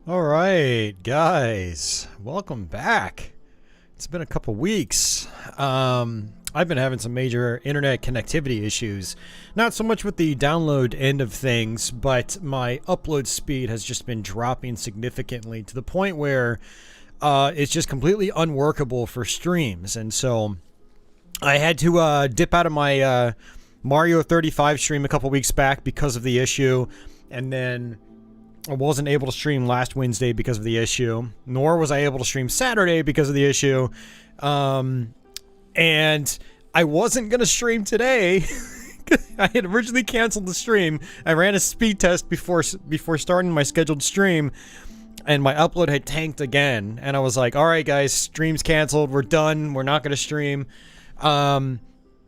All right, guys, welcome back. It's been a couple weeks. I've been having some major internet connectivity issues. Not so much with the download end of things, but my upload speed has just been dropping significantly to the point where it's just completely unworkable for streams. And so I had to dip out of my Mario 35 stream a couple weeks back because of the issue, and then I wasn't able to stream last Wednesday because of the issue, nor was I able to stream Saturday because of the issue. And I wasn't going to stream today. I had originally canceled the stream. I ran a speed test before starting my scheduled stream, and my upload had tanked again. And I was like, all right, guys, stream's canceled. We're done. We're not going to stream.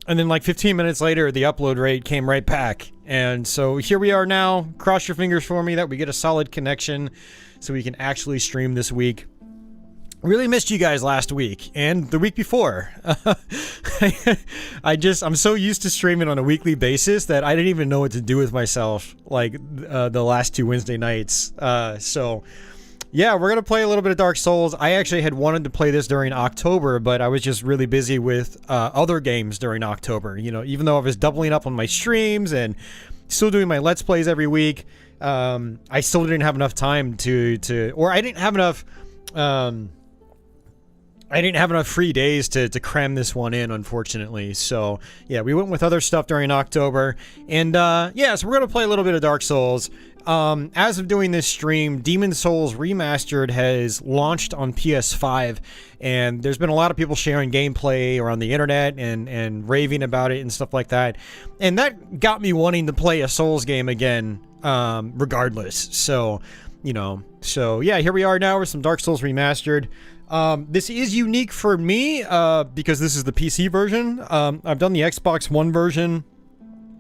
And then like 15 minutes later, the upload rate came right back. And so here we are now. Cross your fingers for me that we get a solid connection so we can actually stream this week. Really missed you guys last week and the week before. I'm so used to streaming on a weekly basis that I didn't even know what to do with myself like the last two Wednesday nights. Yeah, we're going to play a little bit of Dark Souls. I actually had wanted to play this during October, but I was just really busy with other games during October. You know, even though I was doubling up on my streams and still doing my Let's Plays every week, I still didn't have enough time or I didn't have enough free days to cram this one in, unfortunately. So, yeah, we went with other stuff during October. And, yeah, so we're going to play a little bit of Dark Souls. As of doing this stream, Demon's Souls Remastered has launched on PS5, and there's been a lot of people sharing gameplay around the internet and raving about it and stuff like that. And that got me wanting to play a Souls game again, regardless. So, yeah, here we are now with some Dark Souls Remastered. This is unique for me, because this is the PC version. I've done the Xbox One version.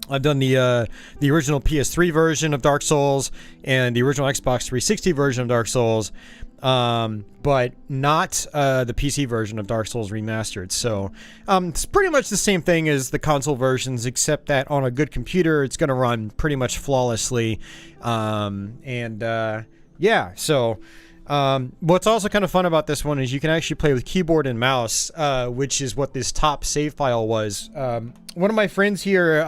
I've done the original PS3 version of Dark Souls and the original Xbox 360 version of Dark Souls, but not the PC version of Dark Souls Remastered. So it's pretty much the same thing as the console versions, except that on a good computer, it's going to run pretty much flawlessly. Yeah, so... what's also kind of fun about this one is you can actually play with keyboard and mouse, which is what this top save file was. One of my friends here,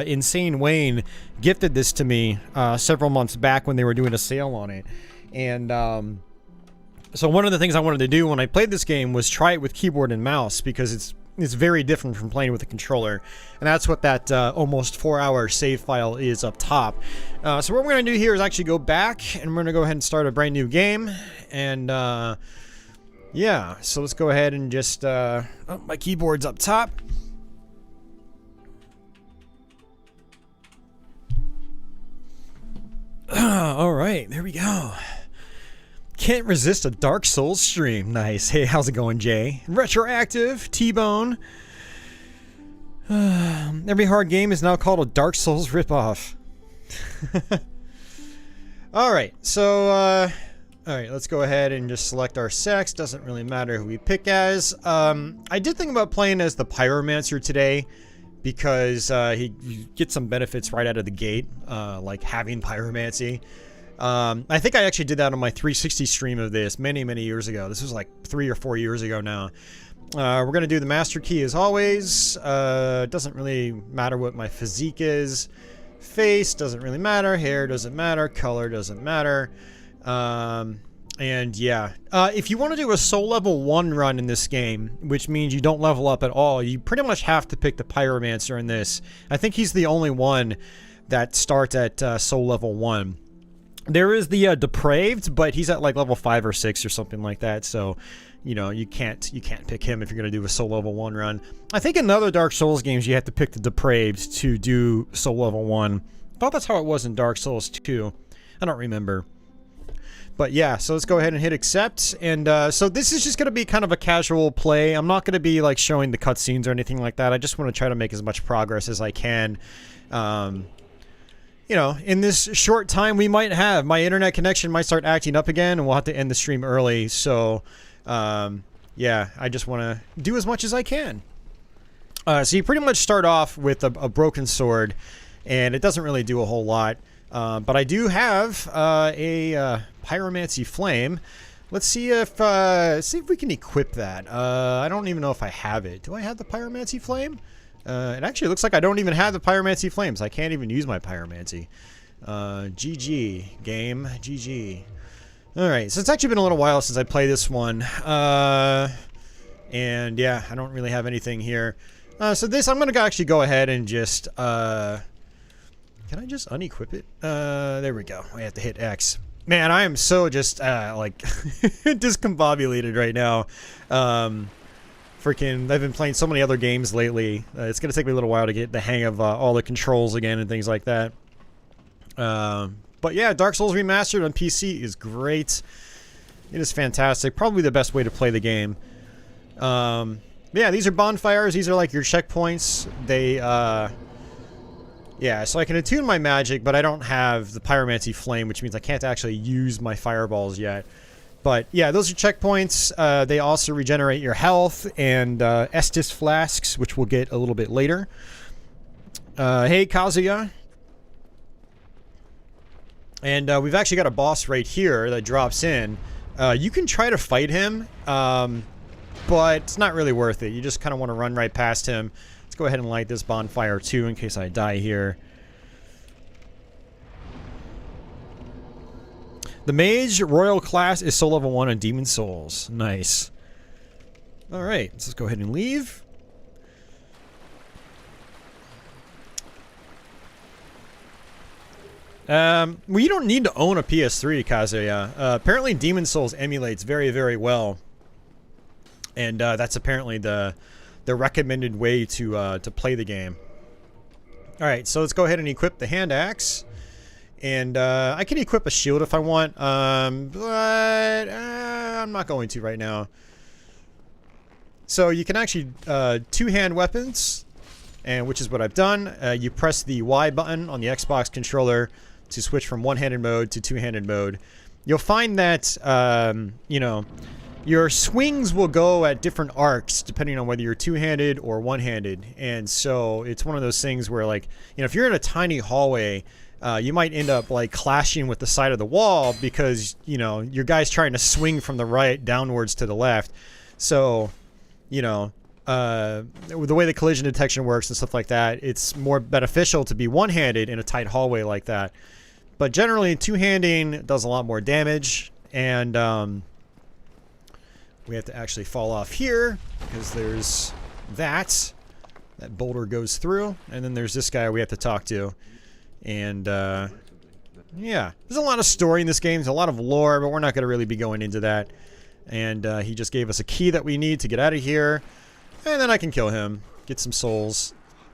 Insane Wayne, gifted this to me several months back when they were doing a sale on it. And so one of the things I wanted to do when I played this game was try it with keyboard and mouse, because it's very different from playing with a controller. And that's what that almost 4-hour save file is up top. So what we're going to do here is actually go back, and we're going to go ahead and start a brand new game. And yeah, so let's go ahead and just... oh, my keyboard's up top. All right, there we go. Can't resist a Dark Souls stream. Nice. Hey, how's it going, Jay? Retroactive, T-Bone. Every hard game is now called a Dark Souls ripoff. Alright, so, alright, let's go ahead and just select our sex. Doesn't really matter who we pick as. I did think about playing as the Pyromancer today, because you get some benefits right out of the gate, like having Pyromancy. I think I actually did that on my 360 stream of this many, many years ago. This was like 3 or 4 years ago now. We're going to do the master key as always. Doesn't really matter what my physique is. Face doesn't really matter. Hair doesn't matter. Color doesn't matter. And yeah, if you want to do a soul level 1 run in this game, which means you don't level up at all, you pretty much have to pick the Pyromancer in this. I think he's the only one that starts at soul level 1. There is the Depraved, but he's at like level 5 or 6 or something like that. So, you can't pick him if you're going to do a soul level 1 run. I think in other Dark Souls games you have to pick the Depraved to do soul level 1. I thought that's how it was in Dark Souls 2. I don't remember. But yeah, so let's go ahead and hit accept. And so this is just going to be kind of a casual play. I'm not going to be like showing the cutscenes or anything like that. I just want to try to make as much progress as I can. In this short time we might have, my internet connection might start acting up again, and we'll have to end the stream early. So, yeah, I just want to do as much as I can. So you pretty much start off with a broken sword, and it doesn't really do a whole lot. But I do have a Pyromancy Flame. Let's see if we can equip that. I don't even know if I have it. Do I have the Pyromancy Flame? It actually looks like I don't even have the Pyromancy Flames. I can't even use my Pyromancy. GG. Game. GG. Alright, so it's actually been a little while since I played this one. And yeah, I don't really have anything here. So this, I'm going to actually go ahead and just... can I just unequip it? There we go. I have to hit X. Man, I am so just, like, discombobulated right now. Freaking, I've been playing so many other games lately. It's going to take me a little while to get the hang of all the controls again and things like that. But yeah, Dark Souls Remastered on PC is great. It is fantastic. Probably the best way to play the game. Yeah, these are bonfires. These are like your checkpoints. They, yeah, so I can attune my magic, but I don't have the Pyromancy Flame, which means I can't actually use my fireballs yet. But yeah, those are checkpoints. They also regenerate your health and Estus flasks, which we'll get a little bit later. Hey, Kazuya. And we've actually got a boss right here that drops in. You can try to fight him, but it's not really worth it. You just kind of want to run right past him. Let's go ahead and light this bonfire too in case I die here. The Mage Royal class is soul level 1 on Demon Souls. Nice. Alright, let's just go ahead and leave. Well, you don't need to own a PS3, Kazuya. Apparently Demon Souls emulates very, very well. And that's apparently the recommended way to play the game. Alright, so let's go ahead and equip the hand axe. And I can equip a shield if I want, but I'm not going to right now. So you can actually two-hand weapons, and which is what I've done. You press the Y button on the Xbox controller to switch from one-handed mode to two-handed mode. You'll find that, you know, your swings will go at different arcs depending on whether you're two-handed or one-handed. And so it's one of those things where, like, you know, if you're in a tiny hallway, you might end up like clashing with the side of the wall because, you know, your guy's trying to swing from the right downwards to the left. So, you know, the way the collision detection works and stuff like that, it's more beneficial to be one-handed in a tight hallway like that. But generally, two-handing does a lot more damage, and we have to actually fall off here because there's that boulder goes through, and then there's this guy we have to talk to. And yeah, there's a lot of story in this game. There's a lot of lore, but we're not going to really be going into that. And he just gave us a key that we need to get out of here, and then I can kill him, get some souls.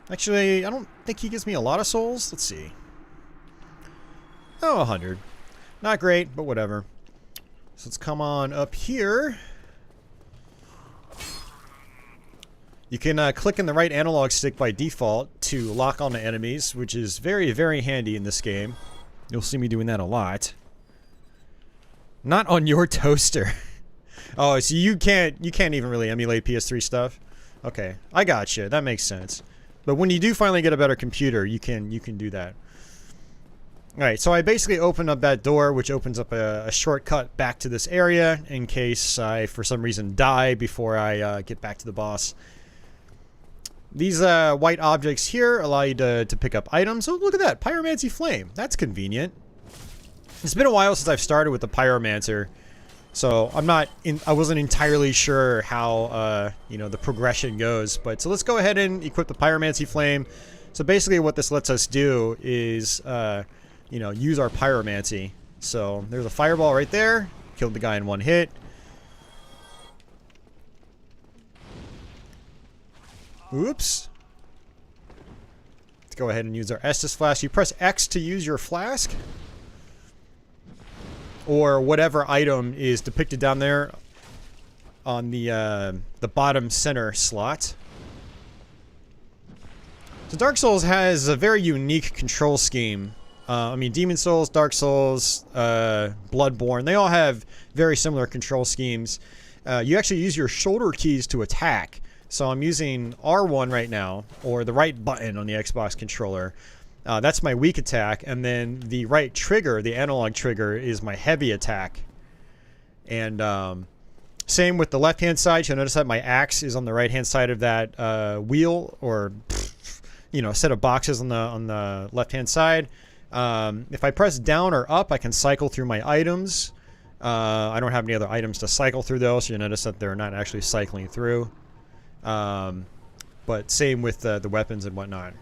Actually, I don't think he gives me a lot of souls. Let's see. Oh, 100. Not great, but whatever. So let's come on up here. You can click in the right analog stick by default to lock onto enemies, which is very, very handy in this game. You'll see me doing that a lot. Not on your toaster. Oh, so you can't even really emulate PS3 stuff? Okay, I gotcha. That makes sense. But when you do finally get a better computer, you can do that. Alright, so I basically opened up that door, which opens up a shortcut back to this area in case I, for some reason, die before I get back to the boss. These white objects here allow you to pick up items. Oh, look at that. Pyromancy Flame. That's convenient. It's been a while since I've started with the Pyromancer. So I wasn't entirely sure how, you know, the progression goes. But so let's go ahead and equip the Pyromancy Flame. So basically what this lets us do is, you know, use our Pyromancy. So there's a fireball right there. Killed the guy in one hit. Oops. Let's go ahead and use our Estus flask. You press X to use your flask. Or whatever item is depicted down there on the bottom center slot. So Dark Souls has a very unique control scheme. I mean, Demon Souls, Dark Souls, Bloodborne, they all have very similar control schemes. You actually use your shoulder keys to attack. So I'm using R1 right now, or the right button on the Xbox controller. That's my weak attack, and then the right trigger, the analog trigger, is my heavy attack. And same with the left-hand side. You'll notice that my axe is on the right-hand side of that wheel, or set of boxes on the left-hand side. If I press down or up, I can cycle through my items. I don't have any other items to cycle through, though, so you'll notice that they're not actually cycling through. But same with the weapons and whatnot.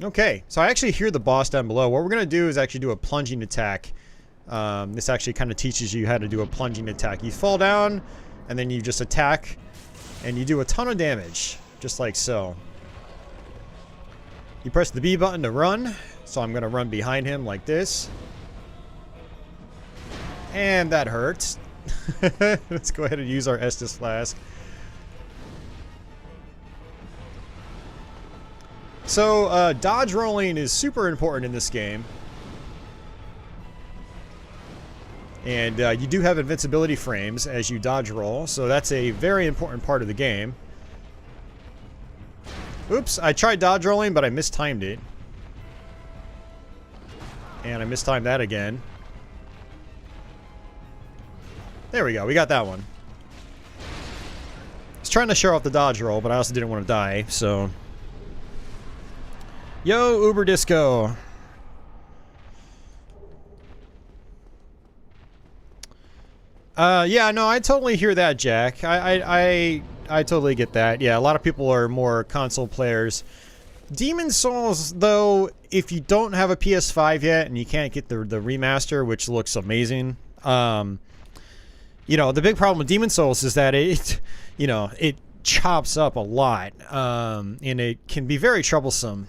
Okay, so I actually hear the boss down below. What we're going to do is actually do a plunging attack. This actually kind of teaches you how to do a plunging attack. You fall down, and then you just attack, and you do a ton of damage, just like so. You press the B button to run, so I'm going to run behind him like this. And that hurts. Let's go ahead and use our Estus Flask. So, dodge rolling is super important in this game. And you do have invincibility frames as you dodge roll, so that's a very important part of the game. Oops, I tried dodge rolling, but I mistimed it. And I mistimed that again. There we go, we got that one. I was trying to show off the dodge roll, but I also didn't want to die, so... Yo, Uber Disco! Yeah, no, I totally hear that, Jack. I totally get that. Yeah, a lot of people are more console players. Demon's Souls, though, if you don't have a PS5 yet and you can't get the remaster, which looks amazing, the big problem with Demon's Souls is that it chops up a lot, and it can be very troublesome.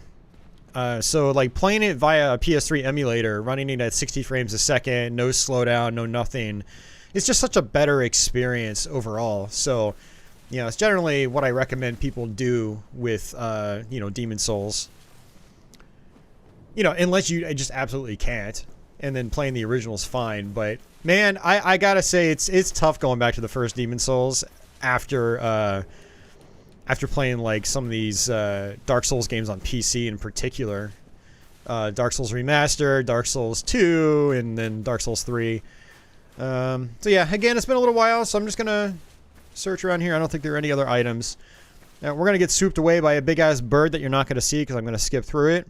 So, like, playing it via a PS3 emulator, running it at 60 frames a second, no slowdown, no nothing, it's just such a better experience overall. So, it's generally what I recommend people do with, Demon's Souls. Unless you just absolutely can't, and then playing the original's fine. But, man, I gotta say, it's tough going back to the first Demon's Souls after playing, like, some of these Dark Souls games on PC in particular. Dark Souls Remastered, Dark Souls 2, and then Dark Souls 3. So yeah, again, it's been a little while, so I'm just gonna search around here. I don't think there are any other items. Now, we're gonna get swooped away by a big-ass bird that you're not gonna see because I'm gonna skip through it.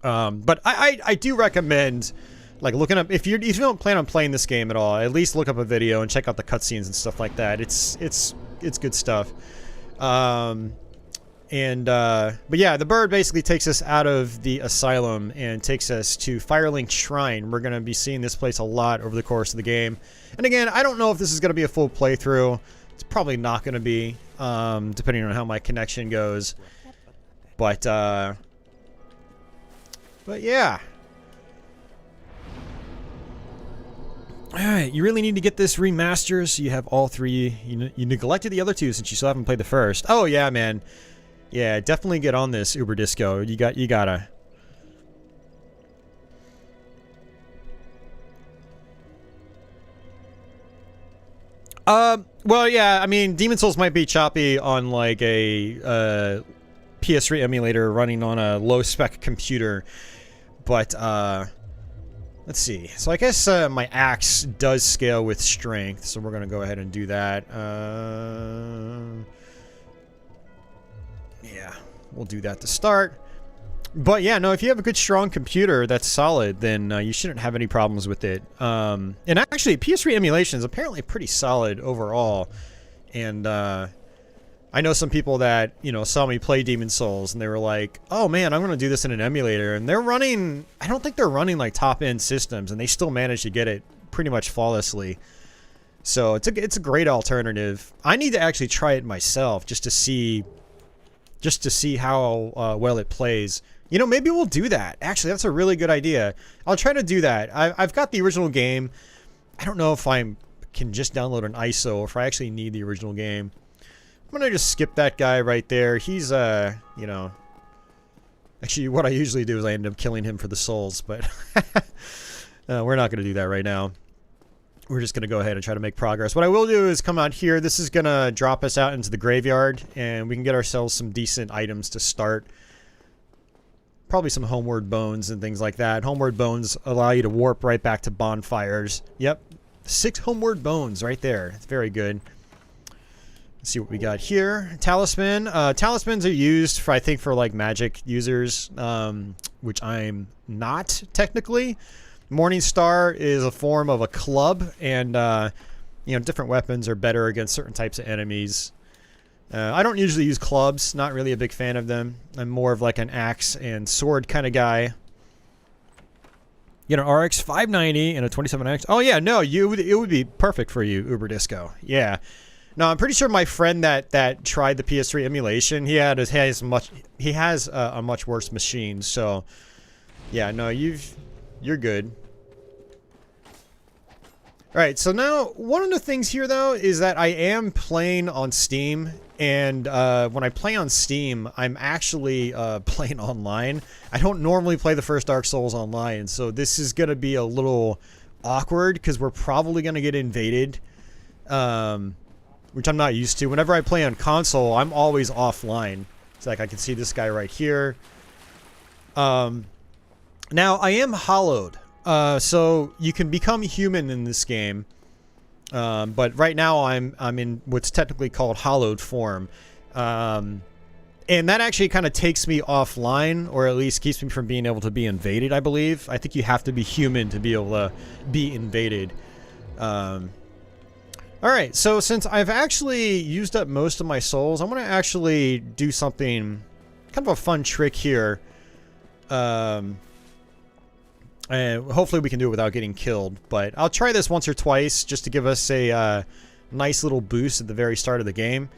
But I do recommend, like, looking up, if you don't plan on playing this game at all, at least look up a video and check out the cutscenes and stuff like that. It's good stuff. But yeah, the bird basically takes us out of the asylum and takes us to Firelink Shrine. We're going to be seeing this place a lot over the course of the game. And again, I don't know if this is going to be a full playthrough. It's probably not going to be, depending on how my connection goes. But yeah. Alright, you really need to get this remaster so you have all three. You neglected the other two since you still haven't played the first. Oh yeah, man. Yeah, definitely get on this, Uber Disco. You gotta. Well, yeah, I mean, Demon's Souls might be choppy on, like, a PS3 emulator running on a low-spec computer, but, let's see. So I guess my axe does scale with strength, so we're gonna go ahead and do that. Yeah, we'll do that to start. But yeah, no, if you have a good, strong computer that's solid, then you shouldn't have any problems with it. And actually, PS3 emulation is apparently pretty solid overall. And I know some people that, saw me play Demon's Souls, and they were like, oh man, I'm going to do this in an emulator. And they're running, I don't think they're running like top-end systems, and they still manage to get it pretty much flawlessly. So it's a great alternative. I need to actually try it myself just to see how well it plays. Maybe we'll do that. Actually, that's a really good idea. I'll try to do that. I've got the original game. I don't know if I can just download an ISO or if I actually need the original game. I'm gonna just skip that guy right there. He's, actually what I usually do is I end up killing him for the souls, but we're not gonna do that right now. We're just gonna go ahead and try to make progress. What I will do is come out here. This is gonna drop us out into the graveyard, and we can get ourselves some decent items to start. probably some homeward bones and things like that. Homeward bones allow you to warp right back to bonfires. Yep, 6 homeward bones right there. It's very good. Let's see what we got here. Talisman. Talismans are used for, I think, for like magic users, which I'm not technically. Morningstar is a form of a club, and you know, different weapons are better against certain types of enemies. I don't usually use clubs. Not really a big fan of them. I'm more of like an axe and sword kind of guy. You know, RX 590 and a 27X. Oh yeah, no, it would be perfect for you, Uber Disco. Yeah. No, I'm pretty sure my friend that tried the PS3 emulation, he has a much worse machine. So, yeah, no, you're good. All right, so now one of the things here though is that I am playing on Steam, and when I play on Steam, I'm actually playing online. I don't normally play the first Dark Souls online, so this is gonna be a little awkward because we're probably gonna get invaded. Which I'm not used to. Whenever I play on console, I'm always offline. It's like I can see this guy right here. Now I am hollowed, so you can become human in this game. But right now I'm in what's technically called hollowed form, and that actually kind of takes me offline, or at least keeps me from being able to be invaded. I believe. I think you have to be human to be able to be invaded. Alright, so since I've actually used up most of my souls, I'm going to actually do something, kind of a fun trick here. And hopefully we can do it without getting killed, but I'll try this once or twice just to give us a nice little boost at the very start of the game.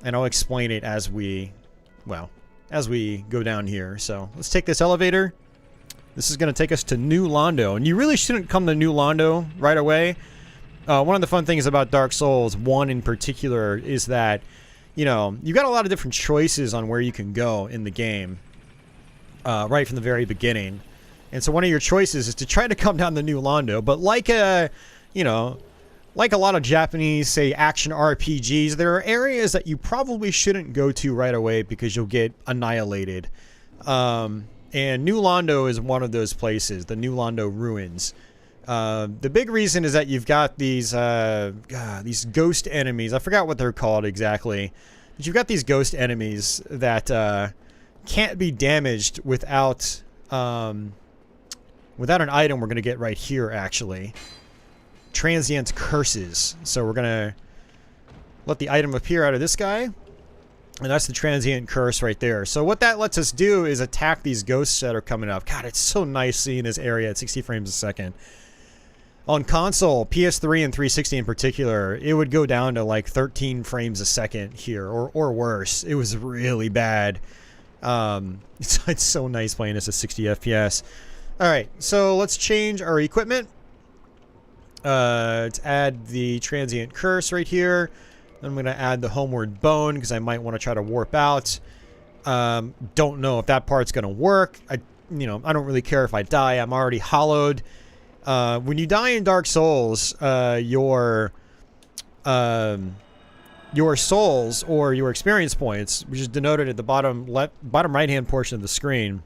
And I'll explain it as we go down here. So let's take this elevator. This is going to take us to New Londo, and you really shouldn't come to New Londo right away. One of the fun things about Dark Souls 1 in particular is that, you know, you've got a lot of different choices on where you can go in the game, right from the very beginning. And so one of your choices is to try to come down the New Londo, but like a lot of Japanese, say, action RPGs, there are areas that you probably shouldn't go to right away because you'll get annihilated. And New Londo is one of those places, the New Londo ruins. The big reason is that you've got these ghost enemies. I forgot what they're called exactly. But you've got these ghost enemies that can't be damaged without an item we're going to get right here, actually. Transient curses. So we're going to let the item appear out of this guy. And that's the transient curse right there. So what that lets us do is attack these ghosts that are coming up. God, it's so nice seeing this area at 60 frames a second. On console, PS3 and 360 in particular, it would go down to like 13 frames a second here, or worse. It was really bad. It's so nice playing this at 60 FPS. Alright, so let's change our equipment. Let's add the transient curse right here. I'm going to add the homeward bone because I might want to try to warp out. Don't know if that part's going to work. I don't really care if I die. I'm already hollowed. When you die in Dark Souls, your souls or your experience points, which is denoted at the bottom right hand portion of the screen,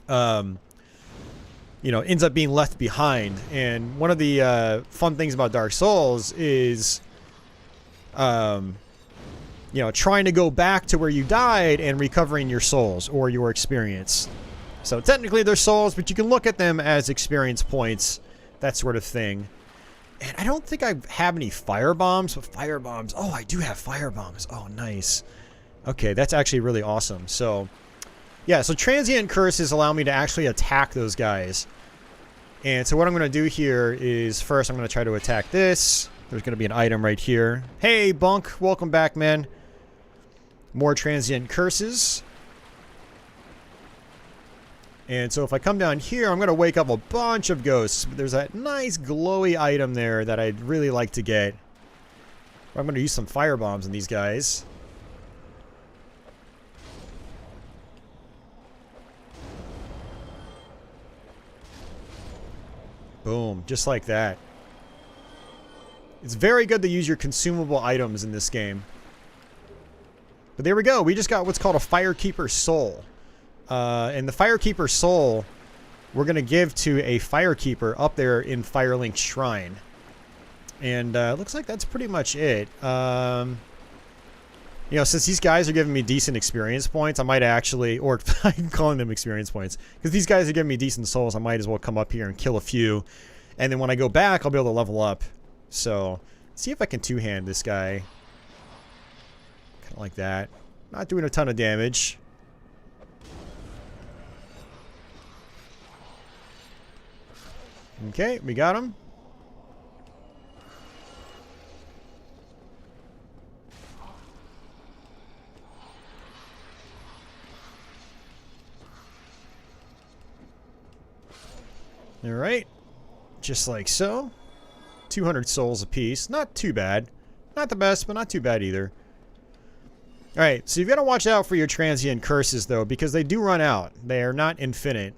ends up being left behind. And one of the fun things about Dark Souls is, trying to go back to where you died and recovering your souls or your experience. So technically they're souls, but you can look at them as experience points, that sort of thing. And I don't think I have any fire bombs, but fire bombs. Oh, I do have fire bombs. Oh, nice. Okay, that's actually really awesome. So, yeah, so transient curses allow me to actually attack those guys. And so what I'm going to do here is first I'm going to try to attack this. There's going to be an item right here. Hey, Bunk. Welcome back, man. More transient curses. And so if I come down here, I'm going to wake up a bunch of ghosts. There's that nice glowy item there that I'd really like to get. I'm going to use some fire bombs on these guys. Boom, just like that. It's very good to use your consumable items in this game. But there we go. We just got what's called a Firekeeper Soul. And the Firekeeper soul, we're going to give to a Firekeeper up there in Firelink's Shrine. And looks like that's pretty much it. You know, since these guys are giving me decent experience points, I might actually, or I'm calling them experience points, because these guys are giving me decent souls, I might as well come up here and kill a few. And then when I go back, I'll be able to level up. So, see if I can two-hand this guy. Kind of like that. Not doing a ton of damage. Okay, we got him. Alright, just like so. 200 souls apiece. Not too bad. Not the best, but not too bad either. Alright, so you've got to watch out for your transient curses, though, because they do run out. They are not infinite.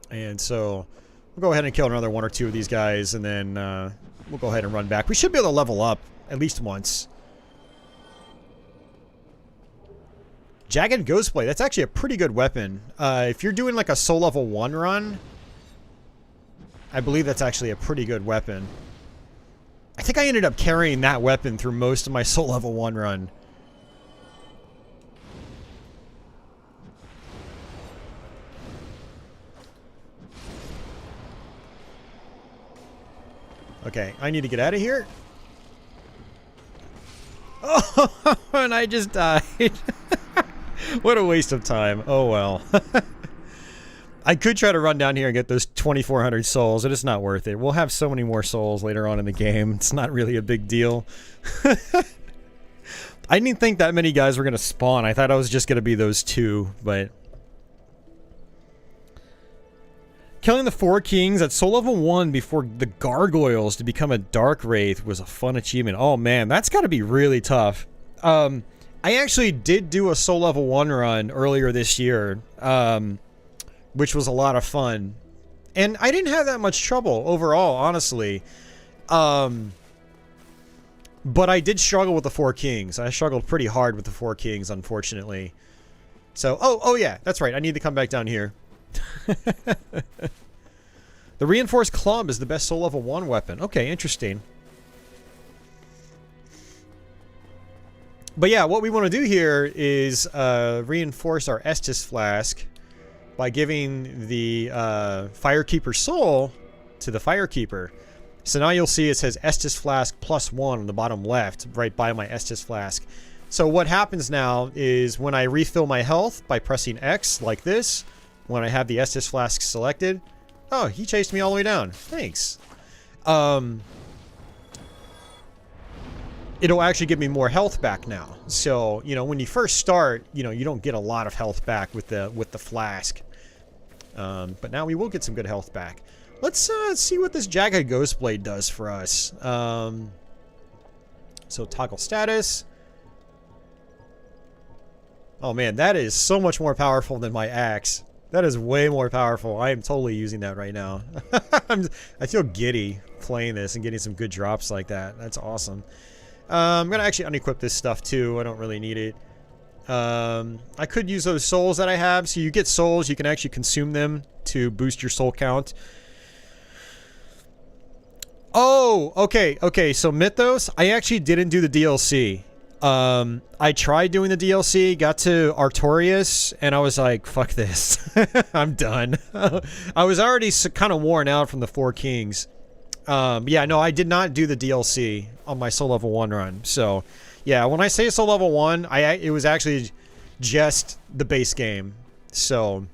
And so, we'll go ahead and kill another one or two of these guys, and then we'll go ahead and run back. We should be able to level up at least once. Jagged Ghostblade, that's actually a pretty good weapon. If you're doing like a soul level 1 run, I believe that's actually a pretty good weapon. I think I ended up carrying that weapon through most of my soul level 1 run. Okay, I need to get out of here. Oh, and I just died. What a waste of time. Oh well. I could try to run down here and get those 2,400 souls, but it's not worth it. We'll have so many more souls later on in the game. It's not really a big deal. I didn't think that many guys were going to spawn. I thought I was just going to be those two, but... Killing the 4 kings at soul level 1 before the gargoyles to become a dark wraith was a fun achievement. Oh man, that's got to be really tough. I actually did do a soul level 1 run earlier this year, which was a lot of fun. And I didn't have that much trouble overall, honestly. But I did struggle with the 4 kings. I struggled pretty hard with the 4 kings, unfortunately. So, oh yeah, that's right. I need to come back down here. The reinforced club is the best soul level 1 weapon. Okay, interesting. But yeah, what we want to do here is reinforce our Estus Flask by giving the Firekeeper soul to the Firekeeper. So now you'll see it says Estus Flask +1 on the bottom left, right by my Estus Flask. So what happens now is when I refill my health by pressing X like this, when I have the Estus Flask selected... Oh, he chased me all the way down. Thanks. It'll actually give me more health back now. So, you know, when you first start, you know, you don't get a lot of health back with the flask. But now we will get some good health back. Let's see what this Jagged Ghostblade does for us. So toggle status. Oh man, that is so much more powerful than my axe. That is way more powerful. I am totally using that right now. I feel giddy playing this and getting some good drops like that. That's awesome. I'm going to actually unequip this stuff too. I don't really need it. I could use those souls that I have. So you get souls, you can actually consume them to boost your soul count. Oh, okay, okay. So Mythos, I actually didn't do the DLC. I tried doing the DLC, got to Artorias, and I was like, fuck this. I'm done. I was already kind of worn out from the 4 kings. Yeah, no, I did not do the DLC on my soul level 1 run. So, yeah, when I say soul level 1, it was actually just the base game. So,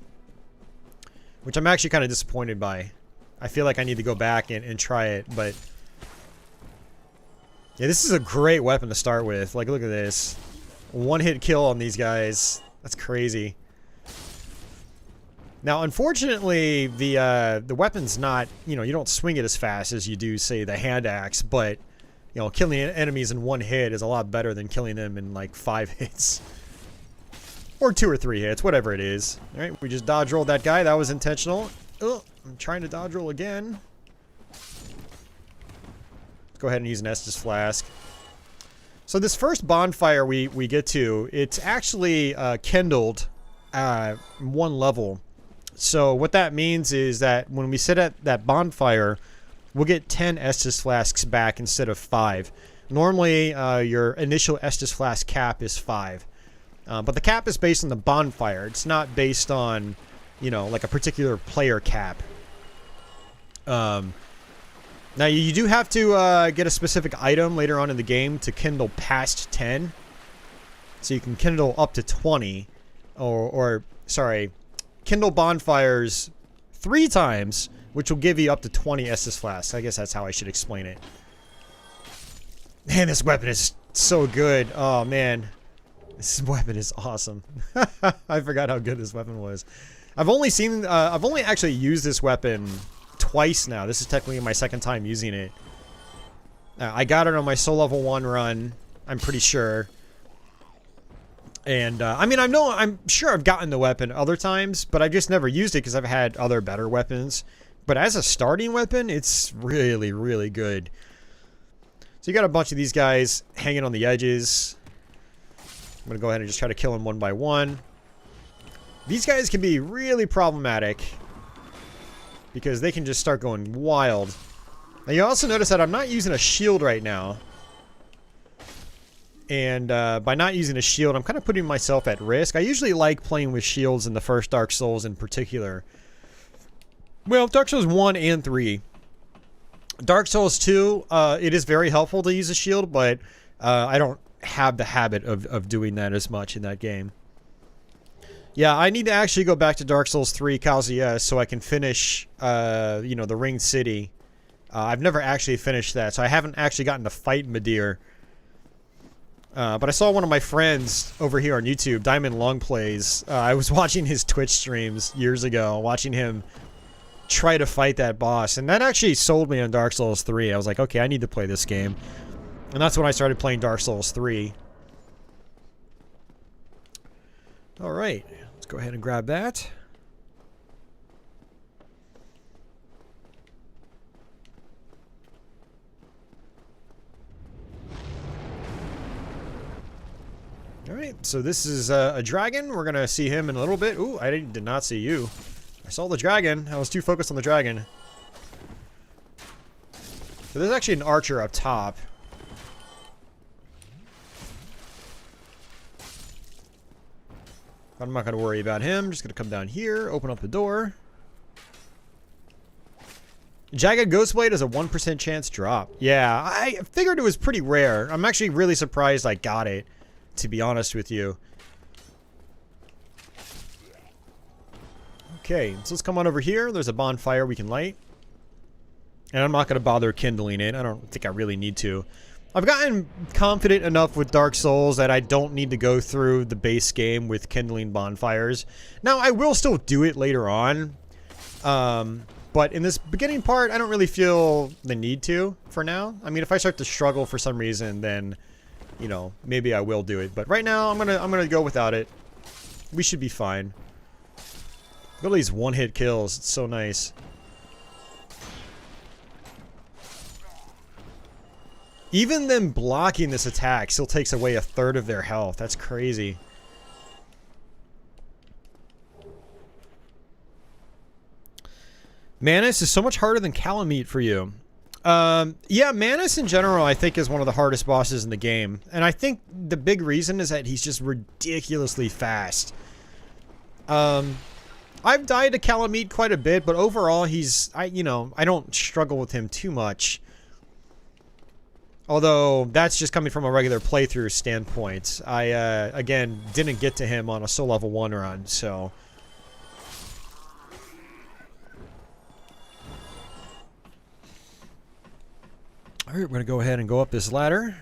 which I'm actually kind of disappointed by. I feel like I need to go back and try it, but... Yeah, this is a great weapon to start with. Like, look at this. 1-hit kill on these guys. That's crazy. Now, unfortunately, the weapon's not, you know, you don't swing it as fast as you do, say, the hand axe, but, you know, killing enemies in 1 hit is a lot better than killing them in, like, 5 hits. Or 2 or 3 hits, whatever it is. Alright, we just dodge rolled that guy. That was intentional. Oh, I'm trying to dodge roll again. Go ahead and use an Estus Flask. So this first bonfire we get to, it's actually kindled one level. So what that means is that when we sit at that bonfire, we'll get 10 Estus flasks back instead of 5. Normally, your initial Estus flask cap is 5. But the cap is based on the bonfire. It's not based on, you know, like a particular player cap. Now, you do have to get a specific item later on in the game to kindle past 10. So you can kindle up to 20. Sorry, kindle bonfires 3 times, which will give you up to 20 Estus flasks. I guess that's how I should explain it. Man, this weapon is so good. Oh, man. This weapon is awesome. I forgot how good this weapon was. I've only actually used this weapon twice now. This is technically my second time using it. I got it on my soul level 1 run, I'm pretty sure. And, I mean, I'm sure I've gotten the weapon other times, but I've just never used it because I've had other better weapons. But as a starting weapon, it's really, really good. So you got a bunch of these guys hanging on the edges. I'm going to go ahead and just try to kill them one by one. These guys can be really problematic because they can just start going wild. Now you also notice that I'm not using a shield right now. And by not using a shield, I'm kind of putting myself at risk. I usually like playing with shields in the first Dark Souls in particular. Well, Dark Souls 1 and 3. Dark Souls 2, it is very helpful to use a shield, but I don't have the habit of doing that as much in that game. Yeah, I need to actually go back to Dark Souls 3 Kazuya so I can finish, you know, the Ringed City. I've never actually finished that, so I haven't actually gotten to fight Midir. But I saw one of my friends over here on YouTube, Diamond Longplays. I was watching his Twitch streams years ago, watching him try to fight that boss, and that actually sold me on Dark Souls 3. I was like, okay, I need to play this game. And that's when I started playing Dark Souls 3. Alright, let's go ahead and grab that. Alright, so this is a dragon. We're gonna see him in a little bit. Ooh, I did not see you. I saw the dragon. I was too focused on the dragon. So there's actually an archer up top. I'm not going to worry about him. Just going to come down here, open up the door. Jagged Ghostblade is a 1% chance drop. Yeah, I figured it was pretty rare. I'm actually really surprised I got it, to be honest with you. Okay, so let's come on over here. There's a bonfire we can light. And I'm not going to bother kindling it. I don't think I really need to. I've gotten confident enough with Dark Souls that I don't need to go through the base game with kindling bonfires. Now, I will still do it later on. But in this beginning part, I don't really feel the need to for now. I mean, if I start to struggle for some reason, then, you know, maybe I will do it. But right now, I'm gonna go without it. We should be fine. Look at all these one-hit kills. It's so nice. Even them blocking this attack still takes away 1/3 of their health. That's crazy. Manus is so much harder than Calamite for you. Yeah, Manus in general I think is one of the hardest bosses in the game. And I think the big reason is that he's just ridiculously fast. I've died to Calamite quite a bit, but overall I don't struggle with him too much. Although, that's just coming from a regular playthrough standpoint. I, again, didn't get to him on a soul level 1 run, so... Alright, we're gonna go ahead and go up this ladder.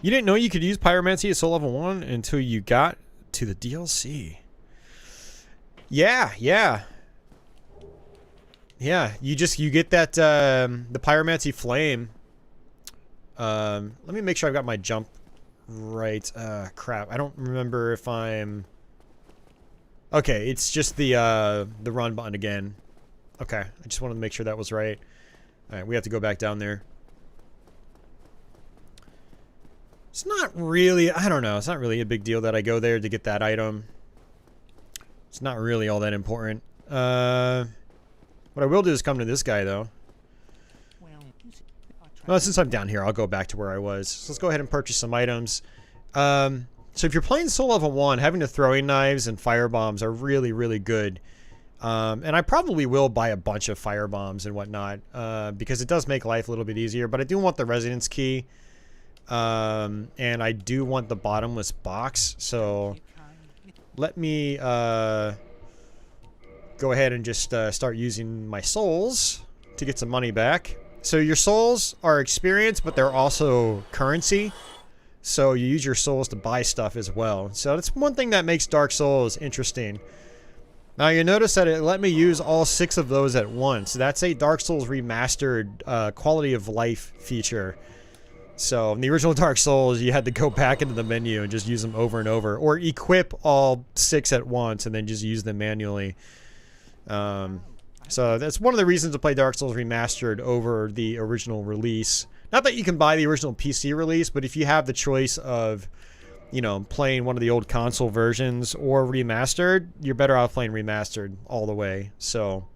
You didn't know you could use Pyromancy at soul level 1 until you got to the DLC. Yeah. Yeah, you get that, the Pyromancy Flame. Let me make sure I've got my jump right. Crap, I don't remember if I'm... Okay, it's just the run button again. Okay, I just wanted to make sure that was right. Alright, we have to go back down there. It's not really, I don't know, it's not really a big deal that I go there to get that item. It's not really all that important. What I will do is come to this guy, though. Well, since I'm down here, I'll go back to where I was. So let's go ahead and purchase some items. So if you're playing Soul Level 1, having the throwing knives and fire bombs are really, really good. And I probably will buy a bunch of fire bombs and whatnot, because it does make life a little bit easier. But I do want the Residence Key. And I do want the bottomless box, so let me go ahead and just start using my souls to get some money back. So your souls are experience, but they're also currency, so you use your souls to buy stuff as well. So that's one thing that makes Dark Souls interesting. Now you notice that it let me use all 6 of those at once. That's a Dark Souls Remastered quality of life feature. So in the original Dark Souls, you had to go back into the menu and just use them over and over, or equip all 6 at once and then just use them manually. So that's one of the reasons to play Dark Souls Remastered over the original release. Not that you can buy the original PC release, but if you have the choice of, you know, playing one of the old console versions or Remastered, you're better off playing Remastered all the way. So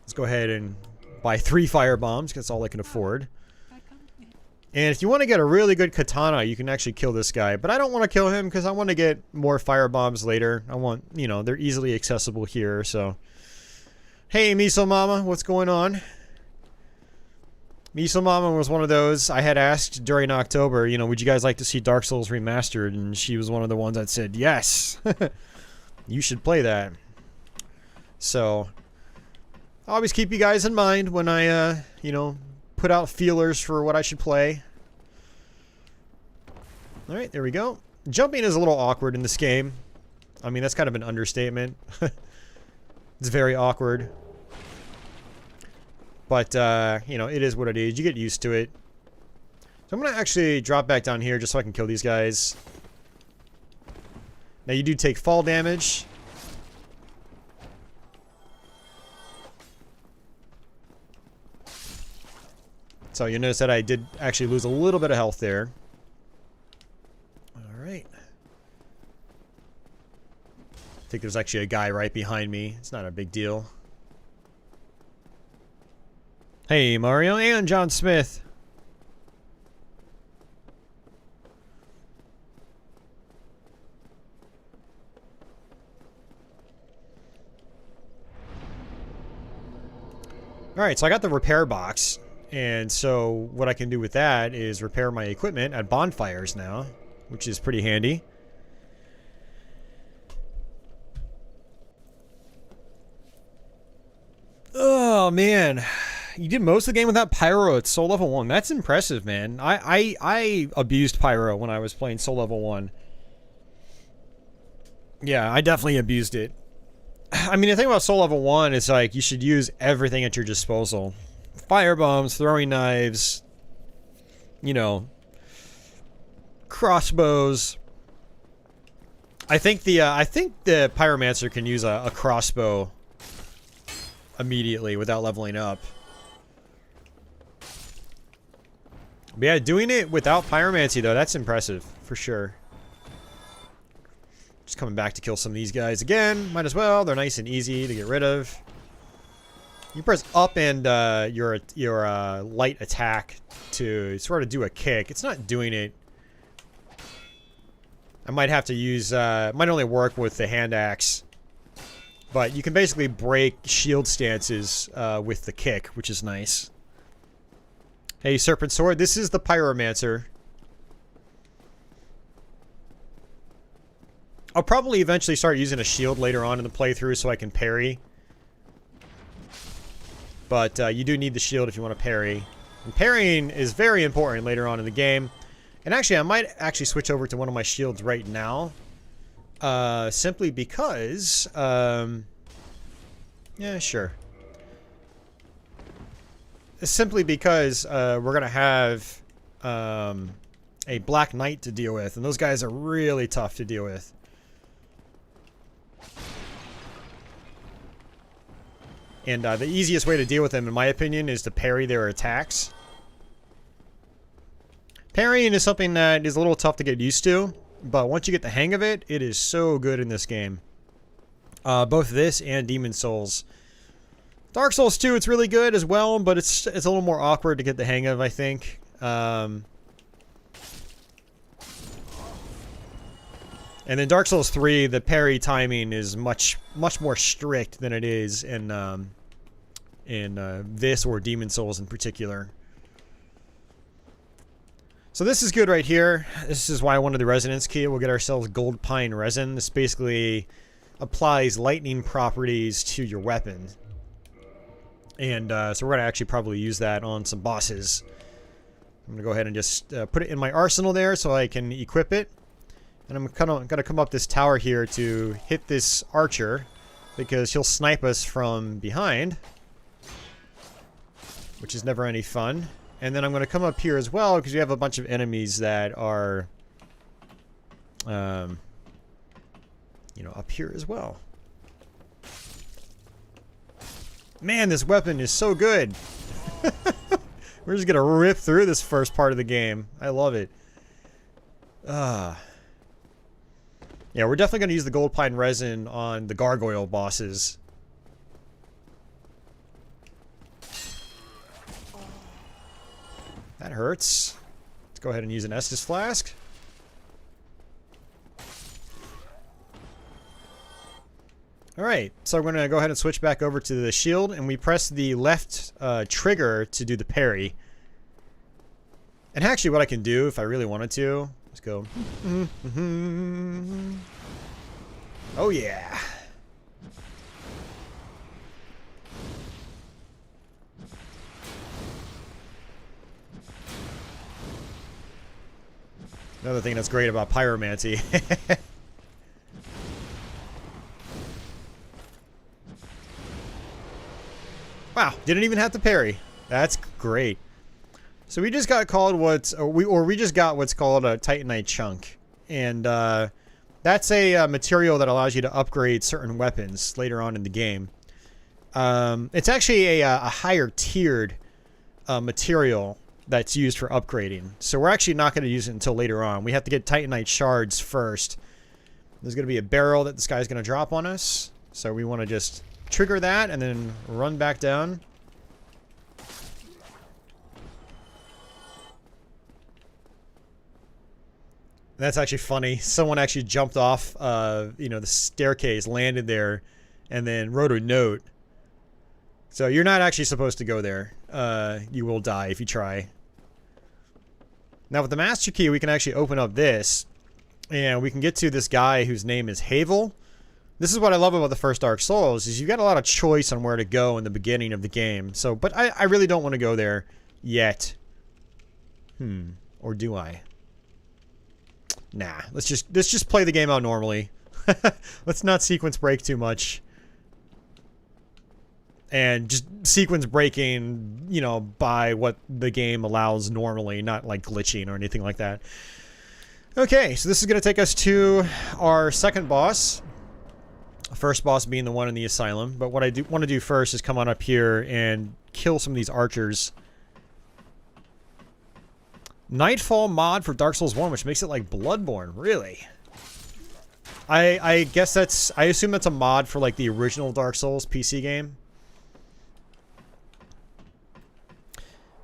let's go ahead and buy 3 fire bombs, because that's all I can afford. And if you want to get a really good katana, you can actually kill this guy. But I don't want to kill him because I want to get more fire bombs later. I want, you know, they're easily accessible here, so. Hey, Miso Mama, what's going on? Miso Mama was one of those I had asked during October, you know, would you guys like to see Dark Souls Remastered? And she was one of the ones that said, yes, you should play that. So, I always keep you guys in mind when I, you know, put out feelers for what I should play. Alright, there we go. Jumping is a little awkward in this game. I mean, that's kind of an understatement. It's very awkward. But, you know, it is what it is. You get used to it. So I'm going to actually drop back down here just so I can kill these guys. Now, you do take fall damage. So you notice that I did actually lose a little bit of health there. Alright. I think there's actually a guy right behind me. It's not a big deal. Hey, Mario and John Smith. Alright, so I got the repair box. And so what I can do with that is repair my equipment at bonfires now, which is pretty handy. Oh, man. You did most of the game without Pyro at Soul Level 1. That's impressive, man. I abused Pyro when I was playing Soul Level 1. Yeah, I definitely abused it. I mean, the thing about Soul Level 1 is, like, you should use everything at your disposal. Fire bombs, throwing knives, you know, crossbows. I think the pyromancer can use a crossbow immediately without leveling up. But yeah, doing it without pyromancy though, that's impressive for sure. Just coming back to kill some of these guys again. Might as well. They're nice and easy to get rid of. You press up and your light attack to sort of do a kick. It's not doing it. I might have to use, might only work with the hand axe. But you can basically break shield stances with the kick, which is nice. Hey, Serpent Sword, this is the Pyromancer. I'll probably eventually start using a shield later on in the playthrough so I can parry. But you do need the shield if you want to parry. And parrying is very important later on in the game. And actually, I might actually switch over to one of my shields right now. Simply because... yeah, sure. Simply because we're going to have a Black Knight to deal with. And those guys are really tough to deal with. And the easiest way to deal with them, in my opinion, is to parry their attacks. Parrying is something that is a little tough to get used to, but once you get the hang of it, it is so good in this game. Both this and Demon Souls. Dark Souls 2, it's really good as well, but it's a little more awkward to get the hang of, I think. And then Dark Souls 3, the parry timing is much more strict than it is in this or Demon Souls in particular. So this is good right here. This is why I wanted the resonance key. We'll get ourselves gold pine resin. This basically applies lightning properties to your weapon. And so we're going to actually probably use that on some bosses. I'm going to go ahead and just put it in my arsenal there so I can equip it. And I'm going to come up this tower here to hit this archer, because he'll snipe us from behind, which is never any fun. And then I'm going to come up here as well, because we have a bunch of enemies that are, you know, up here as well. Man, this weapon is so good. We're just going to rip through this first part of the game. I love it. Yeah, we're definitely going to use the gold pine resin on the gargoyle bosses. That hurts. Let's go ahead and use an Estus flask. Alright, so we're going to go ahead and switch back over to the shield, and we press the left trigger to do the parry. And actually what I can do, if I really wanted to, let's go. Oh yeah. Another thing that's great about pyromancy. Wow, didn't even have to parry. That's great. So we just got called we just got what's called a Titanite chunk, and that's a material that allows you to upgrade certain weapons later on in the game. It's actually a higher tiered material that's used for upgrading. So we're actually not going to use it until later on. We have to get Titanite shards first. There's going to be a barrel that this guy's going to drop on us, so we want to just trigger that and then run back down. That's actually funny. Someone actually jumped off, you know, the staircase, landed there, and then wrote a note. So you're not actually supposed to go there. You will die if you try. Now with the master key, we can actually open up this, and we can get to this guy whose name is Havel. This is what I love about the first Dark Souls, is you've got a lot of choice on where to go in the beginning of the game. So, but I really don't want to go there yet. Or do I? Nah, let's just play the game out normally. Let's not sequence break too much. And just sequence breaking, you know, by what the game allows normally, not like glitching or anything like that. Okay, so this is going to take us to our second boss. First boss being the one in the asylum. But what I want to do first is come on up here and kill some of these archers. Nightfall mod for Dark Souls 1, which makes it like Bloodborne. Really? I guess that's... I assume that's a mod for like the original Dark Souls PC game.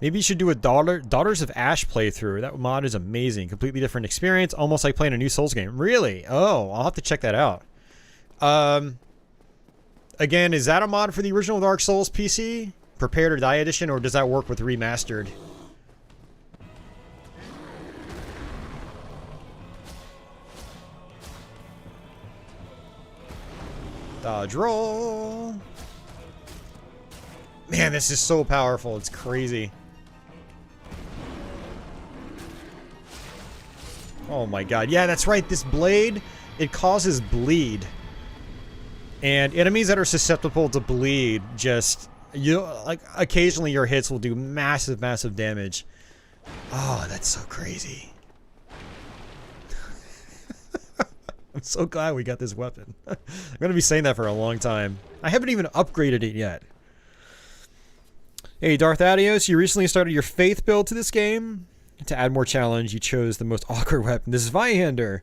Maybe you should do a Daughters of Ash playthrough. That mod is amazing. Completely different experience. Almost like playing a new Souls game. Really? Oh, I'll have to check that out. Again, is that a mod for the original Dark Souls PC? Prepare to Die edition, or does that work with Remastered? Dodge roll. Man, this is so powerful. It's crazy. Oh my god. Yeah, that's right. This blade, it causes bleed. And enemies that are susceptible to bleed just... like, occasionally your hits will do massive, massive damage. Oh, that's so crazy. I'm so glad we got this weapon. I'm going to be saying that for a long time. I haven't even upgraded it yet. Hey, Darth Adios, you recently started your Faith build to this game. To add more challenge, you chose the most awkward weapon. This is Viander.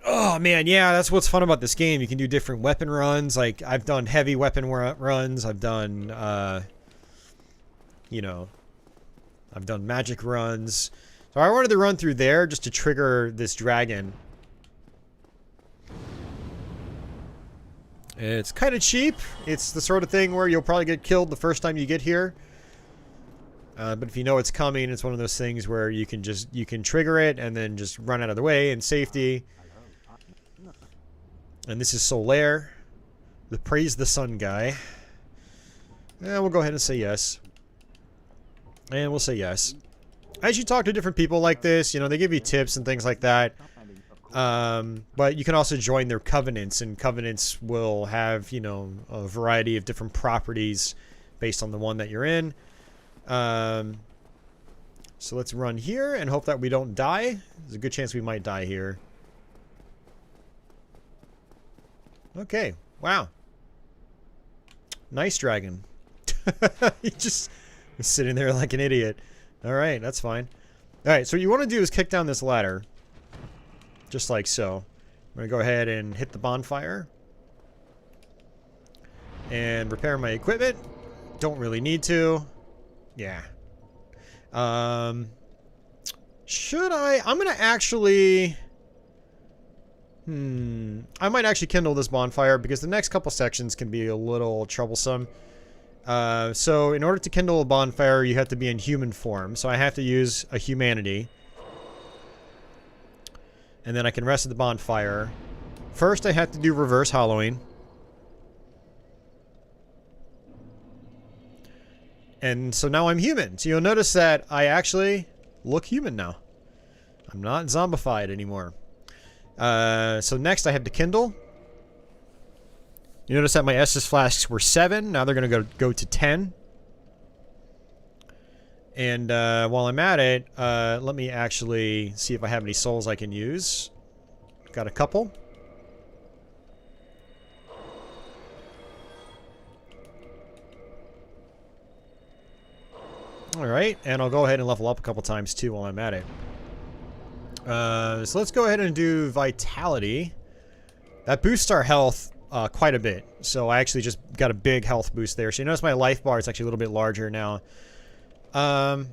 Oh man, yeah, that's what's fun about this game. You can do different weapon runs. Like, I've done heavy weapon runs. I've done, you know, I've done magic runs. So I wanted to run through there just to trigger this dragon. It's kind of cheap. It's the sort of thing where you'll probably get killed the first time you get here. But if you know it's coming, it's one of those things where you can trigger it and then just run out of the way in safety. And this is Solaire, the Praise the Sun guy. Yeah, we'll go ahead and say yes. And we'll say yes. As you talk to different people like this, you know, they give you tips and things like that. But you can also join their covenants, and covenants will have, you know, a variety of different properties based on the one that you're in. So let's run here and hope that we don't die. There's a good chance we might die here. Okay. Wow. Nice dragon. He just was sitting there like an idiot. Alright, that's fine. Alright, so what you want to do is kick down this ladder. Just like so. I'm going to go ahead and hit the bonfire. And repair my equipment. Don't really need to. Yeah. Should I? I'm going to actually... I might actually kindle this bonfire because the next couple sections can be a little troublesome. So in order to kindle a bonfire, you have to be in human form. So I have to use a humanity. And then I can rest at the bonfire. First, I have to do reverse hollowing. And so now I'm human. So you'll notice that I actually look human now. I'm not zombified anymore. So next I have to kindle. You notice that my Estus flasks were 7. Now they're going to go to 10. And while I'm at it, let me actually see if I have any souls I can use. Got a couple. Alright, and I'll go ahead and level up a couple times too while I'm at it. So let's go ahead and do Vitality. That boosts our health quite a bit. So I actually just got a big health boost there. So you notice my life bar is actually a little bit larger now. No,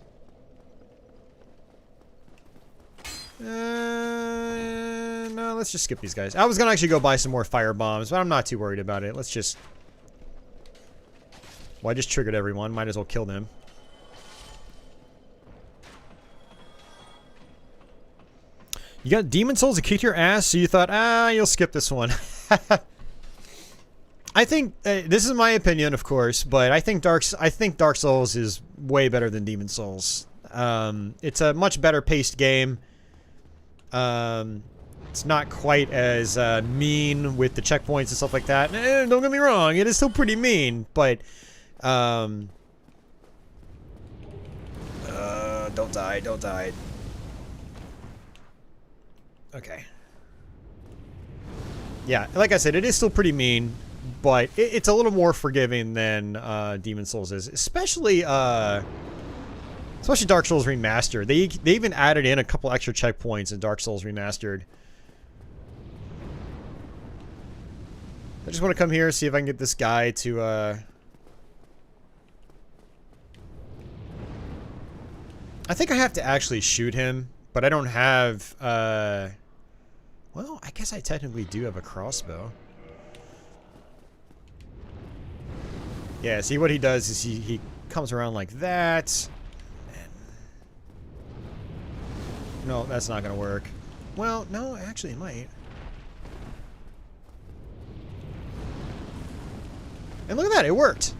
let's just skip these guys. I was going to actually go buy some more fire bombs, but I'm not too worried about it. Let's just... Well, I just triggered everyone. Might as well kill them. You got Demon Souls to kick your ass, so you thought, you'll skip this one. I think, this is my opinion, of course, but I think Dark Souls is way better than Demon Souls. It's a much better paced game. It's not quite as mean with the checkpoints and stuff like that. Don't get me wrong, it is still pretty mean, but... don't die, don't die. Okay. Yeah, like I said, it is still pretty mean, but it's a little more forgiving than Demon Souls is. Especially Dark Souls Remastered. They even added in a couple extra checkpoints in Dark Souls Remastered. I just want to come here, see if I can get this guy to... I think I have to actually shoot him, but I don't have... Well, I guess I technically do have a crossbow. Yeah, see what he does is he comes around like that. And... No, that's not going to work. Well, no, actually it might. And look at that, it worked.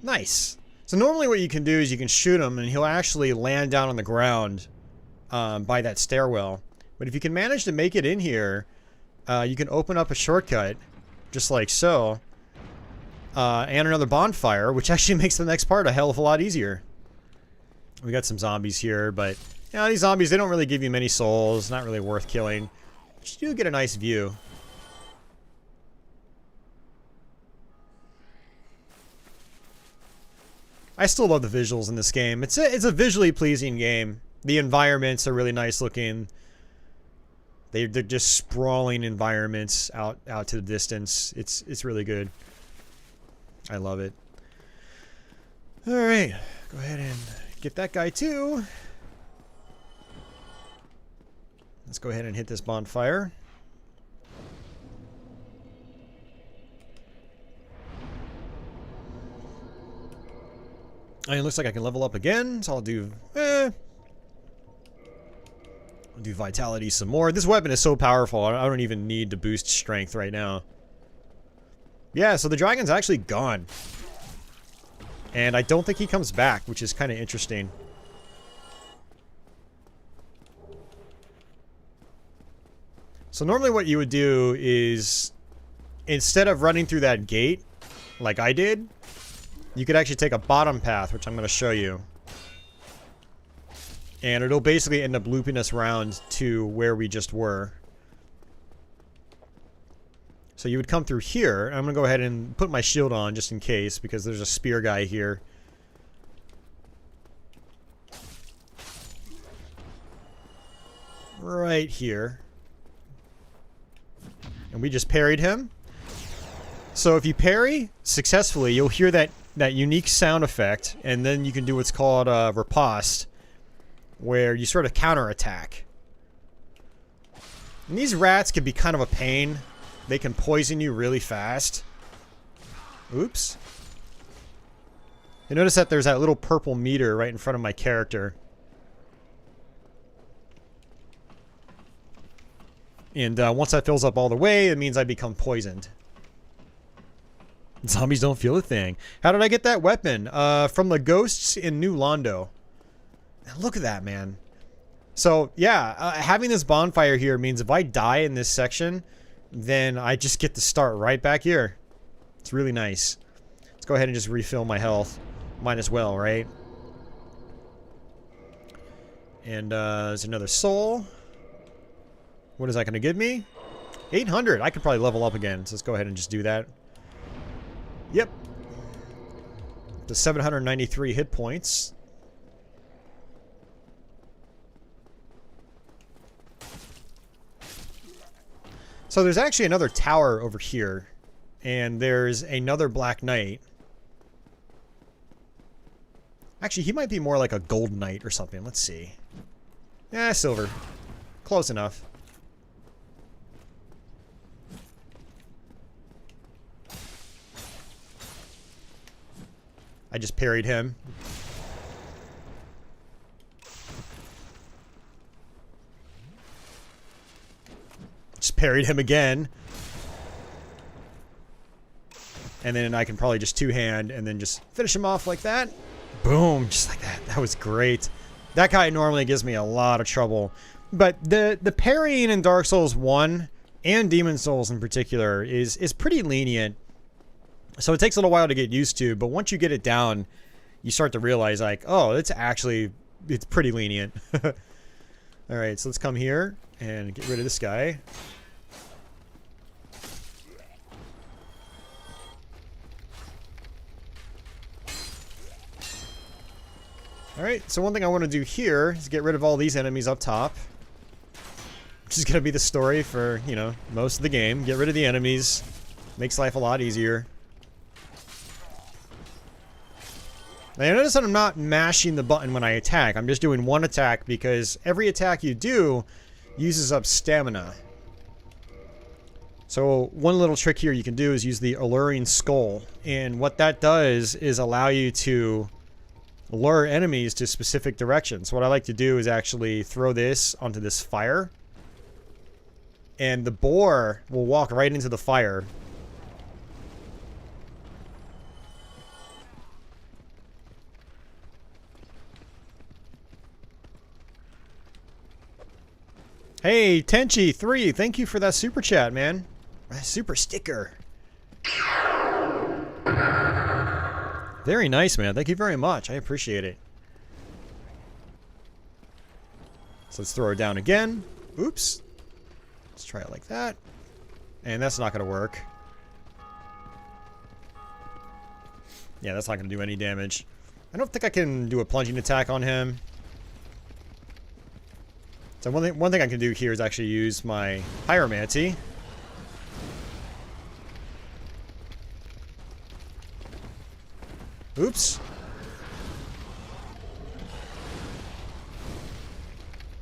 Nice. So normally what you can do is you can shoot him and he'll actually land down on the ground by that stairwell. But if you can manage to make it in here, you can open up a shortcut, just like so, and another bonfire, which actually makes the next part a hell of a lot easier. We got some zombies here, but you know, these zombies, they don't really give you many souls, not really worth killing. But you do get a nice view. I still love the visuals in this game. It's a visually pleasing game. The environments are really nice looking. They're just sprawling environments out to the distance. It's really good. I love it. All right, go ahead and get that guy too. Let's go ahead and hit this bonfire. It looks like I can level up again, so I'll do vitality some more. This weapon is so powerful, I don't even need to boost strength right now. Yeah, so the dragon's actually gone. And I don't think he comes back, which is kind of interesting. So normally what you would do is, instead of running through that gate, like I did, you could actually take a bottom path, which I'm going to show you. And it'll basically end up looping us around to where we just were. So you would come through here. I'm going to go ahead and put my shield on just in case, because there's a spear guy here. Right here. And we just parried him. So if you parry successfully, you'll hear that unique sound effect, and then you can do what's called riposte, where you sort of counterattack. And these rats can be kind of a pain. They can poison you really fast. Oops. You notice that there's that little purple meter right in front of my character. And once that fills up all the way, it means I become poisoned. Zombies don't feel a thing. How did I get that weapon? From the ghosts in New Londo. Look at that, man. So, yeah, having this bonfire here means if I die in this section, then I just get to start right back here. It's really nice. Let's go ahead and just refill my health. Might as well, right? And there's another soul. What is that going to give me? 800. I could probably level up again, so let's go ahead and just do that. Yep. To 793 hit points. So there's actually another tower over here. And there's another Black Knight. Actually, he might be more like a Gold Knight or something. Let's see. Yeah, silver. Close enough. I just parried him. Just parried him again. And then I can probably just two-hand and then just finish him off like that. Boom, just like that. That was great. That guy normally gives me a lot of trouble. But the parrying in Dark Souls 1 and Demon Souls in particular is pretty lenient. So it takes a little while to get used to, but once you get it down, you start to realize, like, oh, it's pretty lenient. Alright, so let's come here and get rid of this guy. Alright, so one thing I want to do here is get rid of all these enemies up top. Which is going to be the story for, you know, most of the game. Get rid of the enemies. Makes life a lot easier. Now you notice that I'm not mashing the button when I attack. I'm just doing one attack because every attack you do uses up stamina. So one little trick here you can do is use the Alluring Skull. And what that does is allow you to lure enemies to specific directions. So what I like to do is actually throw this onto this fire. And the boar will walk right into the fire. Hey, Tenchi3, thank you for that super chat, man. Super sticker. Very nice, man. Thank you very much. I appreciate it. So let's throw it down again. Oops. Let's try it like that. And that's not going to work. Yeah, that's not going to do any damage. I don't think I can do a plunging attack on him. So one thing I can do here is actually use my pyromancy. Oops.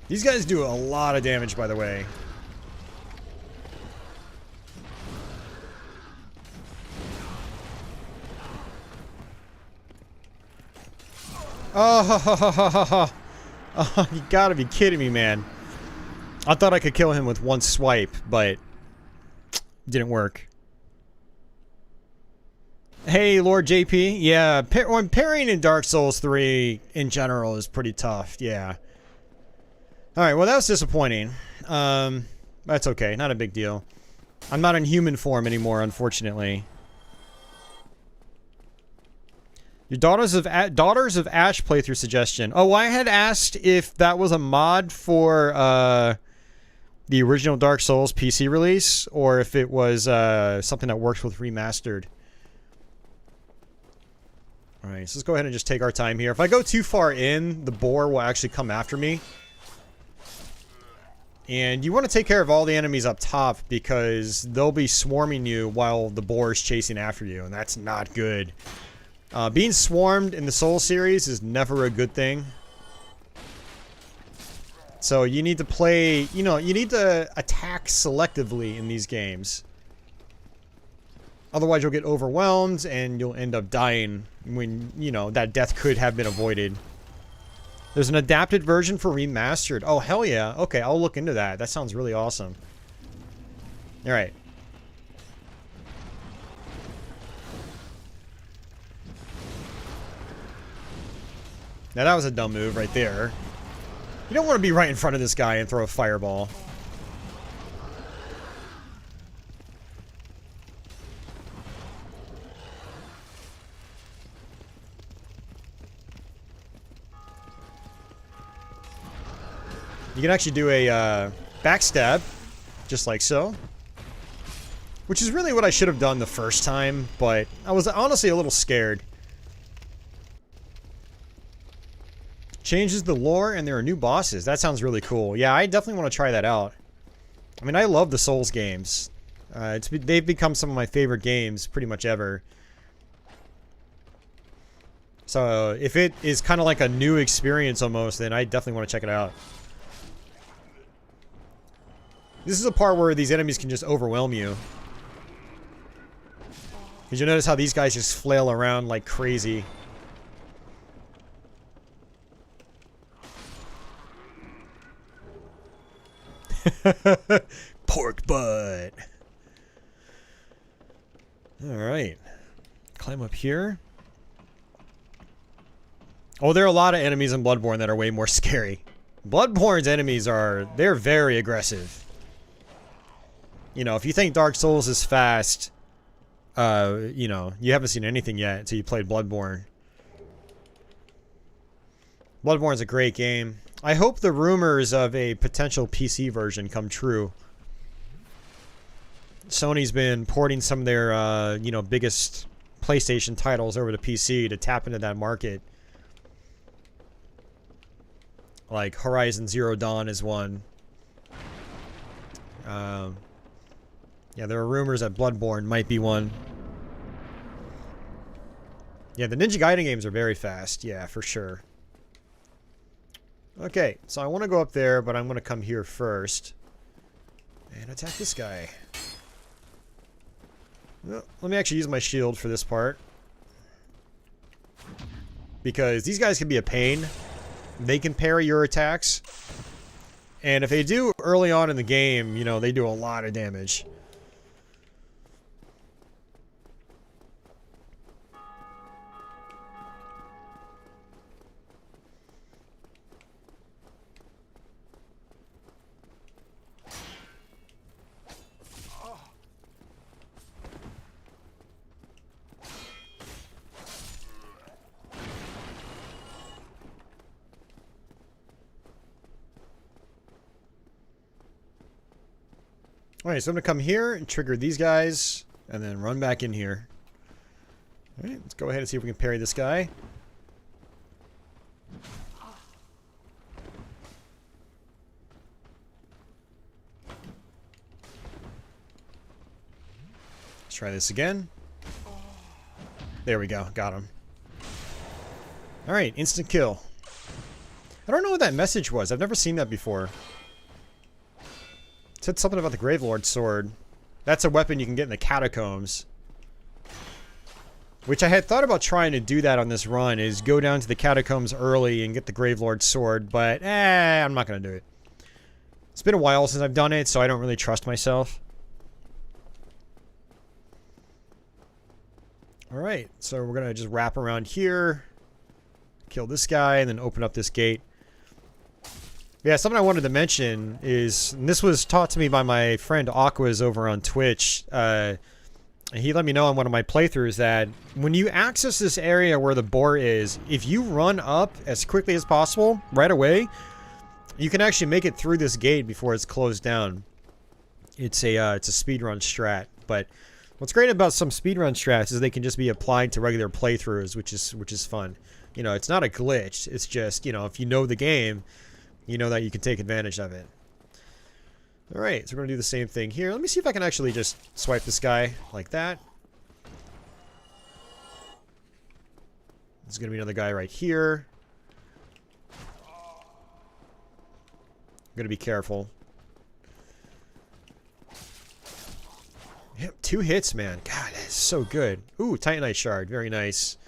These guys do a lot of damage, by the way. Oh, oh, you gotta be kidding me, man. I thought I could kill him with one swipe, but it didn't work. Hey, Lord JP. Yeah, parrying in Dark Souls 3 in general is pretty tough, yeah. Alright, well that was disappointing. That's okay, not a big deal. I'm not in human form anymore, unfortunately. Your Daughters of Ash playthrough suggestion. Oh, I had asked if that was a mod for the original Dark Souls PC release, or if it was something that works with Remastered. Alright, so let's go ahead and just take our time here. If I go too far in, the boar will actually come after me. And you want to take care of all the enemies up top because they'll be swarming you while the boar is chasing after you, and that's not good. Being swarmed in the Souls series is never a good thing. So you need to play, you need to attack selectively in these games. Otherwise you'll get overwhelmed and you'll end up dying when, that death could have been avoided. There's an adapted version for Remastered. Oh, hell yeah. Okay, I'll look into that. That sounds really awesome. Alright. Now that was a dumb move right there. You don't want to be right in front of this guy and throw a fireball. You can actually do a backstab, just like so. Which is really what I should have done the first time, but I was honestly a little scared. Changes the lore and there are new bosses. That sounds really cool. Yeah, I definitely want to try that out. I mean, I love the Souls games. They've become some of my favorite games pretty much ever. So if it is kind of like a new experience almost, then I definitely want to check it out. This is a part where these enemies can just overwhelm you. Because you notice how these guys just flail around like crazy. Pork butt. Alright. Climb up here. Oh, there are a lot of enemies in Bloodborne that are way more scary. Bloodborne's enemies they're very aggressive. If you think Dark Souls is fast, you haven't seen anything yet until you played Bloodborne. Bloodborne's a great game. I hope the rumors of a potential PC version come true. Sony's been porting some of their, biggest PlayStation titles over to PC to tap into that market. Like Horizon Zero Dawn is one. Yeah, there are rumors that Bloodborne might be one. Yeah, the Ninja Gaiden games are very fast. Yeah, for sure. Okay, so I want to go up there, but I'm going to come here first. And attack this guy. Well, let me actually use my shield for this part. Because these guys can be a pain. They can parry your attacks. And if they do early on in the game, they do a lot of damage. Alright, so I'm going to come here and trigger these guys, and then run back in here. Alright, let's go ahead and see if we can parry this guy. try this again. There we go. Got him. Alright, instant kill. I don't know what that message was. I've never seen that before. It said something about the Gravelord's sword. That's a weapon you can get in the catacombs. Which I had thought about trying to do that on this run, is go down to the catacombs early and get the Gravelord's sword, but I'm not going to do it. It's been a while since I've done it, so I don't really trust myself. Alright, so we're going to just wrap around here, kill this guy, and then open up this gate. Yeah, something I wanted to mention is, and this was taught to me by my friend Aquas over on Twitch. He let me know on one of my playthroughs that when you access this area where the boar is, if you run up as quickly as possible right away, you can actually make it through this gate before it's closed down. It's a speedrun strat, but what's great about some speedrun strats is they can just be applied to regular playthroughs, which is fun. You know, it's not a glitch. It's just, you know, if you know the game, you know that you can take advantage of it. Alright, so we're going to do the same thing here. Let me see if I can actually just swipe this guy like that. There's going to be another guy right here. I'm going to be careful. Yep, 2 hits, man. God, that's so good. Ooh, Titanite shard. Very nice.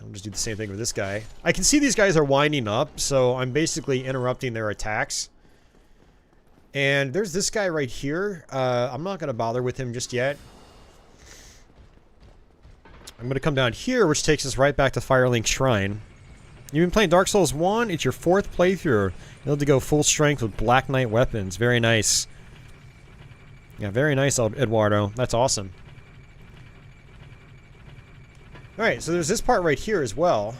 I'll just do the same thing with this guy. I can see these guys are winding up, so I'm basically interrupting their attacks. And there's this guy right here. I'm not going to bother with him just yet. I'm going to come down here, which takes us right back to Firelink Shrine. You've been playing Dark Souls 1. It's your 4th playthrough. You'll have to go full strength with Black Knight weapons. Very nice. Yeah, very nice, Eduardo. That's awesome. Alright, so there's this part right here as well.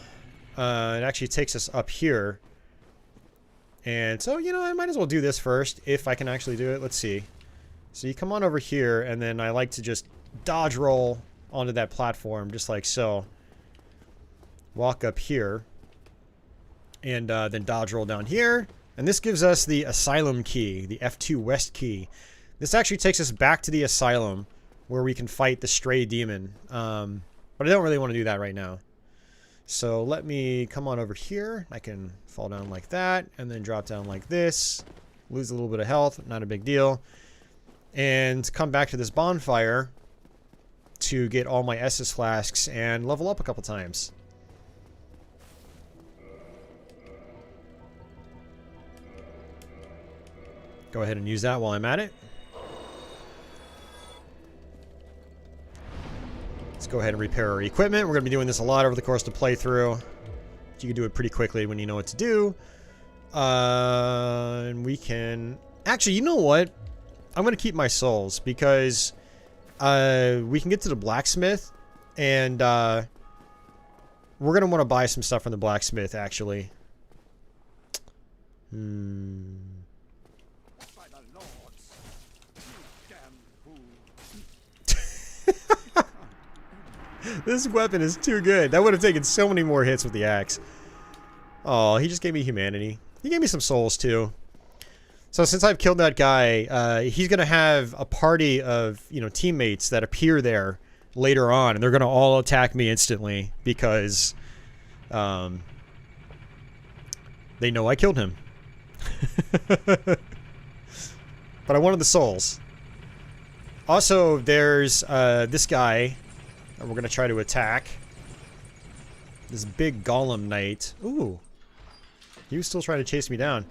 It actually takes us up here. And so, you know, I might as well do this first, if I can actually do it. Let's see. So you come on over here, and then I like to just dodge roll onto that platform, just like so. Walk up here. And then dodge roll down here. And this gives us the Asylum key, the F2 West key. This actually takes us back to the Asylum, where we can fight the Stray Demon. But I don't really want to do that right now. So let me come on over here. I can fall down like that, and then drop down like this. Lose a little bit of health, not a big deal. And come back to this bonfire to get all my Estus flasks and level up a couple times. Go ahead and use that while I'm at it. Let's go ahead and repair our equipment. We're going to be doing this a lot over the course of the playthrough. You can do it pretty quickly when you know what to do. And we can... Actually, you know what? I'm going to keep my souls because we can get to the blacksmith. And we're going to want to buy some stuff from the blacksmith, actually. This weapon is too good. That would have taken so many more hits with the axe. Oh, he just gave me humanity. He gave me some souls, too. So since I've killed that guy, he's going to have a party of, you know, teammates that appear there later on. And they're going to all attack me instantly because they know I killed him. But I wanted the souls. Also, there's this guy... And we're going to try to attack. This big golem knight. Ooh. He was still trying to chase me down.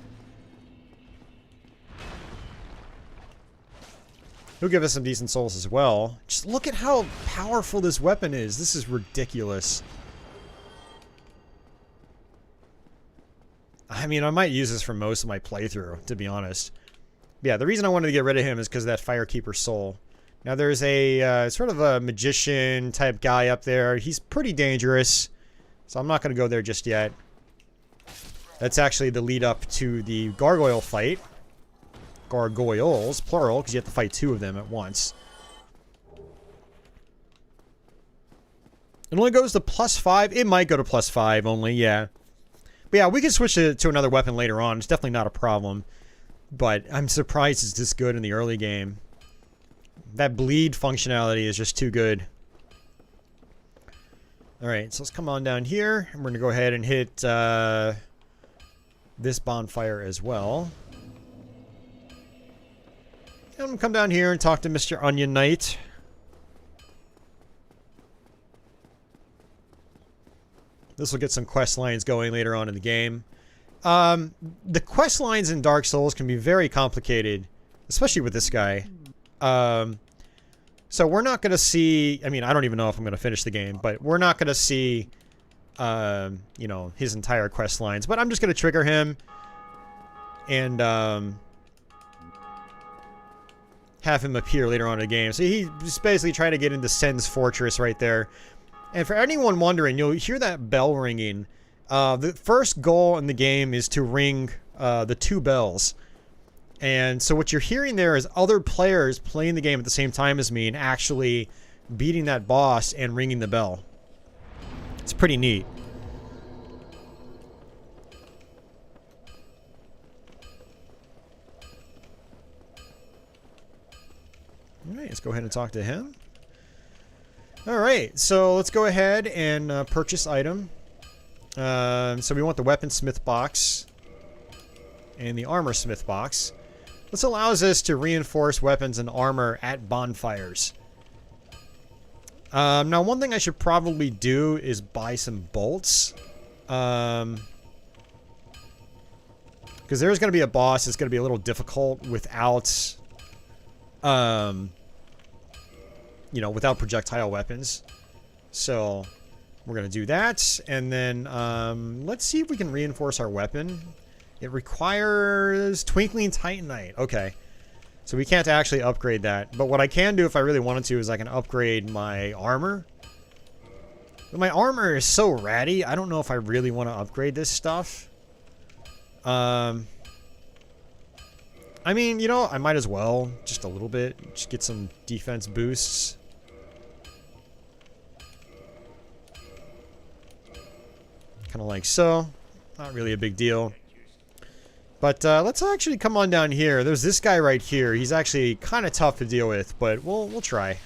He'll give us some decent souls as well. Just look at how powerful this weapon is. This is ridiculous. I mean, I might use this for most of my playthrough, to be honest. But yeah, the reason I wanted to get rid of him is because of that Firekeeper soul. Now there's a sort of a magician type guy up there. He's pretty dangerous, so I'm not going to go there just yet. That's actually the lead up to the gargoyle fight. Gargoyles, plural, because you have to fight 2 of them at once. It only goes to +5. It might go to +5 only, yeah. But yeah, we can switch it to another weapon later on. It's definitely not a problem. But I'm surprised it's this good in the early game. That bleed functionality is just too good. Alright, so let's come on down here. And we're going to go ahead and hit this bonfire as well. And I'm going to come down here and talk to Mr. Onion Knight. This will get some quest lines going later on in the game. The quest lines in Dark Souls can be very complicated, especially with this guy. So we're not going to see... I mean, I don't even know if I'm going to finish the game, but we're not going to see, you know, his entire quest lines. But I'm just going to trigger him and have him appear later on in the game. So he's basically trying to get into Sen's Fortress right there. And for anyone wondering, you'll hear that bell ringing. The first goal in the game is to ring the 2 bells. And so what you're hearing there is other players playing the game at the same time as me and actually beating that boss and ringing the bell. It's pretty neat. Alright, let's go ahead and talk to him. Alright, so let's go ahead and purchase item. So we want the weaponsmith box and the armorsmith box. This allows us to reinforce weapons and armor at bonfires. Now, one thing I should probably do is buy some bolts. Because there's going to be a boss that's going to be a little difficult without, you know, without projectile weapons. So, we're going to do that. And then, let's see if we can reinforce our weapon. It requires Twinkling Titanite. Okay. So we can't actually upgrade that. But what I can do if I really wanted to is I can upgrade my armor. But my armor is so ratty, I don't know if I really want to upgrade this stuff. I mean, you know, I might as well. Just a little bit. Just get some defense boosts. Kind of like so. Not really a big deal. But let's actually come on down here. There's this guy right here. He's actually kind of tough to deal with, but we'll try.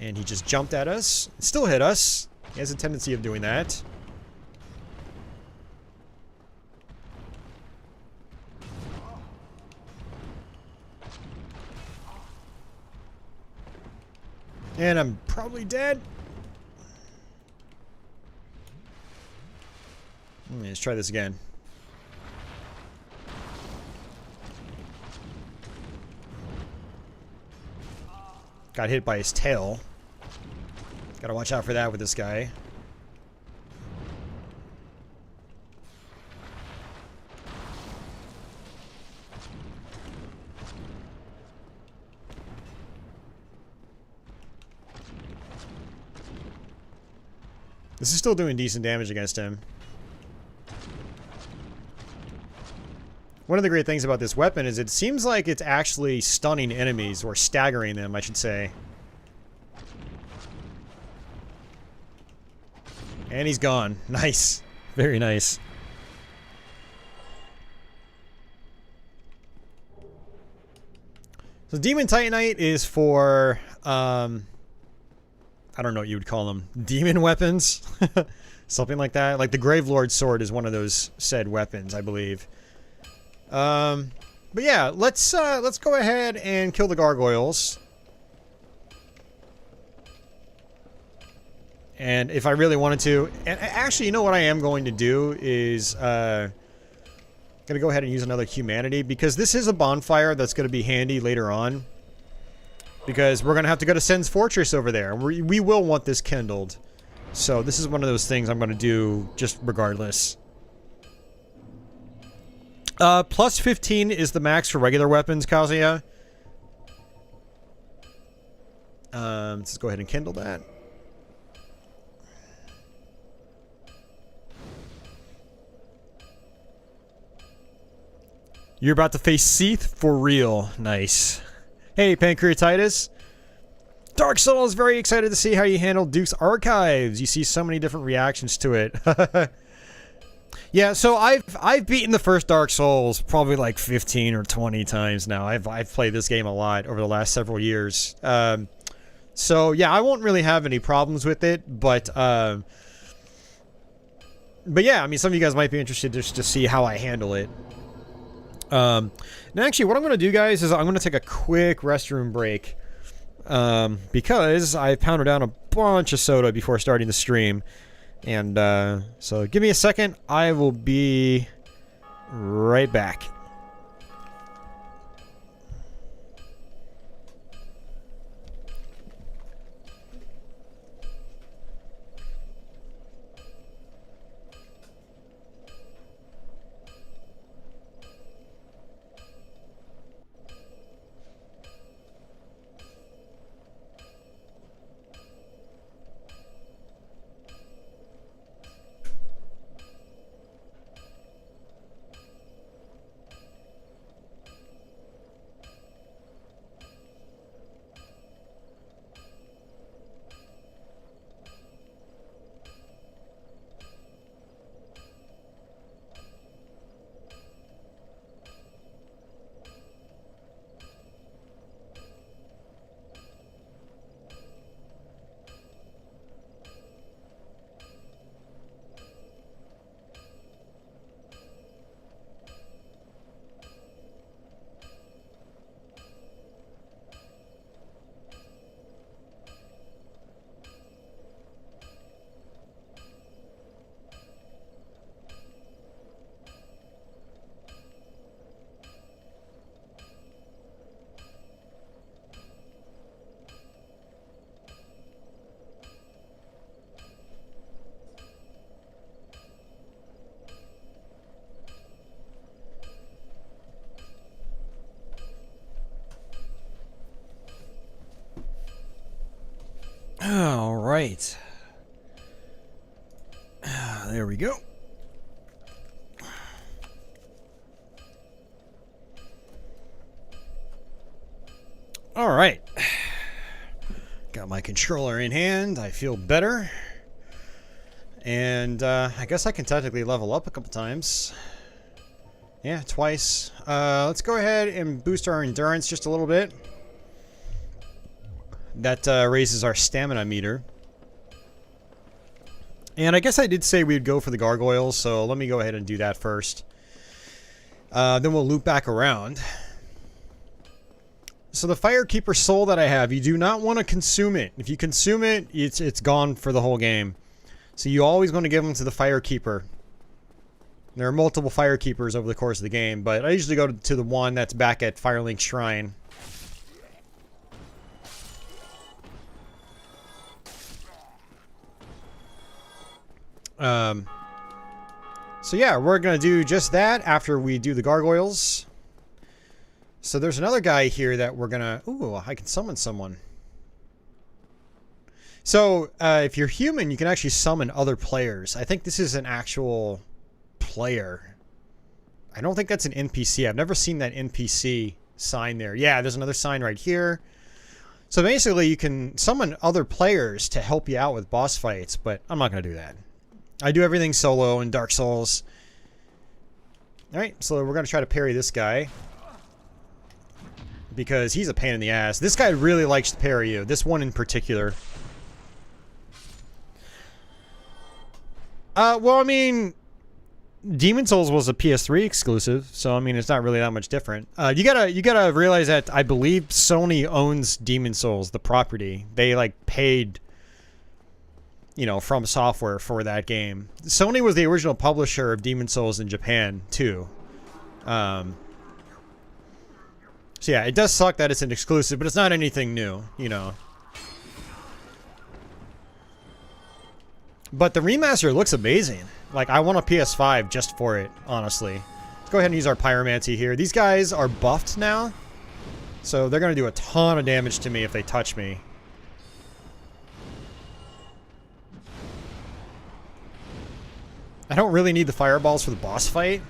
And he just jumped at us. Still hit us. He has a tendency of doing that. And I'm probably dead. Let's try this again. Got hit by his tail. Gotta watch out for that with this guy. This is still doing decent damage against him. One of the great things about this weapon is it seems like it's actually stunning enemies, or staggering them, I should say. And he's gone. Nice. Very nice. So Demon Titanite is for, I don't know what you would call them. Demon weapons? Something like that. Like the Gravelord's sword is one of those said weapons, I believe. But yeah, let's go ahead and kill the gargoyles. And if I really wanted to, and actually, you know what I am going to do is, gonna go ahead and use another humanity, because this is a bonfire that's gonna be handy later on. Because we're gonna have to go to Sen's Fortress over there. We will want this kindled. So this is one of those things I'm gonna do just regardless. Plus 15 is the max for regular weapons, Kazuya. Let's go ahead and kindle that. You're about to face Seath for real. Nice. Hey, Pancreatitis. Dark Souls, very excited to see how you handle Duke's Archives. You see so many different reactions to it. Yeah, so I've beaten the first Dark Souls probably like 15 or 20 times now. I've played this game a lot over the last several years. So yeah, I won't really have any problems with it, but yeah, I mean, some of you guys might be interested just to see how I handle it. Now actually, what I'm going to do, guys, is I'm going to take a quick restroom break, because I pounded down a bunch of soda before starting the stream. And, so give me a second. I will be right back. All right. There we go. All right. Got my controller in hand. I feel better. And I guess I can technically level up a couple times. Yeah, twice. Let's go ahead and boost our endurance just a little bit. That raises our stamina meter. And I guess I did say we'd go for the gargoyles, so let me go ahead and do that first. Then we'll loop back around. So the Firekeeper soul that I have, you do not want to consume it. If you consume it, it's gone for the whole game. So you always want to give them to the Firekeeper. There are multiple Firekeepers over the course of the game, but I usually go to the one that's back at Firelink Shrine. So yeah, we're gonna do just that after we do the gargoyles. So there's another guy here that we're gonna... Ooh, I can summon someone. So, if you're human, you can actually summon other players. I think this is an actual player. I don't think that's an NPC. I've never seen that NPC sign there. Yeah, there's another sign right here. So basically, you can summon other players to help you out with boss fights, but I'm not gonna do that. I do everything solo in Dark Souls. Alright, so we're going to try to parry this guy. Because he's a pain in the ass. This guy really likes to parry you. This one in particular. Well, I mean... Demon Souls was a PS3 exclusive, so I mean, it's not really that much different. You gotta realize that I believe Sony owns Demon Souls, the property. They, like, paid... you know, From Software for that game. Sony was the original publisher of Demon Souls in Japan, too. So yeah, it does suck that it's an exclusive, but it's not anything new, you know. But the remaster looks amazing. Like, I want a PS5 just for it, honestly. Let's go ahead and use our Pyromancy here. These guys are buffed now, so they're going to do a ton of damage to me if they touch me. I don't really need the fireballs for the boss fight.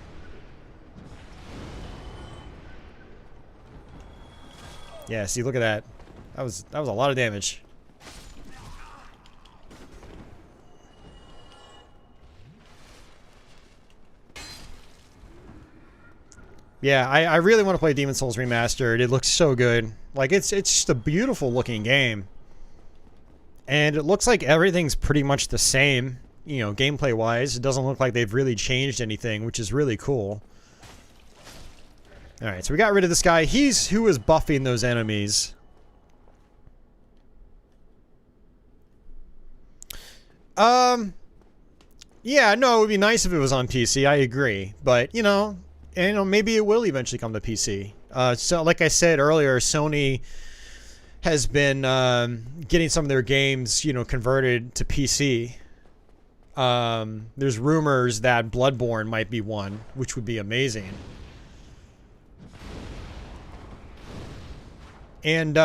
Yeah, see, look at that. That was a lot of damage. Yeah, I really want to play Demon's Souls Remastered. It looks so good. Like, it's just a beautiful looking game. And it looks like everything's pretty much the same, you know, gameplay-wise. It doesn't look like they've really changed anything, which is really cool. Alright, so we got rid of this guy. He's who was buffing those enemies. Yeah, no, it would be nice if it was on PC, I agree. But, you know, maybe it will eventually come to PC. So, like I said earlier, Sony has been getting some of their games, you know, converted to PC. There's rumors that Bloodborne might be one, which would be amazing. And,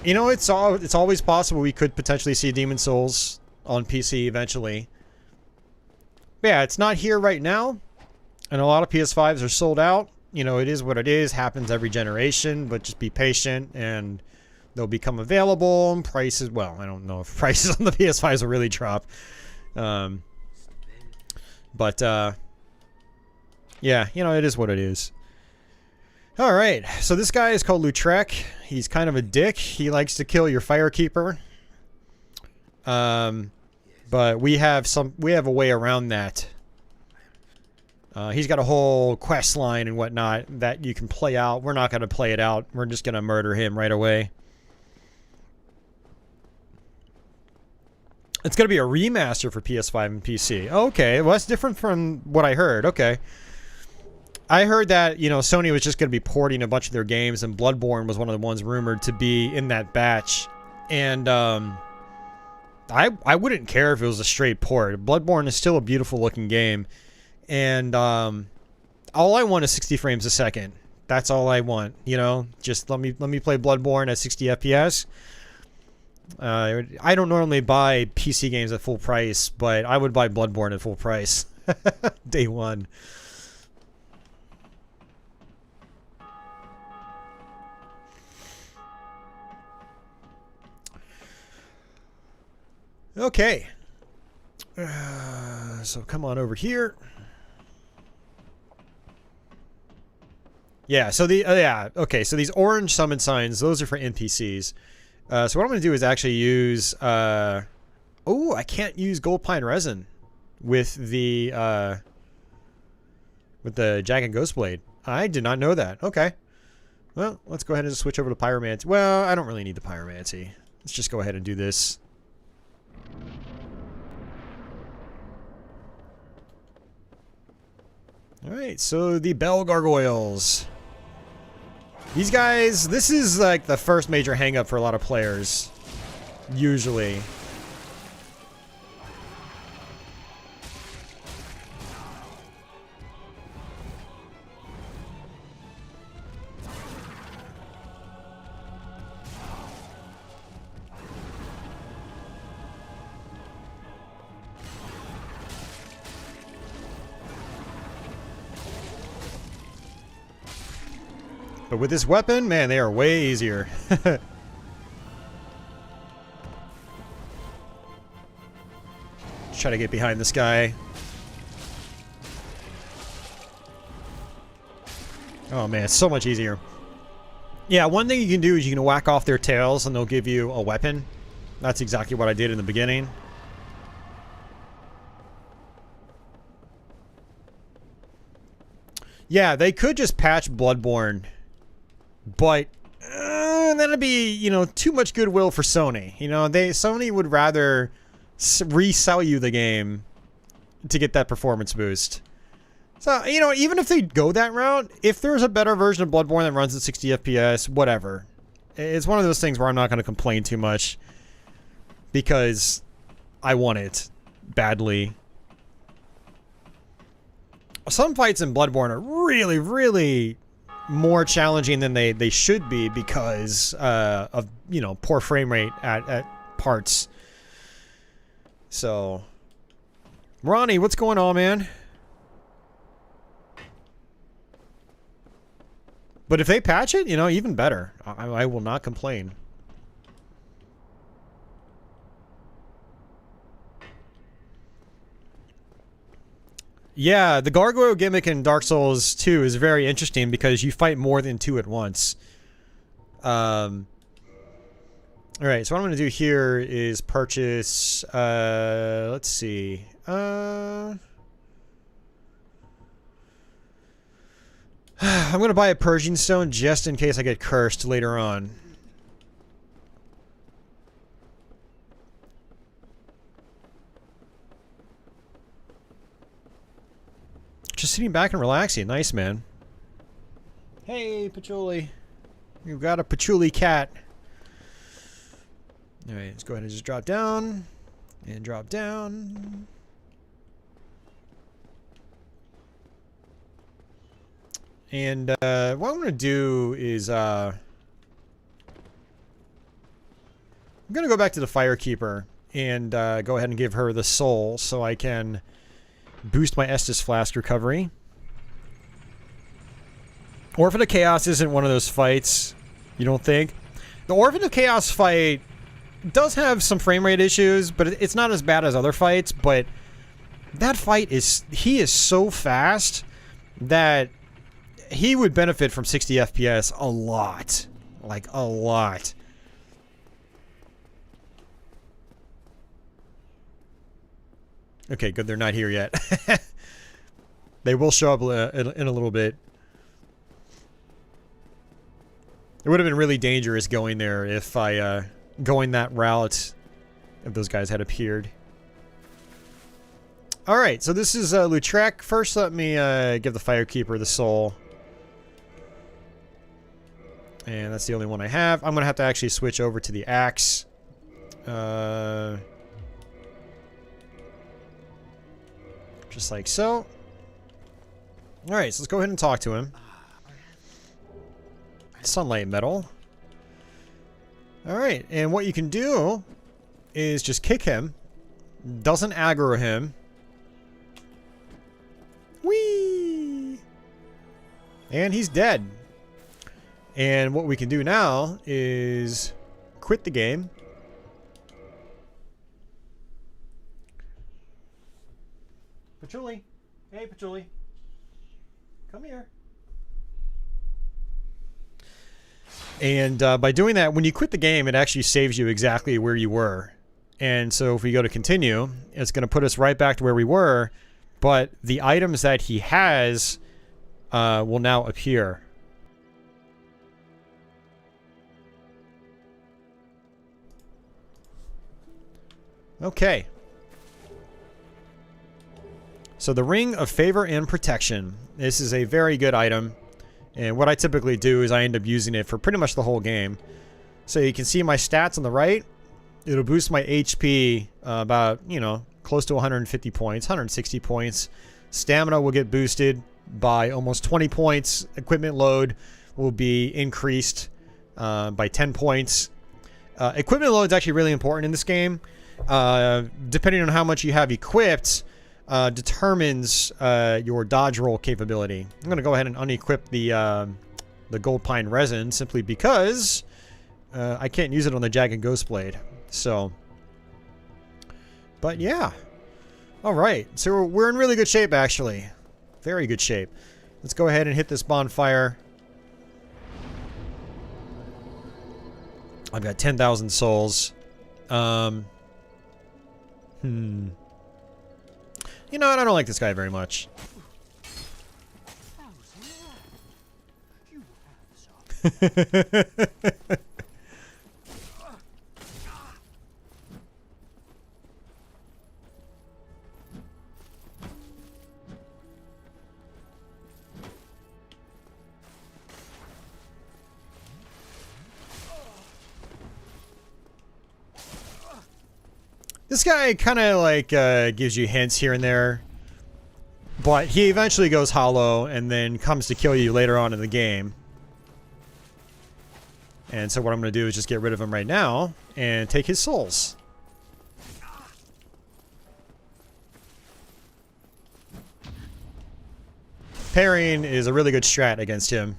you know, it's always possible we could potentially see Demon's Souls on PC eventually. But yeah, it's not here right now, and a lot of PS5s are sold out. You know, it is what it is. Happens every generation, but just be patient, and they'll become available. And prices, well, I don't know if prices on the PS5s will really drop. But yeah, you know, it is what it is. All right, so this guy is called Lautrec. He's kind of a dick. He likes to kill your Firekeeper. But we have a way around that. He's got a whole quest line and whatnot that you can play out. We're not going to play it out. We're just going to murder him right away. It's going to be a remaster for PS5 and PC. Okay, well, that's different from what I heard. Okay. I heard that, you know, Sony was just going to be porting a bunch of their games, and Bloodborne was one of the ones rumored to be in that batch. And, I wouldn't care if it was a straight port. Bloodborne is still a beautiful looking game. And, all I want is 60 frames a second. That's all I want, you know? Just let me play Bloodborne at 60 FPS. I don't normally buy PC games at full price, but I would buy Bloodborne at full price. Day one. Okay. So come on over here. Yeah, so okay, so these orange summon signs, those are for NPCs. So what I'm going to do is actually use, oh, I can't use gold pine resin with the Jack and Ghost Blade. I did not know that. Okay. Well, let's go ahead and switch over to Pyromancy. Well, I don't really need the Pyromancy. Let's just go ahead and do this. Alright, so the Bell Gargoyles. These guys, this is like the first major hang-up for a lot of players. Usually. But with this weapon, man, they are way easier. Try to get behind this guy. Oh man, it's so much easier. Yeah, one thing you can do is you can whack off their tails and they'll give you a weapon. That's exactly what I did in the beginning. Yeah, they could just patch Bloodborne. But that'd be, you know, too much goodwill for Sony. You know, Sony would rather resell you the game to get that performance boost. So, you know, even if they go that route, if there's a better version of Bloodborne that runs at 60 FPS, whatever. It's one of those things where I'm not going to complain too much because I want it badly. Some fights in Bloodborne are really, really more challenging than they should be because of, you know, poor frame rate at parts. So, Ronnie, what's going on, man? But if they patch it, you know, even better. I will not complain. Yeah, the gargoyle gimmick in Dark Souls 2 is very interesting because you fight more than two at once. Alright, so what I'm going to do here is purchase, let's see, I'm going to buy a Persian stone just in case I get cursed later on. Just sitting back and relaxing. Nice, man. Hey, Patchouli. You've got a Patchouli cat. Alright, let's go ahead and just drop down. And drop down. And what I'm going to do is I'm going to go back to the Firekeeper and go ahead and give her the soul so I can boost my Estus Flask recovery. Orphan of Chaos isn't one of those fights, you don't think? The Orphan of Chaos fight does have some frame rate issues, but it's not as bad as other fights, but that fight is... he is so fast that he would benefit from 60 FPS a lot. Like, a lot. Okay, good, they're not here yet. They will show up in a little bit. It would have been really dangerous going there if I, going that route, if those guys had appeared. Alright, so this is Lautrec. First, let me give the Firekeeper the soul. And that's the only one I have. I'm going to have to actually switch over to the axe. Just like so. Alright, so let's go ahead and talk to him. Sunlight metal. Alright, and what you can do is just kick him. Doesn't aggro him. Whee! And he's dead. And what we can do now is quit the game. Patchouli. Hey, Patchouli. Come here. And by doing that, when you quit the game, it actually saves you exactly where you were. And so if we go to continue, it's going to put us right back to where we were. But the items that he has will now appear. Okay. So the Ring of Favor and Protection. This is a very good item. And what I typically do is I end up using it for pretty much the whole game. So you can see my stats on the right. It'll boost my HP about, you know, close to 150 points, 160 points. Stamina will get boosted by almost 20 points. Equipment load will be increased by 10 points. Equipment load is actually really important in this game. Depending on how much you have equipped, determines your dodge roll capability. I'm going to go ahead and unequip the Gold Pine Resin simply because I can't use it on the Jagged Ghost Blade. So, but yeah. Alright, so we're in really good shape actually. Very good shape. Let's go ahead and hit this bonfire. I've got 10,000 souls. You know what? I don't like this guy very much. This guy kind of like gives you hints here and there, but he eventually goes hollow and then comes to kill you later on in the game. And so what I'm going to do is just get rid of him right now and take his souls. Parrying is a really good strat against him.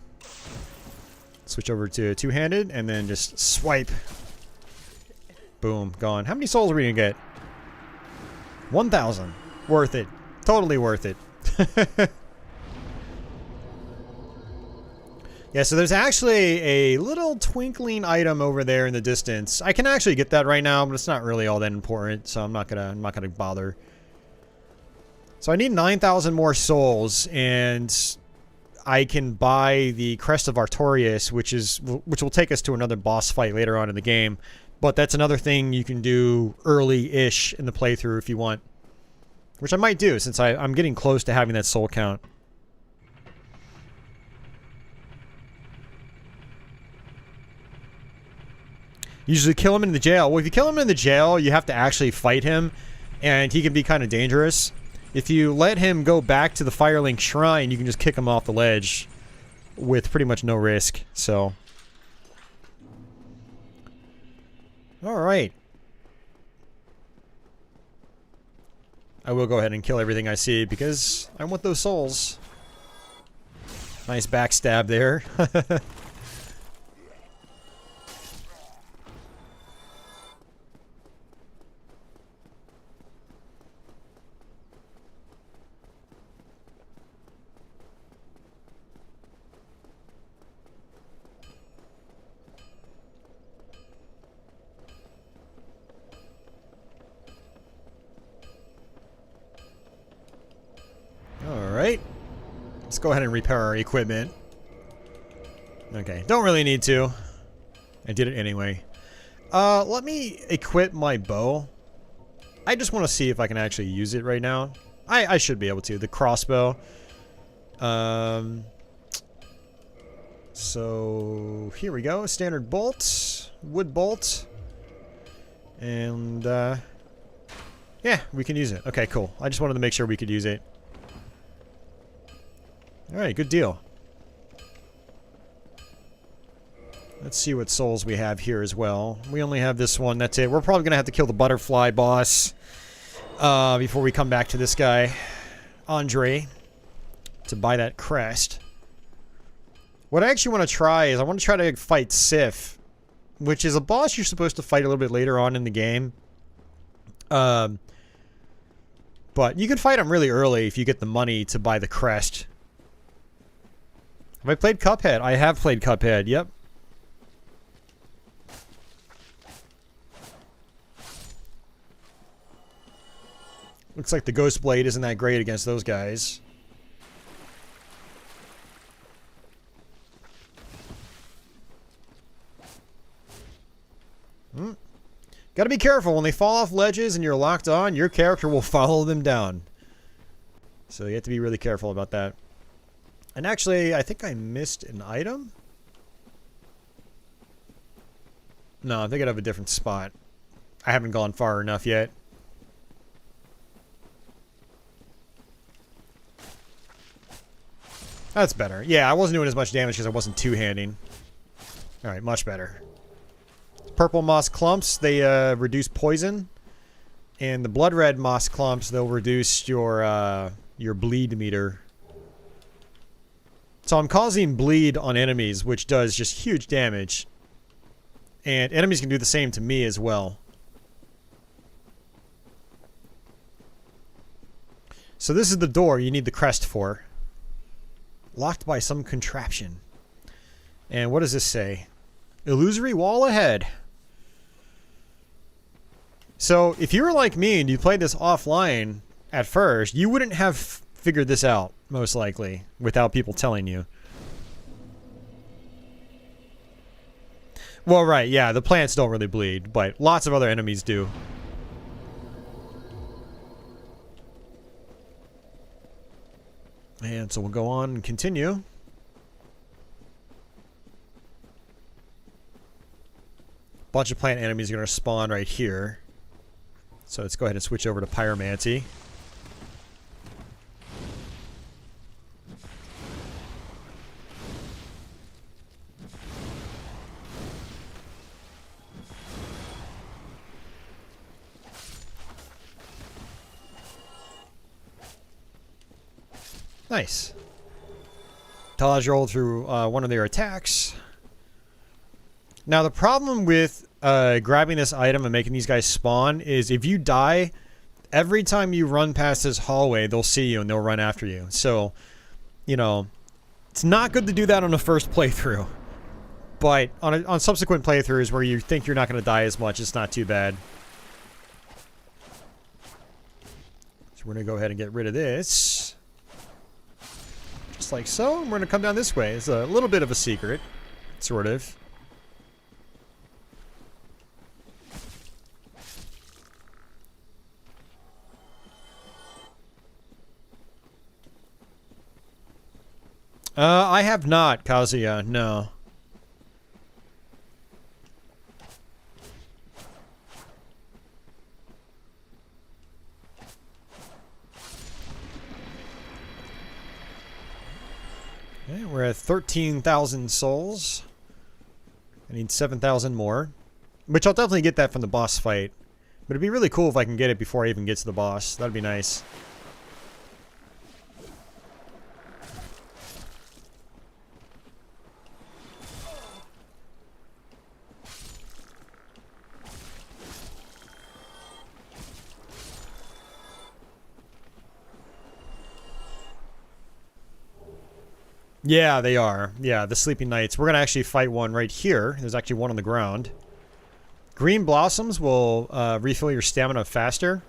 Switch over to two-handed and then just swipe. Boom, gone. How many souls are we gonna get? 1,000. Worth it. Totally worth it. Yeah, so there's actually a little twinkling item over there in the distance. I can actually get that right now, but it's not really all that important, so I'm not gonna bother. So I need 9,000 more souls, and I can buy the Crest of Artorias, which will take us to another boss fight later on in the game. But that's another thing you can do early-ish in the playthrough if you want. Which I might do, since I'm getting close to having that soul count. Usually kill him in the jail. Well, if you kill him in the jail, you have to actually fight him, and he can be kind of dangerous. If you let him go back to the Firelink Shrine, you can just kick him off the ledge with pretty much no risk, so... Alright. I will go ahead and kill everything I see, because I want those souls. Nice backstab there. Alright. Let's go ahead and repair our equipment. Okay, don't really need to. I did it anyway. Let me equip my bow. I just want to see if I can actually use it right now. I should be able to. The crossbow. So, here we go. Standard bolt. Wood bolt. And, yeah, we can use it. Okay, cool. I just wanted to make sure we could use it. Alright, good deal. Let's see what souls we have here as well. We only have this one, that's it. We're probably going to have to kill the butterfly boss before we come back to this guy, Andre, to buy that crest. What I actually want to try is I want to try to fight Sif, which is a boss you're supposed to fight a little bit later on in the game. But you can fight him really early if you get the money to buy the crest. Have I played Cuphead? I have played Cuphead, yep. Looks like the Ghost Blade isn't that great against those guys. Gotta be careful. When they fall off ledges and you're locked on, your character will follow them down. So you have to be really careful about that. And actually, I think I missed an item? No, I think I'd have a different spot. I haven't gone far enough yet. That's better. Yeah, I wasn't doing as much damage because I wasn't two-handing. Alright, much better. Purple moss clumps, they reduce poison. And the blood red moss clumps, they'll reduce your bleed meter. So I'm causing bleed on enemies, which does just huge damage. And enemies can do the same to me as well. So this is the door you need the crest for. Locked by some contraption. And what does this say? Illusory wall ahead. So if you were like me and you played this offline at first, you wouldn't have figured this out, most likely, without people telling you. Well, right, yeah, the plants don't really bleed, but lots of other enemies do. And so we'll go on and continue. Bunch of plant enemies are going to spawn right here. So let's go ahead and switch over to Pyromancy. Nice. Dodge roll through one of their attacks. Now the problem with grabbing this item and making these guys spawn is if you die every time you run past this hallway, they'll see you and they'll run after you. So, you know, it's not good to do that on a first playthrough. But on subsequent playthroughs where you think you're not going to die as much, it's not too bad. So we're going to go ahead and get rid of this. Just like so. We're going to come down this way. It's a little bit of a secret. Sort of. I have not, Kazuya. No. Okay, we're at 13,000 souls. I need 7,000 more. Which I'll definitely get that from the boss fight. But it'd be really cool if I can get it before I even get to the boss. That'd be nice. Yeah, they are. Yeah, the Sleeping Knights. We're going to actually fight one right here. There's actually one on the ground. Green Blossoms will refill your stamina faster.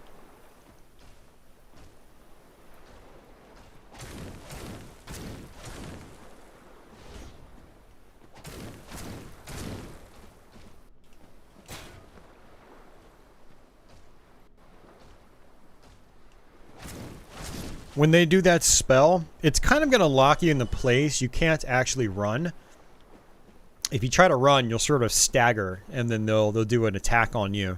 When they do that spell, it's kind of going to lock you into place. You can't actually run. If you try to run, you'll sort of stagger, and then they'll do an attack on you.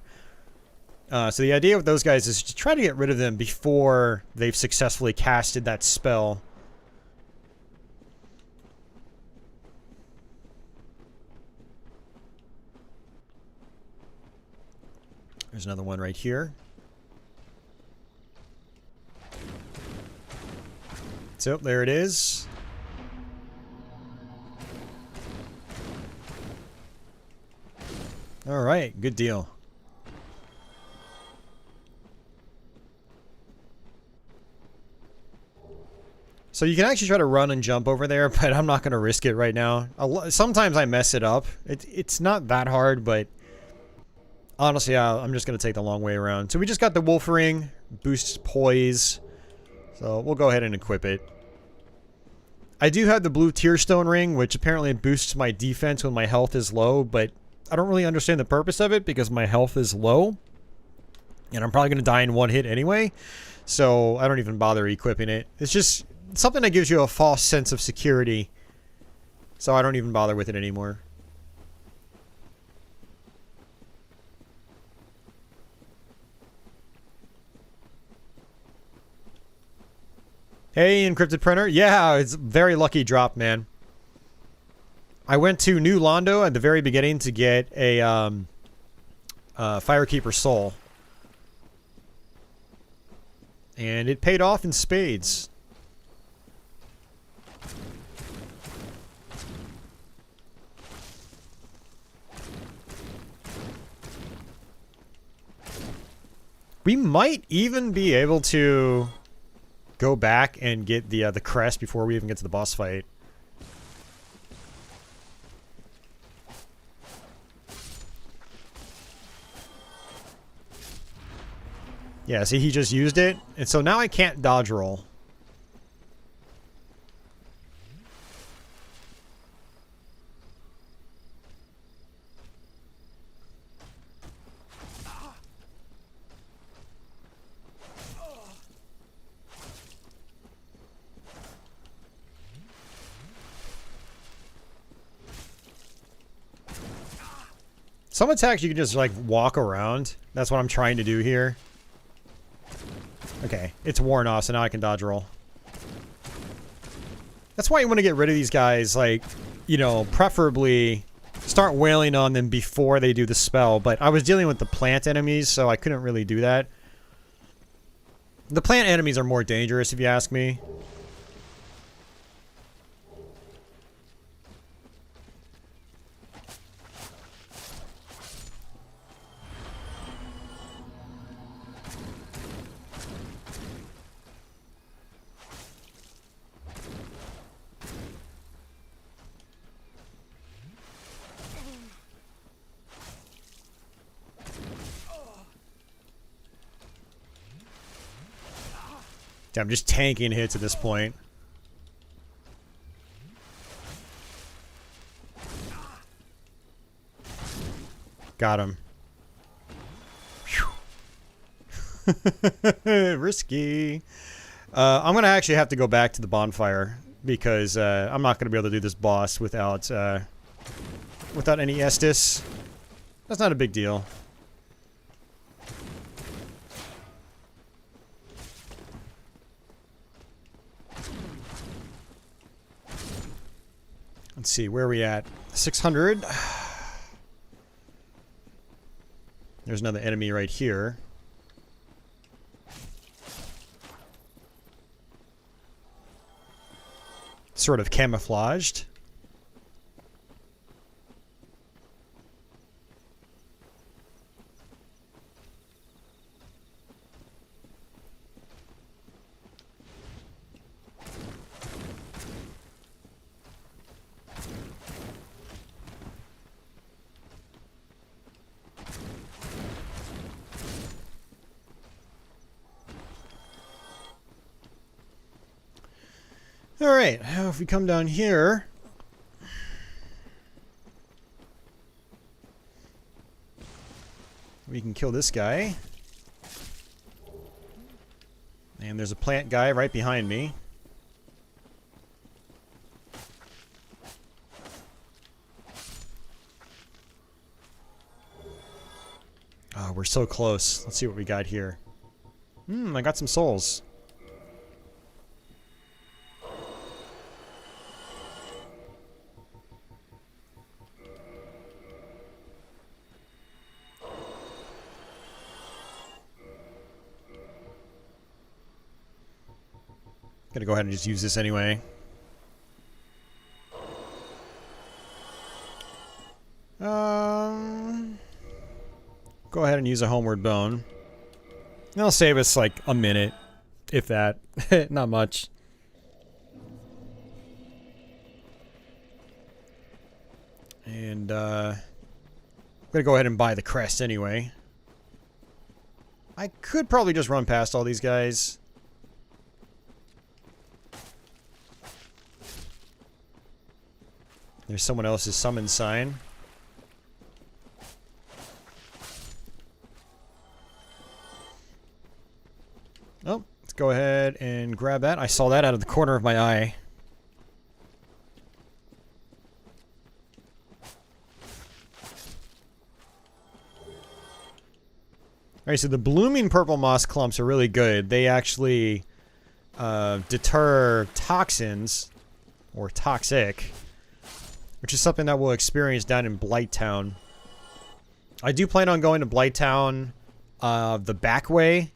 So the idea with those guys is to try to get rid of them before they've successfully casted that spell. There's another one right here. So there it is. All right, good deal. So you can actually try to run and jump over there, but I'm not going to risk it right now. Sometimes I mess it up. It's not that hard, but honestly, I'm just going to take the long way around. So we just got the Wolf Ring, boosts poise. So we'll go ahead and equip it. I do have the blue Tearstone ring, which apparently boosts my defense when my health is low, but I don't really understand the purpose of it because my health is low. And I'm probably going to die in one hit anyway, so I don't even bother equipping it. It's just something that gives you a false sense of security, so I don't even bother with it anymore. Hey, Encrypted Printer. Yeah, it's a very lucky drop, man. I went to New Londo at the very beginning to get a Firekeeper Soul. And it paid off in spades. We might even be able to go back and get the crest before we even get to the boss fight. Yeah, see, he just used it, and so now I can't dodge roll. Some attacks you can just, like, walk around. That's what I'm trying to do here. Okay, it's worn off, so now I can dodge roll. That's why you want to get rid of these guys, like, you know, preferably start wailing on them before they do the spell. But I was dealing with the plant enemies, so I couldn't really do that. The plant enemies are more dangerous, if you ask me. I'm just tanking hits at this point. Got him. Risky. I'm going to actually have to go back to the bonfire because I'm not going to be able to do this boss without any Estus. That's not a big deal. Let's see, where are we at? 600. There's another enemy right here. Sort of camouflaged. Alright, now if we come down here, we can kill this guy. And there's a plant guy right behind me. Oh, we're so close. Let's see what we got here. I got some souls. Gonna go ahead and just use this anyway. Go ahead and use a homeward bone. That'll save us like a minute, if that. Not much. And I'm gonna go ahead and buy the crest anyway. I could probably just run past all these guys. There's someone else's summon sign. Oh, let's go ahead and grab that. I saw that out of the corner of my eye. Alright, so the blooming purple moss clumps are really good. They actually deter toxins, or toxic, which is something that we'll experience down in Blighttown. I do plan on going to Blighttown the back way.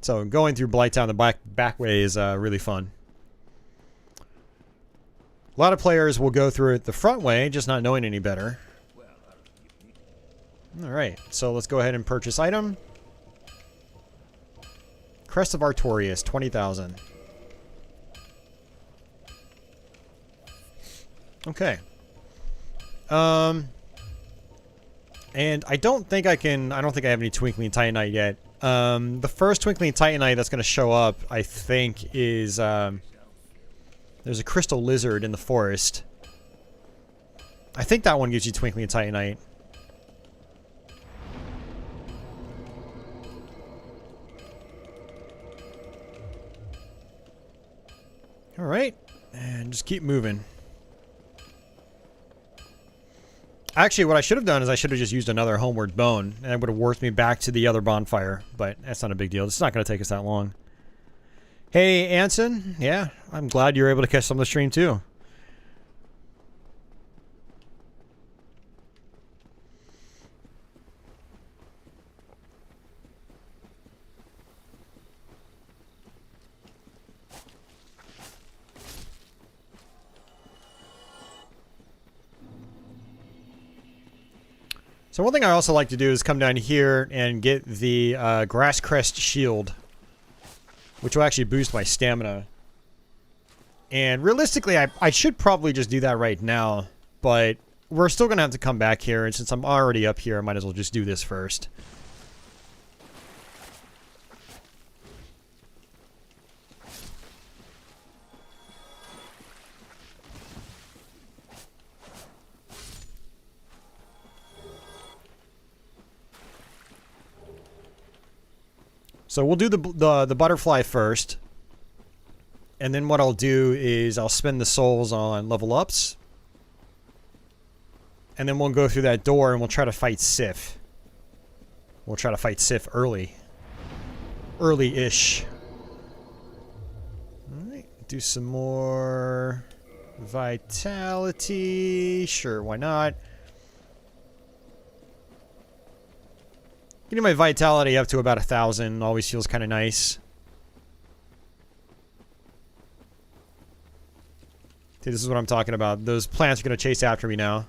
So going through Blighttown the back way is really fun. A lot of players will go through it the front way, just not knowing any better. Alright, so let's go ahead and purchase item. Crest of Artorias, 20,000. Okay. And I don't think I have any Twinkling Titanite yet. The first Twinkling Titanite that's going to show up, I think, is, there's a crystal lizard in the forest. I think that one gives you Twinkling Titanite. Alright, and just keep moving. Actually, what I should have done is I should have just used another homeward bone, and it would have worked me back to the other bonfire, but that's not a big deal. It's not going to take us that long. Hey, Anson. Yeah, I'm glad you were able to catch some of the stream, too. So one thing I also like to do is come down here and get the Grass Crest Shield, which will actually boost my stamina. And realistically, I should probably just do that right now, but we're still going to have to come back here, and since I'm already up here, I might as well just do this first. So we'll do the butterfly first. And then what I'll do is I'll spend the souls on level ups. And then we'll go through that door and we'll try to fight Sif. We'll try to fight Sif early. Early-ish. Alright, do some more vitality. Sure, why not? Getting my vitality up to about 1,000 always feels kind of nice. See, this is what I'm talking about. Those plants are going to chase after me now.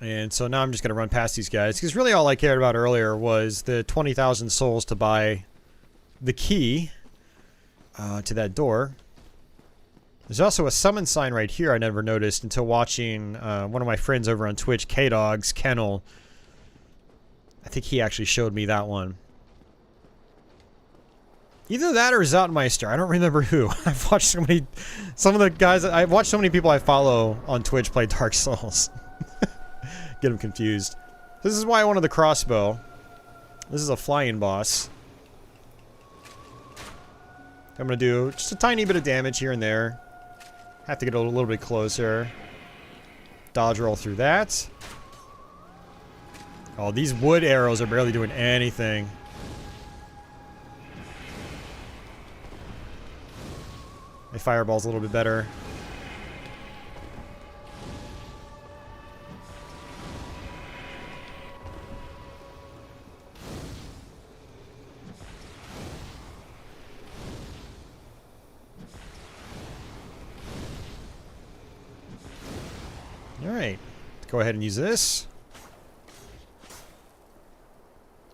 And so now I'm just going to run past these guys. Because really all I cared about earlier was the 20,000 souls to buy the key to that door. There's also a summon sign right here I never noticed until watching one of my friends over on Twitch, K-Dog's Kennel. I think he actually showed me that one. Either that or Zoutmeister. I don't remember who. I've watched so many... Some of the guys... I've watched so many people I follow on Twitch play Dark Souls. Get them confused. This is why I wanted the crossbow. This is a flying boss. I'm gonna do just a tiny bit of damage here and there. Have to get a little bit closer. Dodge roll through that. Oh, these wood arrows are barely doing anything. My fireball's a little bit better. Alright, go ahead and use this.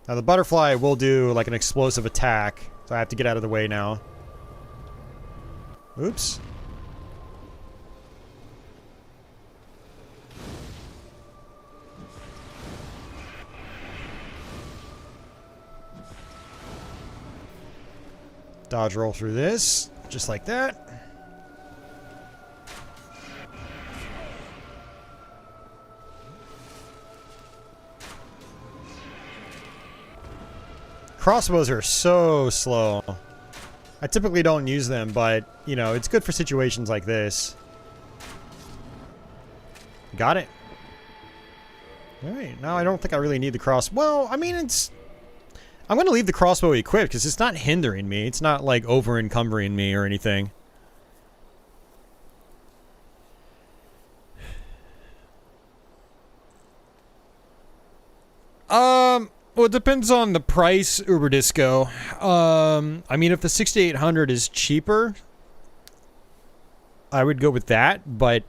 Now the butterfly will do like an explosive attack, so I have to get out of the way now. Oops. Dodge roll through this, just like that. Crossbows are so slow. I typically don't use them, but, you know, it's good for situations like this. Got it. Alright, now I don't think I really need the cross... Well, I mean, it's... I'm going to leave the crossbow equipped, because it's not hindering me. It's not, like, over-encumbering me or anything. Well, it depends on the price, Uber Disco. I mean, if the 6800 is cheaper, I would go with that, but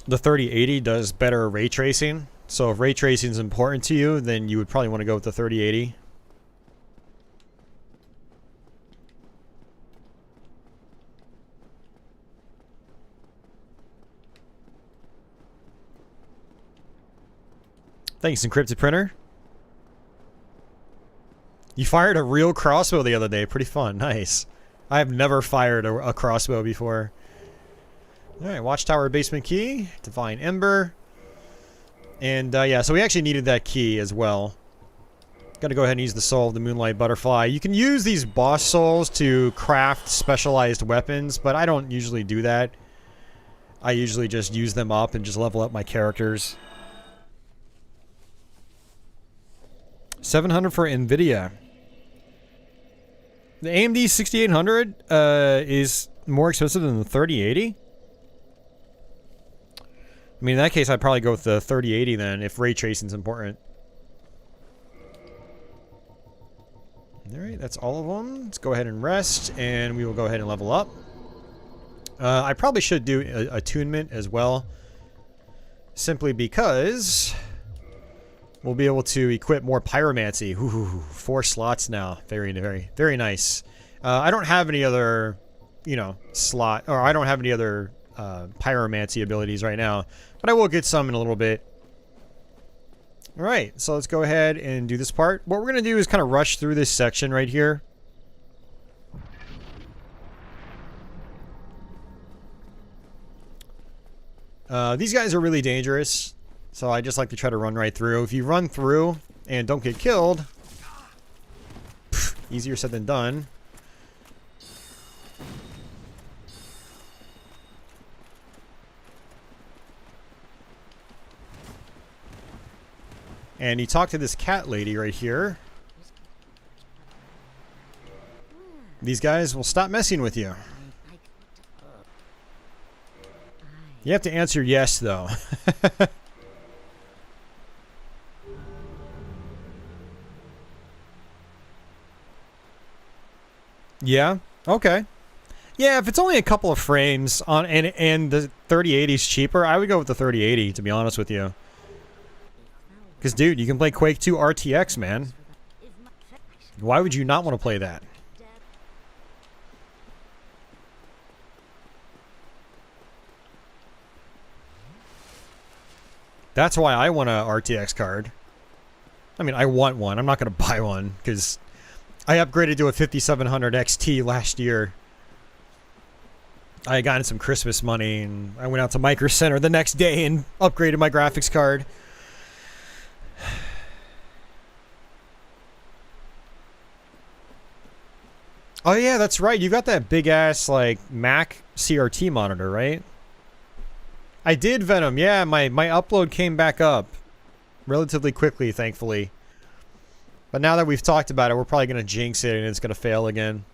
the 3080 does better ray tracing. So if ray tracing is important to you, then you would probably want to go with the 3080. Thanks, Encrypted Printer. You fired a real crossbow the other day. Pretty fun. Nice. I have never fired a crossbow before. Alright, Watchtower Basement Key. Divine Ember. And, yeah, so we actually needed that key as well. Gotta go ahead and use the soul of the Moonlight Butterfly. You can use these boss souls to craft specialized weapons, but I don't usually do that. I usually just use them up and just level up my characters. 700 for NVIDIA. The AMD 6800 is more expensive than the 3080? I mean, in that case, I'd probably go with the 3080 then, if ray tracing's important. Alright, that's all of them. Let's go ahead and rest, and we will go ahead and level up. I probably should do attunement as well. Simply because we'll be able to equip more pyromancy. Ooh, 4 slots now. Very, very, very nice. I don't have any other, you know, slot, or I don't have any other pyromancy abilities right now, but I will get some in a little bit. All right, so let's go ahead and do this part. What we're gonna do is kind of rush through this section right here. These guys are really dangerous, so I just like to try to run right through. If you run through and don't get killed, easier said than done. And you talk to this cat lady right here. These guys will stop messing with you. You have to answer yes, though. Yeah? Okay. Yeah, if it's only a couple of frames on and the 3080 is cheaper, I would go with the 3080, to be honest with you. Because, dude, you can play Quake 2 RTX, man. Why would you not want to play that? That's why I want a RTX card. I mean, I want one. I'm not going to buy one, because I upgraded to a 5700 XT last year. I had gotten some Christmas money, and I went out to Micro Center the next day and upgraded my graphics card. Oh yeah, that's right. You got that big ass like Mac CRT monitor, right? I did, Venom. Yeah, my upload came back up relatively quickly, thankfully. But now that we've talked about it, we're probably gonna jinx it and it's gonna fail again.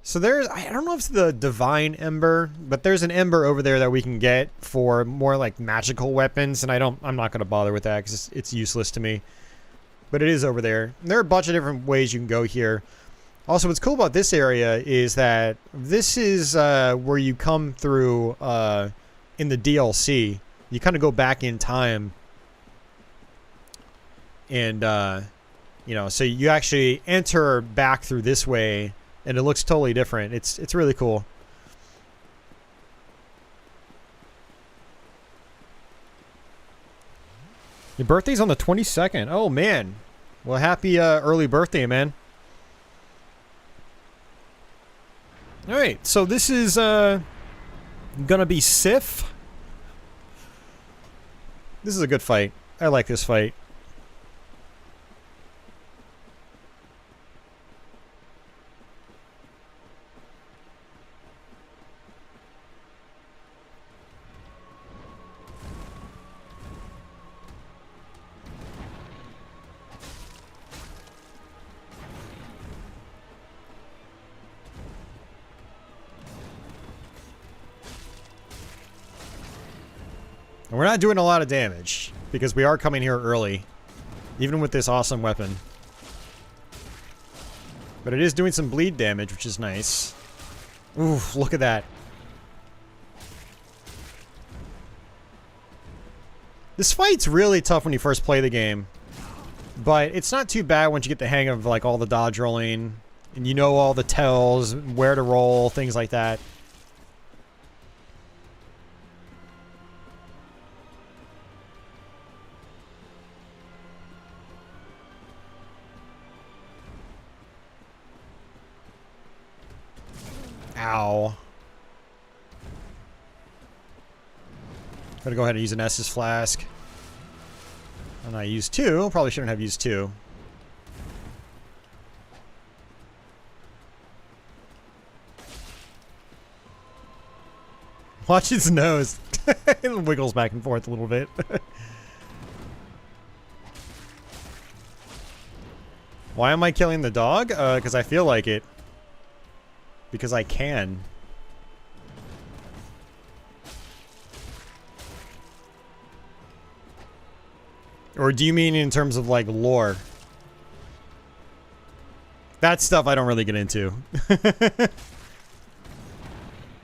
So there's, I don't know if it's the Divine Ember, but there's an Ember over there that we can get for more like magical weapons, and I'm not gonna bother with that because it's useless to me. But it is over there. And there are a bunch of different ways you can go here. Also, what's cool about this area is that this is where you come through in the DLC. You kind of go back in time. And, you know, so you actually enter back through this way, and it looks totally different. It's really cool. Your birthday's on the 22nd. Oh, man. Well, happy early birthday, man. Alright, so this is gonna be Sif. This is a good fight. I like this fight. And we're not doing a lot of damage, because we are coming here early, even with this awesome weapon. But it is doing some bleed damage, which is nice. Oof, look at that. This fight's really tough when you first play the game, but it's not too bad once you get the hang of like all the dodge rolling, and you know all the tells, where to roll, things like that. Ow. Gotta go ahead and use an Estus flask. And I used 2. Probably shouldn't have used 2. Watch his nose. It wiggles back and forth a little bit. Why am I killing the dog? Because I feel like it. Because I can. Or do you mean in terms of like lore? That stuff I don't really get into.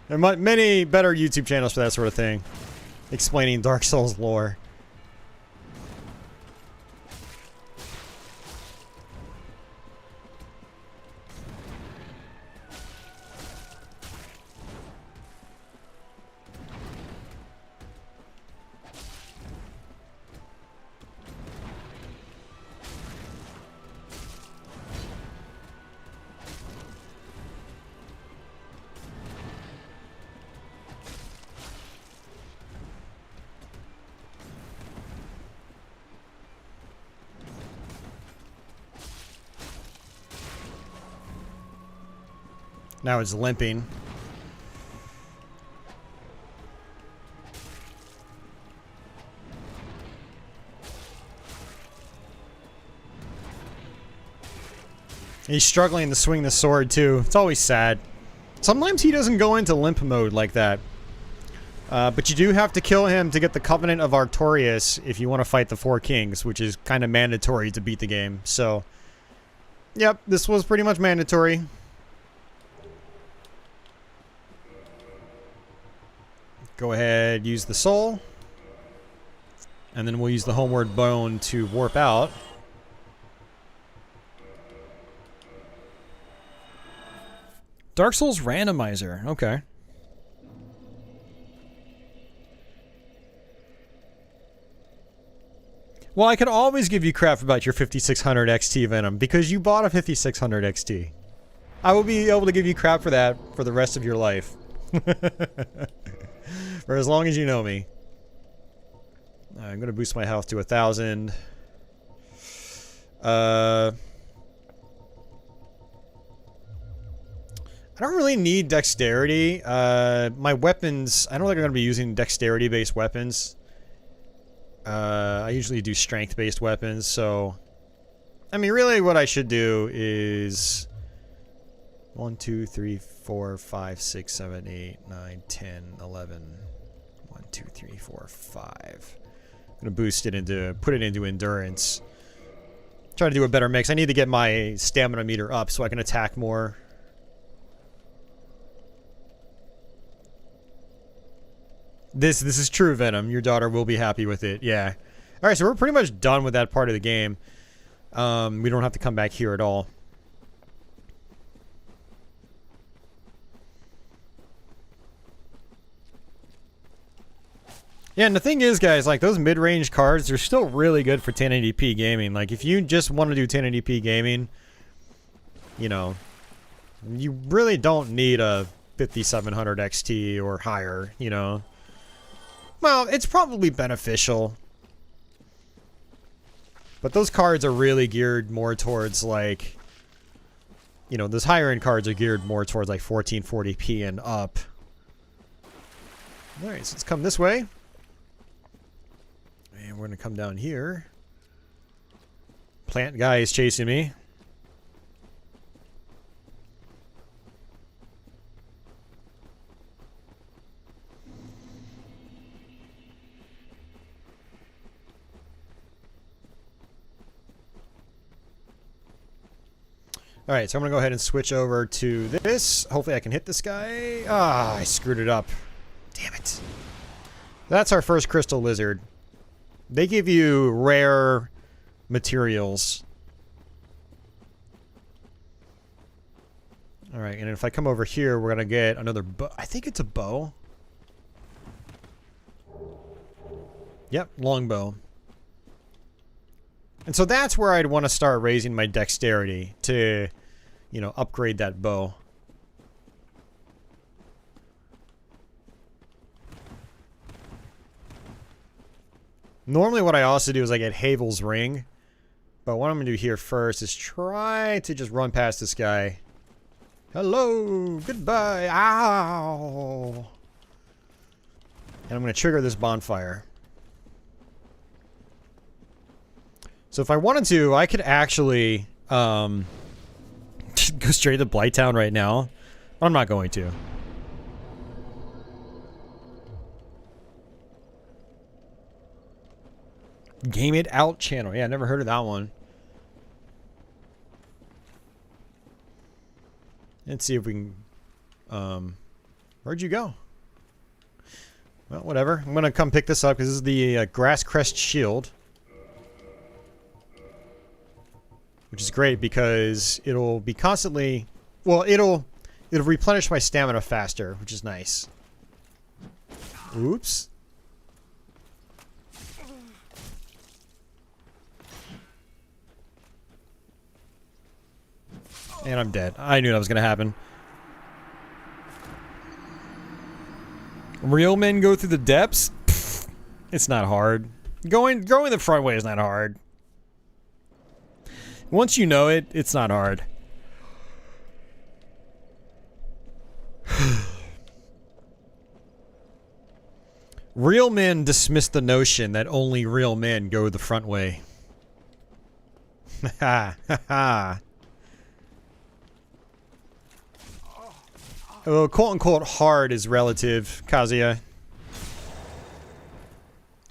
There are many better YouTube channels for that sort of thing. Explaining Dark Souls lore. Now it's limping. He's struggling to swing the sword too. It's always sad. Sometimes he doesn't go into limp mode like that. But you do have to kill him to get the Covenant of Artorias if you want to fight the Four Kings, which is kind of mandatory to beat the game. So, yep, this was pretty much mandatory. Go ahead, use the soul. And then we'll use the homeward bone to warp out. Dark Souls randomizer. Okay. Well, I could always give you crap about your 5600 XT Venom because you bought a 5600 XT. I will be able to give you crap for that for the rest of your life. For as long as you know me. I'm going to boost my health to 1,000. I don't really need dexterity. My weapons, I don't think I'm going to be using dexterity-based weapons. I usually do strength-based weapons, so... I mean, really what I should do is... 1, 2, 3, 4, 5, 6, 7, 8, 9, 10, 11... 1, 2, 3, 4, 5. I'm gonna boost it into, put it into endurance. Try to do a better mix. I need to get my stamina meter up so I can attack more. This is true, Venom. Your daughter will be happy with it. Yeah. All right, so we're pretty much done with that part of the game. We don't have to come back here at all. Yeah, and the thing is, guys, like, those mid-range cards, they're still really good for 1080p gaming. Like, if you just want to do 1080p gaming, you know, you really don't need a 5700 XT or higher, you know. Well, it's probably beneficial. But those cards are really geared more towards, like, you know, those higher-end cards are geared more towards, like, 1440p and up. Alright, so let's come this way. And we're going to come down here. Plant guy is chasing me. Alright, so I'm going to go ahead and switch over to this. Hopefully I can hit this guy. Ah, I screwed it up. Damn it. That's our first crystal lizard. They give you rare materials. Alright, and if I come over here, we're going to get another bow. I think it's a bow. Yep, longbow. And so that's where I'd want to start raising my dexterity to, you know, upgrade that bow. Normally what I also do is I get Havel's Ring. But what I'm going to do here first is try to just run past this guy. Hello! Goodbye! Ow! And I'm going to trigger this bonfire. So if I wanted to, I could actually go straight to Blighttown right now. But I'm not going to. Game It Out channel. Yeah, I never heard of that one. Let's see if we can Where'd you go? Well, whatever. I'm gonna come pick this up because this is the Grass Crest Shield. Which is great because it'll be constantly... Well, it'll replenish my stamina faster, which is nice. Oops. And I'm dead. I knew that was gonna happen. Real men go through the depths? Pfft, it's not hard. Going the front way is not hard. Once you know it, it's not hard. Real men dismiss the notion that only real men go the front way. Ha ha ha. Well, quote-unquote hard is relative, Kazuya.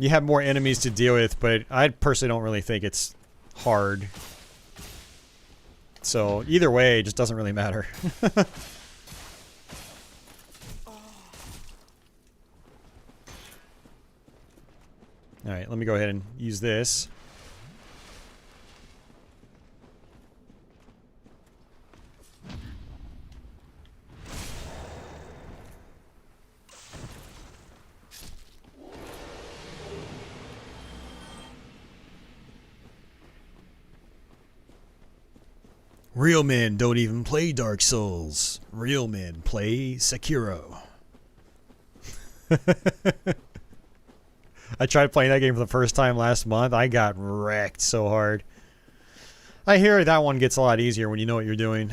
You have more enemies to deal with, but I personally don't really think it's hard. So, either way, it just doesn't really matter. Alright, let me go ahead and use this. Real men don't even play Dark Souls. Real men play Sekiro. I tried playing that game for the first time last month. I got wrecked so hard. I hear that one gets a lot easier when you know what you're doing.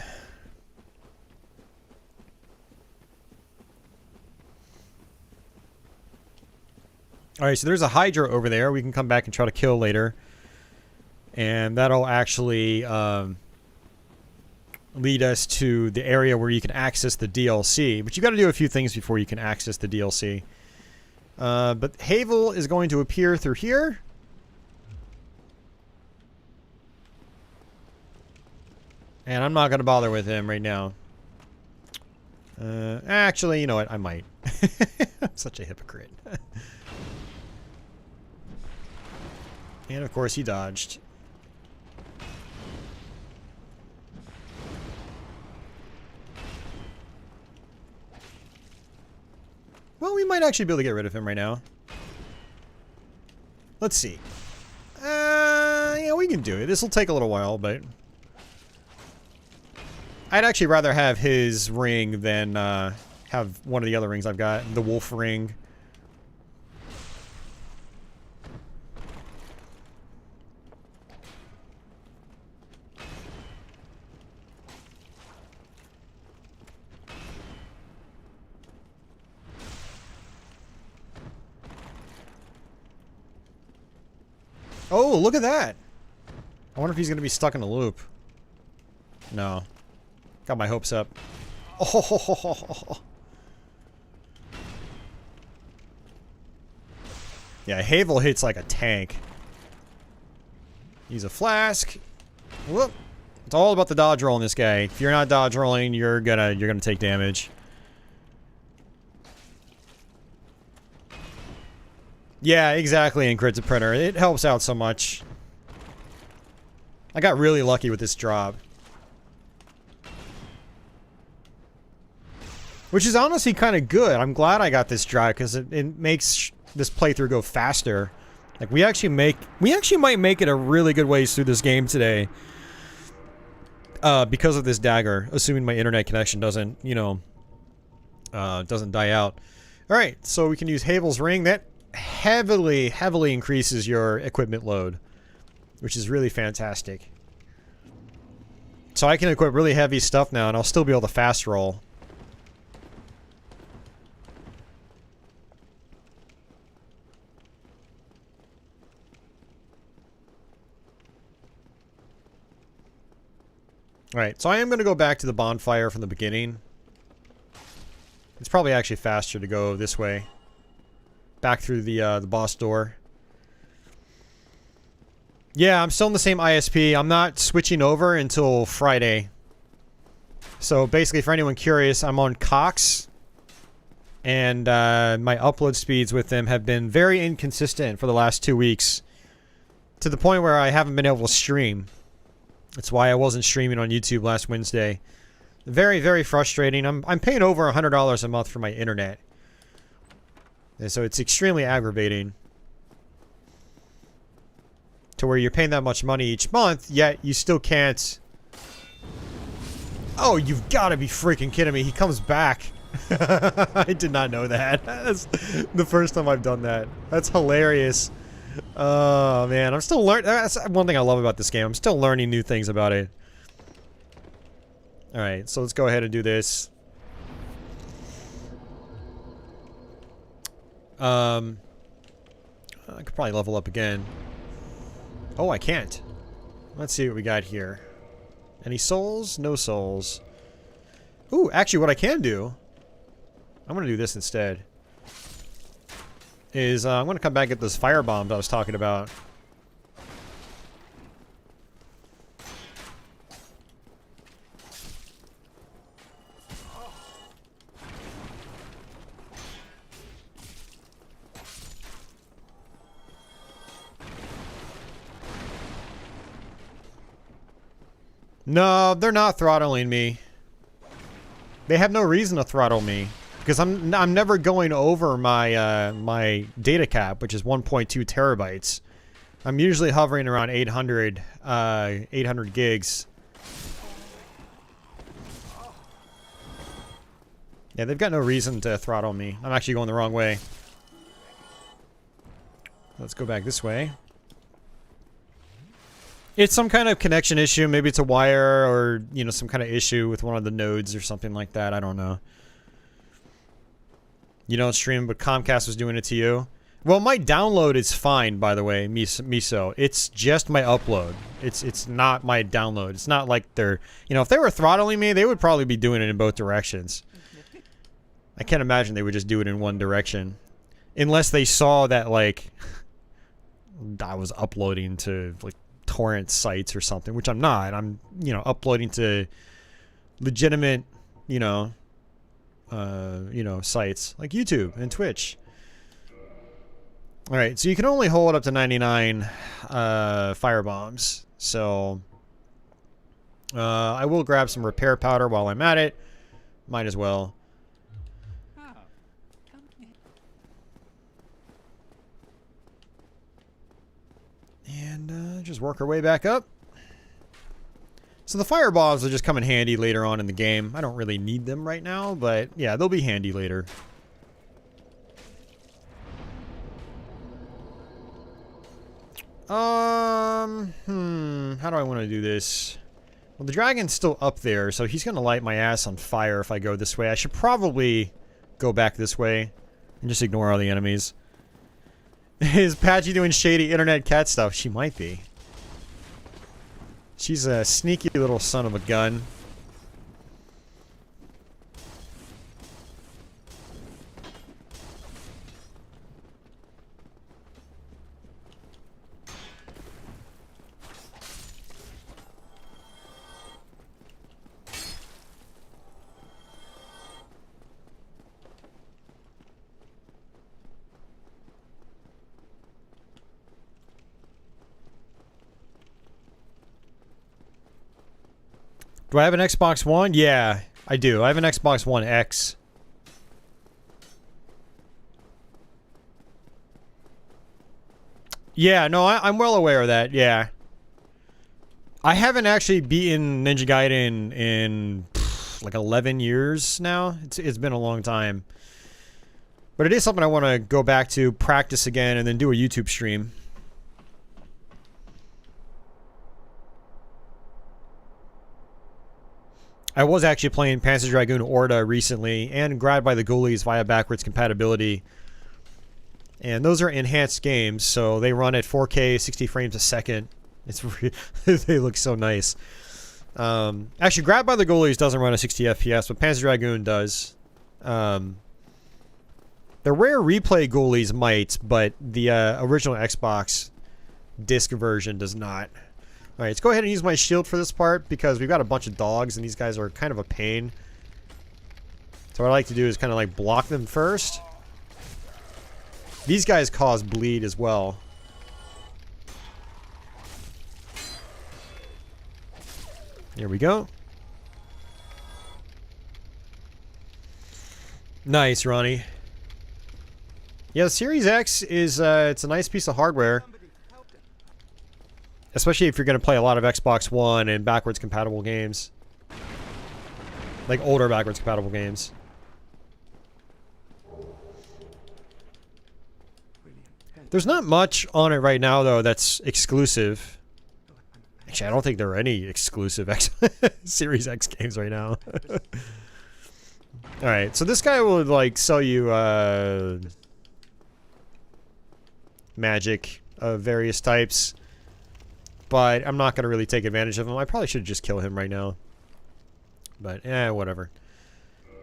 Alright, so there's a Hydra over there we can come back and try to kill later. And that'll actually... lead us to the area where you can access the DLC. But you got to do a few things before you can access the DLC. But Havel is going to appear through here. And I'm not going to bother with him right now. Actually, you know what? I might. I'm such a hypocrite. And of course he dodged. Well, we might actually be able to get rid of him right now. Let's see. Yeah, we can do it. This will take a little while, but... I'd actually rather have his ring than have one of the other rings I've got. The wolf ring. Oh, look at that! I wonder if he's gonna be stuck in a loop. No. Got my hopes up. Oh. Yeah, Havel hits like a tank. Use a flask. Whoop. It's all about the dodge roll in this guy. If you're not dodge rolling, you're gonna take damage. Yeah, exactly, Encrypted Printer. It helps out so much. I got really lucky with this drop. Which is honestly kind of good. I'm glad I got this drop because it makes this playthrough go faster. Like we actually might make it a really good ways through this game today. Because of this dagger, assuming my internet connection doesn't, you know, doesn't die out. All right, so we can use Havel's ring. That heavily increases your equipment load, which is really fantastic. So I can equip really heavy stuff now, and I'll still be able to fast roll. Alright, so I am going to go back to the bonfire from the beginning. It's probably actually faster to go this way. Back through the boss door. Yeah, I'm still in the same ISP. I'm not switching over until Friday. So basically, for anyone curious, I'm on Cox. And my upload speeds with them have been very inconsistent for the last 2 weeks, to the point where I haven't been able to stream. That's why I wasn't streaming on YouTube last Wednesday. Very, very frustrating. I'm paying over $100 a month for my internet, and so it's extremely aggravating. To where you're paying that much money each month, yet you still can't... Oh, you've got to be freaking kidding me. He comes back. I did not know that. That's the first time I've done that. That's hilarious. Oh, man. I'm still learning. That's one thing I love about this game. I'm still learning new things about it. Alright, so let's go ahead and do this. I could probably level up again. Oh, I can't. Let's see what we got here. Any souls? No souls. Ooh, actually what I can do, I'm gonna do this instead, is I'm gonna come back and get those fire bombs I was talking about. No, they're not throttling me. They have no reason to throttle me, because I'm never going over my my data cap, which is 1.2 terabytes. I'm usually hovering around 800 gigs. Yeah, they've got no reason to throttle me. I'm actually going the wrong way. Let's go back this way. It's some kind of connection issue. Maybe it's a wire, or, you know, some kind of issue with one of the nodes or something like that. I don't know. You don't stream, but Comcast was doing it to you? Well, my download is fine, by the way, Miso. It's just my upload. It's not my download. It's not like they're... You know, if they were throttling me, they would probably be doing it in both directions. I can't imagine they would just do it in one direction. Unless they saw that, like... I was uploading to, like, torrent sites or something, which I'm not. I'm, you know, uploading to legitimate, you know, sites like YouTube and Twitch. All right, so you can only hold up to 99 fire bombs. So I will grab some repair powder while I'm at it. Might as well. And just work our way back up. So the fire bombs will just come in handy later on in the game. I don't really need them right now, but yeah, they'll be handy later. How do I want to do this? Well, the dragon's still up there, so he's gonna light my ass on fire if I go this way. I should probably go back this way and just ignore all the enemies. Is Patchy doing shady internet cat stuff? She might be. She's a sneaky little son of a gun. Do I have an Xbox One? Yeah, I do. I have an Xbox One X. Yeah, no, I'm well aware of that, yeah. I haven't actually beaten Ninja Gaiden in like 11 years now. It's been a long time. But it is something I want to go back to, practice again, and then do a YouTube stream. I was actually playing Panzer Dragoon Orta recently, and Grabbed by the Ghoulies via backwards compatibility. And those are enhanced games, so they run at 4K, 60 frames a second. It's they look so nice. Actually, Grabbed by the Ghoulies doesn't run at 60 FPS, but Panzer Dragoon does. The rare replay Ghoulies might, but the original Xbox disc version does not. Alright, let's go ahead and use my shield for this part, because we've got a bunch of dogs, and these guys are kind of a pain. So what I like to do is kind of like block them first. These guys cause bleed as well. Here we go. Nice, Ronnie. Yeah, the Series X is it's a nice piece of hardware. Especially if you're going to play a lot of Xbox One and backwards compatible games. Like older backwards compatible games. There's not much on it right now, though, that's exclusive. Actually, I don't think there are any exclusive Series X games right now. Alright, so this guy will, like, sell you, magic of various types. But I'm not going to really take advantage of him. I probably should just kill him right now. But, whatever.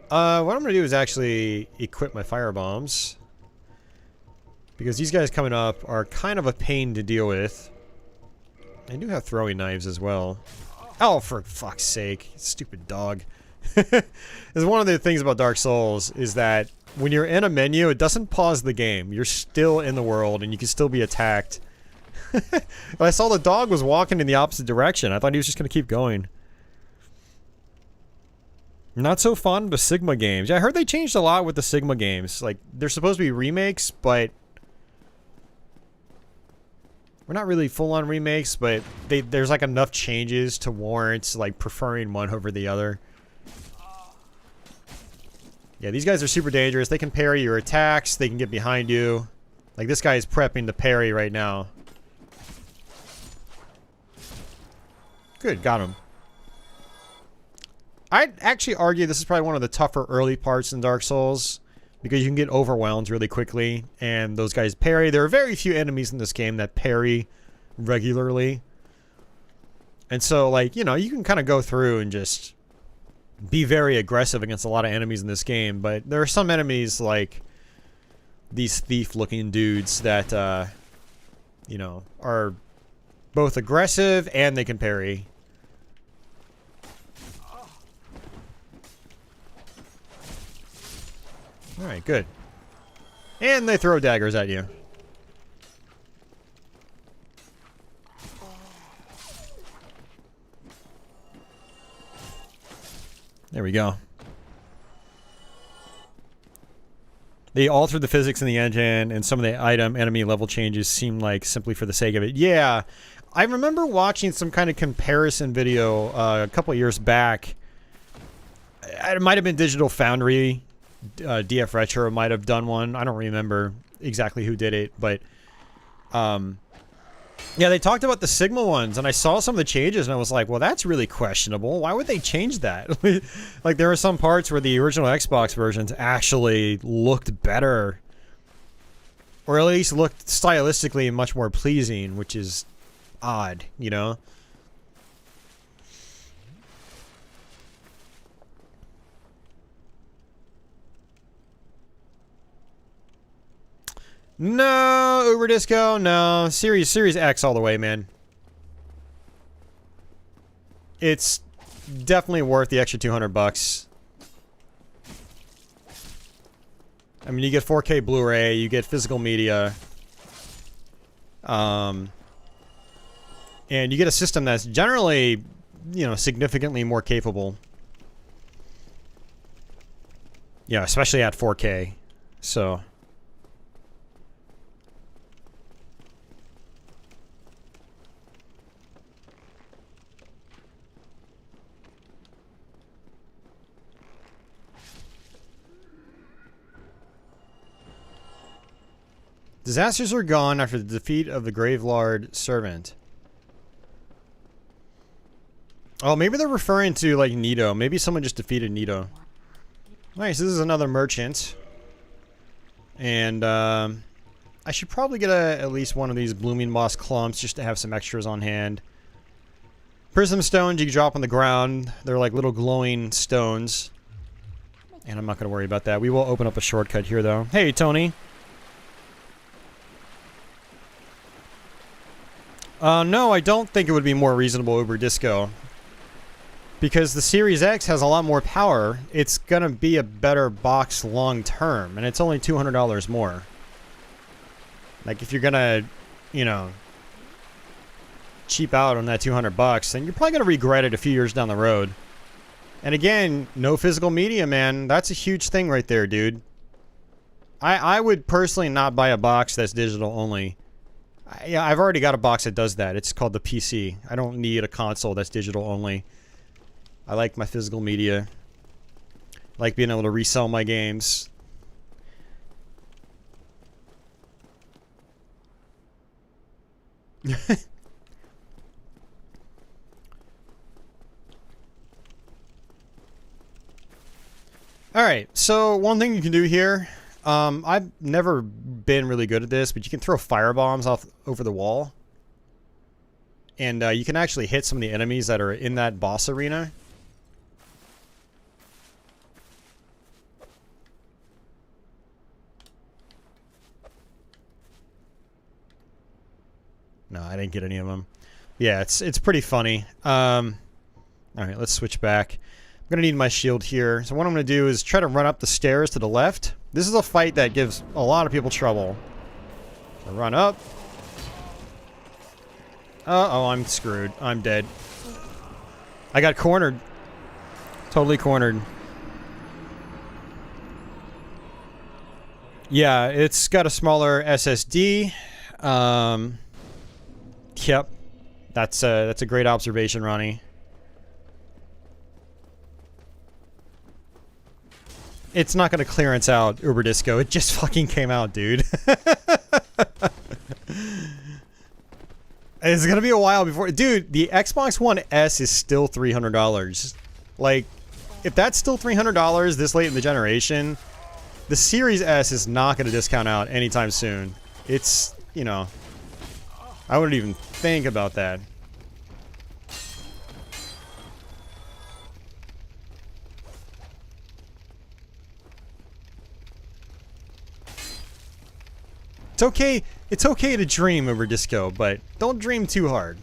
What I'm going to do is actually equip my fire bombs. Because these guys coming up are kind of a pain to deal with. I do have throwing knives as well. Oh, for fuck's sake. Stupid dog. It's one of the things about Dark Souls is that when you're in a menu, it doesn't pause the game. You're still in the world and you can still be attacked. I saw the dog was walking in the opposite direction. I thought he was just going to keep going. Not so fond of the Sigma games. Yeah, I heard they changed a lot with the Sigma games. Like, they're supposed to be remakes, but... we're not really full-on remakes, but there's like enough changes to warrant like preferring one over the other. Yeah, these guys are super dangerous. They can parry your attacks. They can get behind you. Like this guy is prepping to parry right now. Good, got him. I'd actually argue this is probably one of the tougher early parts in Dark Souls. Because you can get overwhelmed really quickly. And those guys parry. There are very few enemies in this game that parry regularly. And so, like, you know, you can kind of go through and just be very aggressive against a lot of enemies in this game. But there are some enemies, like these thief-looking dudes that, you know, are both aggressive and they can parry. Alright, good. And they throw daggers at you. There we go. They altered the physics in the engine, and some of the enemy level changes seem like simply for the sake of it. Yeah, I remember watching some kind of comparison video a couple years back. It might have been Digital Foundry. DF Retro might have done one. I don't remember exactly who did it, but yeah, they talked about the Sigma ones, and I saw some of the changes, and I was like, well, that's really questionable. Why would they change that? Like, there were some parts where the original Xbox versions actually looked better, or at least looked stylistically much more pleasing, which is odd, you know? No, Uber Disco, no. Series X all the way, man. It's definitely worth the extra $200. I mean, you get 4K Blu-ray, you get physical media. And you get a system that's generally, you know, significantly more capable. Yeah, especially at 4K. So... disasters are gone after the defeat of the Gravelord servant. Oh, maybe they're referring to, like, Nito. Maybe someone just defeated Nito. Nice, this is another merchant. And, I should probably get at least one of these Blooming Moss clumps just to have some extras on hand. Prism stones you can drop on the ground. They're like little glowing stones. And I'm not going to worry about that. We will open up a shortcut here, though. Hey, Tony. No, I don't think it would be more reasonable Uber Disco. Because the Series X has a lot more power, it's gonna be a better box long term, and it's only $200 more. Like, if you're gonna, you know, cheap out on that 200 bucks, then you're probably gonna regret it a few years down the road. And again, no physical media, man. That's a huge thing right there, dude. I would personally not buy a box that's digital only. Yeah, I've already got a box that does that. It's called the PC. I don't need a console that's digital only. I like my physical media. I like being able to resell my games. Alright, so one thing you can do here, I've never been really good at this, but you can throw firebombs off over the wall. And you can actually hit some of the enemies that are in that boss arena. No, I didn't get any of them. Yeah, it's pretty funny. Alright, let's switch back. I'm gonna need my shield here. So what I'm gonna do is try to run up the stairs to the left. This is a fight that gives a lot of people trouble. So run up. Oh, I'm screwed. I'm dead. I got cornered. Totally cornered. Yeah, it's got a smaller SSD. Yep. That's a great observation, Ronnie. It's not going to clearance out Uber Disco. It just fucking came out, dude. It's going to be a while before... Dude, the Xbox One S is still $300. Like, if that's still $300 this late in the generation, the Series S is not going to discount out anytime soon. It's, you know... I wouldn't even think about that. It's okay to dream over Disco, but don't dream too hard.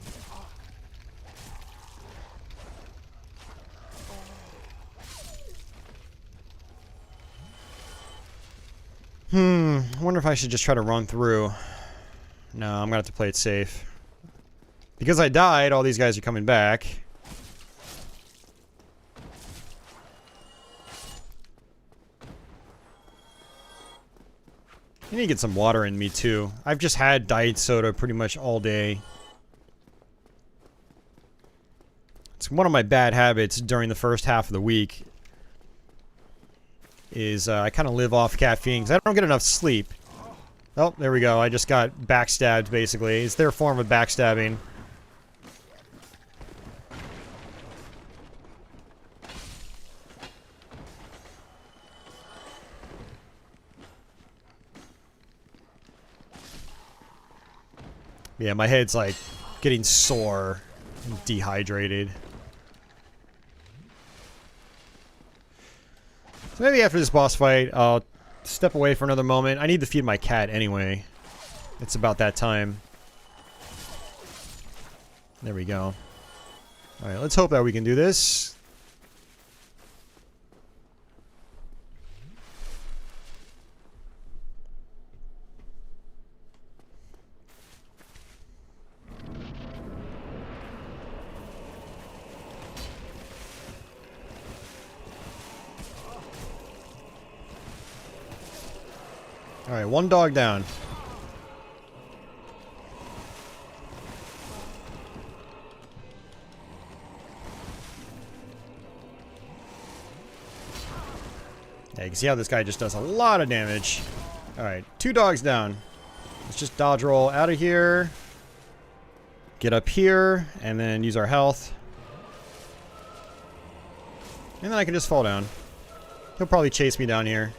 I wonder if I should just try to run through. No, I'm gonna have to play it safe. Because I died, all these guys are coming back. I need to get some water in me too. I've just had diet soda pretty much all day. It's one of my bad habits during the first half of the week. Is I kind of live off caffeine because I don't get enough sleep. Oh, there we go. I just got backstabbed, basically. It's their form of backstabbing. Yeah, my head's like getting sore and dehydrated. So maybe after this boss fight, I'll step away for another moment. I need to feed my cat anyway. It's about that time. There we go. Alright, let's hope that we can do this. Alright, one dog down. Yeah, you can see how this guy just does a lot of damage. Alright, two dogs down. Let's just dodge roll out of here. Get up here, and then use our health. And then I can just fall down. He'll probably chase me down here.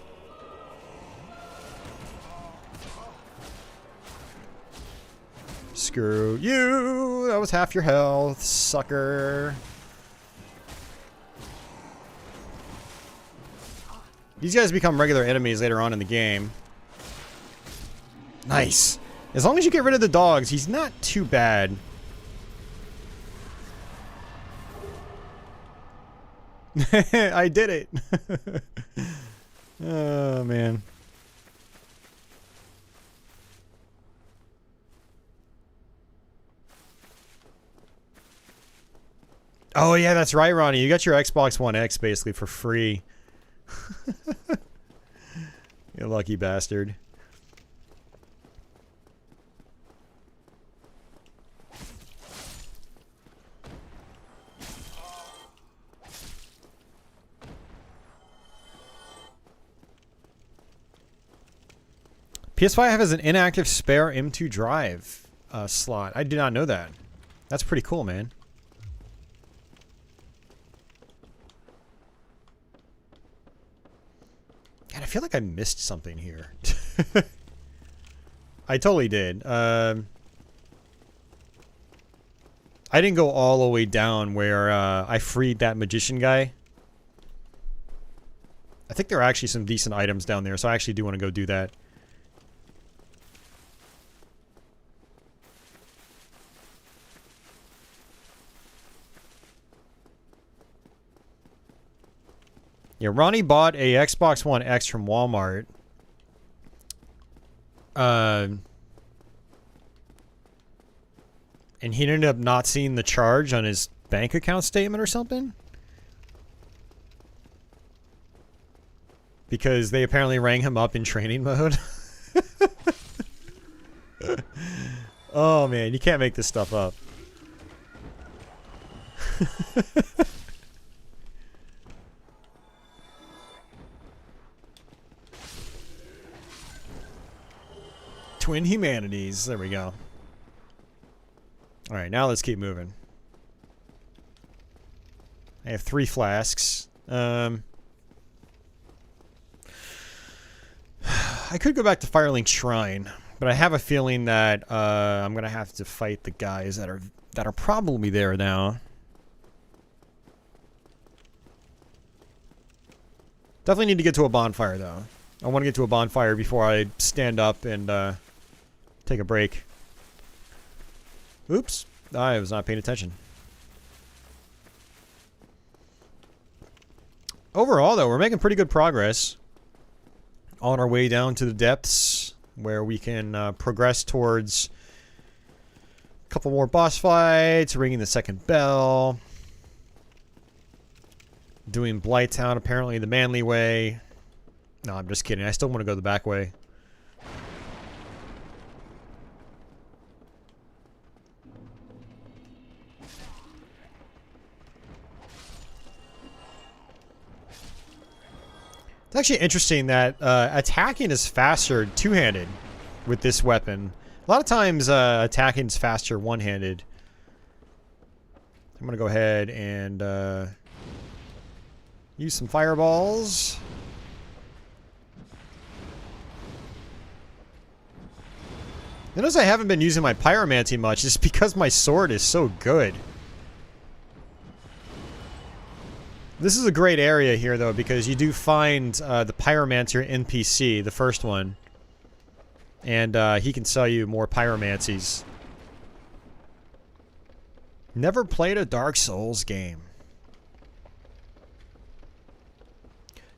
Screw you! That was half your health, sucker. These guys become regular enemies later on in the game. Nice. As long as you get rid of the dogs, he's not too bad. I did it. Oh, man. Oh, yeah, that's right, Ronnie. You got your Xbox One X basically for free. You lucky bastard. PS5 has an inactive spare M2 drive slot. I did not know that. That's pretty cool, man. God, I feel like I missed something here. I totally did. I didn't go all the way down where I freed that magician guy. I think there are actually some decent items down there, so I actually do want to go do that. Yeah, Ronnie bought a Xbox One X from Walmart. And he ended up not seeing the charge on his bank account statement or something. Because they apparently rang him up in training mode. Oh man, you can't make this stuff up. Twin humanities. There we go. Alright, now let's keep moving. I have 3 flasks. I could go back to Firelink Shrine, but I have a feeling that I'm gonna have to fight the guys that are probably there now. Definitely need to get to a bonfire though. I want to get to a bonfire before I stand up and take a break. Oops, I was not paying attention. Overall though, we're making pretty good progress on our way down to the depths where we can progress towards a couple more boss fights, ringing the second bell, doing Blighttown apparently the manly way. No, I'm just kidding. I still want to go the back way. It's actually interesting that attacking is faster two-handed with this weapon. A lot of times attacking is faster one-handed. I'm going to go ahead and use some fireballs. Notice I haven't been using my pyromancy much. It's because my sword is so good. This is a great area here, though, because you do find the pyromancer NPC, the first one. And he can sell you more pyromancies. Never played a Dark Souls game.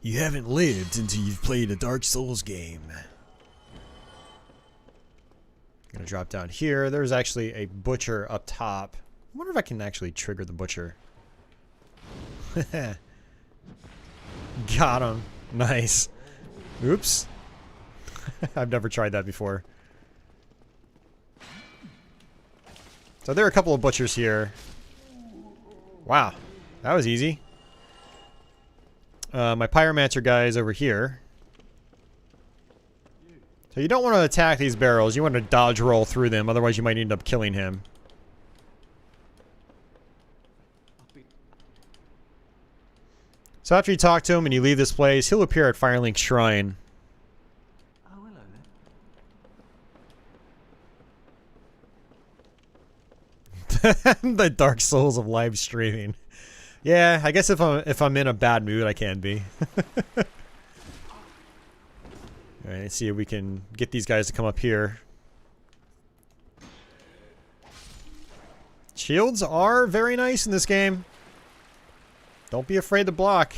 You haven't lived until you've played a Dark Souls game. Gonna drop down here. There's actually a butcher up top. I wonder if I can actually trigger the butcher. Got him. Nice. Oops. I've never tried that before. So there are a couple of butchers here. Wow. That was easy. My pyromancer guy is over here. So you don't want to attack these barrels. You want to dodge roll through them. Otherwise you might end up killing him. So after you talk to him and you leave this place, he'll appear at Firelink Shrine. Oh, hello there. The Dark Souls of live streaming. Yeah, I guess if I'm in a bad mood, I can be. Alright, let's see if we can get these guys to come up here. Shields are very nice in this game. Don't be afraid to block.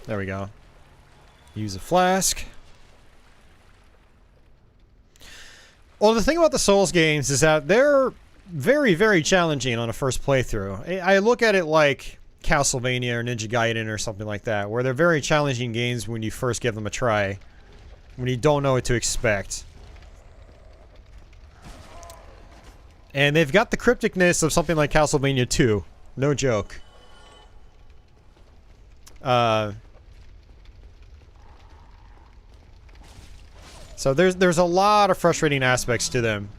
There we go. Use a flask. Well, the thing about the Souls games is that they're very, very challenging on a first playthrough. I look at it like Castlevania or Ninja Gaiden or something like that, where they're very challenging games when you first give them a try, when you don't know what to expect. And they've got the crypticness of something like Castlevania 2. No joke. So there's a lot of frustrating aspects to them.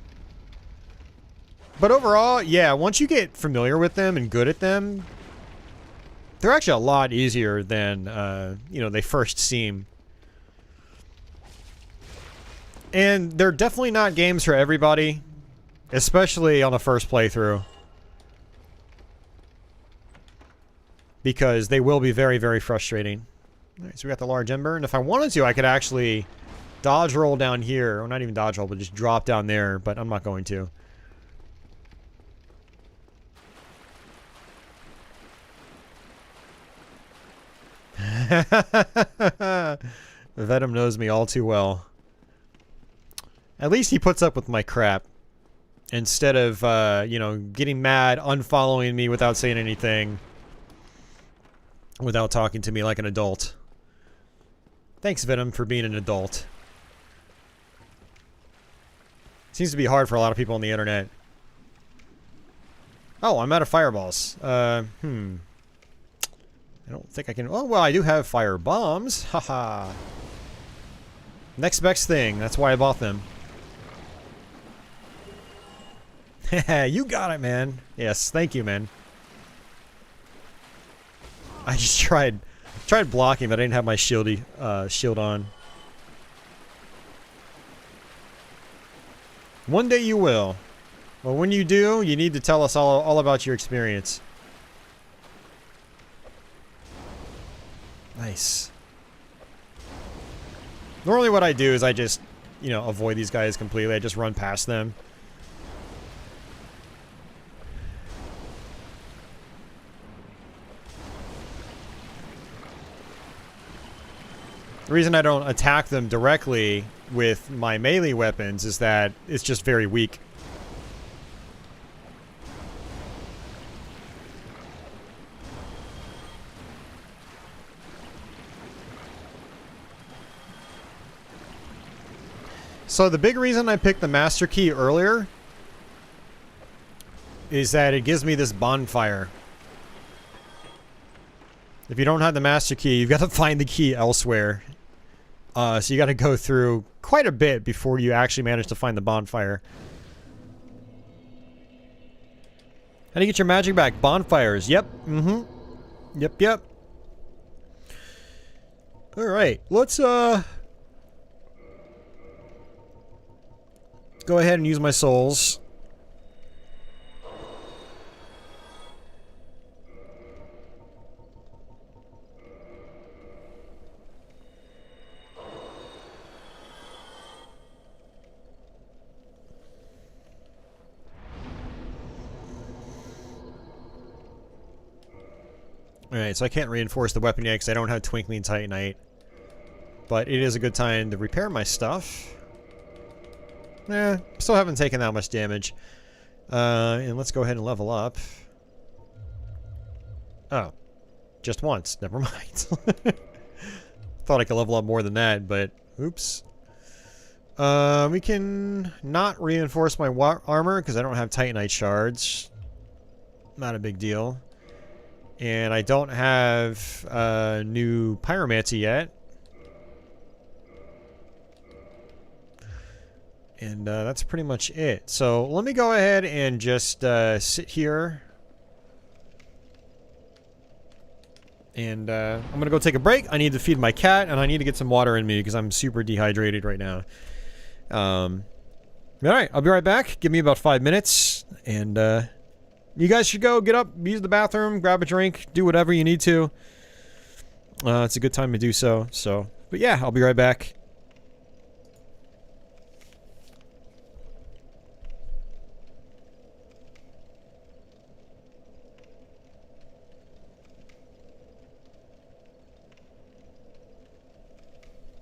But overall, yeah, once you get familiar with them and good at them, they're actually a lot easier than, you know, they first seem. And they're definitely not games for everybody, especially on a first playthrough. Because they will be very, very frustrating. Alright, so we got the large ember, and if I wanted to, I could actually dodge roll down here. Or not even dodge roll, but just drop down there, but I'm not going to. Venom knows me all too well. At least he puts up with my crap. Instead of, you know, getting mad, unfollowing me without saying anything. Without talking to me like an adult. Thanks, Venom, for being an adult. Seems to be hard for a lot of people on the internet. Oh, I'm out of fireballs. I don't think I can... Oh, well, I do have fire bombs. Haha. Next best thing. That's why I bought them. You got it, man. Yes, thank you, man. I just tried blocking, but I didn't have my shield on. One day you will. Well, when you do, you need to tell us all about your experience. Nice. Normally what I do is I just, you know, avoid these guys completely. I just run past them. The reason I don't attack them directly with my melee weapons is that it's just very weak. So the big reason I picked the Master Key earlier is that it gives me this bonfire. If you don't have the Master Key, you've got to find the key elsewhere. So you got to go through quite a bit before you actually manage to find the bonfire. How do you get your magic back? Bonfires. Yep. Yep. Alright. Let's, go ahead and use my souls. Alright, so I can't reinforce the weapon yet because I don't have Twinkling Titanite. But it is a good time to repair my stuff. Still haven't taken that much damage. And let's go ahead and level up. Oh. Just once. Never mind. Thought I could level up more than that, but oops. We can not reinforce my armor because I don't have Titanite shards. Not a big deal. And I don't have new pyromancy yet. And that's pretty much it. So let me go ahead and just sit here. And I'm going to go take a break. I need to feed my cat, and I need to get some water in me because I'm super dehydrated right now. Alright, I'll be right back. Give me about 5 minutes, and You guys should go get up, use the bathroom, grab a drink, do whatever you need to. It's a good time to do so. But yeah, I'll be right back.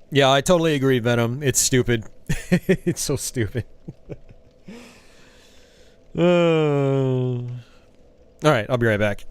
Yeah, I totally agree, Venom. It's stupid. It's so stupid. Alright, I'll be right back.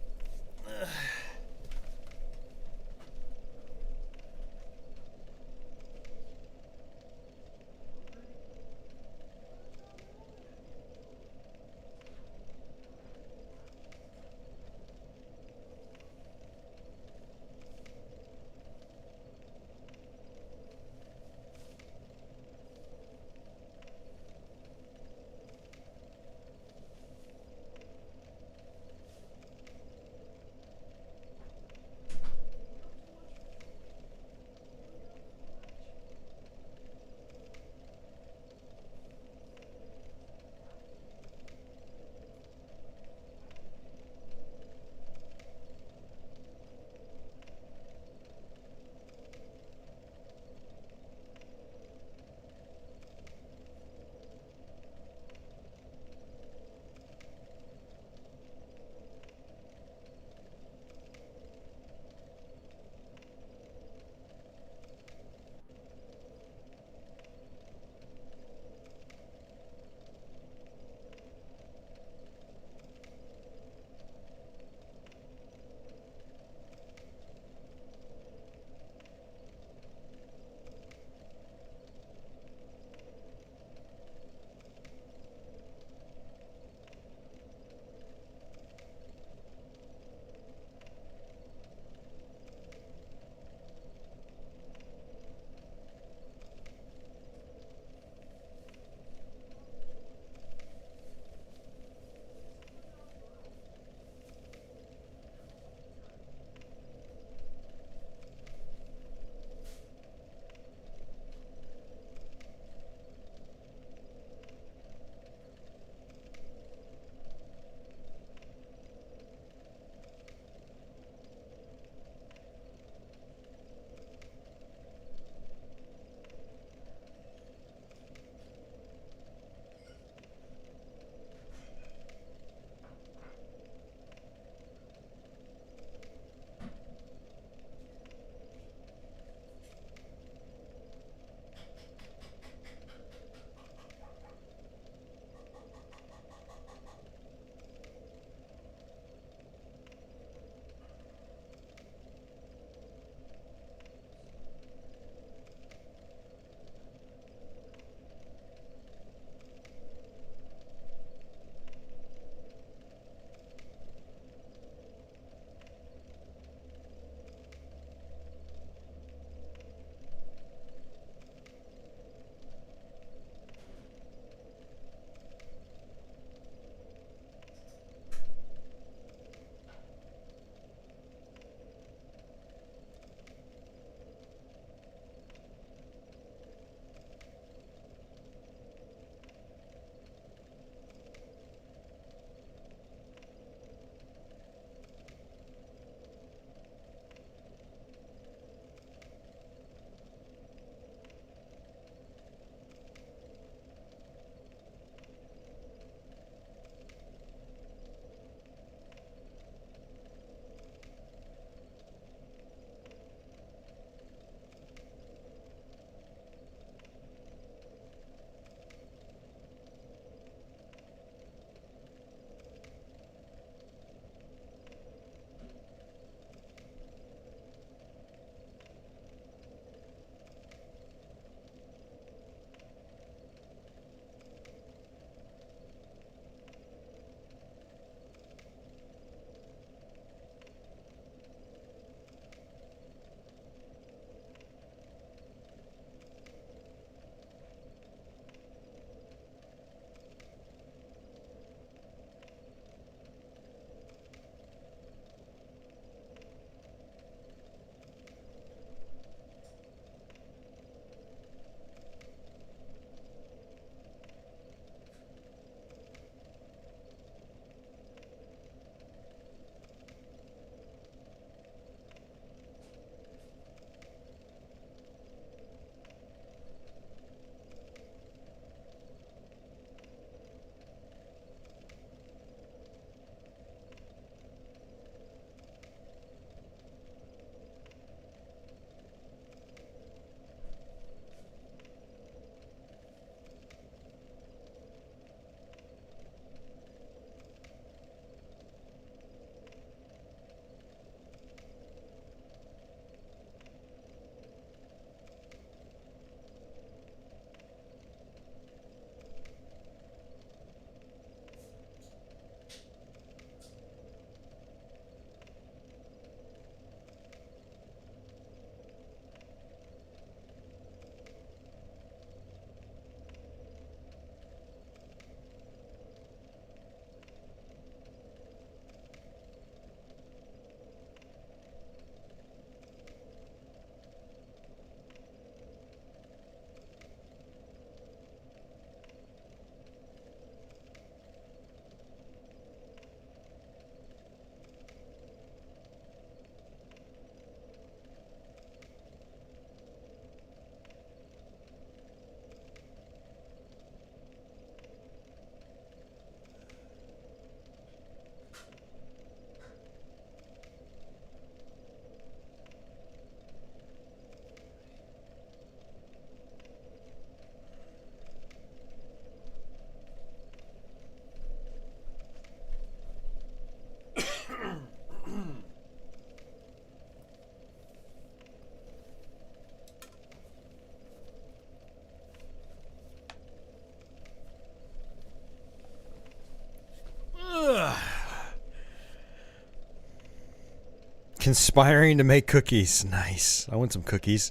Conspiring to make cookies. Nice. I want some cookies.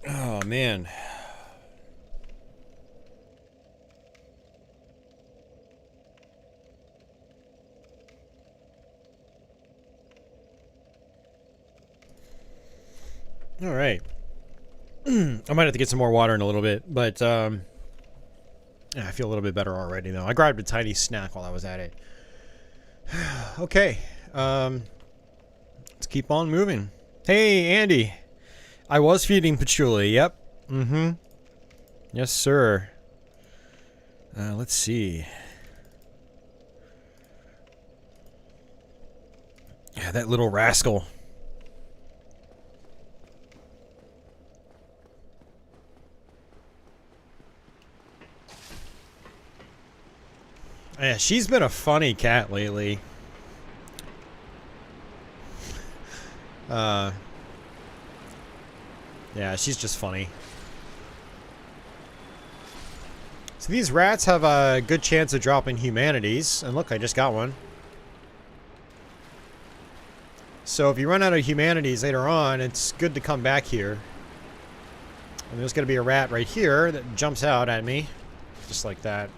Oh, man. All right. I might have to get some more water in a little bit, but yeah, I feel a little bit better already, though. I grabbed a tiny snack while I was at it. Okay. Let's keep on moving. Hey, Andy. I was feeding Patchouli. Yep. Mm-hmm. Yes, sir. Let's see. Yeah, that little rascal. Yeah, she's been a funny cat lately. Yeah, she's just funny. So these rats have a good chance of dropping humanities. And look, I just got one. So if you run out of humanities later on, it's good to come back here. And there's going to be a rat right here that jumps out at me. Just like that.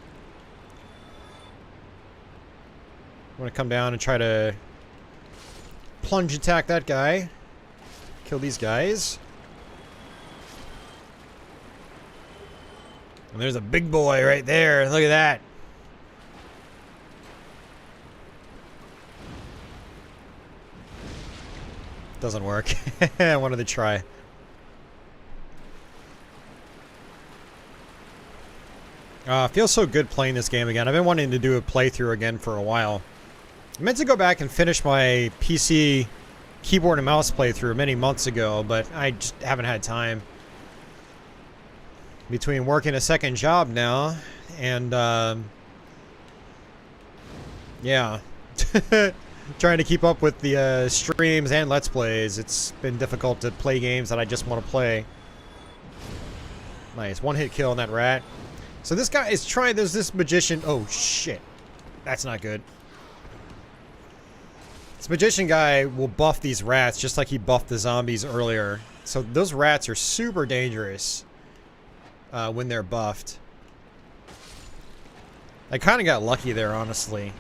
I'm going to come down and try to plunge attack that guy. Kill these guys. And there's a big boy right there. Look at that. Doesn't work. I wanted to try. Feels so good playing this game again. I've been wanting to do a playthrough again for a while. I meant to go back and finish my PC keyboard and mouse playthrough many months ago, but I just haven't had time. Between working a second job now and, yeah. Trying to keep up with the streams and Let's Plays, it's been difficult to play games that I just want to play. Nice. One hit kill on that rat. So this guy is trying, there's this magician. Oh, shit. That's not good. This magician guy will buff these rats just like he buffed the zombies earlier. So those rats are super dangerous when they're buffed. I kind of got lucky there, honestly.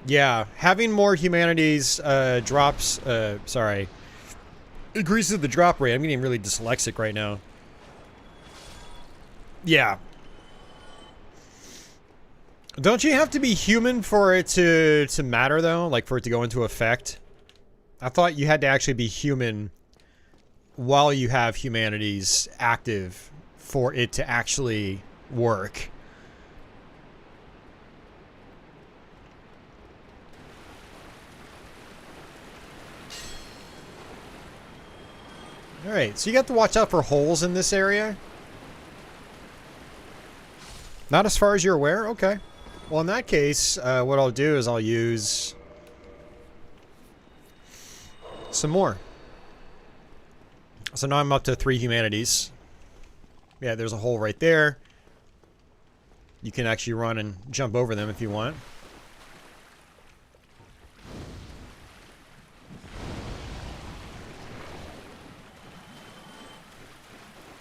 Yeah, having more humanities drops, sorry, increases the drop rate. I'm getting really dyslexic right now. Yeah. Don't you have to be human for it to matter, though? Like, for it to go into effect? I thought you had to actually be human while you have humanities active for it to actually work. Alright, so you got to watch out for holes in this area? Not as far as you're aware? Okay. Well, in that case, what I'll do is I'll use some more. So now I'm up to 3 humanities. Yeah, there's a hole right there. You can actually run and jump over them if you want.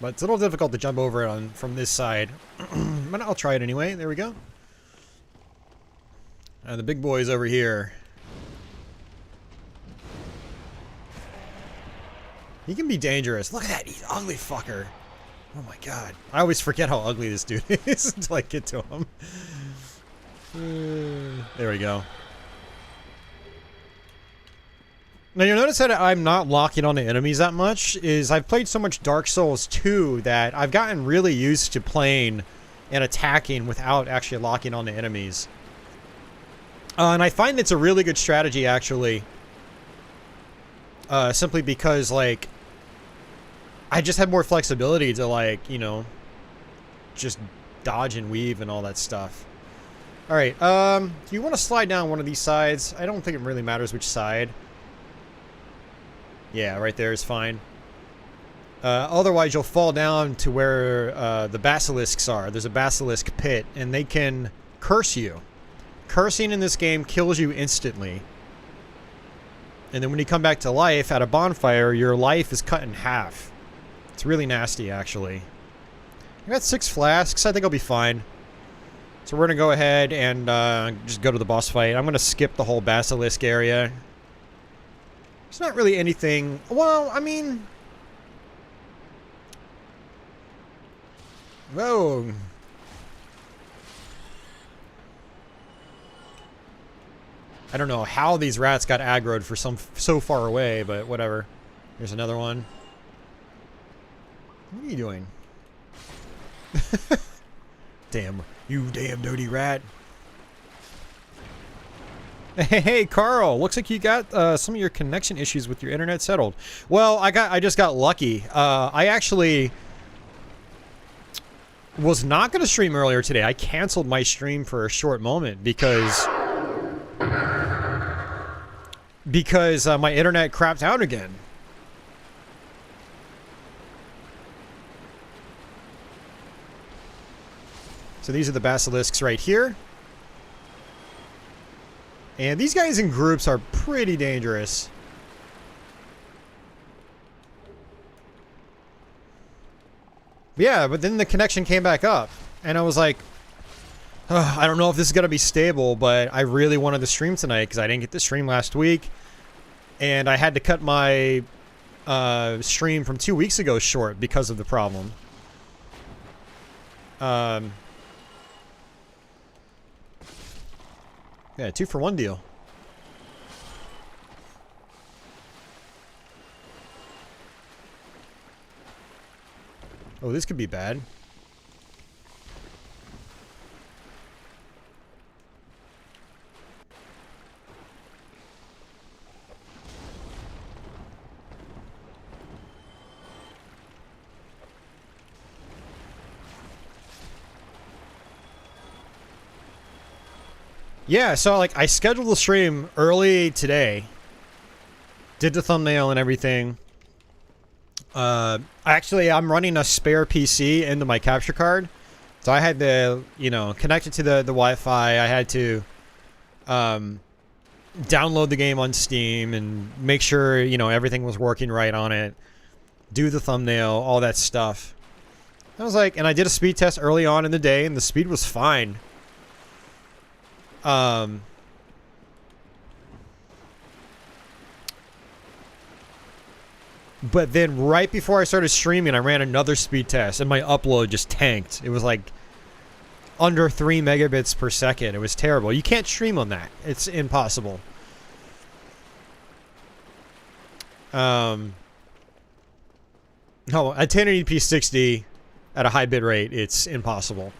But it's a little difficult to jump over it from this side. But I'll try it anyway. There we go. The big boy's over here. He can be dangerous. Look at that, he's ugly fucker. Oh my god. I always forget how ugly this dude is until I get to him. There we go. Now you'll notice that I'm not locking onto enemies that much. Is I've played so much Dark Souls 2 that I've gotten really used to playing and attacking without actually locking onto enemies. And I find it's a really good strategy, actually. Simply because, like, I just had more flexibility to, like, you know, just dodge and weave and all that stuff. Alright, do you want to slide down one of these sides? I don't think it really matters which side. Yeah, right there is fine. Otherwise, you'll fall down to where the basilisks are. There's a basilisk pit, and they can curse you. Cursing in this game kills you instantly. And then when you come back to life at a bonfire, your life is cut in half. It's really nasty, actually. I got 6 flasks. I think I'll be fine. So we're going to go ahead and just go to the boss fight. I'm going to skip the whole basilisk area. It's not really anything... Well, I mean... Whoa. I don't know how these rats got aggroed for so far away, but whatever. Here's another one. What are you doing? Damn. You damn dirty rat. Hey, Carl. Looks like you got some of your connection issues with your internet settled. Well, I just got lucky. I actually was not going to stream earlier today. I canceled my stream for a short moment because my internet crapped out again. So these are the basilisks right here. And these guys in groups are pretty dangerous. Yeah, but then the connection came back up. And I was like, I don't know if this is going to be stable, but I really wanted to stream tonight because I didn't get to stream last week. And I had to cut my stream from 2 weeks ago short because of the problem. Yeah, 2-for-1 deal. Oh, this could be bad. Yeah, so like I scheduled the stream early today. Did the thumbnail and everything. Actually, I'm running a spare PC into my capture card. So I had to, you know, connect it to the Wi-Fi. I had to download the game on Steam and make sure, you know, everything was working right on it. Do the thumbnail, all that stuff. I was like, and I did a speed test early on in the day, and the speed was fine. But then right before I started streaming, I ran another speed test, and my upload just tanked. It was like under 3 megabits per second. It was terrible. You can't stream on that. It's impossible. No, at 1080p 60 at a high bit rate, it's impossible.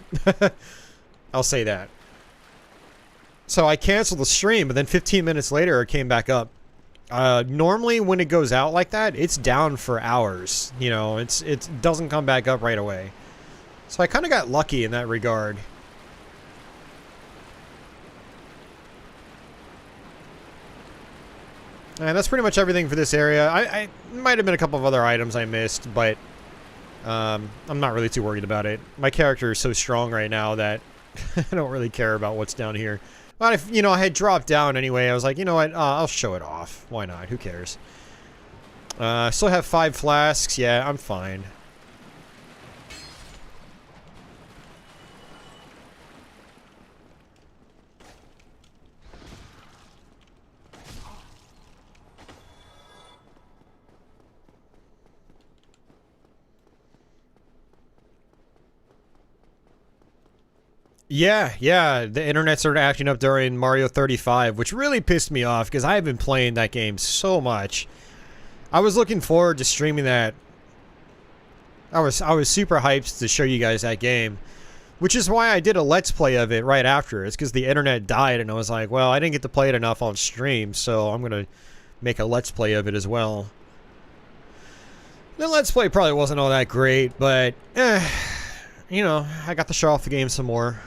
I'll say that. So I canceled the stream, but then 15 minutes later, it came back up. Normally, when it goes out like that, it's down for hours. You know, it doesn't come back up right away. So I kind of got lucky in that regard. And that's pretty much everything for this area. I might have been a couple of other items I missed, but I'm not really too worried about it. My character is so strong right now that I don't really care about what's down here. But if, you know, I had dropped down anyway, I was like, you know what, I'll show it off. Why not? Who cares? I still have 5 flasks. Yeah, I'm fine. Yeah, the internet started acting up during Mario 35, which really pissed me off because I've been playing that game so much. I was looking forward to streaming that. I was super hyped to show you guys that game, which is why I did a Let's Play of it right after. It's because the internet died, and I was like, well, I didn't get to play it enough on stream, so I'm gonna make a Let's Play of it as well. The Let's Play probably wasn't all that great, but you know, I got to show off the game some more.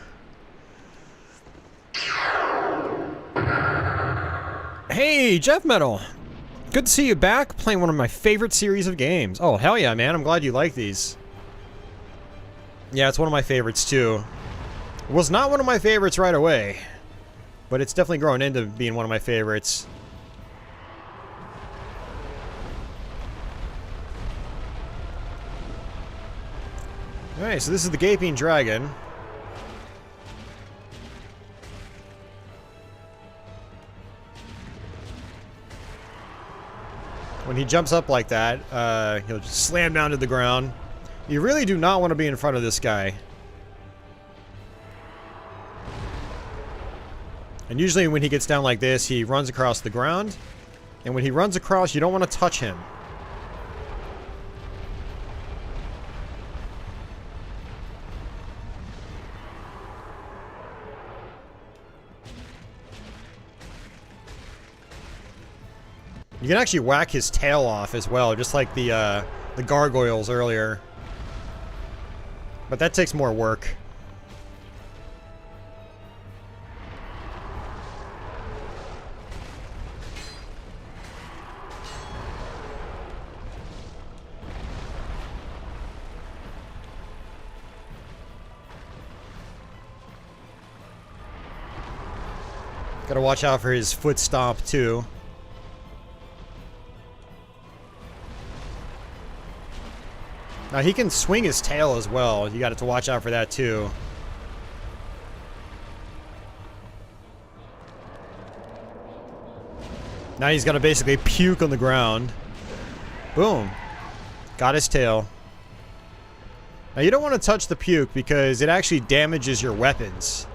Hey, Jeff Metal. Good to see you back, playing one of my favorite series of games. Oh, hell yeah, man. I'm glad you like these. Yeah, it's one of my favorites, too. It was not one of my favorites right away, but it's definitely grown into being one of my favorites. Alright, so this is the Gaping Dragon. When he jumps up like that, he'll just slam down to the ground. You really do not want to be in front of this guy. And usually when he gets down like this, he runs across the ground. And when he runs across, you don't want to touch him. You can actually whack his tail off as well, just like the gargoyles earlier. But that takes more work. Gotta watch out for his foot stomp too. Now he can swing his tail as well. You got to watch out for that too. Now he's gonna basically puke on the ground. Boom. Got his tail. Now you don't want to touch the puke because it actually damages your weapons.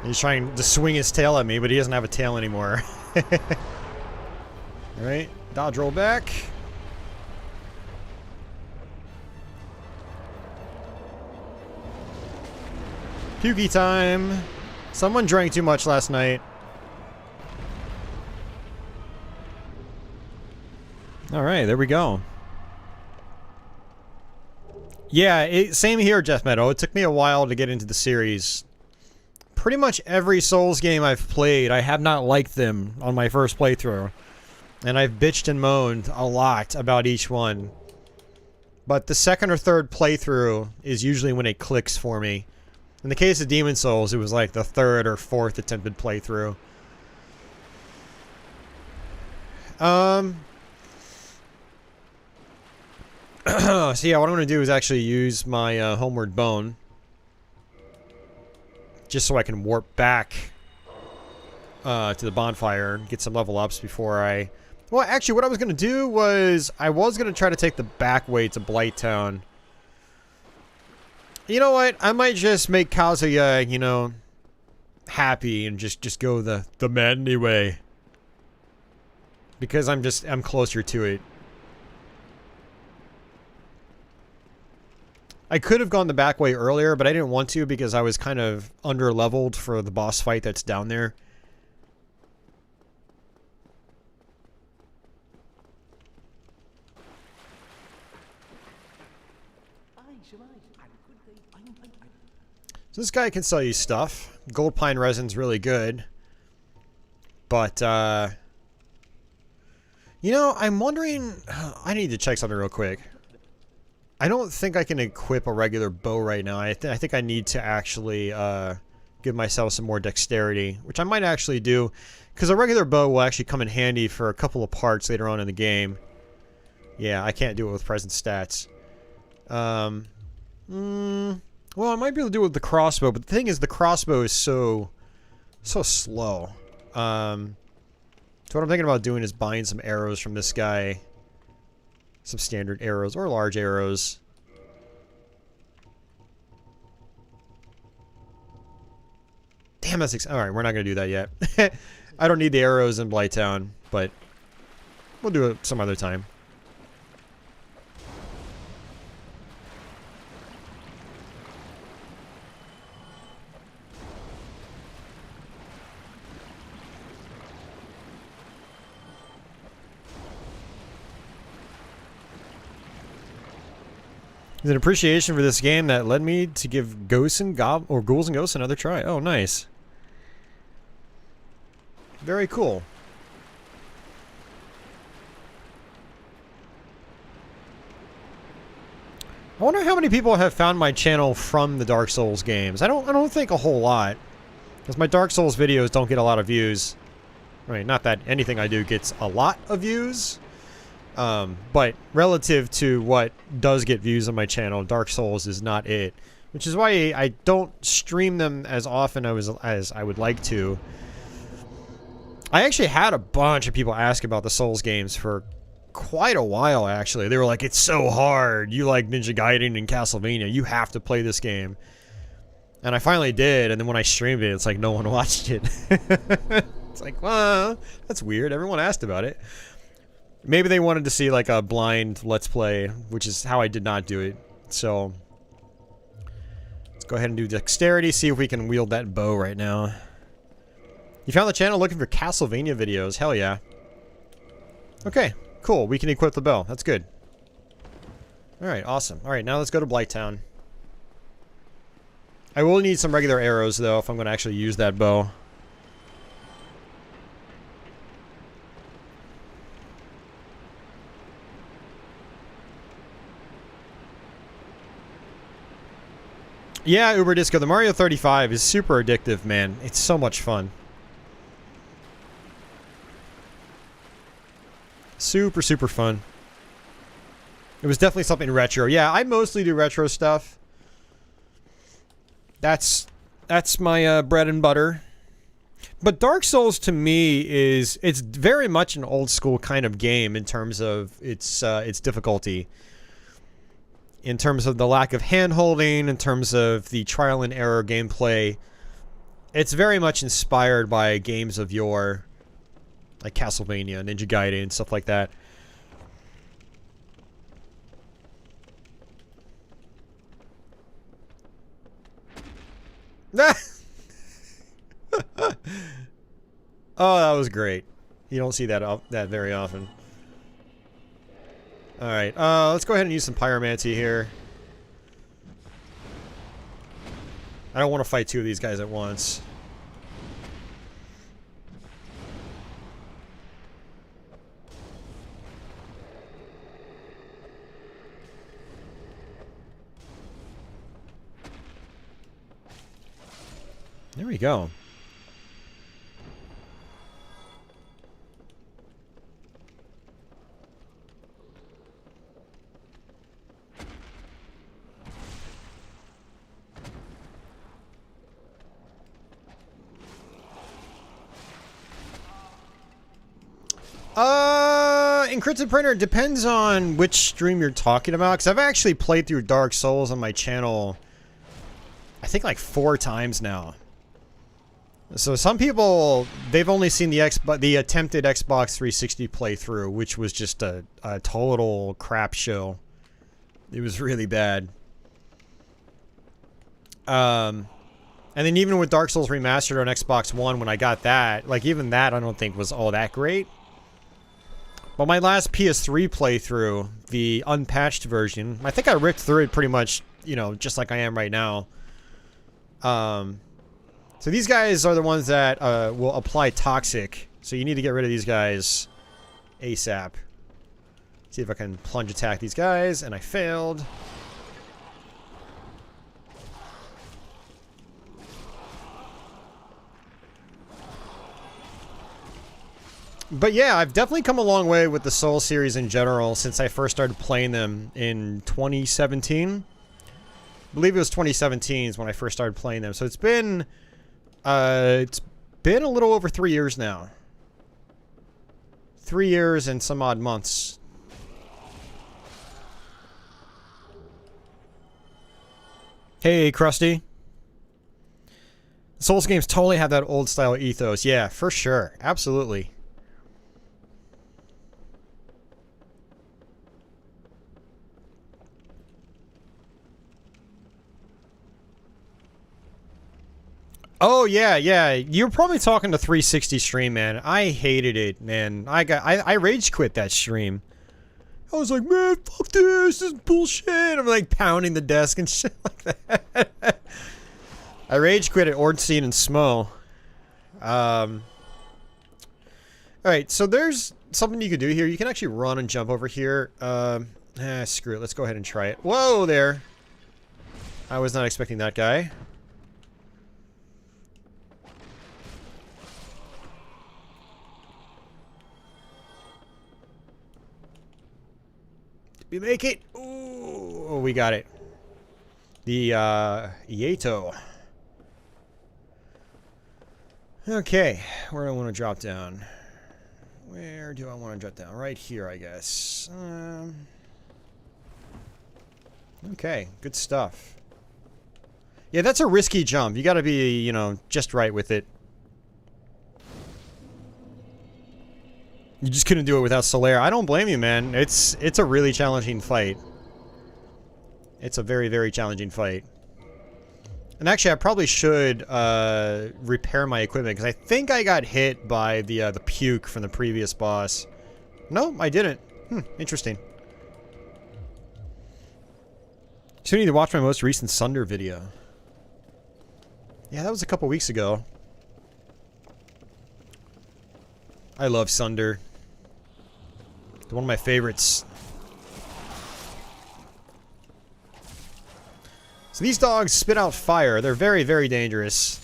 He's trying to swing his tail at me, but he doesn't have a tail anymore. Alright, dodge roll back. Pukey time. Someone drank too much last night. Alright, there we go. Yeah, same here, Jeff Meadow. It took me a while to get into the series. Pretty much every Souls game I've played, I have not liked them on my first playthrough. And I've bitched and moaned a lot about each one. But the second or third playthrough is usually when it clicks for me. In the case of Demon's Souls, it was like the third or fourth attempted playthrough. So yeah, what I'm going to do is actually use my Homeward Bone. Just so I can warp back to the bonfire and get some level ups before I... Well, actually, what I was going to do was... I was going to try to take the back way to Blighttown. You know what? I might just make Kazuya, you know, happy and just go the manly way. Because I'm closer to it. I could have gone the back way earlier, but I didn't want to because I was kind of under-leveled for the boss fight that's down there. So this guy can sell you stuff. Gold pine resin's really good. But, you know, I'm wondering... I need to check something real quick. I don't think I can equip a regular bow right now. I think I need to actually give myself some more dexterity, which I might actually do, because a regular bow will actually come in handy for a couple of parts later on in the game. Yeah, I can't do it with present stats. Well, I might be able to do it with the crossbow, but the thing is, the crossbow is so slow. So what I'm thinking about doing is buying some arrows from this guy. Some standard arrows or large arrows. Damn, that's alright, we're not going to do that yet. I don't need the arrows in Blighttown, but we'll do it some other time. It's an appreciation for this game that led me to give Ghouls and Ghosts another try. Oh, nice. Very cool. I wonder how many people have found my channel from the Dark Souls games. I don't think a whole lot, because my Dark Souls videos don't get a lot of views. Right, not that anything I do gets a lot of views, but relative to what does get views on my channel, Dark Souls is not it. Which is why I don't stream them as often as I would like to. I actually had a bunch of people ask about the Souls games for quite a while, actually. They were like, it's so hard. You like Ninja Gaiden and Castlevania. You have to play this game. And I finally did, and then when I streamed it, it's like no one watched it. It's like, well, that's weird. Everyone asked about it. Maybe they wanted to see like a blind Let's Play, which is how I did not do it. So, let's go ahead and do dexterity, see if we can wield that bow right now. You found the channel looking for Castlevania videos. Hell yeah. Okay, cool. We can equip the bow. That's good. Alright, awesome. Alright, now let's go to Blighttown. I will need some regular arrows, though, if I'm going to actually use that bow. Yeah, Uber Disco, the Mario 35 is super addictive, man. It's so much fun. Super, super fun. It was definitely something retro. Yeah, I mostly do retro stuff. That's my bread and butter. But Dark Souls to me it's very much an old school kind of game in terms of its difficulty. In terms of the lack of hand-holding, in terms of the trial and error gameplay. It's very much inspired by games of yore, like Castlevania, Ninja Gaiden, and stuff like that. Oh, that was great. You don't see that very often. Alright, let's go ahead and use some pyromancy here. I don't want to fight two of these guys at once. There we go. Encrypted Printer, depends on which stream you're talking about, because I've actually played through Dark Souls on my channel, I think like 4 times now. So some people, they've only seen the attempted Xbox 360 playthrough, which was just a total crap show. It was really bad. And then even with Dark Souls Remastered on Xbox One, when I got that, like even that I don't think was all that great. But my last PS3 playthrough, the unpatched version, I think I ripped through it pretty much, you know, just like I am right now. So these guys are the ones that will apply toxic. So you need to get rid of these guys ASAP. See if I can plunge attack these guys, and I failed. But yeah, I've definitely come a long way with the Soul series in general since I first started playing them in 2017. I believe it was 2017 is when I first started playing them. So it's been a little over 3 years now. 3 years and some odd months. Hey, Krusty. Souls games totally have that old style ethos. Yeah, for sure. Absolutely. Oh yeah, yeah. You're probably talking to 360 stream, man. I hated it, man. I rage quit that stream. I was like, man, fuck this is bullshit. I'm like pounding the desk and shit like that. I rage quit at Ornstein and Smo. Alright, so there's something you can do here. You can actually run and jump over here. Screw it. Let's go ahead and try it. Whoa there. I was not expecting that guy. Did we make it? Ooh, we got it. The, Yato. Okay, where do I want to drop down? Where do I want to drop down? Right here, I guess. Okay, good stuff. Yeah, that's a risky jump. You gotta be, you know, just right with it. You just couldn't do it without Solaire. I don't blame you, man. It's a really challenging fight. It's a very, very challenging fight. And actually, I probably should repair my equipment, because I think I got hit by the puke from the previous boss. No, I didn't. Interesting. So you need to watch my most recent Sunder video. Yeah, that was a couple weeks ago. I love Sunder. They're one of my favorites. So these dogs spit out fire. They're very, very dangerous.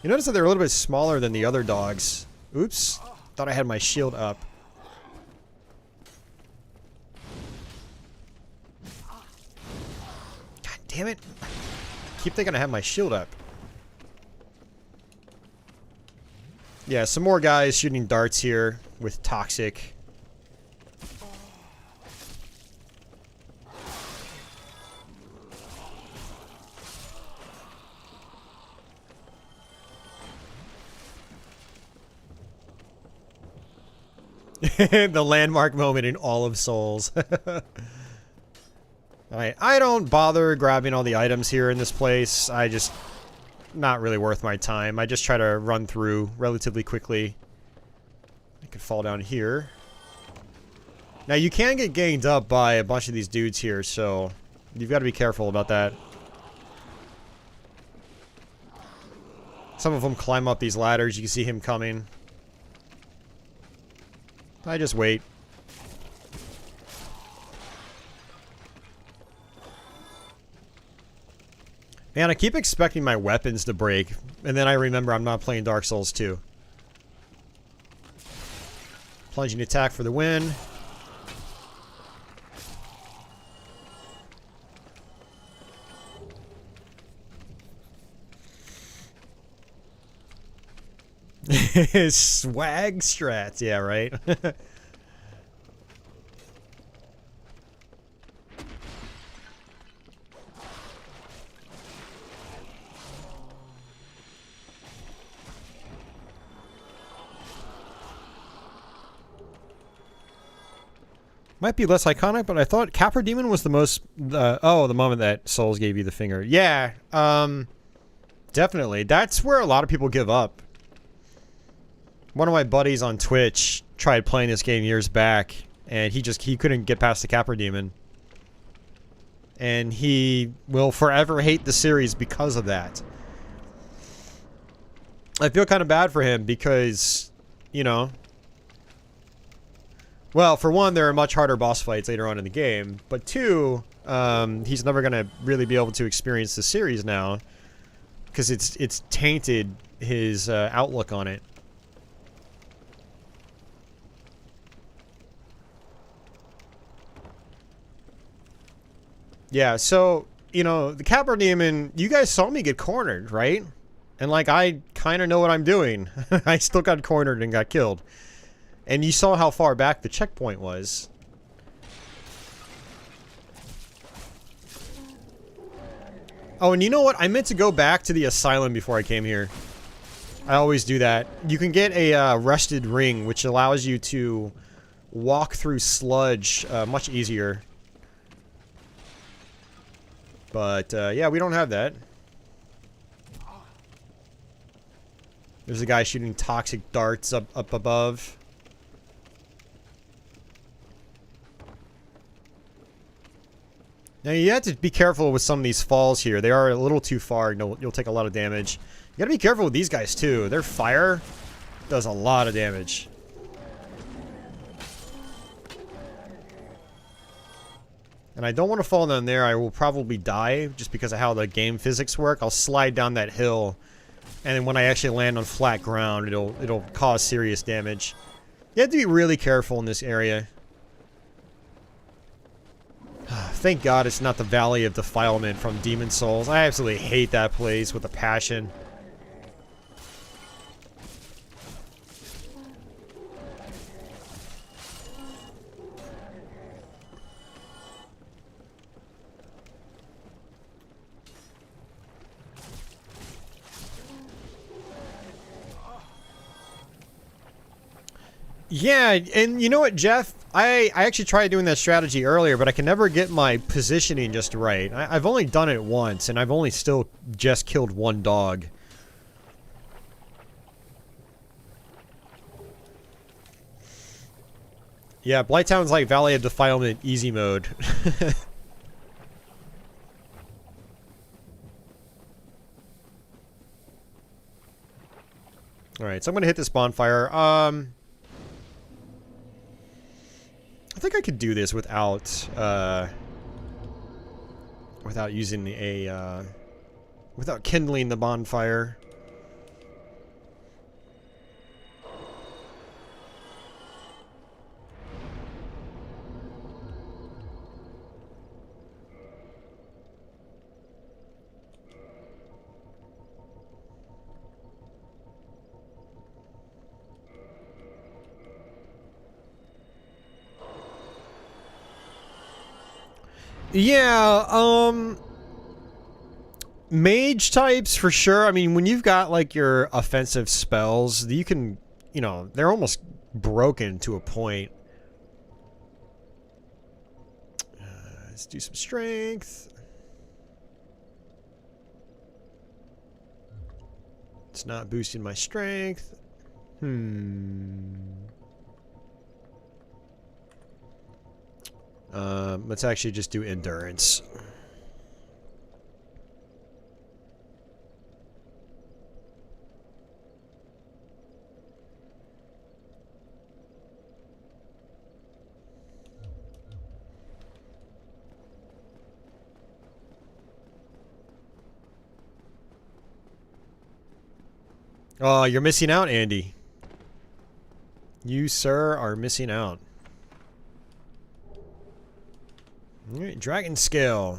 You notice that they're a little bit smaller than the other dogs. Oops. Thought I had my shield up. God damn it. Keep thinking I have my shield up. Yeah, some more guys shooting darts here with toxic. The landmark moment in all of Souls. Alright, I don't bother grabbing all the items here in this place. I just... not really worth my time. I just try to run through relatively quickly. I could fall down here. Now, you can get ganged up by a bunch of these dudes here, so... you've got to be careful about that. Some of them climb up these ladders. You can see him coming. I just wait. Man, I keep expecting my weapons to break, and then I remember I'm not playing Dark Souls 2. Plunging attack for the win. Swag strats, yeah, right? Might be less iconic, but I thought Capra Demon was the most... the moment that Souls gave you the finger. Yeah, definitely. That's where a lot of people give up. One of my buddies on Twitch tried playing this game years back, and he couldn't get past the Capra Demon. And he will forever hate the series because of that. I feel kind of bad for him because, you know... well, for one, there are much harder boss fights later on in the game. But two, he's never going to really be able to experience the series now. Because it's tainted his outlook on it. Yeah, so, you know, the Capra Demon, you guys saw me get cornered, right? And, like, I kind of know what I'm doing. I still got cornered and got killed. And you saw how far back the checkpoint was. Oh, and you know what? I meant to go back to the asylum before I came here. I always do that. You can get a rusted ring, which allows you to walk through sludge much easier. But, yeah, we don't have that. There's a guy shooting toxic darts up above. Now you have to be careful with some of these falls here. They are a little too far. You'll take a lot of damage. You gotta be careful with these guys too. Their fire does a lot of damage. And I don't want to fall down there. I will probably die just because of how the game physics work. I'll slide down that hill, and then when I actually land on flat ground, it'll cause serious damage. You have to be really careful in this area. Thank God it's not the Valley of Defilement from Demon Souls. I absolutely hate that place with a passion. Yeah, and you know what, Jeff? I actually tried doing that strategy earlier, but I can never get my positioning just right. I've only done it once, and I've only still just killed one dog. Yeah, Blighttown's like Valley of Defilement easy mode. Alright, so I'm gonna hit this bonfire. I think I could do this without using a without kindling the bonfire. Yeah, mage types for sure. I mean, when you've got like your offensive spells, you can, you know, they're almost broken to a point. Let's do some strength. It's not boosting my strength. Let's actually just do endurance. Oh, you're missing out, Andy. You, sir, are missing out. Alright, Dragon Scale.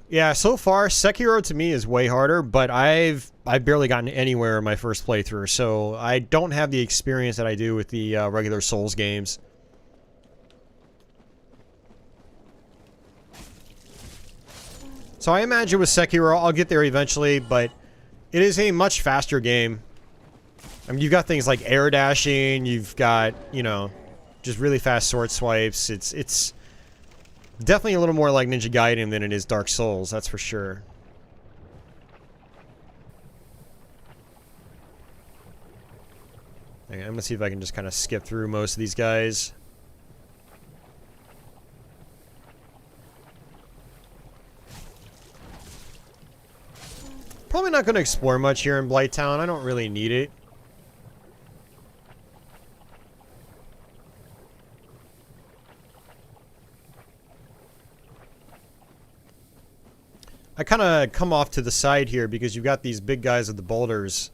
Yeah, so far, Sekiro to me is way harder, but I've barely gotten anywhere in my first playthrough, so I don't have the experience that I do with the regular Souls games. So I imagine with Sekiro, I'll get there eventually, but it is a much faster game. I mean, you've got things like air dashing, you've got, you know, just really fast sword swipes. It's definitely a little more like Ninja Gaiden than it is Dark Souls, that's for sure. Okay, I'm gonna see if I can just kind of skip through most of these guys. Probably not gonna explore much here in Blighttown. I don't really need it. I kind of come off to the side here because you've got these big guys with the boulders.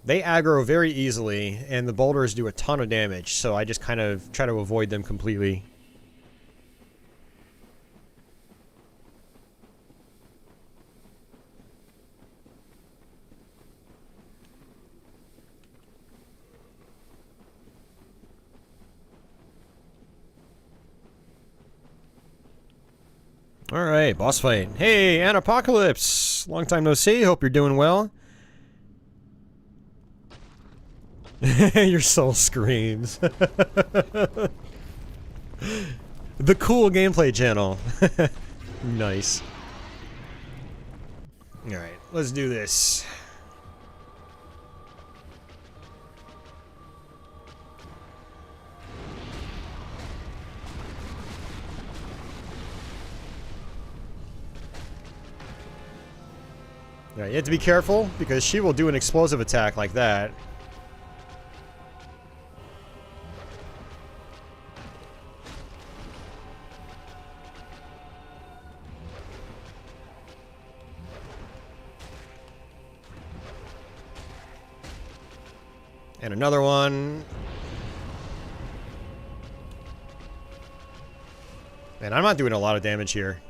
They aggro very easily, and the boulders do a ton of damage, so I just kind of try to avoid them completely. Alright, boss fight. Hey, Anapocalypse! Long time no see, hope you're doing well. Your soul screams. The cool gameplay channel. Nice. Alright, let's do this. Yeah, you have to be careful because she will do an explosive attack like that. And another one. Man, I'm not doing a lot of damage here.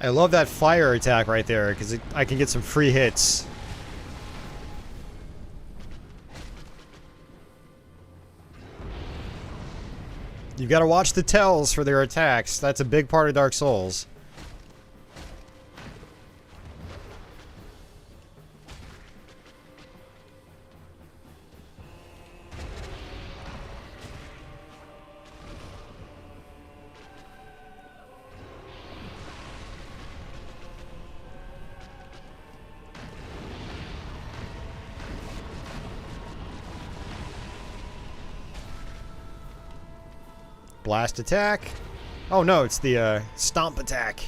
I love that fire attack right there, because I can get some free hits. You've got to watch the tells for their attacks. That's a big part of Dark Souls. Blast attack. Oh no, it's the stomp attack.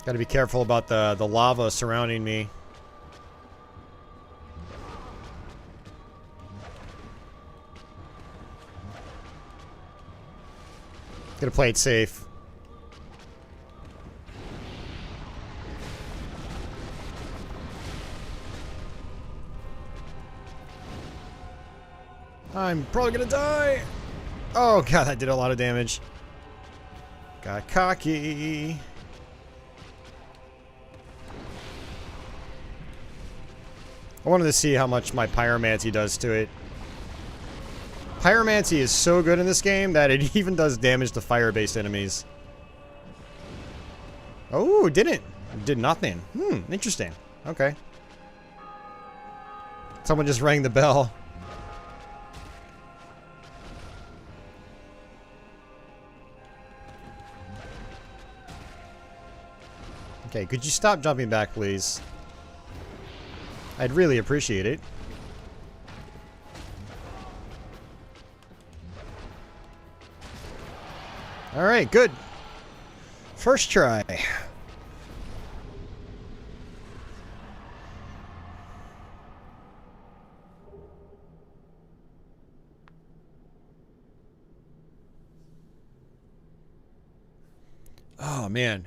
Got to be careful about the lava surrounding me. Gotta play it safe. I'm probably gonna die. Oh god, that did a lot of damage. Got cocky. I wanted to see how much my pyromancy does to it. Pyromancy is so good in this game that it even does damage to fire-based enemies. Oh, it didn't. It did nothing. Interesting. Okay. Someone just rang the bell. Okay, could you stop jumping back, please? I'd really appreciate it. Alright, good. First try. Oh, man.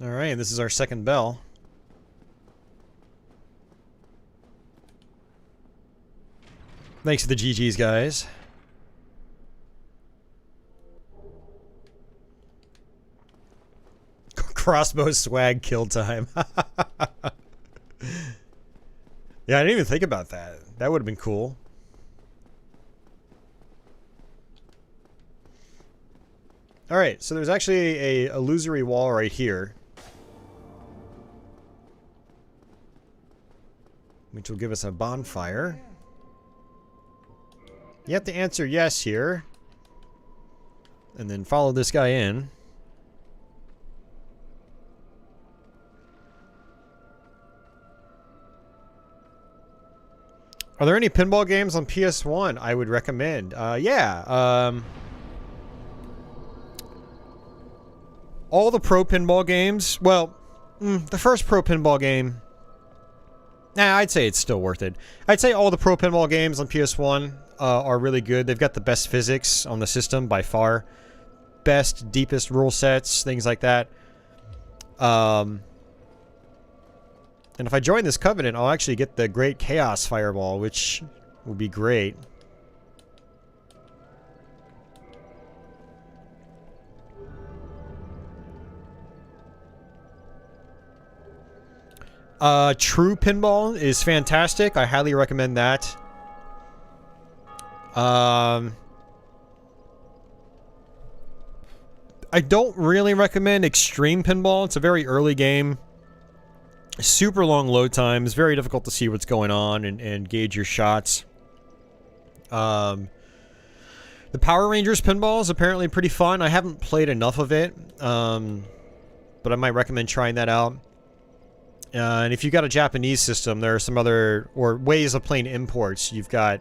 Alright, this is our second bell. Thanks for the GGs, guys. Crossbow swag kill time. Yeah, I didn't even think about that. That would have been cool. Alright, so there's actually a illusory wall right here, which will give us a bonfire. You have to answer yes here, and then follow this guy in. Are there any pinball games on PS1 I would recommend? Yeah. All the pro pinball games. Well, the first pro pinball game. Nah, I'd say it's still worth it. I'd say all the pro pinball games on PS1 are really good. They've got the best physics on the system by far. Best, deepest rule sets, things like that. And if I join this covenant, I'll actually get the Great Chaos Fireball, which would be great. True Pinball is fantastic. I highly recommend that. I don't really recommend Extreme Pinball. It's a very early game. Super long load times. Very difficult to see what's going on and gauge your shots. The Power Rangers Pinball is apparently pretty fun. I haven't played enough of it, but I might recommend trying that out. And if you've got a Japanese system, there are some other ways of playing imports. You've got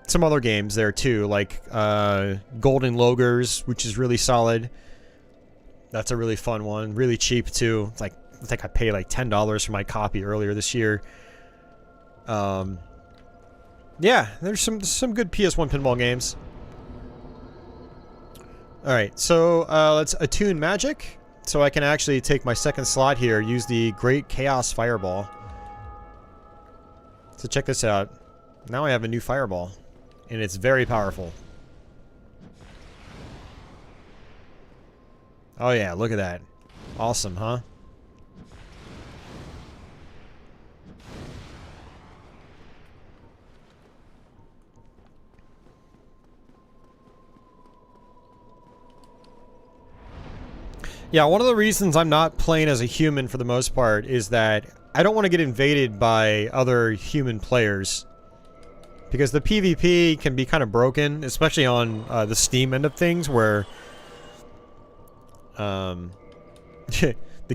some other games there too, like Golden Logers, which is really solid. That's a really fun one. Really cheap too. It's like, I think I paid like $10 for my copy earlier this year. Yeah, there's some good PS1 pinball games. Alright, so let's attune magic. So I can actually take my second slot here, use the Great Chaos Fireball. So check this out. Now I have a new fireball. And it's very powerful. Oh yeah, look at that. Awesome, huh? Yeah, one of the reasons I'm not playing as a human for the most part is that I don't want to get invaded by other human players. Because the PvP can be kind of broken, especially on the Steam end of things, where the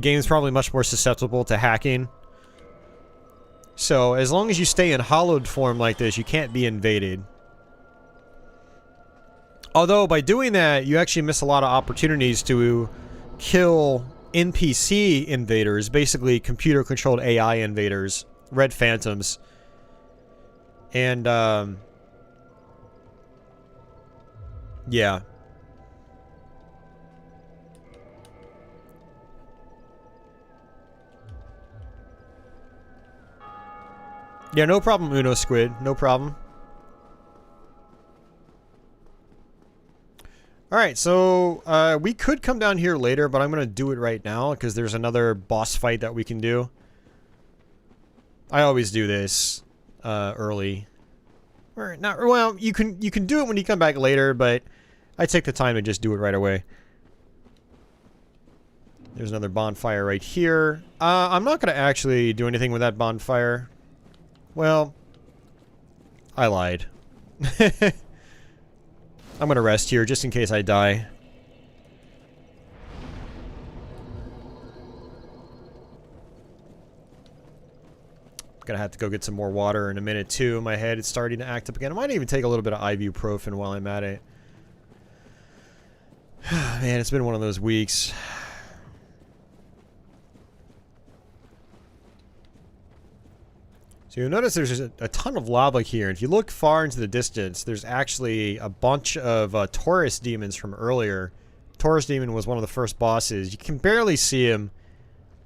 game's probably much more susceptible to hacking. So, as long as you stay in hollowed form like this, you can't be invaded. Although, by doing that, you actually miss a lot of opportunities to kill NPC invaders, basically computer-controlled AI invaders, Red Phantoms. And, yeah. Yeah, no problem, Uno Squid. No problem. Alright, so, we could come down here later, but I'm gonna do it right now, because there's another boss fight that we can do. I always do this, early. Or not, well, you can do it when you come back later, but I take the time to just do it right away. There's another bonfire right here. I'm not gonna actually do anything with that bonfire. Well, I lied. I'm gonna rest here just in case I die. Gonna have to go get some more water in a minute too. My head is starting to act up again. I might even take a little bit of ibuprofen while I'm at it. Man, it's been one of those weeks. So you'll notice there's a ton of lava here. If you look far into the distance, there's actually a bunch of Taurus demons from earlier. Taurus demon was one of the first bosses. You can barely see him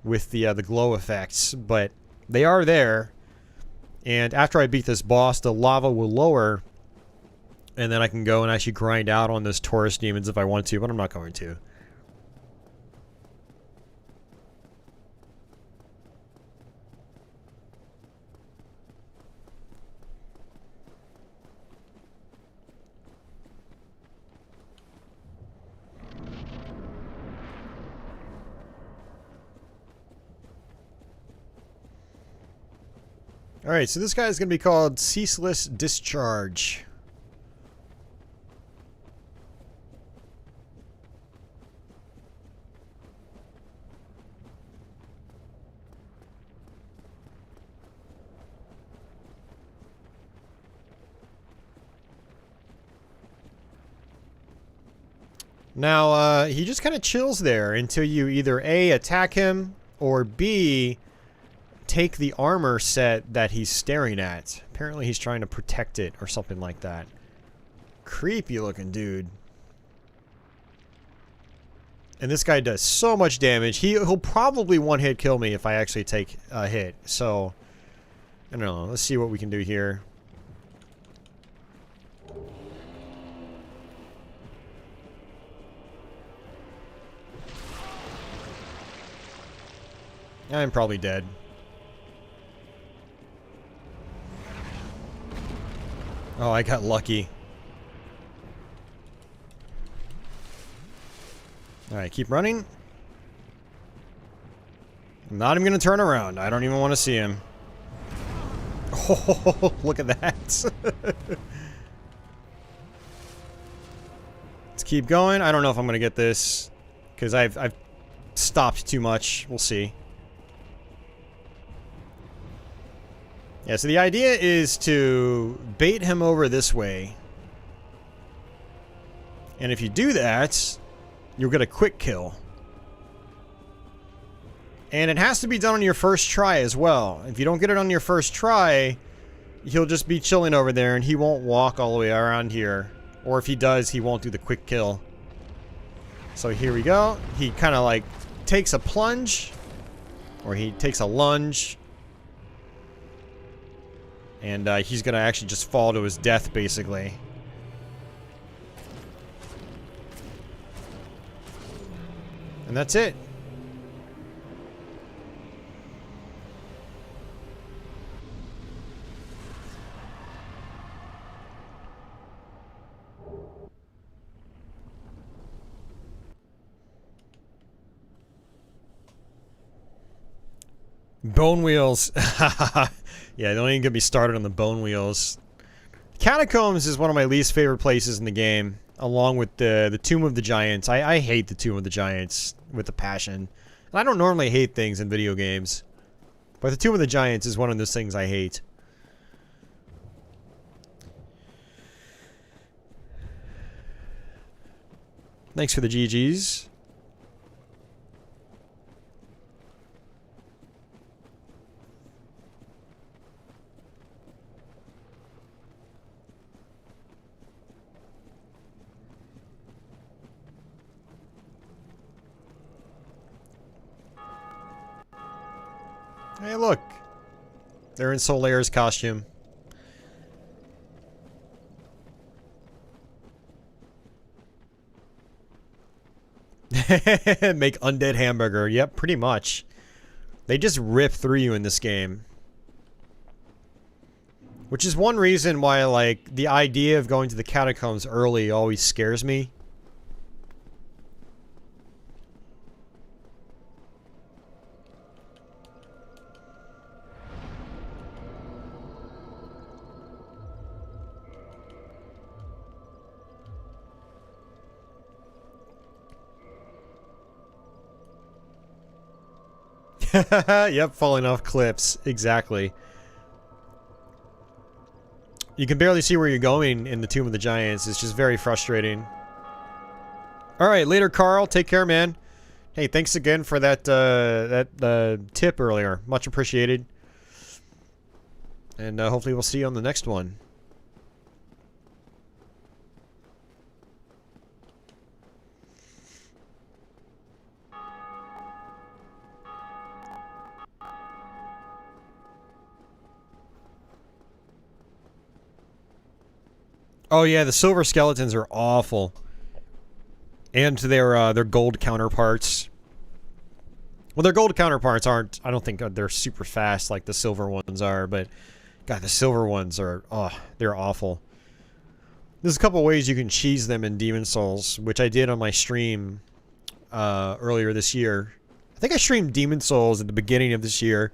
with the glow effects, but they are there. And after I beat this boss, the lava will lower, and then I can go and actually grind out on those Taurus demons if I want to, but I'm not going to. Alright, so this guy is going to be called Ceaseless Discharge. Now, he just kind of chills there until you either A, attack him, or B, take the armor set that he's staring at. Apparently he's trying to protect it or something like that. Creepy looking dude. And this guy does so much damage. He'll probably one-hit kill me if I actually take a hit. So, I don't know. Let's see what we can do here. I'm probably dead. Oh, I got lucky. Alright, keep running. I'm not even gonna turn around. I don't even want to see him. Oh, look at that. Let's keep going. I don't know if I'm gonna get this. Because I've stopped too much. We'll see. Yeah, so the idea is to bait him over this way. And if you do that, you'll get a quick kill. And it has to be done on your first try as well. If you don't get it on your first try, he'll just be chilling over there and he won't walk all the way around here. Or if he does, he won't do the quick kill. So here we go. He kind of like takes a plunge. Or he takes a lunge. And he's going to actually just fall to his death, basically. And that's it. Bone wheels. Yeah, don't even get me started on the bone wheels. Catacombs is one of my least favorite places in the game, along with the Tomb of the Giants. I hate the Tomb of the Giants with a passion. And I don't normally hate things in video games, but the Tomb of the Giants is one of those things I hate. Thanks for the GGs. Hey, look. They're in Solaire's costume. Make undead hamburger. Yep, pretty much. They just rip through you in this game. Which is one reason why, like, the idea of going to the catacombs early always scares me. Yep, falling off cliffs. Exactly. You can barely see where you're going in the Tomb of the Giants. It's just very frustrating. Alright, later, Carl. Take care, man. Hey, thanks again for that, tip earlier. Much appreciated. And hopefully we'll see you on the next one. Oh yeah, the silver skeletons are awful. And their gold counterparts. Well, their gold counterparts aren't, I don't think they're super fast like the silver ones are, but God, the silver ones are, oh, they're awful. There's a couple ways you can cheese them in Demon's Souls, which I did on my stream earlier this year. I think I streamed Demon's Souls at the beginning of this year.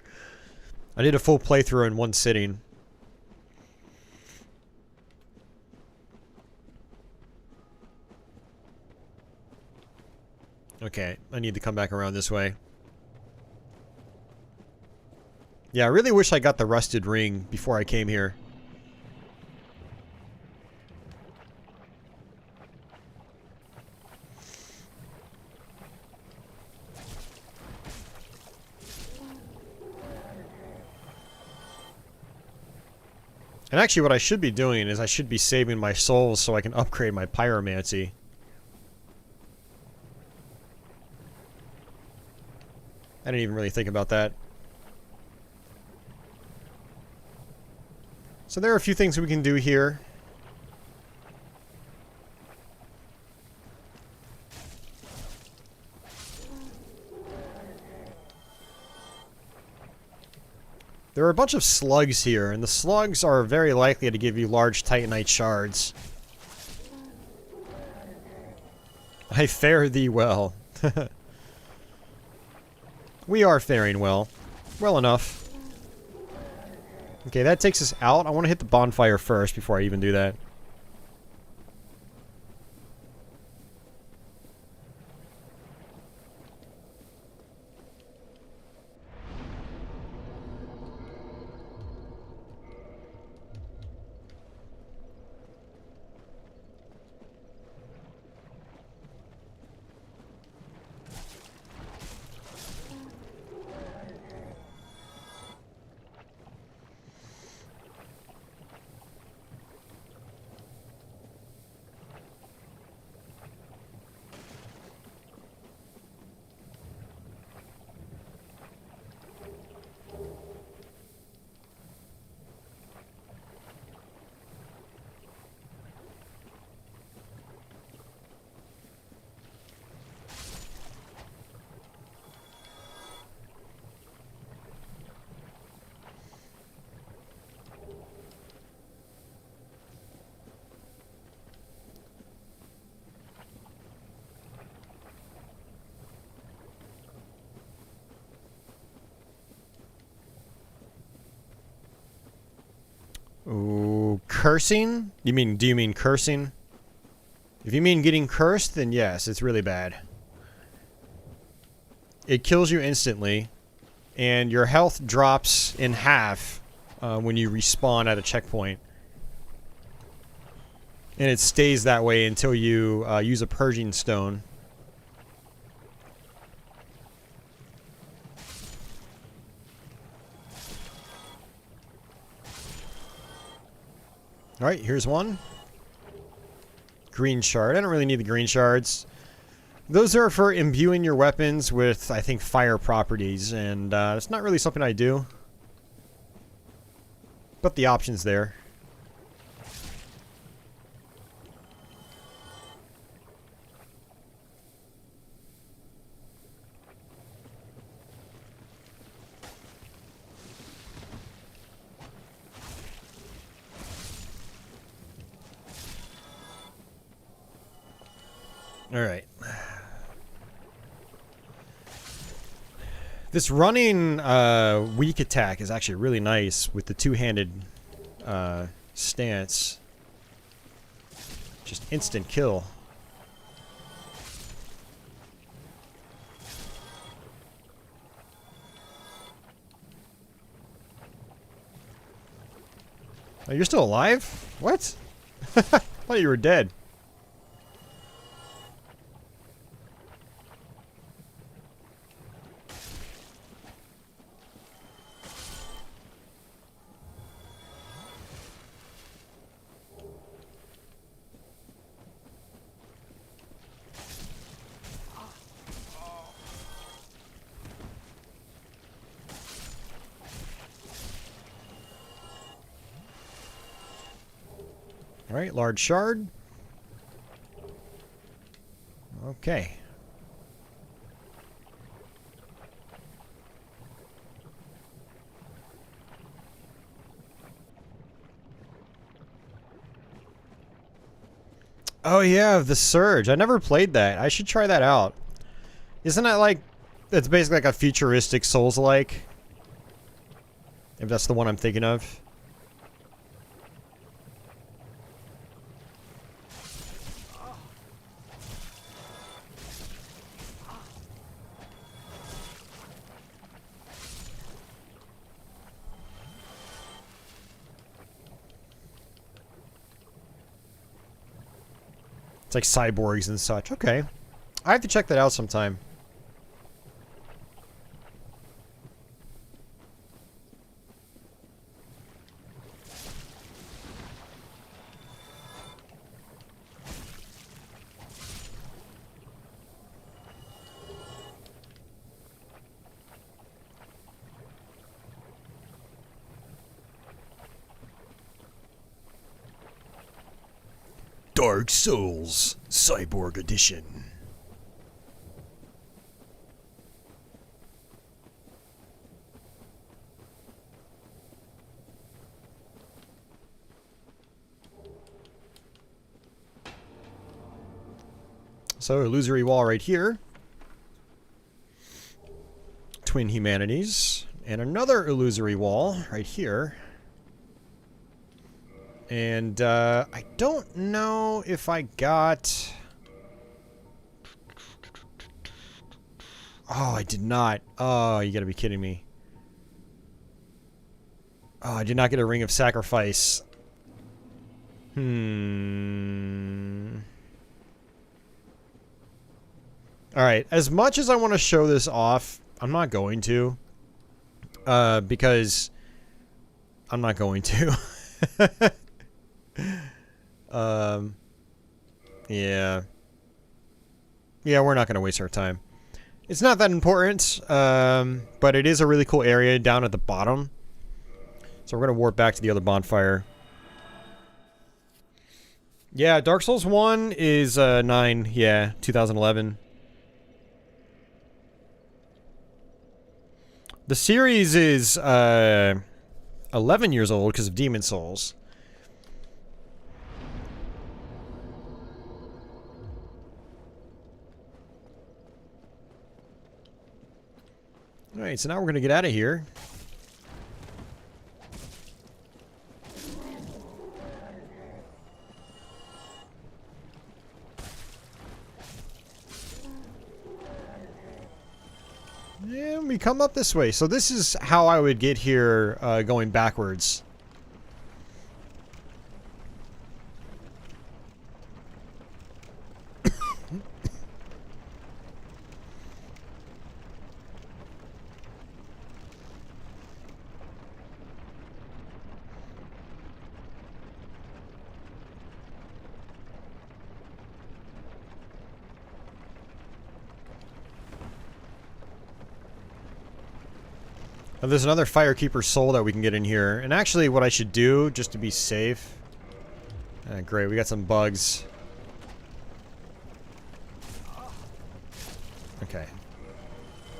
I did a full playthrough in one sitting. Okay, I need to come back around this way. Yeah, I really wish I got the rusted ring before I came here. And actually what I should be doing is I should be saving my souls so I can upgrade my pyromancy. I didn't even really think about that. So there are a few things we can do here. There are a bunch of slugs here, and the slugs are very likely to give you large titanite shards. I fare thee well. We are faring well. Well enough. Okay, that takes us out. I want to hit the bonfire first before I even do that. Ooh, cursing? Do you mean cursing? If you mean getting cursed, then yes, it's really bad. It kills you instantly, and your health drops in half when you respawn at a checkpoint. And it stays that way until you use a purging stone. Alright, here's one. Green shard. I don't really need the green shards. Those are for imbuing your weapons with, I think, fire properties, and it's not really something I do. But the option's there. Alright. This running weak attack is actually really nice with the two-handed stance. Just instant kill. Oh, you're still alive? What? I thought you were dead. Alright, large shard. Okay. Oh yeah, the Surge. I never played that. I should try that out. Isn't that like... It's basically like a futuristic Souls-like? If that's the one I'm thinking of. It's like cyborgs and such. Okay. I have to check that out sometime. Dark Souls Cyborg Edition. So, illusory wall right here. Twin humanities. And another illusory wall right here. And, I don't know if I got... Oh, I did not. Oh, you gotta be kidding me. Oh, I did not get a Ring of Sacrifice. Alright, as much as I want to show this off, I'm not going to. Because... I'm not going to. Yeah. Yeah, we're not going to waste our time. It's not that important, but it is a really cool area down at the bottom. So we're going to warp back to the other bonfire. Yeah, Dark Souls 1 is 9, yeah, 2011. The series is 11 years old because of Demon Souls. Alright, so now we're going to get out of here. And we come up this way. So this is how I would get here going backwards. There's another Firekeeper soul that we can get in here. And actually what I should do, just to be safe... great, we got some bugs. Okay.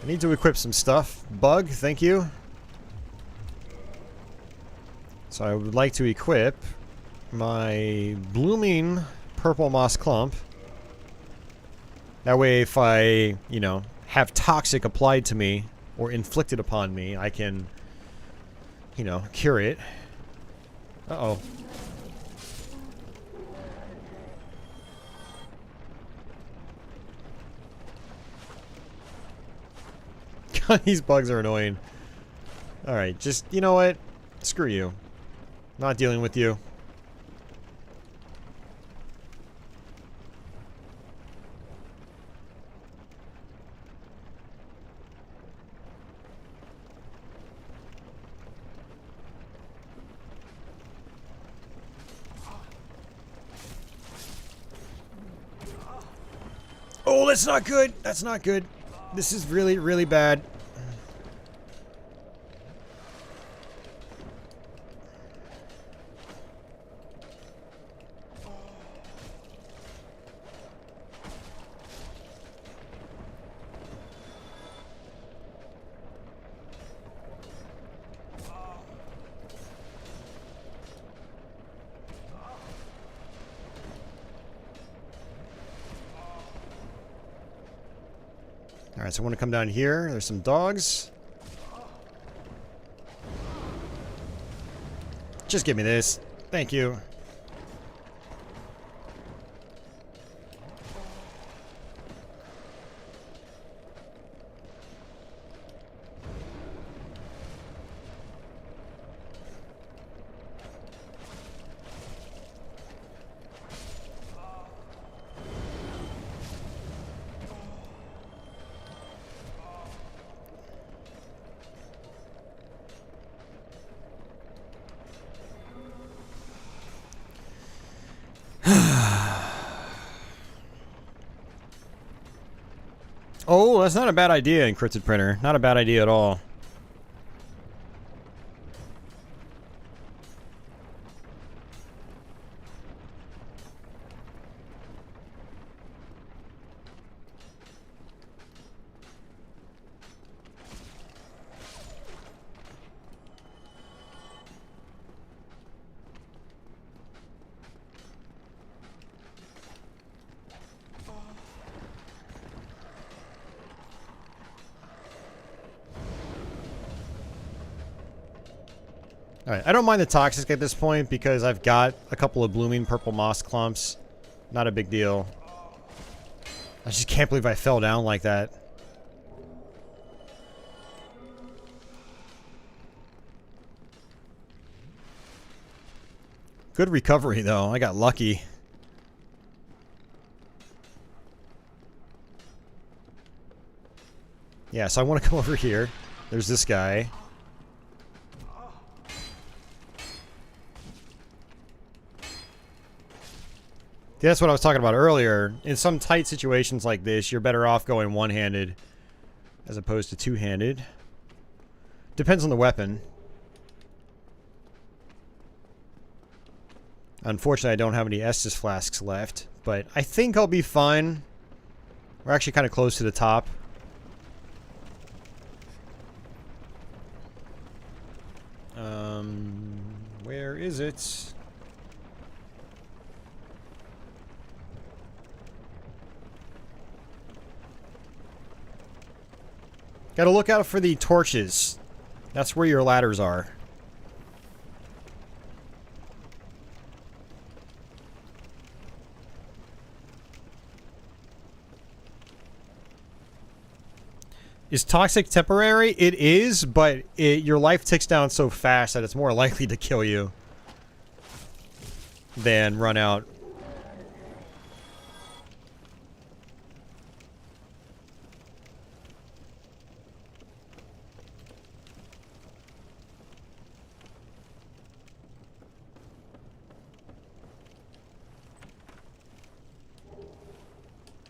I need to equip some stuff. Bug, thank you. So I would like to equip my blooming purple moss clump. That way if I, you know, have toxic applied to me, or inflicted upon me, I can, you know, cure it. Uh-oh. God, these bugs are annoying. Alright, just, you know what? Screw you. Not dealing with you. Oh, that's not good. That's not good. This is really, really bad. Alright, so I want to come down here. There's some dogs. Just give me this. Thank you. Oh, that's not a bad idea, encrypted printer. Not a bad idea at all. Alright, I don't mind the toxic at this point because I've got a couple of blooming purple moss clumps. Not a big deal. I just can't believe I fell down like that. Good recovery, though. I got lucky. Yeah, so I want to come over here. There's this guy. That's what I was talking about earlier. In some tight situations like this, you're better off going one-handed as opposed to two-handed. Depends on the weapon. Unfortunately, I don't have any Estus flasks left, but I think I'll be fine. We're actually kind of close to the top. Where is it? Gotta look out for the torches. That's where your ladders are. Is toxic temporary? It is, but your life ticks down so fast that it's more likely to kill you than run out.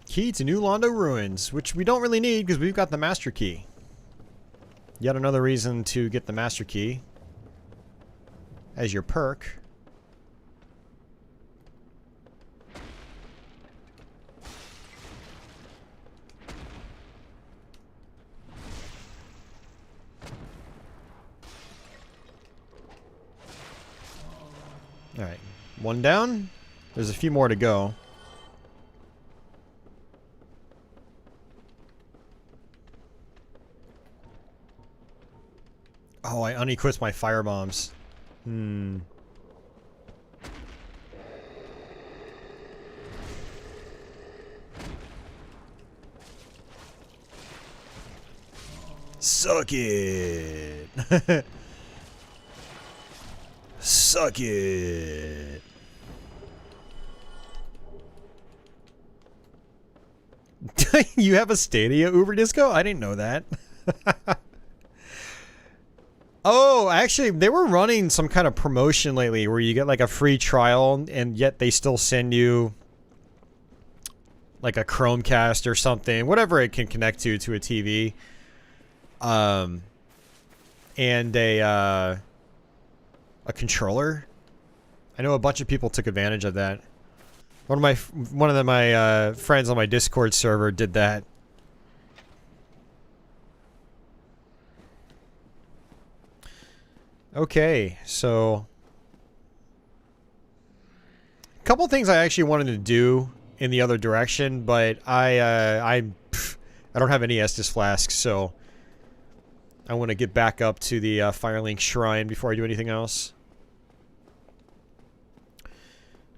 Key to New Londo Ruins, which we don't really need because we've got the Master Key. Yet another reason to get the Master Key as your perk. Alright, one down. There's a few more to go. Oh, I unequipped my fire bombs. Suck it. Suck it. You have a Stadia Uber Disco? I didn't know that. Oh, actually, they were running some kind of promotion lately where you get like a free trial and yet they still send you like a Chromecast or something, whatever it can connect to a TV. And a controller. I know a bunch of people took advantage of that. One of my friends on my Discord server did that. Okay, so a couple things I actually wanted to do in the other direction, but I don't have any Estus flasks, so I want to get back up to the Firelink Shrine before I do anything else.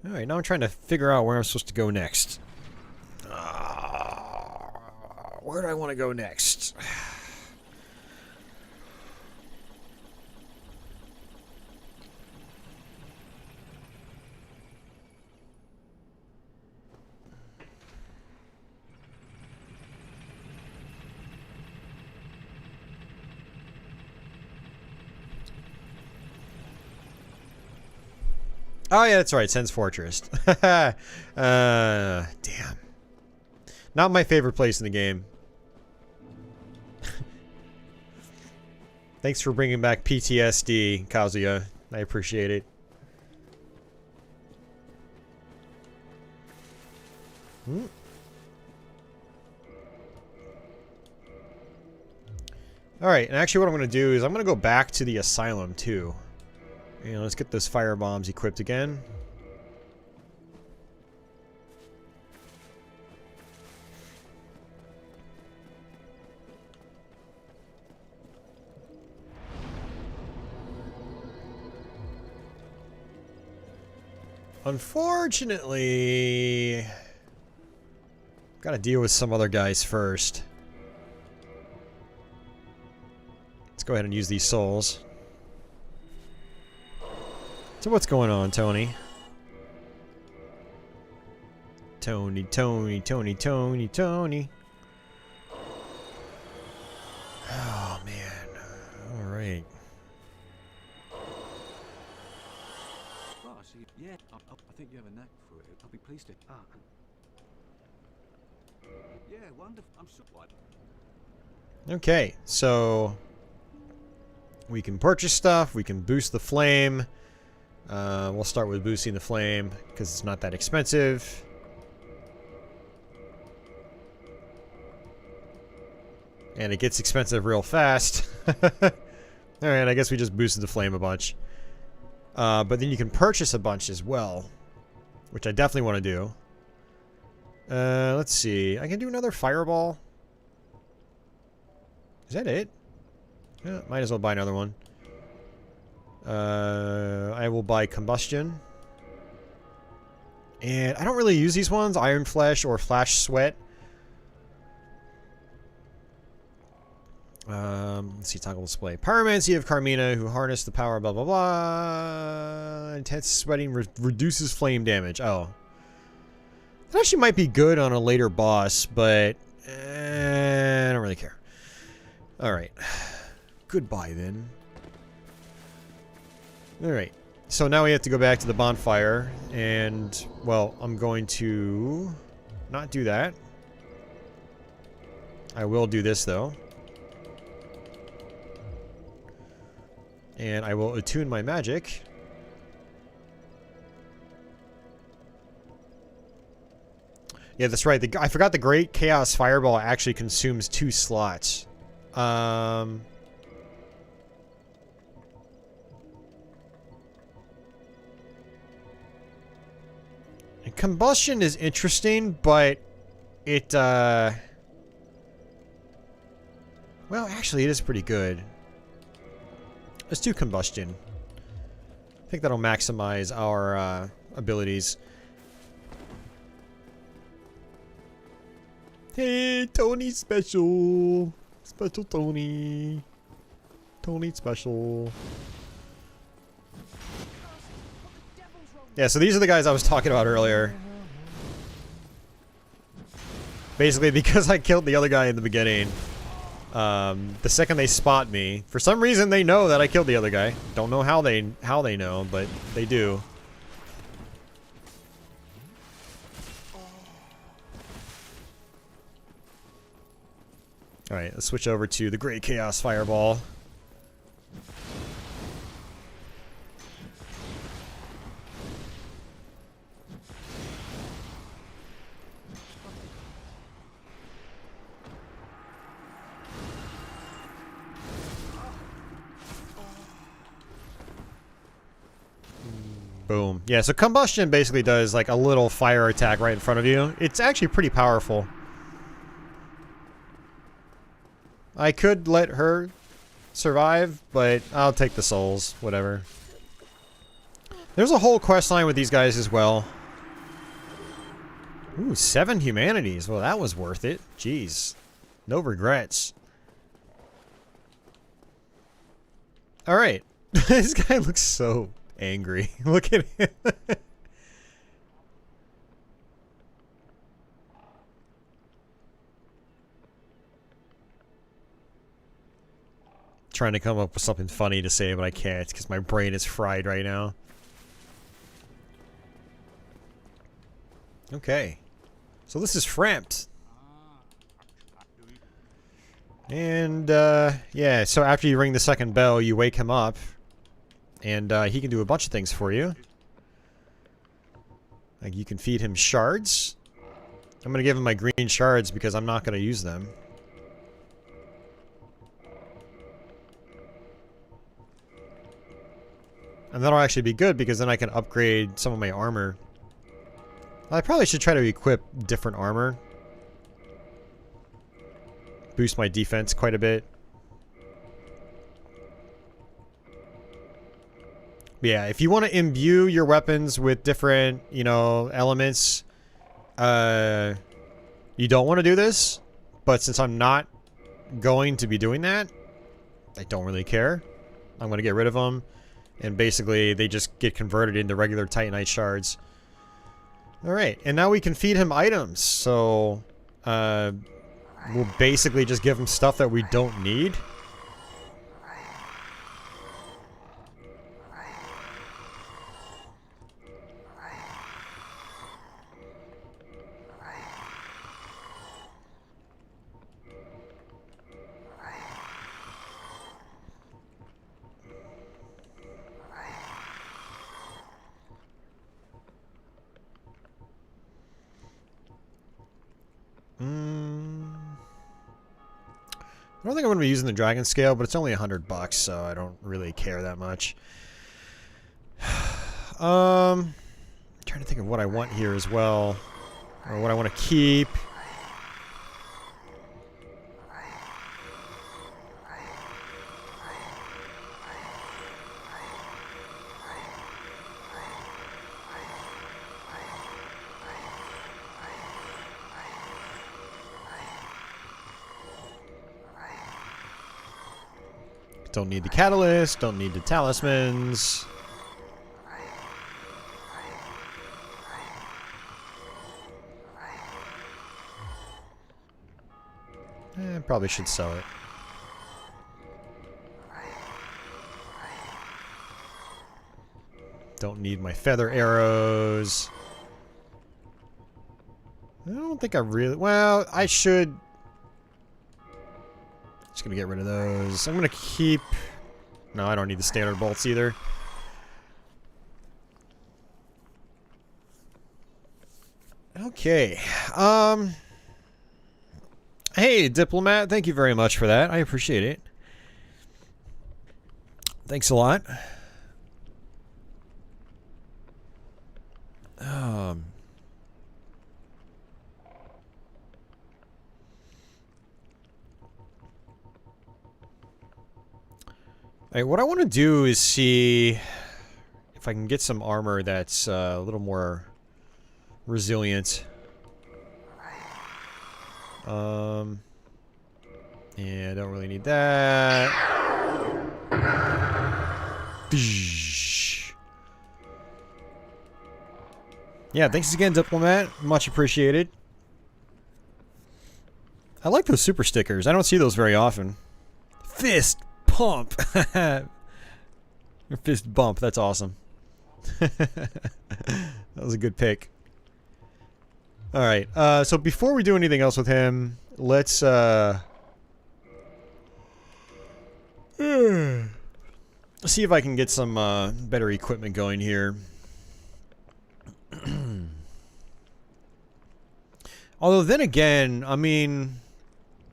Alright, now I'm trying to figure out where I'm supposed to go next. Where do I want to go next? Oh yeah, that's right, Sen's Fortress. Damn. Not my favorite place in the game. Thanks for bringing back PTSD, Kazuya. I appreciate it. Alright, and actually what I'm going to do is I'm going to go back to the asylum too. And let's get those fire bombs equipped again. Unfortunately, gotta deal with some other guys first. Let's go ahead and use these souls. So what's going on, Tony? Tony, Tony, Tony, Tony, Tony. Oh, man. Alright. Well, I see. Yeah, I think you have a knack for it. I'll be pleased to. Yeah, wonderful. I'm so glad. Okay, so we can purchase stuff. We can boost the flame. We'll start with boosting the flame because it's not that expensive. And it gets expensive real fast. Alright, I guess we just boosted the flame a bunch. But then you can purchase a bunch as well, which I definitely want to do. Let's see. I can do another fireball. Is that it? Yeah, might as well buy another one. I will buy combustion. And I don't really use these ones, Iron Flesh or Flash Sweat. Let's see, toggle display. Pyromancy of Carmina, who harness the power, blah, blah, blah. Intense sweating reduces flame damage. Oh. That actually might be good on a later boss, but I don't really care. Alright. Goodbye, then. Alright. So now we have to go back to the bonfire, and, well, I'm going to not do that. I will do this, though. And I will attune my magic. Yeah, that's right. I forgot the Great Chaos Fireball actually consumes 2 slots. And combustion is interesting, but it, well, actually, it is pretty good. Let's do combustion. I think that'll maximize our abilities. Hey, Tony special. Special Tony. Tony special. Yeah, so these are the guys I was talking about earlier. Basically, because I killed the other guy in the beginning. The second they spot me, for some reason they know that I killed the other guy. Don't know how they know, but they do. Alright, let's switch over to the Great Chaos Fireball. Boom. Yeah, so combustion basically does like a little fire attack right in front of you. It's actually pretty powerful. I could let her survive, but I'll take the souls. Whatever. There's a whole quest line with these guys as well. Ooh, 7 humanities. Well, that was worth it. Jeez. No regrets. Alright. This guy looks so angry. Look at him. Trying to come up with something funny to say, but I can't because my brain is fried right now. Okay. So this is Frampt. And, yeah, so after you ring the second bell, you wake him up. And, he can do a bunch of things for you. Like, you can feed him shards. I'm gonna give him my green shards because I'm not gonna use them. And that'll actually be good because then I can upgrade some of my armor. I probably should try to equip different armor. Boost my defense quite a bit. Yeah, if you want to imbue your weapons with different, you know, elements, you don't want to do this. But since I'm not going to be doing that, I don't really care. I'm going to get rid of them. And basically, they just get converted into regular Titanite shards. Alright, and now we can feed him items. So, we'll basically just give him stuff that we don't need. I don't think I'm going to be using the dragon scale, but it's only $100, so I don't really care that much. I'm trying to think of what I want here as well, or what I want to keep. Don't need the catalyst, don't need the talismans. Probably should sell it. Don't need my feather arrows. I don't think I really... Well, I should... Just gonna get rid of those. I'm gonna keep... No, I don't need the standard bolts either. Okay. Hey, Diplomat, thank you very much for that. I appreciate it. Thanks a lot. What I want to do is see if I can get some armor that's a little more resilient. Yeah, I don't really need that. Yeah, thanks again, Diplomat. Much appreciated. I like those super stickers. I don't see those very often. Fist pump. Your fist bump. That's awesome. That was a good pick. Alright, so before we do anything else with him, let's see if I can get some better equipment going here. Although then again, I mean,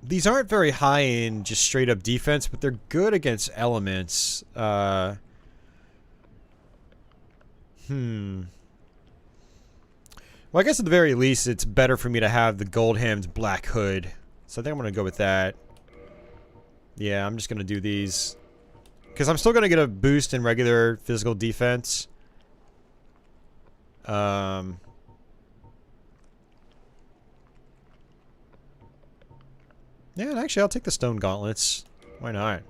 these aren't very high in just straight up defense, but they're good against elements. Well, I guess at the very least, it's better for me to have the gold-hemmed black hood. So I think I'm going to go with that. Yeah, I'm just going to do these. Because I'm still going to get a boost in regular physical defense. Yeah, and actually, I'll take the stone gauntlets. Why not?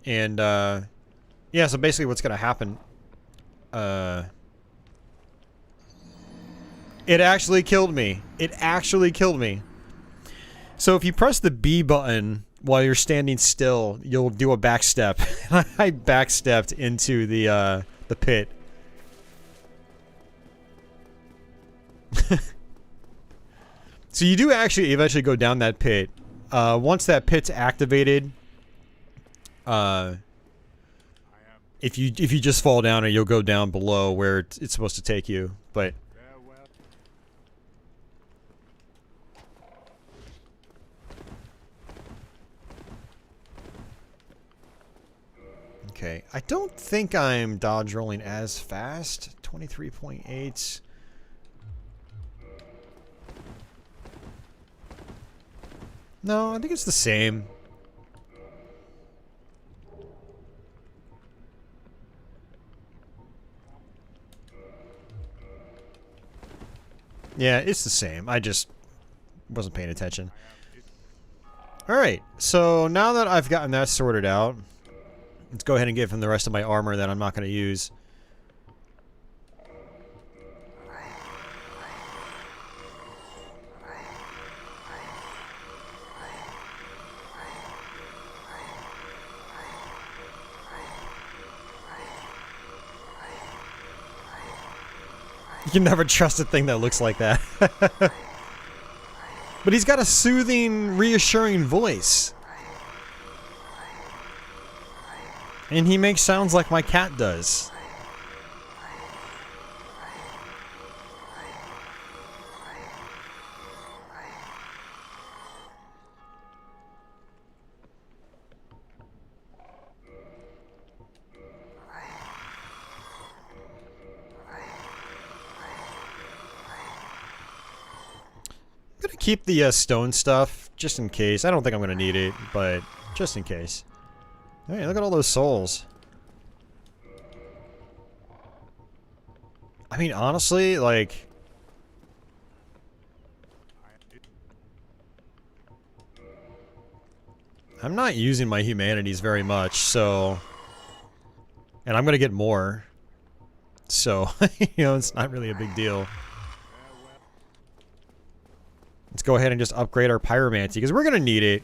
And, yeah, so basically what's going to happen... It actually killed me. It actually killed me. So if you press the B button while you're standing still, you'll do a backstep. I backstepped into the pit. So you do actually eventually go down that pit. Once that pit's activated, if you just fall down, or you'll go down below where it's supposed to take you. But okay, I don't think I'm dodge rolling as fast. 23.8. No, I think it's the same. Yeah, it's the same. I just wasn't paying attention. Alright, so now that I've gotten that sorted out, let's go ahead and give him the rest of my armor that I'm not going to use. You can never trust a thing that looks like that. But he's got a soothing, reassuring voice. And he makes sounds like my cat does. I'm gonna keep the stone stuff, just in case. I don't think I'm gonna need it, but just in case. Hey, look at all those souls. I mean, honestly, like... I'm not using my humanities very much, so... And I'm gonna get more. So, you know, it's not really a big deal. Let's go ahead and just upgrade our pyromancy, because we're gonna need it.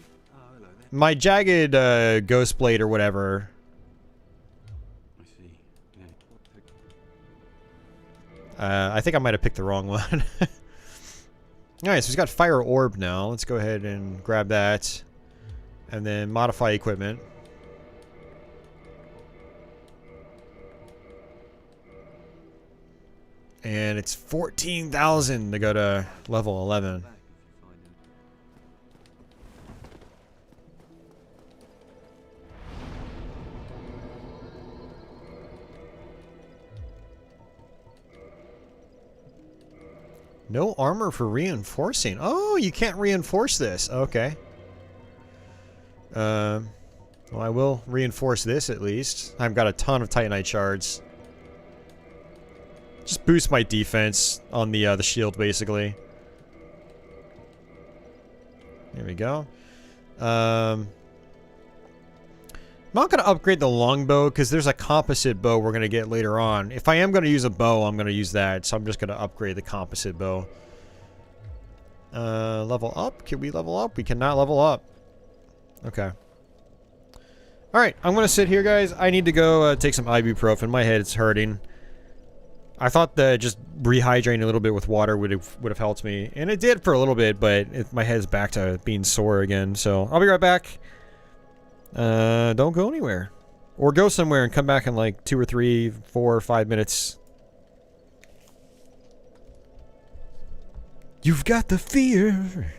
My jagged ghost blade or whatever. I see. I think I might have picked the wrong one. Alright, so we've got fire orb now. Let's go ahead and grab that. And then modify equipment. And it's 14,000 to go to level 11. No armor for reinforcing. Oh, you can't reinforce this. Okay. Well, I will reinforce this at least. I've got a ton of Titanite shards. Just boost my defense on the shield, basically. There we go. I'm not going to upgrade the longbow because there's a composite bow we're going to get later on. If I am going to use a bow, I'm going to use that. So I'm just going to upgrade the composite bow. Level up? Can we level up? We cannot level up. Okay. Alright, I'm going to sit here, guys. I need to go take some ibuprofen. My head's hurting. I thought that just rehydrating a little bit with water would have helped me. And it did for a little bit, but my head's back to being sore again. So I'll be right back. Don't go anywhere. Or go somewhere and come back in like 2 or 3, 4 or 5 minutes. You've got the fear.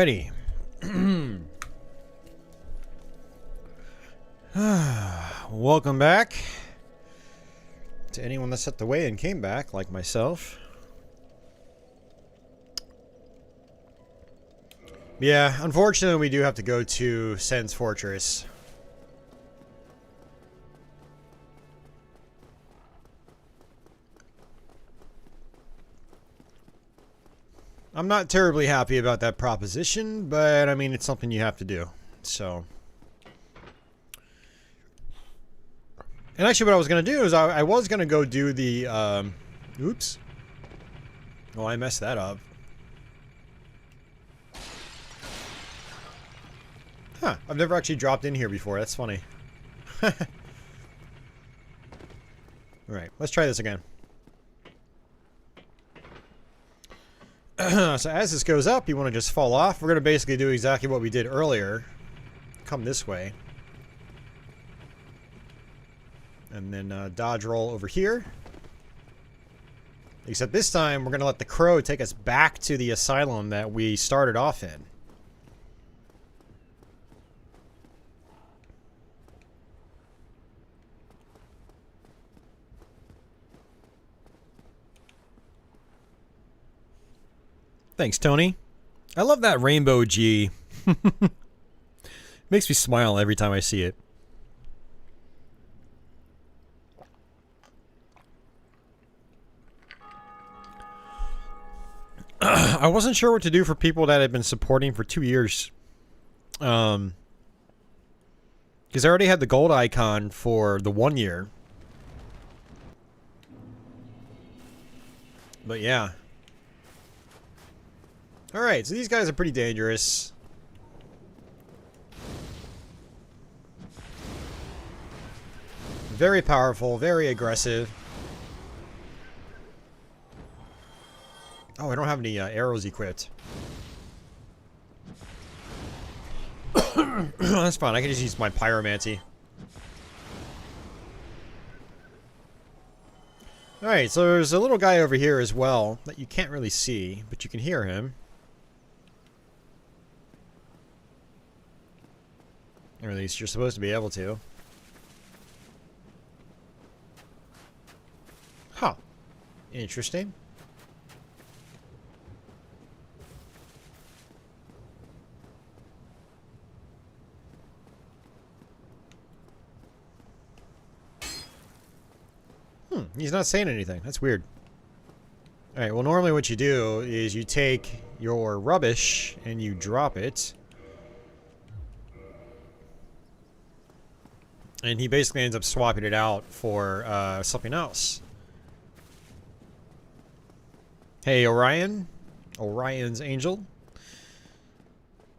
Alrighty. Welcome back to anyone that stepped away and came back, like myself. Yeah, unfortunately we do have to go to Sen's Fortress. I'm not terribly happy about that proposition, but I mean, it's something you have to do, so. And actually what I was going to do is I was going to go do the, oops. Oh, I messed that up. Huh, I've never actually dropped in here before, that's funny. Alright, let's try this again. So as this goes up, you want to just fall off. We're going to basically do exactly what we did earlier. Come this way. And then dodge roll over here. Except this time, we're going to let the crow take us back to the asylum that we started off in. Thanks, Tony. I love that rainbow G. Makes me smile every time I see it. I wasn't sure what to do for people that had been supporting for 2 years. Because I already had the gold icon for the 1 year. But yeah. Alright, so these guys are pretty dangerous. Very powerful, very aggressive. Oh, I don't have any arrows equipped. That's fine, I can just use my pyromancy. Alright, so there's a little guy over here as well that you can't really see, but you can hear him. Or at least you're supposed to be able to. Huh. Interesting. He's not saying anything. That's weird. Alright, well normally what you do is you take your rubbish and you drop it. And he basically ends up swapping it out for something else. Hey, Orion. Orion's Angel.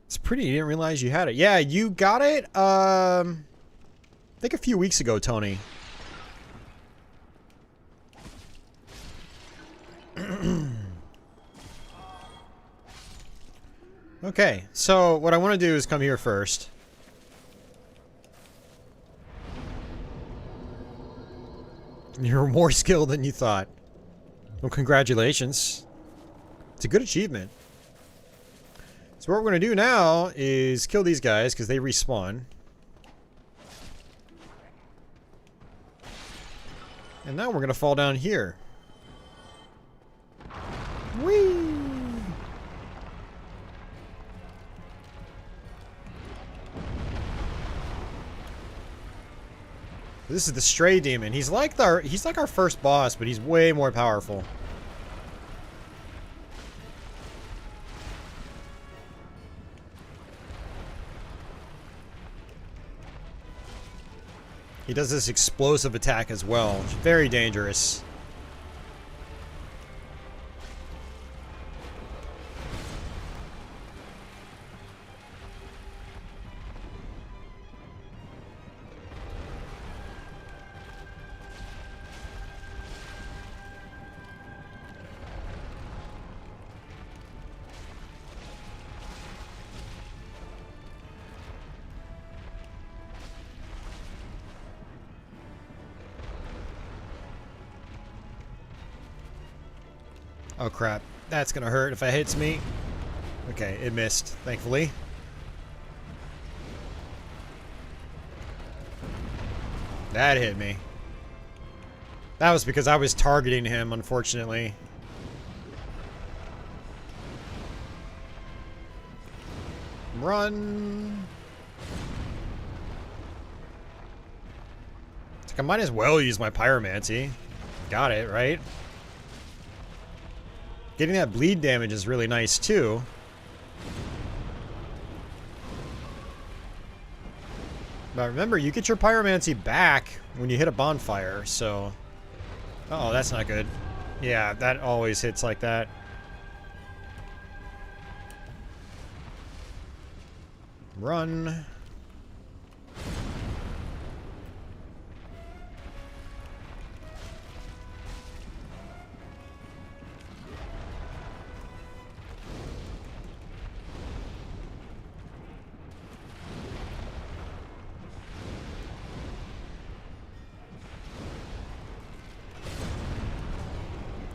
It's pretty. You didn't realize you had it. Yeah, you got it, I think a few weeks ago, Tony. Okay, so what I want to do is come here first. You're more skilled than you thought. Well, congratulations. It's a good achievement. So what we're going to do now is kill these guys because they respawn. And now we're going to fall down here. Whee! This is the Stray Demon. He's like our first boss, but he's way more powerful. He does this explosive attack as well. It's very dangerous. Oh crap, that's gonna hurt if it hits me. Okay, it missed, thankfully. That hit me. That was because I was targeting him, unfortunately. Run. It's like I might as well use my pyromancy. Got it, right? Getting that bleed damage is really nice, too. But remember, you get your pyromancy back when you hit a bonfire, so... Uh oh, that's not good. Yeah, that always hits like that. Run.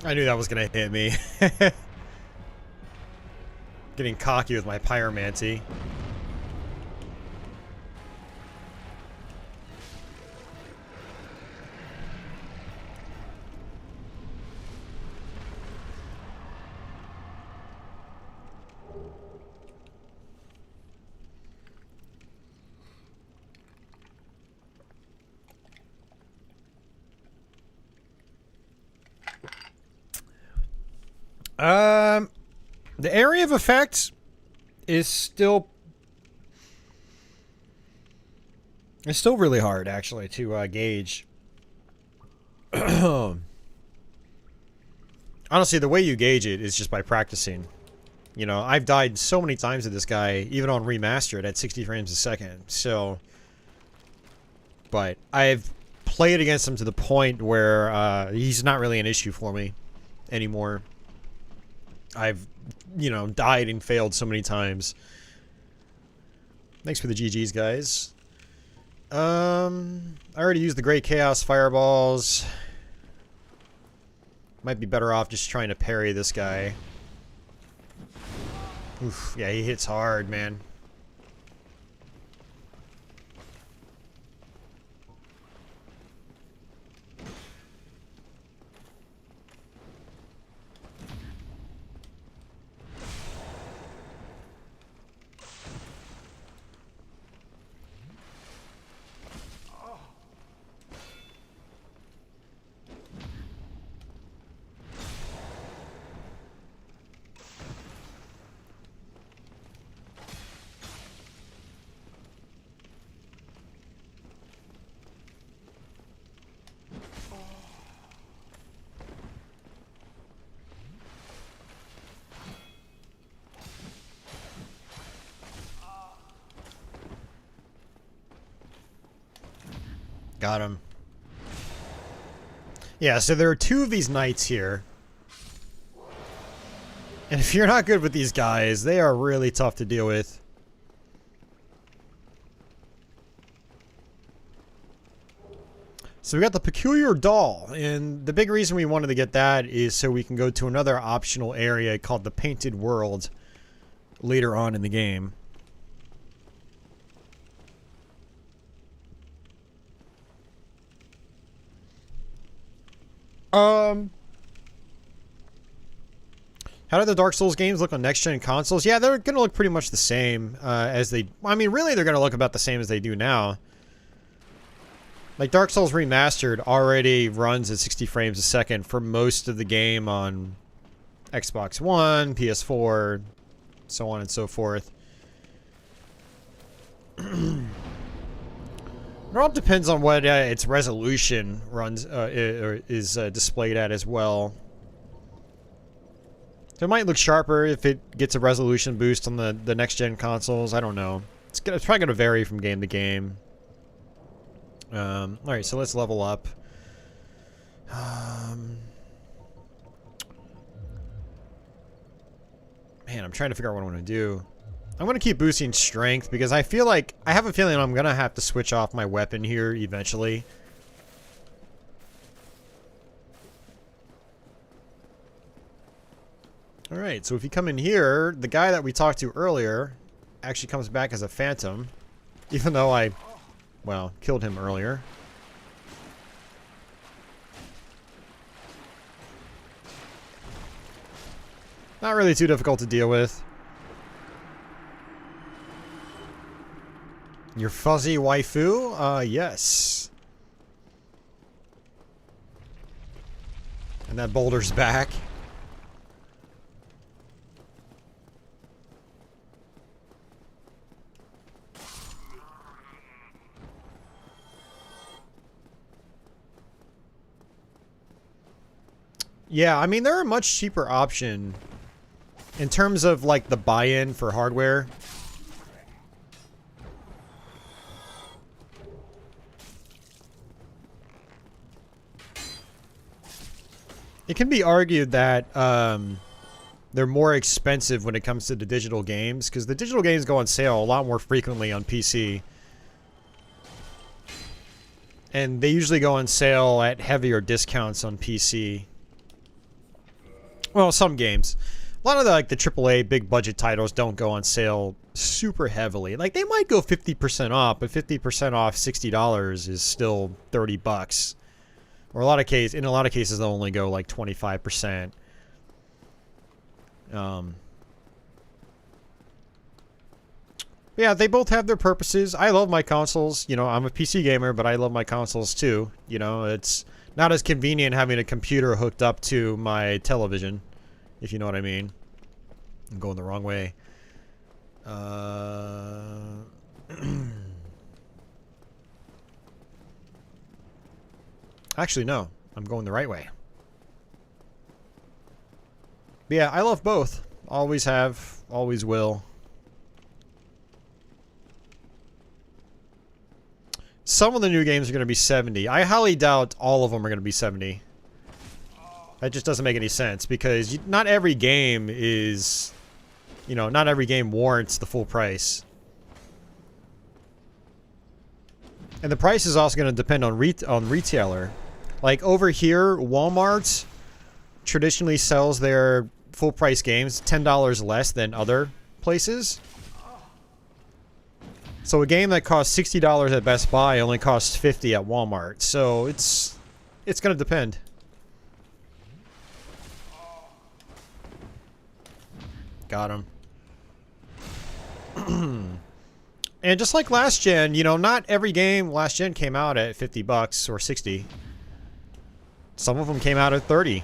I knew that was gonna hit me. Getting cocky with my pyromancy. The area of effect is still really hard, actually, to gauge. Honestly, the way you gauge it is just by practicing. You know, I've died so many times with this guy, even on Remastered at 60 frames a second, so... But I've played against him to the point where he's not really an issue for me anymore. I've, you know, died and failed so many times. Thanks for the GGs, guys. I already used the Great Chaos Fireballs. Might be better off just trying to parry this guy. Oof, yeah, he hits hard, man. Got him. Yeah, so there are two of these knights here. And if you're not good with these guys, they are really tough to deal with. So we got the Peculiar Doll, and the big reason we wanted to get that is so we can go to another optional area called the Painted World later on in the game. How do the Dark Souls games look on next-gen consoles? Yeah, they're going to look pretty much the same as they... I mean, really, they're going to look about the same as they do now. Like, Dark Souls Remastered already runs at 60 frames a second for most of the game on Xbox One, PS4, so on and so forth. It all depends on what its resolution runs is displayed at as well. So it might look sharper if it gets a resolution boost on the next-gen consoles. I don't know. It's probably going to vary from game to game. Alright, so let's level up. Man, I'm trying to figure out what I want to do. I'm going to keep boosting strength because I feel like... I have a feeling I'm going to have to switch off my weapon here eventually. Alright, so if you come in here, the guy that we talked to earlier actually comes back as a phantom. Even though I, well, killed him earlier. Not really too difficult to deal with. Your fuzzy waifu? Yes. And that boulder's back. Yeah, I mean, they're a much cheaper option in terms of, like, the buy-in for hardware. It can be argued that they're more expensive when it comes to the digital games, because the digital games go on sale a lot more frequently on PC. And they usually go on sale at heavier discounts on PC. Well, some games. A lot of the, like, the AAA big budget titles don't go on sale super heavily. Like, they might go 50% off, but 50% off $60 is still $30. Or in a lot of cases they'll only go like 25%. Yeah, they both have their purposes. I love my consoles. You know, I'm a PC gamer, but I love my consoles too. You know, it's not as convenient having a computer hooked up to my television, if you know what I mean. I'm going the wrong way. Actually, no. I'm going the right way. But yeah, I love both. Always have. Always will. Some of the new games are going to be 70. I highly doubt all of them are going to be 70. That just doesn't make any sense, because not every game is... You know, not every game warrants the full price. And the price is also going to depend on retailer. Like, over here, Walmart traditionally sells their full-price games $10 less than other places. So a game that costs $60 at Best Buy only costs $50 at Walmart. So it's going to depend. Got him. And just like last gen, you know, not every game last gen came out at $50 or 60. Some of them came out at 30.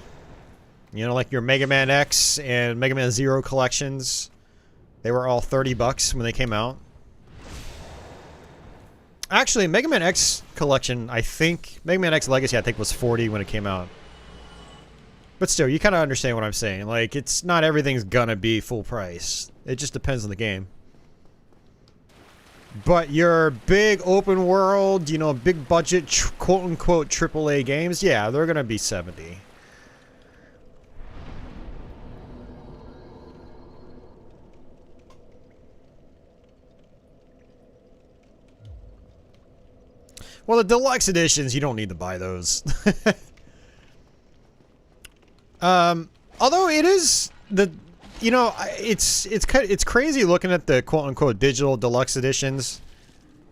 You know, like your Mega Man X and Mega Man Zero collections. They were all $30 when they came out. Actually, Mega Man X collection, I think... Mega Man X Legacy, I think, was 40 when it came out. But still, you kind of understand what I'm saying. Like, it's not everything's gonna be full price. It just depends on the game. But your big open world, you know, big budget, quote-unquote AAA games, yeah, they're gonna be 70. Well, the deluxe editions, you don't need to buy those. Although it is the, you know, it's crazy looking at the quote-unquote digital deluxe editions.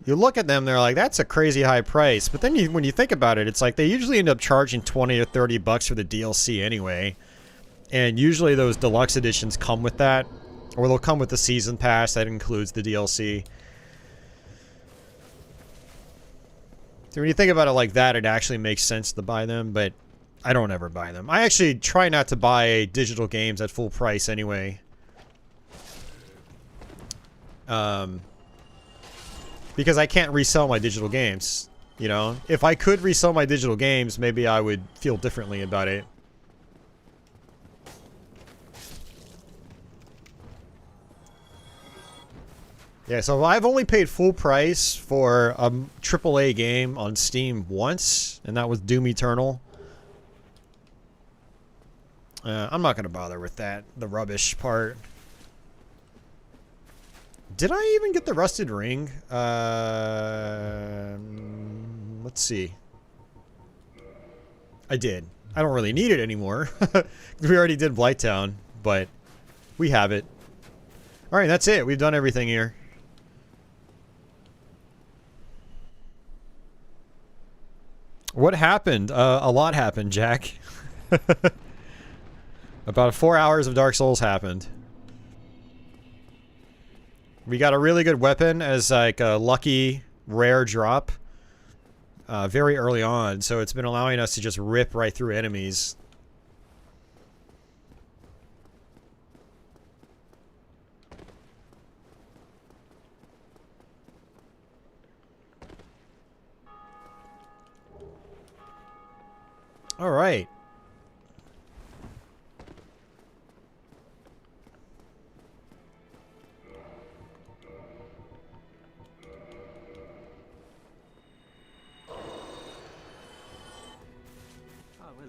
You look at them, they're like, that's a crazy high price. But then when you think about it, it's like they usually end up charging 20 or 30 bucks for the DLC anyway. And usually those deluxe editions come with that, or they'll come with the season pass that includes the DLC. So when you think about it like that, it actually makes sense to buy them, but I don't ever buy them. I actually try not to buy digital games at full price anyway. Because I can't resell my digital games, you know? If I could resell my digital games, maybe I would feel differently about it. Yeah, so I've only paid full price for a AAA game on Steam once, and that was Doom Eternal. I'm not going to bother with that, the rubbish part. Did I even get the rusted ring? Let's see. I did. I don't really need it anymore. We already did Blighttown, but We have it. Alright, that's it. We've done everything here. What happened? A lot happened, Jack. About 4 hours of Dark Souls happened. We got a really good weapon as like a lucky rare drop very early on, so it's been allowing us to just rip right through enemies. All right. Oh, well.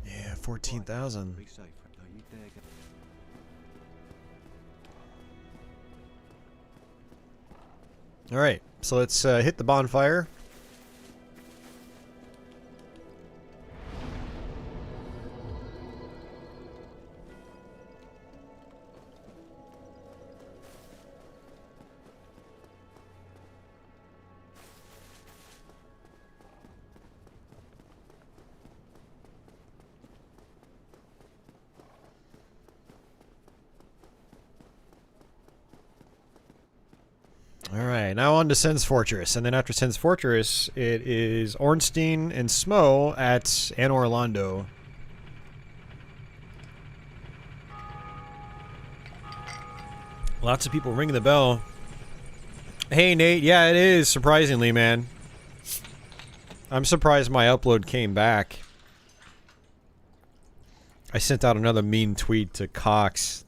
Yeah, 14,000. Be safe. Don't you dare go. All right, so let's hit the bonfire. Alright, now on to Sen's Fortress. And then after Sen's Fortress, it is Ornstein and Smo at Anor Londo. Lots of people ringing the bell. Hey, Nate. Yeah, it is, surprisingly, man. I'm surprised my upload came back. I sent out another mean tweet to Cox.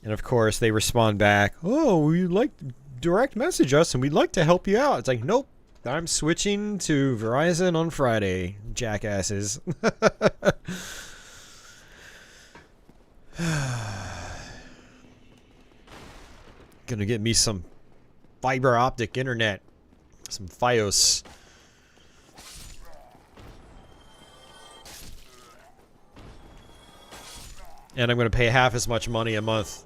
And of course, they respond back, "Oh, we'd like to direct message us and we'd like to help you out." It's like, nope, I'm switching to Verizon on Friday, jackasses. Gonna get me some fiber optic internet. Some Fios. And I'm gonna pay half as much money a month.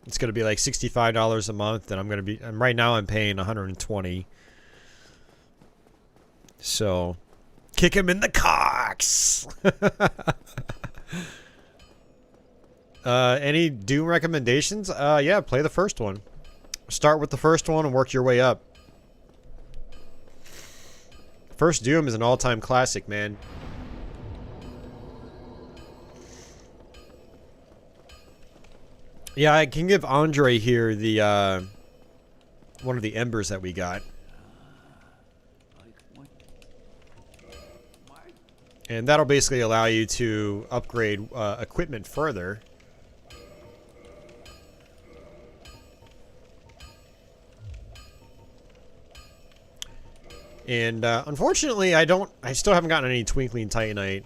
It's gonna be like $65 a month, and and right now I'm paying $120. So, kick him in the cocks. Any Doom recommendations? Yeah, play the first one. Start with the first one and work your way up. First Doom is an all-time classic, man. Yeah, I can give Andre here the, one of the embers that we got. And that'll basically allow you to upgrade equipment further. And unfortunately, I still haven't gotten any Twinkling Titanite.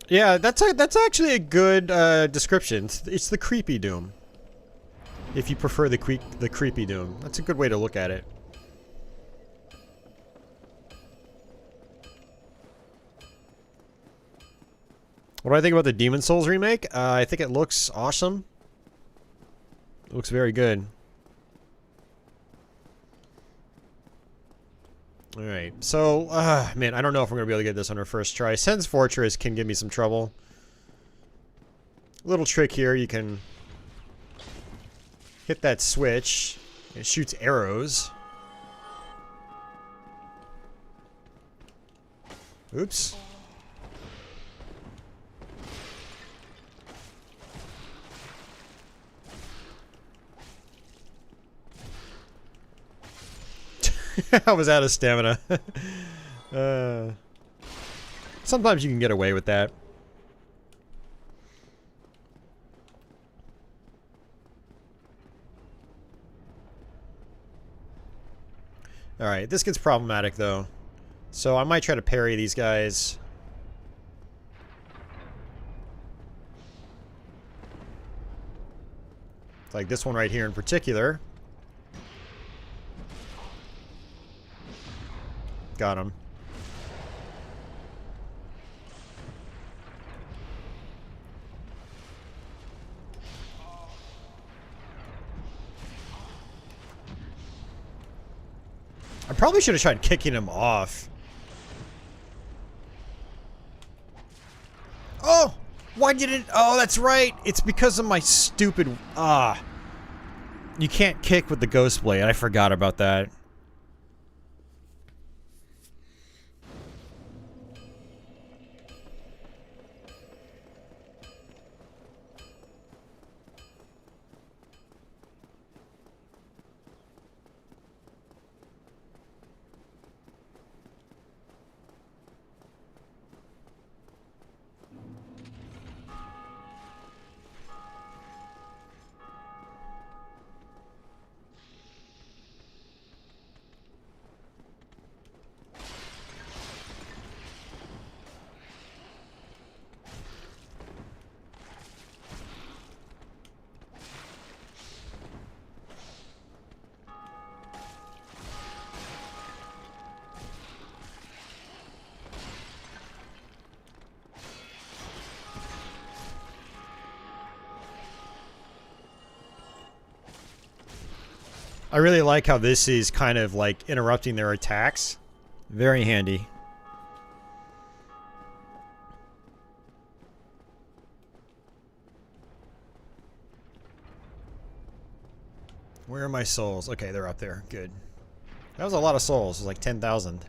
Yeah, that's actually a good description. It's the creepy Doom. If you prefer the creepy Doom, that's a good way to look at it. What do I think about the Demon Souls remake? I think it looks awesome. It looks very good. Alright, so, man, I don't know if we're going to be able to get this on our first try. Sen's Fortress can give me some trouble. Little trick here, you can hit that switch. It shoots arrows. Oops. I was out of stamina. Sometimes you can get away with that. Alright, this gets problematic though. So I might try to parry these guys. Like this one right here in particular. Got him. I probably should have tried kicking him off. Oh! Why did it? Oh, that's right! It's because of my stupid... You can't kick with the Ghost Blade. I forgot about that. I really like how this is kind of like interrupting their attacks. Very handy. Where are my souls? Okay, they're up there. Good. That was a lot of souls. It was like 10,000.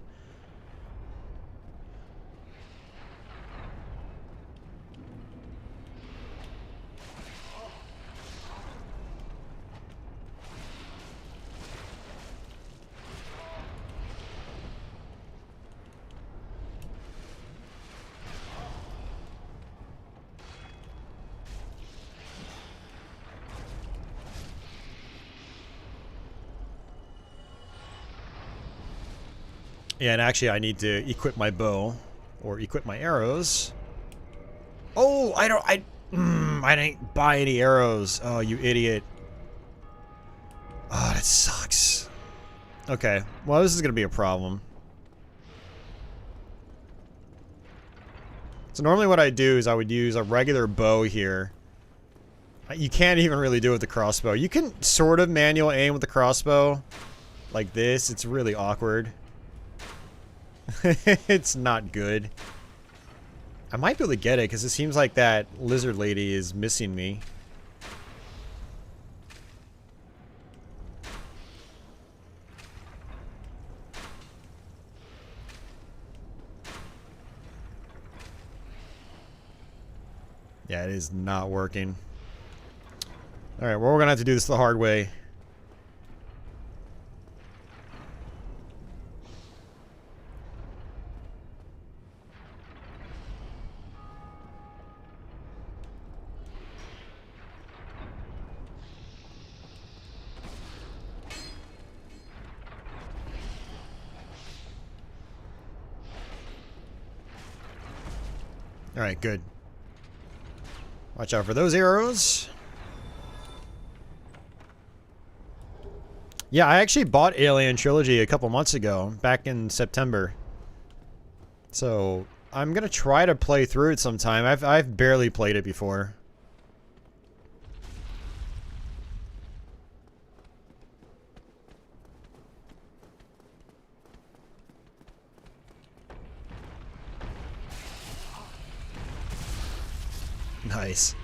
Yeah, and actually I need to equip my bow. Or equip my arrows. Oh, I didn't buy any arrows. Oh, you idiot. Oh, that sucks. Okay, well this is gonna be a problem. So normally what I do is I would use a regular bow here. You can't even really do it with the crossbow. You can sort of manual aim with the crossbow. Like this, it's really awkward. It's not good. I might be able to get it because it seems like that lizard lady is missing me. Yeah, it is not working. Alright, well we're gonna have to do this the hard way. Alright, good. Watch out for those arrows. Yeah, I actually bought Alien Trilogy a couple months ago, back in September. So, I'm gonna try to play through it sometime. I've barely played it before. Nice.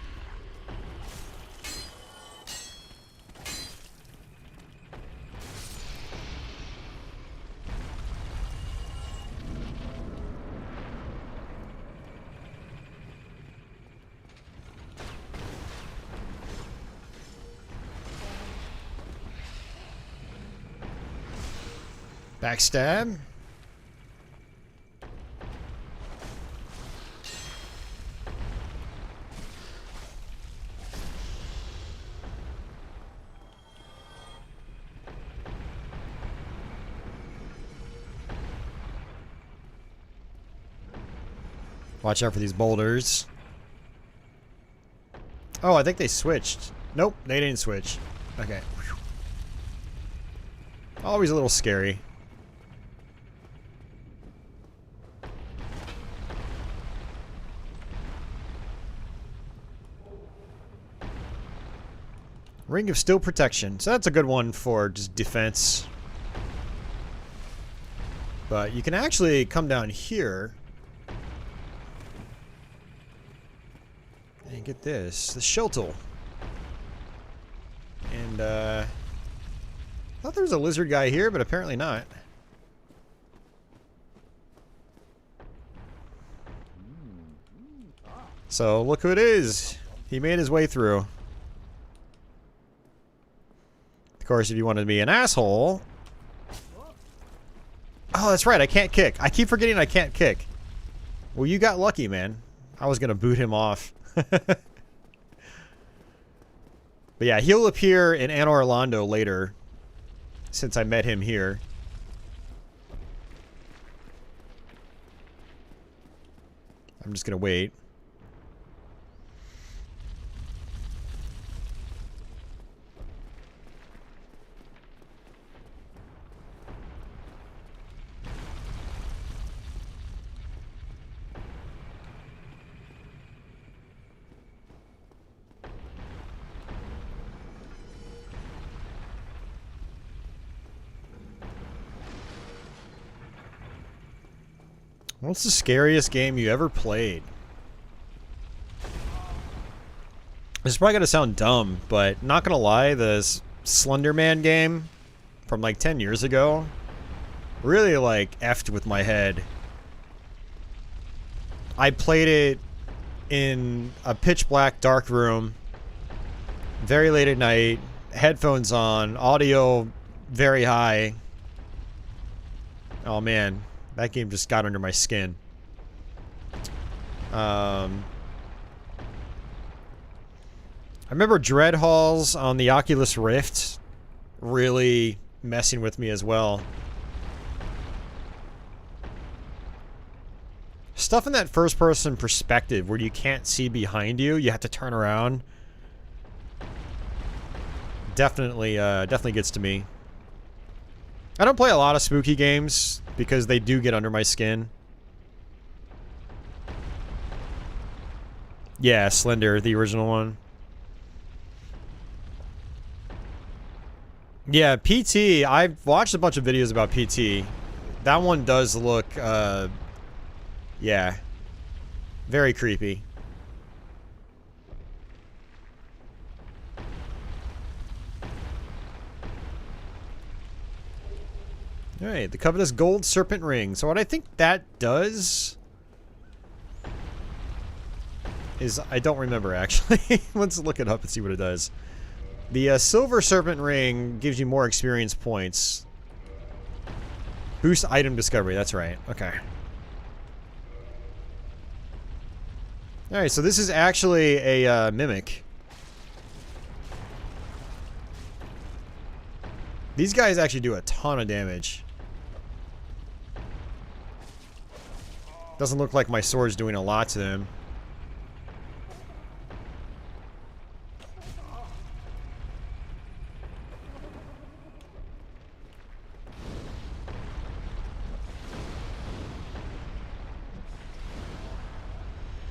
Backstab. Watch out for these boulders. Oh, I think they switched. Nope, they didn't switch. Okay. Always a little scary. Ring of Steel Protection. So that's a good one for just defense. But you can actually come down here and get this. The Shiltle. And, I thought there was a lizard guy here, but apparently not. So, look who it is. He made his way through. Of course, if you wanted to be an asshole... Oh, that's right, I can't kick. I keep forgetting I can't kick. Well, you got lucky, man. I was gonna boot him off. But yeah, he'll appear in Anne Orlando later, since I met him here. I'm just gonna wait. What's the scariest game you ever played? This is probably gonna sound dumb, but not gonna lie, the Slender Man game from like 10 years ago really like effed with my head. I played it in a pitch black dark room, very late at night, headphones on, audio very high. Oh man. That game just got under my skin. I remember Dread Halls on the Oculus Rift really messing with me as well. Stuff in that first-person perspective where you can't see behind you, you have to turn around. Definitely gets to me. I don't play a lot of spooky games because they do get under my skin. Yeah, Slender, the original one. Yeah, PT, I've watched a bunch of videos about PT. That one does look, yeah, very creepy. Alright, the Covetous Gold Serpent Ring. So what I think that does is... I don't remember, actually. Let's look it up and see what it does. The Silver Serpent Ring gives you more experience points. Boost item discovery, that's right. Okay. Alright, so this is actually a mimic. These guys actually do a ton of damage. Doesn't look like my sword's doing a lot to them.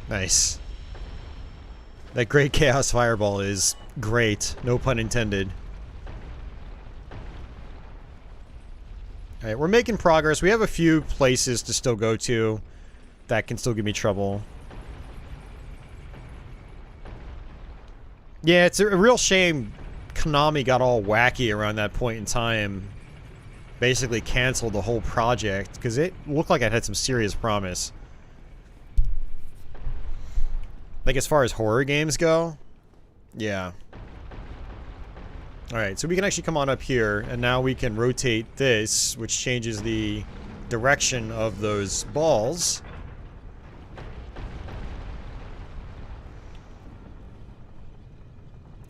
Nice. That Great Chaos Fireball is great. No pun intended. Alright, we're making progress. We have a few places to still go to that can still give me trouble. Yeah, it's a real shame Konami got all wacky around that point in time. Basically canceled the whole project, because it looked like it had some serious promise. Like, as far as horror games go? Yeah. Alright, so we can actually come on up here, and now we can rotate this, which changes the direction of those balls.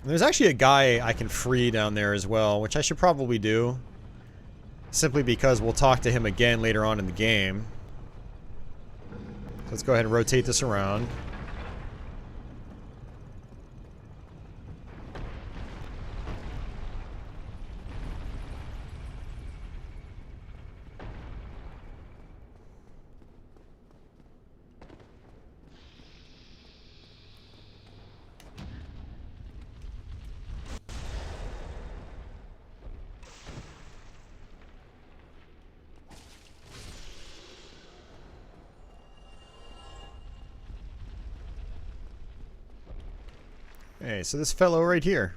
And there's actually a guy I can free down there as well, which I should probably do. Simply because we'll talk to him again later on in the game. So let's go ahead and rotate this around. Hey, so this fellow right here.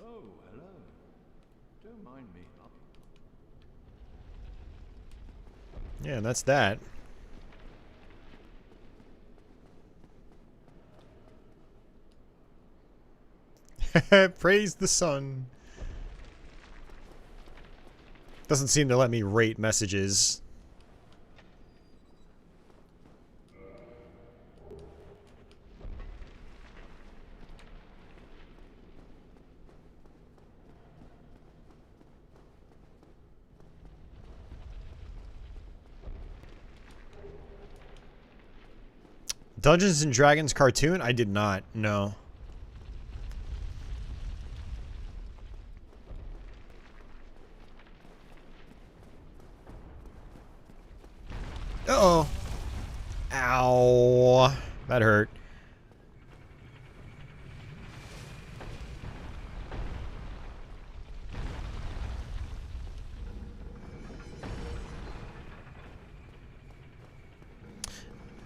Oh, hello. Don't mind me. Yeah, and that's that. Praise the sun. Doesn't seem to let me rate messages. Dungeons and Dragons cartoon? I did not. No. Uh-oh. Ow. That hurt.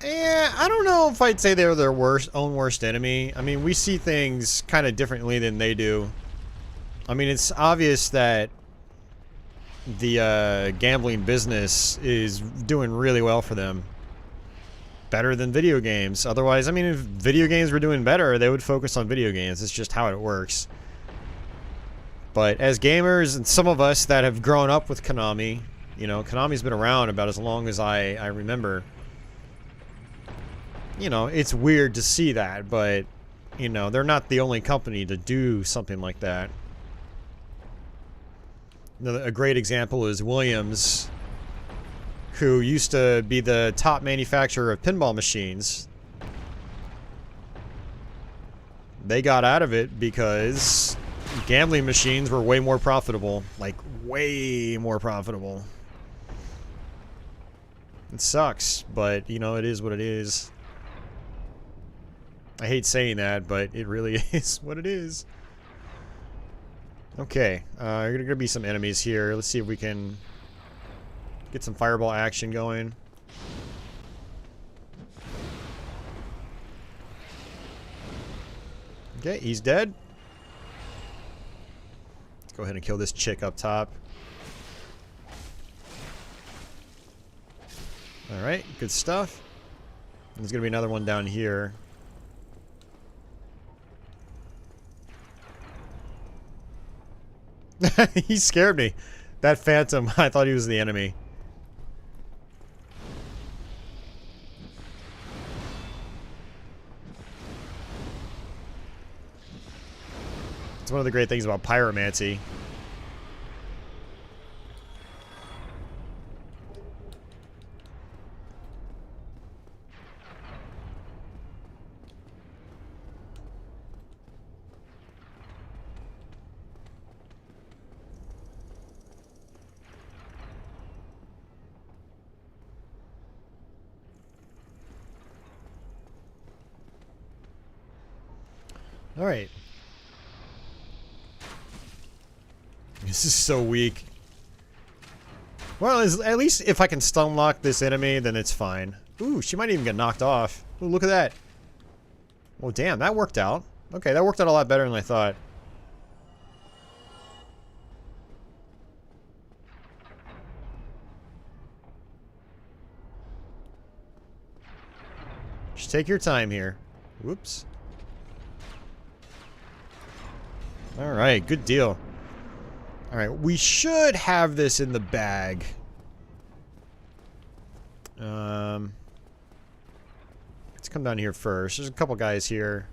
Yeah, I don't know if I'd say they're their own worst enemy. I mean, we see things kind of differently than they do. I mean, it's obvious that the gambling business is doing really well for them. Better than video games. Otherwise, I mean, if video games were doing better, they would focus on video games. It's just how it works. But as gamers, and some of us that have grown up with Konami, you know, Konami's been around about as long as I remember. You know, it's weird to see that, but, you know, they're not the only company to do something like that. A great example is Williams, who used to be the top manufacturer of pinball machines. They got out of it because gambling machines were way more profitable. Like, way more profitable. It sucks, but, you know, it is what it is. I hate saying that, but it really is what it is. Okay, there are gonna be some enemies here. Let's see if we can get some fireball action going. Okay, he's dead. Let's go ahead and kill this chick up top. Alright, good stuff. And there's gonna be another one down here. He scared me. That phantom, I thought he was the enemy. It's one of the great things about pyromancy. Alright. This is so weak. Well, at least if I can stun lock this enemy, then it's fine. Ooh, she might even get knocked off. Ooh, look at that. Well, damn, that worked out. Okay, that worked out a lot better than I thought. Just take your time here. Whoops. Alright, good deal. Alright, we should have this in the bag. Let's come down here first. There's a couple guys here.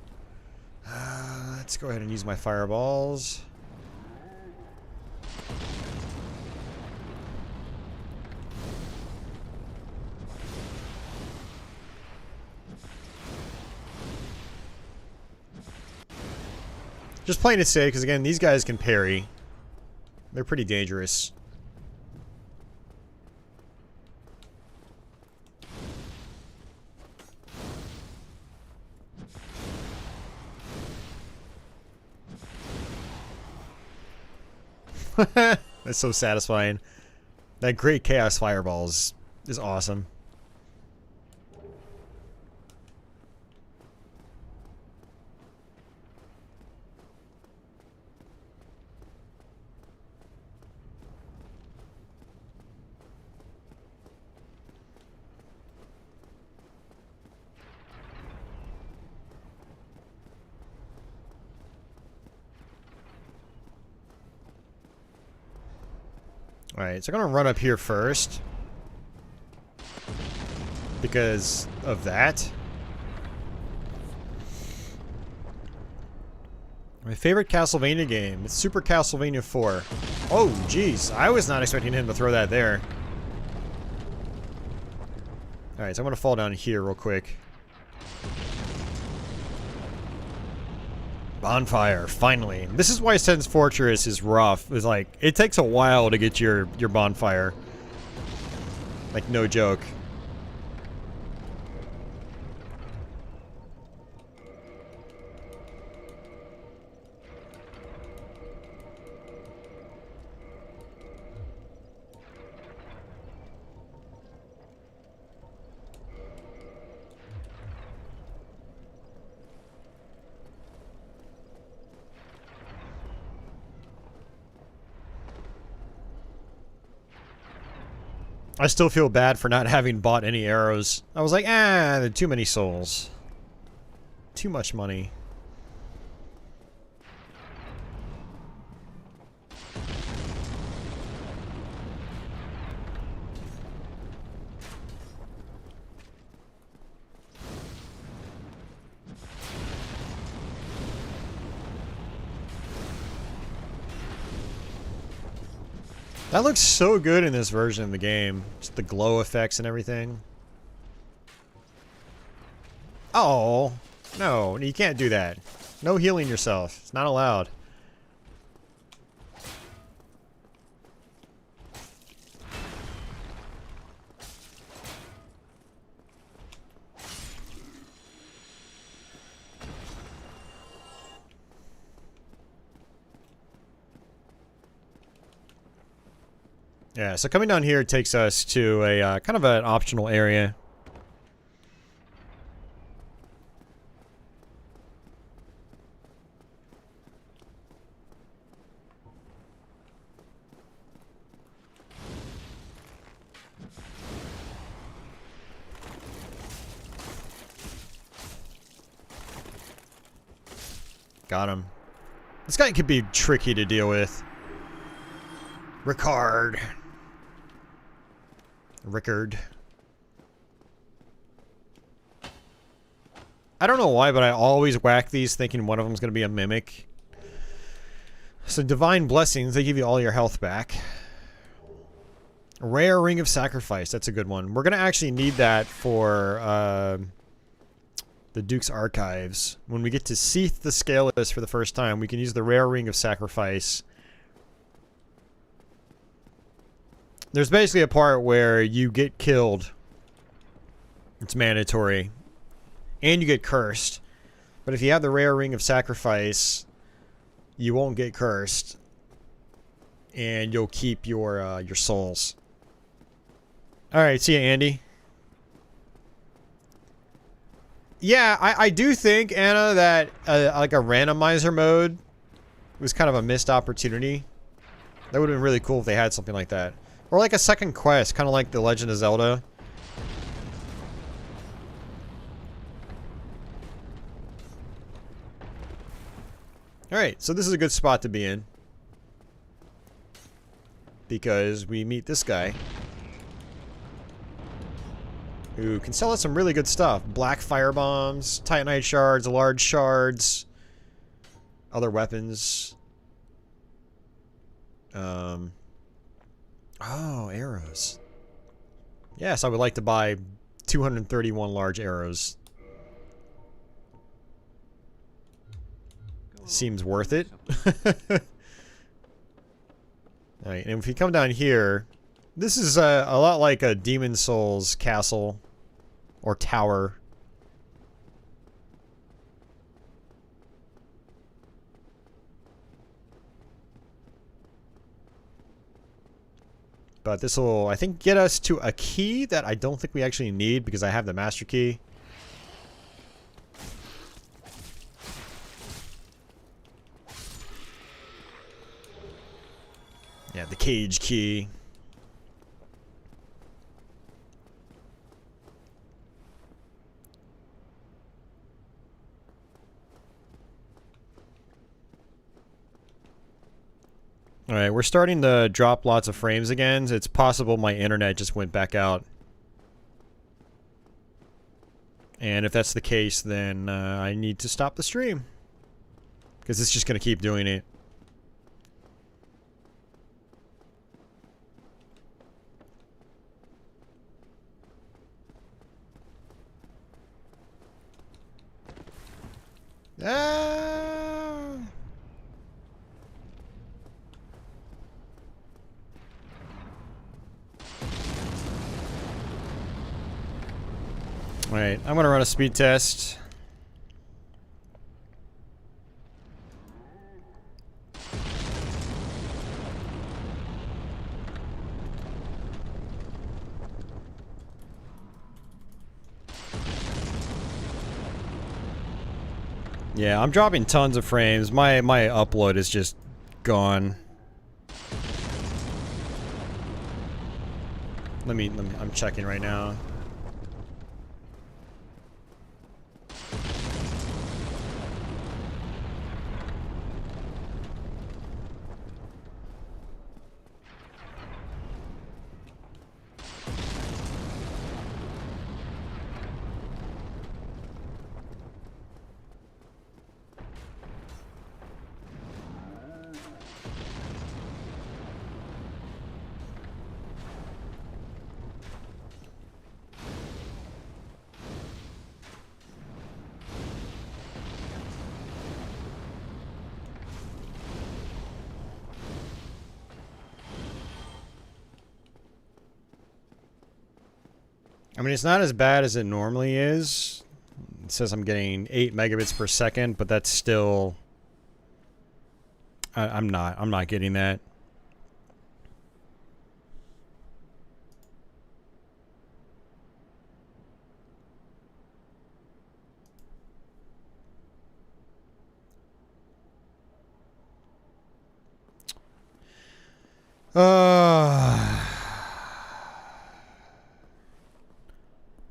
Let's go ahead and use my fireballs. Just playing it safe, because again, these guys can parry. They're pretty dangerous. That's so satisfying. That great chaos fireball is awesome. Alright, so I'm gonna run up here first. Because of that. My favorite Castlevania game. It's Super Castlevania 4. Oh, jeez. I was not expecting him to throw that there. Alright, so I'm gonna fall down here real quick. Bonfire, finally. This is why Sen's Fortress is rough. It's like, it takes a while to get your bonfire. Like, no joke. I still feel bad for not having bought any arrows. I was like, too many souls. Too much money. That looks so good in this version of the game. Just the glow effects and everything. Oh, no, you can't do that. No healing yourself. It's not allowed. Yeah, so coming down here takes us to a kind of an optional area. Got him. This guy could be tricky to deal with. Rickard. I don't know why, but I always whack these thinking one of them is going to be a mimic. So Divine Blessings, they give you all your health back. Rare Ring of Sacrifice, that's a good one. We're going to actually need that for the Duke's Archives. When we get to Seath the Scaleless for the first time, we can use the Rare Ring of Sacrifice. There's basically a part where you get killed. It's mandatory. And you get cursed. But if you have the Rare Ring of Sacrifice, you won't get cursed. And you'll keep your souls. Alright, see ya, Andy. Yeah, I do think, Anna, that like a randomizer mode was kind of a missed opportunity. That would have been really cool if they had something like that. Or like a second quest, kind of like The Legend of Zelda. Alright, so this is a good spot to be in. Because we meet this guy. Who can sell us some really good stuff. Black fire bombs, titanite shards, large shards. Other weapons. Oh, arrows. Yes, I would like to buy 231 large arrows. Seems worth it. Alright, and if you come down here, this is a lot like a Demon Souls castle or tower. But this will, I think, get us to a key that I don't think we actually need because I have the master key. Yeah, the cage key. Alright, we're starting to drop lots of frames again. It's possible my internet just went back out. And if that's the case, then I need to stop the stream. Because it's just going to keep doing it. Ah! Alright, I'm gonna run a speed test. Yeah, I'm dropping tons of frames. My upload is just gone. Let me I'm checking right now. I mean, it's not as bad as it normally is. It says I'm getting 8 megabits per second, but that's still... I'm not getting that.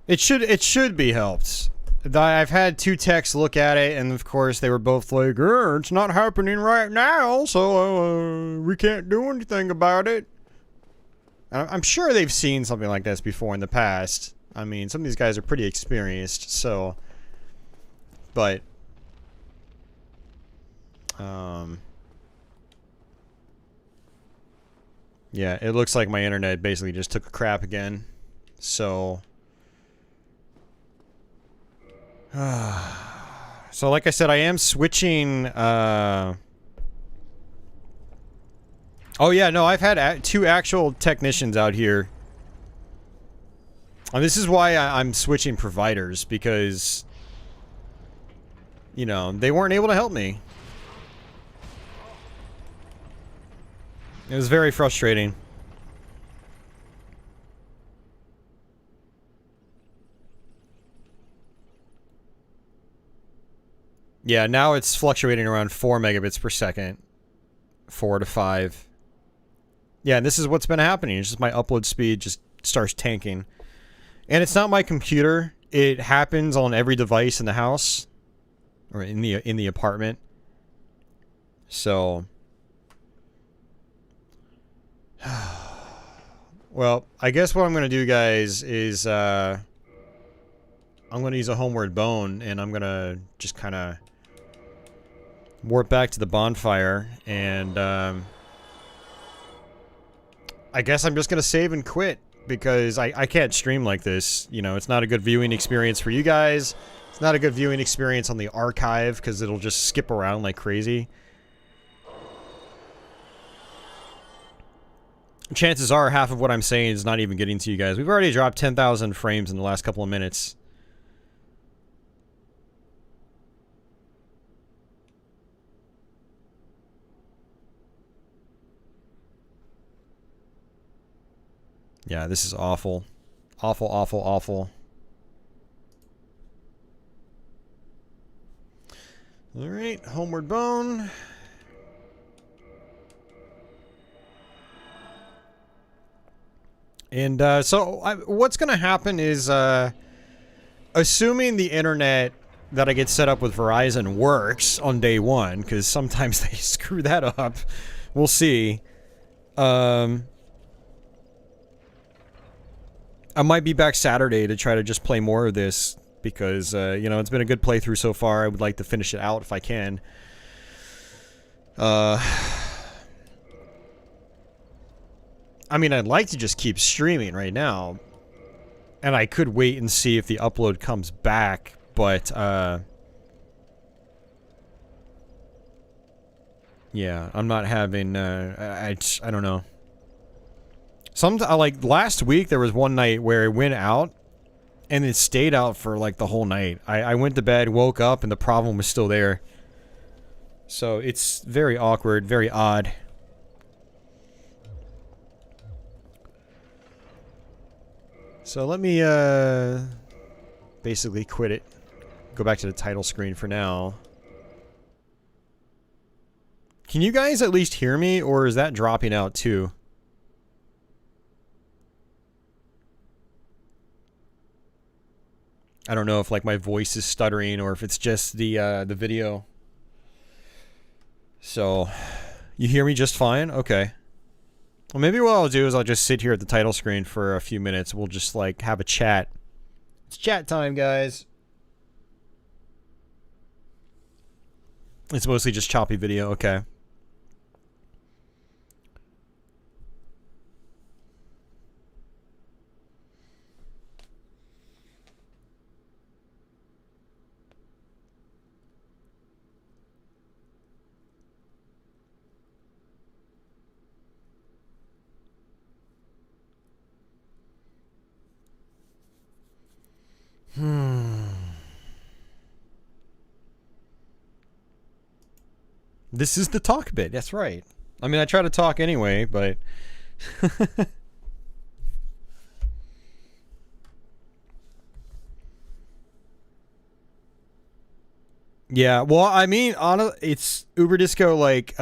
It should be helped. I've had 2 techs look at it, and of course they were both like, "It's not happening right now, so we can't do anything about it." I'm sure they've seen something like this before in the past. I mean, some of these guys are pretty experienced, so... But... yeah, it looks like my internet basically just took a crap again. So... so like I said, I am switching, oh yeah, no, I've had 2 actual technicians out here. And this is why I'm switching providers, because, you know, they weren't able to help me. It was very frustrating. Yeah, now it's fluctuating around 4 megabits per second. 4 to 5. Yeah, and this is what's been happening. It's just my upload speed just starts tanking. And it's not my computer. It happens on every device in the house. Or in the apartment. So... well, I guess what I'm going to do, guys, is... I'm going to use a homeward bone, and I'm going to just kind of... warp back to the bonfire, and I guess I'm just gonna save and quit, because I can't stream like this. You know, it's not a good viewing experience for you guys. It's not a good viewing experience on the archive, because it'll just skip around like crazy. Chances are half of what I'm saying is not even getting to you guys. We've already dropped 10,000 frames in the last couple of minutes. Yeah, this is awful. Awful, awful, awful. Alright, Homeward Bone. And what's going to happen is, assuming the internet that I get set up with Verizon works on day one, because sometimes they screw that up. We'll see. I might be back Saturday to try to just play more of this, because, you know, it's been a good playthrough so far. I would like to finish it out if I can. I mean, I'd like to just keep streaming right now. And I could wait and see if the upload comes back, but, yeah, I'm not having, I don't know. Like, last week, there was one night where it went out, and it stayed out for, like, the whole night. I went to bed, woke up, and the problem was still there. So, it's very awkward, very odd. So, let me, basically quit it. Go back to the title screen for now. Can you guys at least hear me, or is that dropping out too? I don't know if like my voice is stuttering or if it's just the video. So, you hear me just fine? Okay. Well, maybe what I'll do is I'll just sit here at the title screen for a few minutes. We'll just like have a chat. It's chat time, guys. It's mostly just choppy video. Okay. This is the talk bit. That's right. I mean, I try to talk anyway, but... Yeah, well, I mean, it's Uber Disco, like,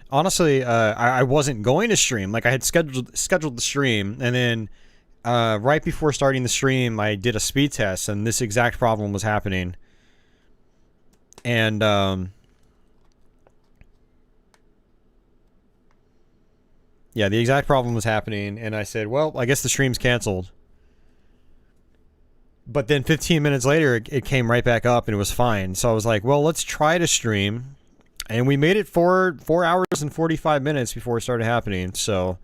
honestly, I wasn't going to stream. Like, I had scheduled the stream, and then right before starting the stream, I did a speed test, and this exact problem was happening. And yeah, the exact problem was happening, and I said, well, I guess the stream's canceled. But then 15 minutes later, it came right back up, and it was fine. So I was like, well, let's try to stream. And we made it 4 hours and 45 minutes before it started happening, so...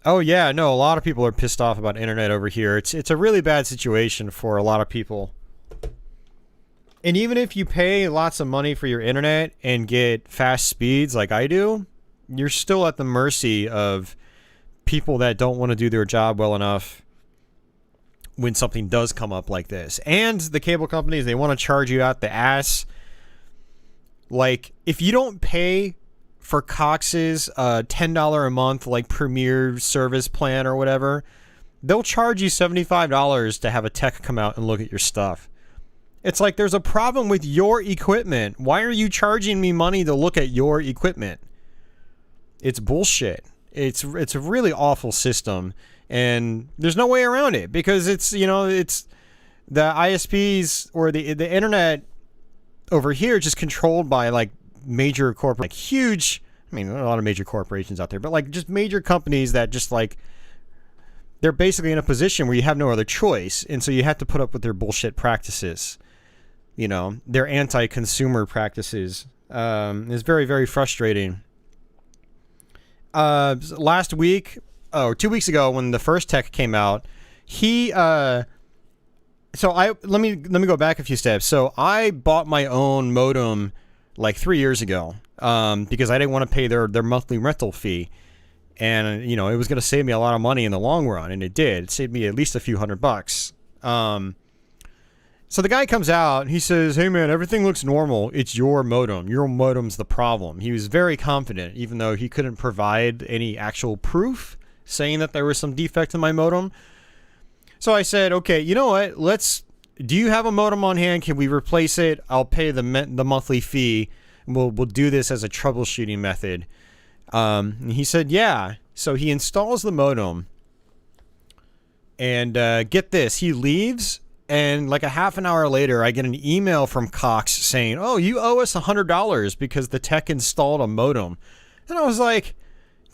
Oh yeah, no, a lot of people are pissed off about internet over here. It's a really bad situation for a lot of people. And even if you pay lots of money for your internet and get fast speeds like I do, you're still at the mercy of people that don't want to do their job well enough when something does come up like this. And the cable companies, they want to charge you out the ass. Like, if you don't pay for Cox's $10 a month, like, premier service plan or whatever, they'll charge you $75 to have a tech come out and look at your stuff. It's like, there's a problem with your equipment. Why are you charging me money to look at your equipment? It's bullshit. It's a really awful system. And there's no way around it, because it's, you know, it's the ISPs or the internet over here just controlled by like major corporate, like huge, I mean, there are a lot of major corporations out there, but like just major companies that just like, they're basically in a position where you have no other choice. And so you have to put up with their bullshit practices, you know, their anti-consumer practices. It's very, very frustrating. Last week, 2 weeks ago, when the first tech came out, let me go back a few steps. So I bought my own modem like 3 years ago, because I didn't want to pay their monthly rental fee, and you know, it was going to save me a lot of money in the long run, and it did. It saved me at least a few $100. So the guy comes out and he says, hey man, everything looks normal. It's your modem. Your modem's the problem. He was very confident, even though he couldn't provide any actual proof saying that there was some defect in my modem. So I said, okay, you know what? Do you have a modem on hand? Can we replace it? I'll pay the monthly fee. And we'll do this as a troubleshooting method. And he said, yeah. So he installs the modem. And get this, he leaves. And like a half an hour later, I get an email from Cox saying, oh, you owe us $100 because the tech installed a modem. And I was like,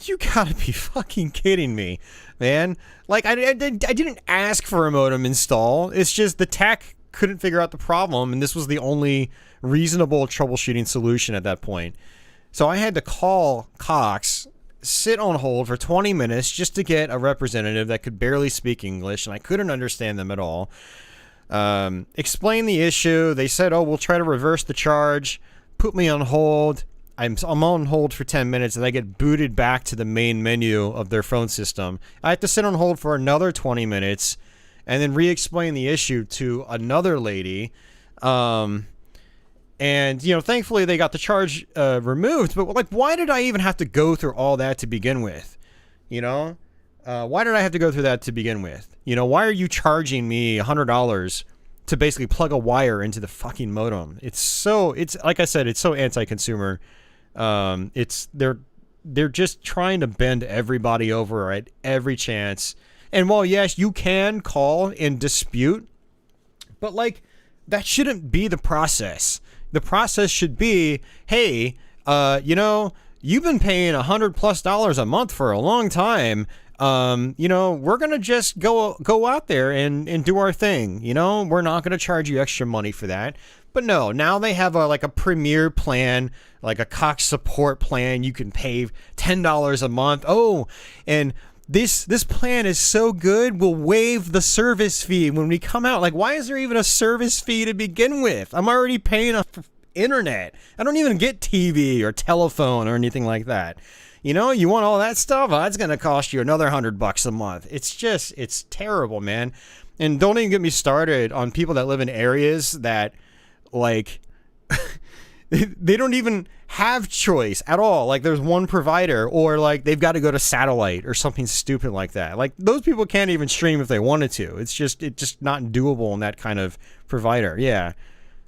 you gotta be fucking kidding me, man. Like, I didn't ask for a modem install. It's just the tech couldn't figure out the problem, and this was the only reasonable troubleshooting solution at that point. So I had to call Cox, sit on hold for 20 minutes just to get a representative that could barely speak English, and I couldn't understand them at all. Explain the issue. They said, oh, we'll try to reverse the charge. Put me on hold. I'm on hold for 10 minutes and I get booted back to the main menu of their phone system. I have to sit on hold for another 20 minutes and then re-explain the issue to another lady. And, you know, thankfully they got the charge removed. But, like, why did I even have to go through all that to begin with? You know? Why did I have to go through that to begin with? You know, why are you charging me $100 to basically plug a wire into the fucking modem? It's like I said, it's so anti-consumer. They're just trying to bend everybody over at every chance. And while yes, you can call and dispute, but like that shouldn't be the process. The process should be, hey, you know, you've been paying $100+ a month for a long time. You know, we're going to just go out there and do our thing. You know, we're not going to charge you extra money for that. But no, now they have a premier plan, like a Cox support plan. You can pay $10 a month. Oh, and this plan is so good, we'll waive the service fee when we come out. Like, why is there even a service fee to begin with? I'm already paying internet. I don't even get TV or telephone or anything like that. You know, you want all that stuff? Oh, it's going to cost you another $100 a month. It's terrible, man. And don't even get me started on people that live in areas that, like, they don't even have choice at all. Like, there's one provider, or like they've got to go to satellite or something stupid like that. Like, those people can't even stream if they wanted to. It's just not doable in that kind of provider. Yeah,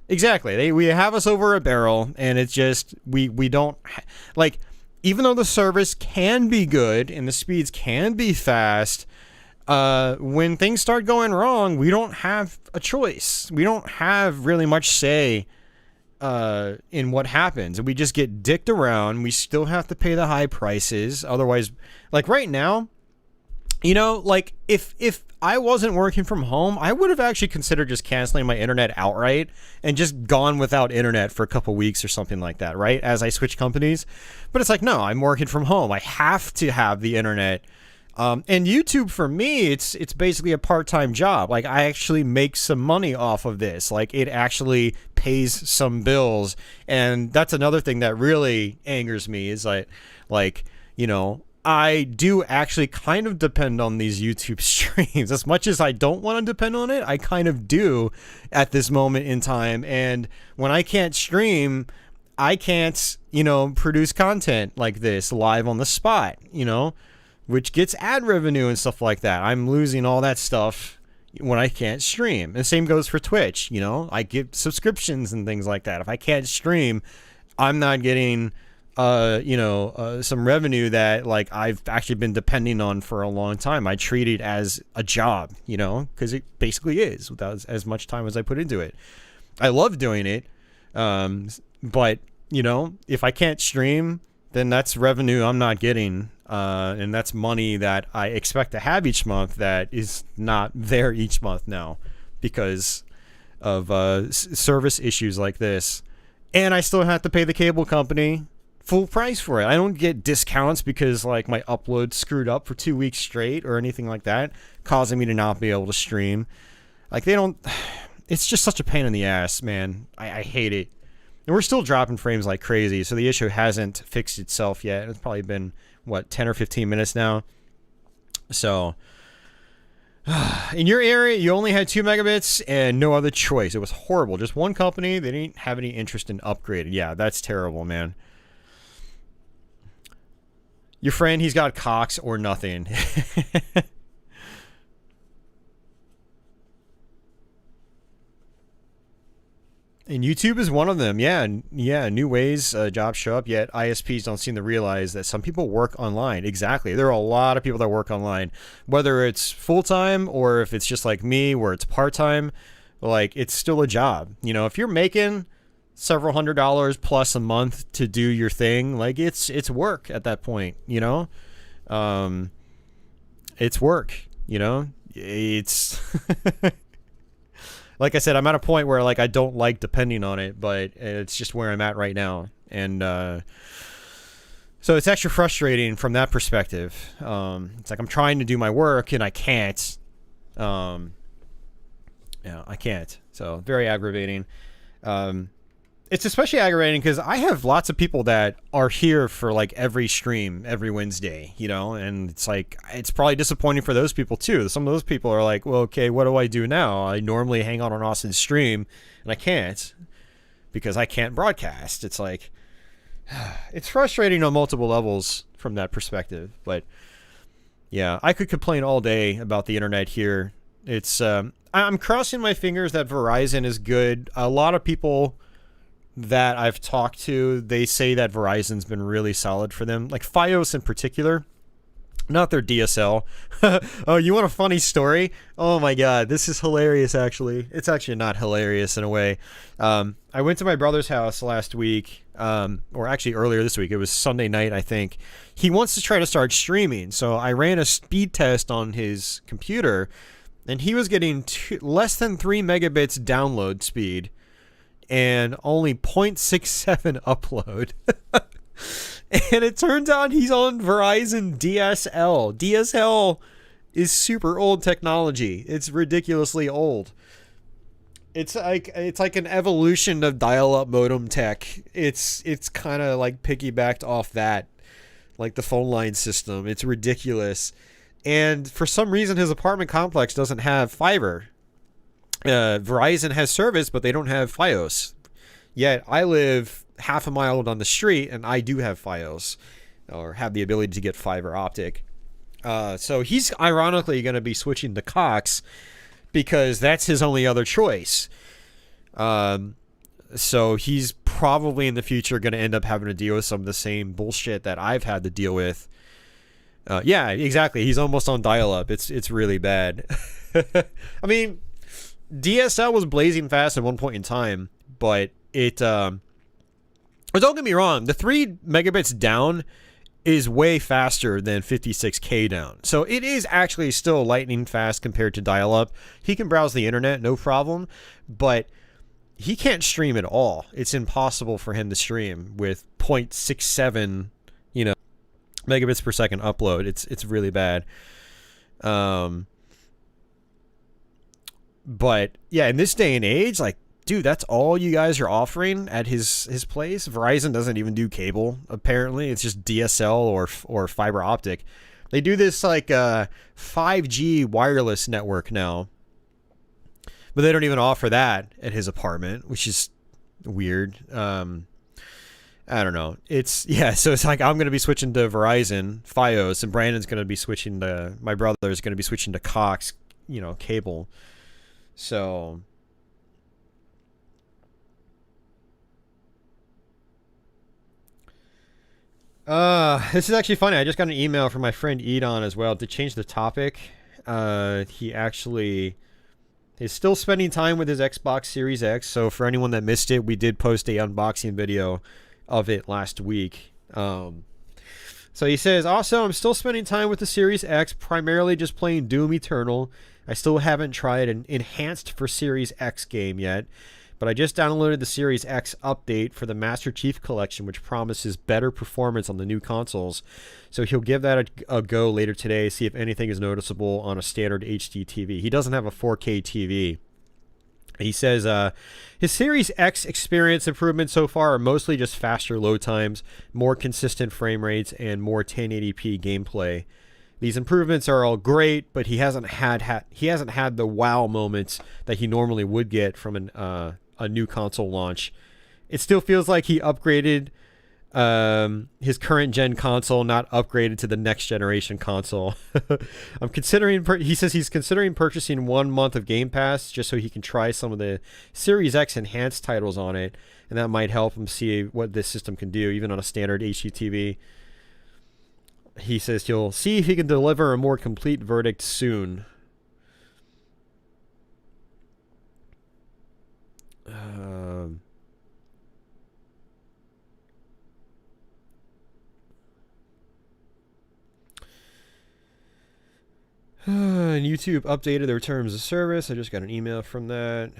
exactly. We have us over a barrel, and it's just we don't like. Even though the service can be good and the speeds can be fast, when things start going wrong, we don't have a choice. We don't have really much say in what happens. We just get dicked around. We still have to pay the high prices. Otherwise, like right now, you know, like if I wasn't working from home, I would have actually considered just canceling my internet outright and just gone without internet for a couple weeks or something like that, right? As I switch companies. But it's like, no, I'm working from home. I have to have the internet. And YouTube, for me, it's basically a part-time job. Like, I actually make some money off of this. Like, it actually pays some bills. And that's another thing that really angers me is like, you know, I do actually kind of depend on these YouTube streams. As much as I don't want to depend on it, I kind of do at this moment in time. And when I can't stream, I can't, you know, produce content like this live on the spot, you know, which gets ad revenue and stuff like that. I'm losing all that stuff when I can't stream. And the same goes for Twitch, you know. I get subscriptions and things like that. If I can't stream, I'm not getting some revenue that like I've actually been depending on for a long time. I treat it as a job, you know, because it basically is without as much time as I put into it. I love doing it, but you know, if I can't stream, then that's revenue I'm not getting, and that's money that I expect to have each month that is not there each month now because of service issues like this. And I still have to pay the cable company full price for it. I don't get discounts because like my upload screwed up for 2 weeks straight or anything like that, causing me to not be able to stream. Like, they don't. It's just such a pain in the ass, man. I hate it. And we're still dropping frames like crazy, so the issue hasn't fixed itself yet. It's probably been, what, 10 or 15 minutes now? So, In your area, you only had 2 megabits and no other choice. It was horrible. Just one company. They didn't have any interest in upgrading. Yeah, that's terrible, man. Your friend, he's got Cox or nothing. And YouTube is one of them. Yeah, new ways jobs show up, yet ISPs don't seem to realize that some people work online. Exactly. There are a lot of people that work online, whether it's full-time or if it's just like me where it's part-time, like it's still a job. You know, if you're making several $100s plus a month to do your thing, like it's work at that point, you know? It's work, you know? It's like I said, I'm at a point where like I don't like depending on it, but it's just where I'm at right now. And so it's extra frustrating from that perspective. It's like I'm trying to do my work and I can't. Yeah, I can't. So very aggravating. It's especially aggravating because I have lots of people that are here for like every stream every Wednesday, you know, and it's like it's probably disappointing for those people too. Some of those people are like, well, okay, what do I do now? I normally hang out on Austin's stream and I can't because I can't broadcast. It's like it's frustrating on multiple levels from that perspective. But yeah, I could complain all day about the internet here. It's I'm crossing my fingers that Verizon is good. A lot of people that I've talked to, they say that Verizon's been really solid for them, like Fios in particular, not their DSL. Oh, you want a funny story? Oh my god, this is hilarious. Actually, it's actually not hilarious in a way. I went to my brother's house last week, or actually earlier this week. It was Sunday night, I think. He wants to try to start streaming, so I ran a speed test on his computer, and he was getting less than 3 megabits download speed and only 0.67 upload. And it turns out he's on Verizon DSL. DSL is super old technology. It's ridiculously old. It's like an evolution of dial-up modem tech. It's kind of like piggybacked off that, like the phone line system. It's ridiculous. And for some reason his apartment complex doesn't have fiber. Verizon has service, but they don't have Fios. Yet I live half a mile down the street, and I do have Fios, or have the ability to get fiber optic. So he's ironically going to be switching to Cox because that's his only other choice. So he's probably in the future going to end up having to deal with some of the same bullshit that I've had to deal with. Yeah, exactly. He's almost on dial-up. It's really bad. I mean, DSL was blazing fast at one point in time, but it don't get me wrong, the 3 megabits down is way faster than 56K down. So it is actually still lightning fast compared to dial-up. He can browse the internet, no problem, but he can't stream at all. It's impossible for him to stream with 0.67, megabits per second upload. It's really bad. But yeah, in this day and age, like, dude, that's all you guys are offering at his place. Verizon doesn't even do cable, apparently. It's just DSL or fiber optic. They do this like 5G wireless network now, but they don't even offer that at his apartment, which is weird. I don't know. So it's like I'm going to be switching to Verizon Fios, and Brandon's going to be switching to, my brother is going to be switching to Cox, cable. So this is actually funny. I just got an email from my friend Edon as well to change the topic. He actually is still spending time with his Xbox Series X. So for anyone that missed it, we did post a unboxing video of it last week. So he says, also, I'm still spending time with the Series X, primarily just playing Doom Eternal. I still haven't tried an enhanced for Series X game yet, but I just downloaded the Series X update for the Master Chief Collection, which promises better performance on the new consoles. So he'll give that a go later today, see if anything is noticeable on a standard HD TV. He doesn't have a 4K TV. He says his Series X experience improvements so far are mostly just faster load times, more consistent frame rates, and more 1080p gameplay. these improvements are all great, but he hasn't had the wow moments that he normally would get from a new console launch. It still feels like he upgraded his current gen console, not upgraded to the next generation console. He says he's considering purchasing 1 month of Game Pass just so he can try some of the Series X enhanced titles on it, and that might help him see what this system can do, even on a standard HDTV. He says he'll see if he can deliver a more complete verdict soon. And YouTube updated their terms of service. I just got an email from that.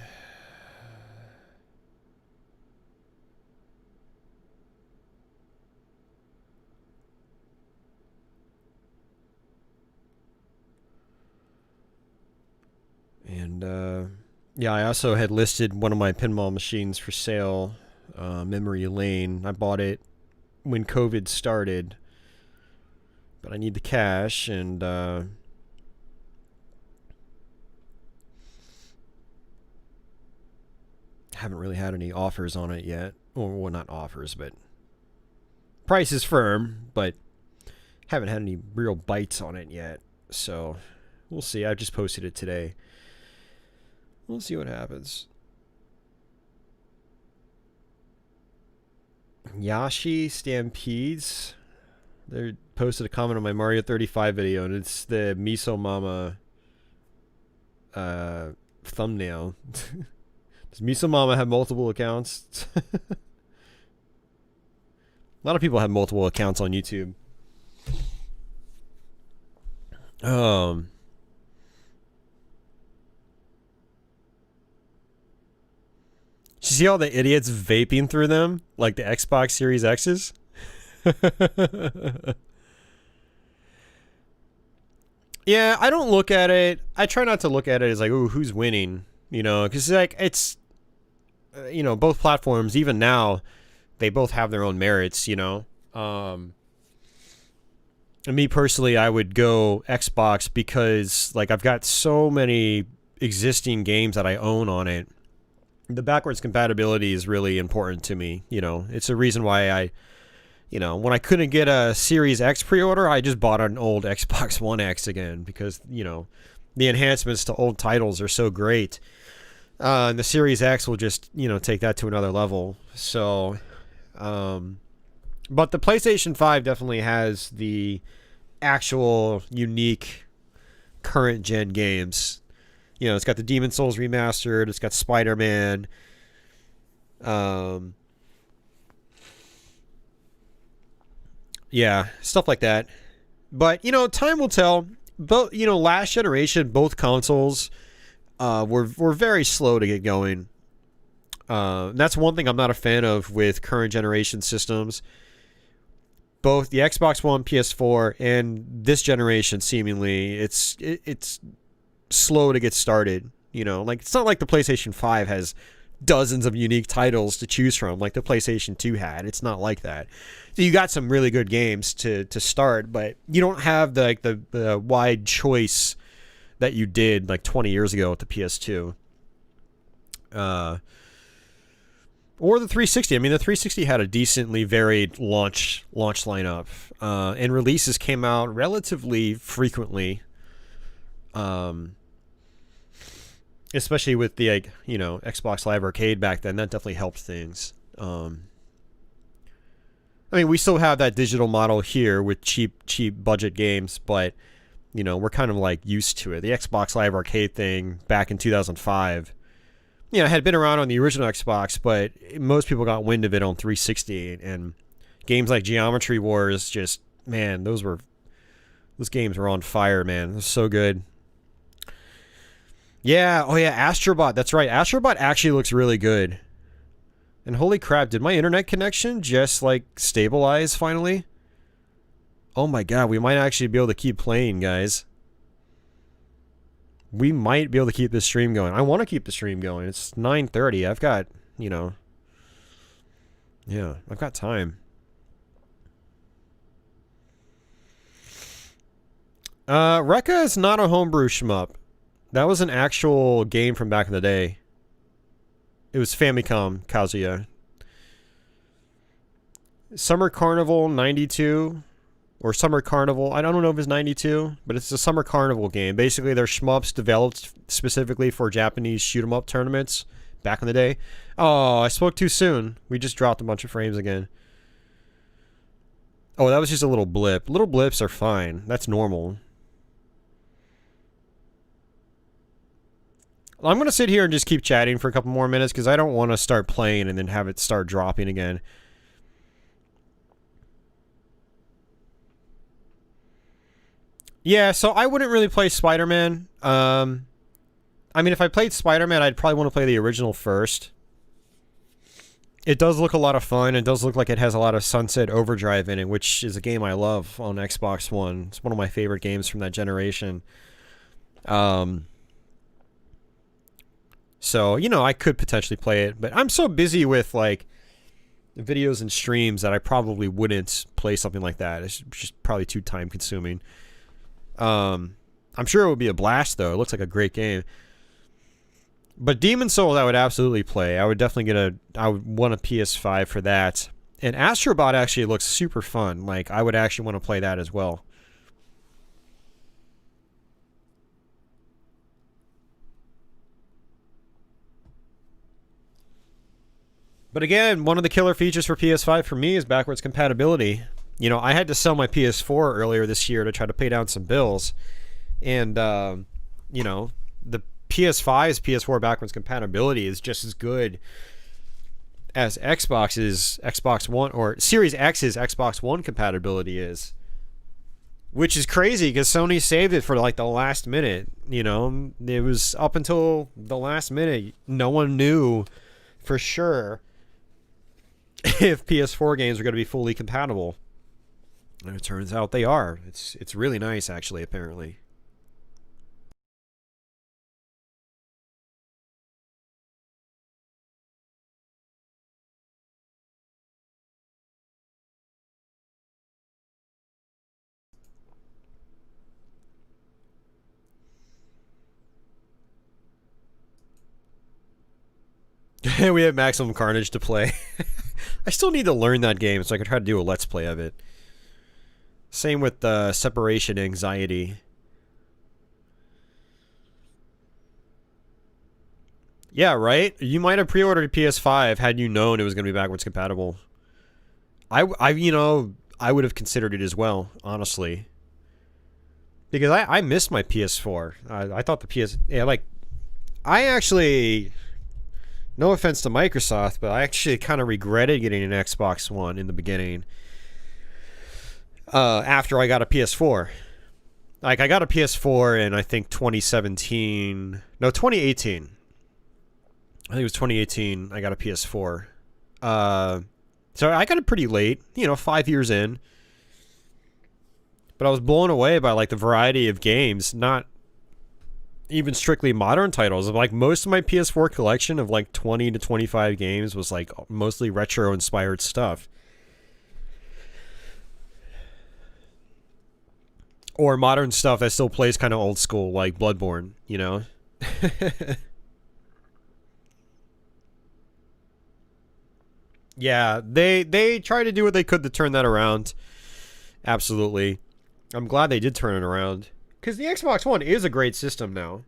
And yeah, I also had listed one of my pinball machines for sale, Memory Lane. I bought it when COVID started, but I need the cash, and haven't really had any offers on it yet. Well, not offers, but price is firm, but haven't had any real bites on it yet. So we'll see. I just posted it today. We'll see what happens. Yashi Stampedes. They posted a comment on my Mario 35 video, and it's the Miso Mama thumbnail. Does Miso Mama have multiple accounts? A lot of people have multiple accounts on YouTube. Did you see all the idiots vaping through them? Like the Xbox Series X's? Yeah, I don't look at it. I try not to look at it as like, ooh, who's winning? You know, because like it's, you know, both platforms, even now, they both have their own merits, you know. And me personally, I would go Xbox because like I've got so many existing games that I own on it. The backwards compatibility is really important to me. You know, it's a reason why I, you know, when I couldn't get a Series X pre-order, I just bought an old Xbox One X again because, you know, the enhancements to old titles are so great. And the Series X will just, you know, take that to another level. So, but the PlayStation 5 definitely has the actual unique current gen games. You know, it's got the Demon Souls Remastered. It's got Spider-Man. Yeah, stuff like that. But, you know, time will tell. Both, you know, last generation, both consoles were very slow to get going. That's one thing I'm not a fan of with current generation systems. Both the Xbox One, PS4, and this generation, seemingly, it's slow to get started. You know, like it's not like the PlayStation 5 has dozens of unique titles to choose from like the PlayStation 2 had. It's not like that. So you got some really good games to start, but you don't have the wide choice that you did like 20 years ago with the PS2. Or the 360. I mean, the 360 had a decently varied launch lineup, and releases came out relatively frequently. Especially with the, like, you know, Xbox Live Arcade back then, that definitely helped things. I mean, we still have that digital model here with cheap budget games, but, you know, we're kind of like used to it. The Xbox Live Arcade thing back in 2005, you know, had been around on the original Xbox, but most people got wind of it on 360, and games like Geometry Wars, just, man, those games were on fire, man. It was so good. Yeah, oh yeah, Astrobot, that's right. Astrobot actually looks really good. And holy crap, did my internet connection just, like, stabilize finally? Oh my god, we might actually be able to keep playing, guys. We might be able to keep this stream going. I want to keep the stream going. It's 9:30. I've got, you know... Yeah, I've got time. Rekka is not a homebrew shmup. That was an actual game from back in the day. It was Famicom, Kazuya. Summer Carnival 92, or Summer Carnival, I don't know if it's 92, but it's a Summer Carnival game. Basically, they're shmups developed specifically for Japanese shoot-'em-up tournaments back in the day. Oh, I spoke too soon. We just dropped a bunch of frames again. Oh, that was just a little blip. Little blips are fine. That's normal. I'm going to sit here and just keep chatting for a couple more minutes because I don't want to start playing and then have it start dropping again. Yeah, so I wouldn't really play Spider-Man. I mean, if I played Spider-Man, I'd probably want to play the original first. It does look a lot of fun. It does look like it has a lot of Sunset Overdrive in it, which is a game I love on Xbox One. It's one of my favorite games from that generation. So, you know, I could potentially play it, but I'm so busy with, like, videos and streams that I probably wouldn't play something like that. It's just probably too time-consuming. I'm sure it would be a blast, though. It looks like a great game. But Demon's Souls I would absolutely play. I would definitely I would want a PS5 for that. And Astrobot actually looks super fun. Like, I would actually want to play that as well. But again, one of the killer features for PS5 for me is backwards compatibility. You know, I had to sell my PS4 earlier this year to try to pay down some bills. And, you know, the PS5's PS4 backwards compatibility is just as good as Xbox's Xbox One, or Series X's Xbox One compatibility is. Which is crazy because Sony saved it for like the last minute. You know, it was up until the last minute. No one knew for sure if PS4 games are going to be fully compatible. And it turns out they are. It's really nice, actually, apparently. We have Maximum Carnage to play. I still need to learn that game so I can try to do a Let's Play of it. Same with Separation Anxiety. Yeah, right? You might have pre-ordered a PS5 had you known it was going to be backwards compatible. You know, I would have considered it as well, honestly. Because I missed my PS4. I thought the Yeah, like... I actually... No offense to Microsoft, but I actually kind of regretted getting an Xbox One in the beginning. After I got a PS4. Like, I got a PS4 in, I think, 2017. No, 2018. I think it was 2018 I got a PS4. So I got it pretty late. You know, 5 years in. But I was blown away by, like, the variety of games. Not even strictly modern titles. Like, most of my PS4 collection of, like, 20 to 25 games was, like, mostly retro-inspired stuff. Or modern stuff that still plays kind of old school, like Bloodborne, you know? Yeah, they tried to do what they could to turn that around. Absolutely. I'm glad they did turn it around. Because the Xbox One is a great system now.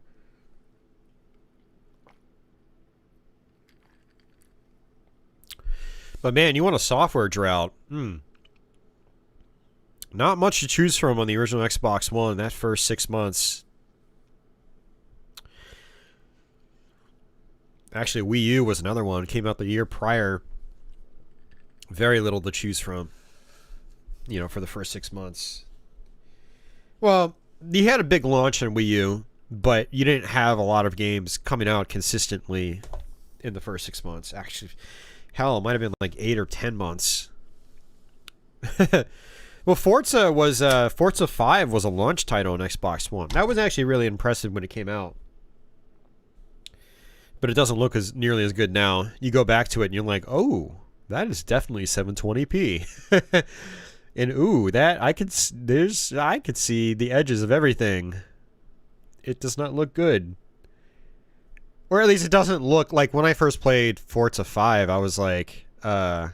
But man, you want a software drought. Not much to choose from on the original Xbox One that first 6 months. Actually, Wii U was another one. It came out the year prior. Very little to choose from. You know, for the first 6 months. Well, you had a big launch on Wii U, but you didn't have a lot of games coming out consistently in the first 6 months. Actually, hell, it might have been like 8 or 10 months. Well, Forza 5 was a launch title on Xbox One. That was actually really impressive when it came out. But it doesn't look nearly as good now. You go back to it and you're like, oh, that is definitely 720p. And ooh, that I could I could see the edges of everything. It does not look good. Or at least it doesn't look like when I first played Forza 5, I was like, damn,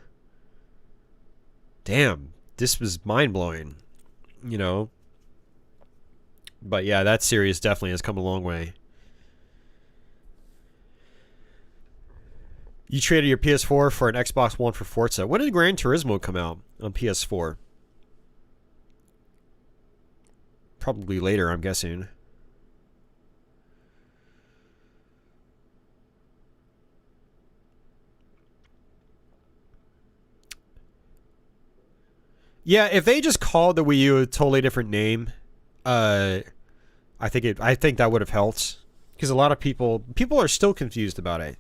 this was mind-blowing, you know? But yeah, that series definitely has come a long way. You traded your PS4 for an Xbox One for Forza. When did Gran Turismo come out on PS4? Probably later, I'm guessing. Yeah, if they just called the Wii U a totally different name, I think that would have helped, because a lot of people are still confused about it.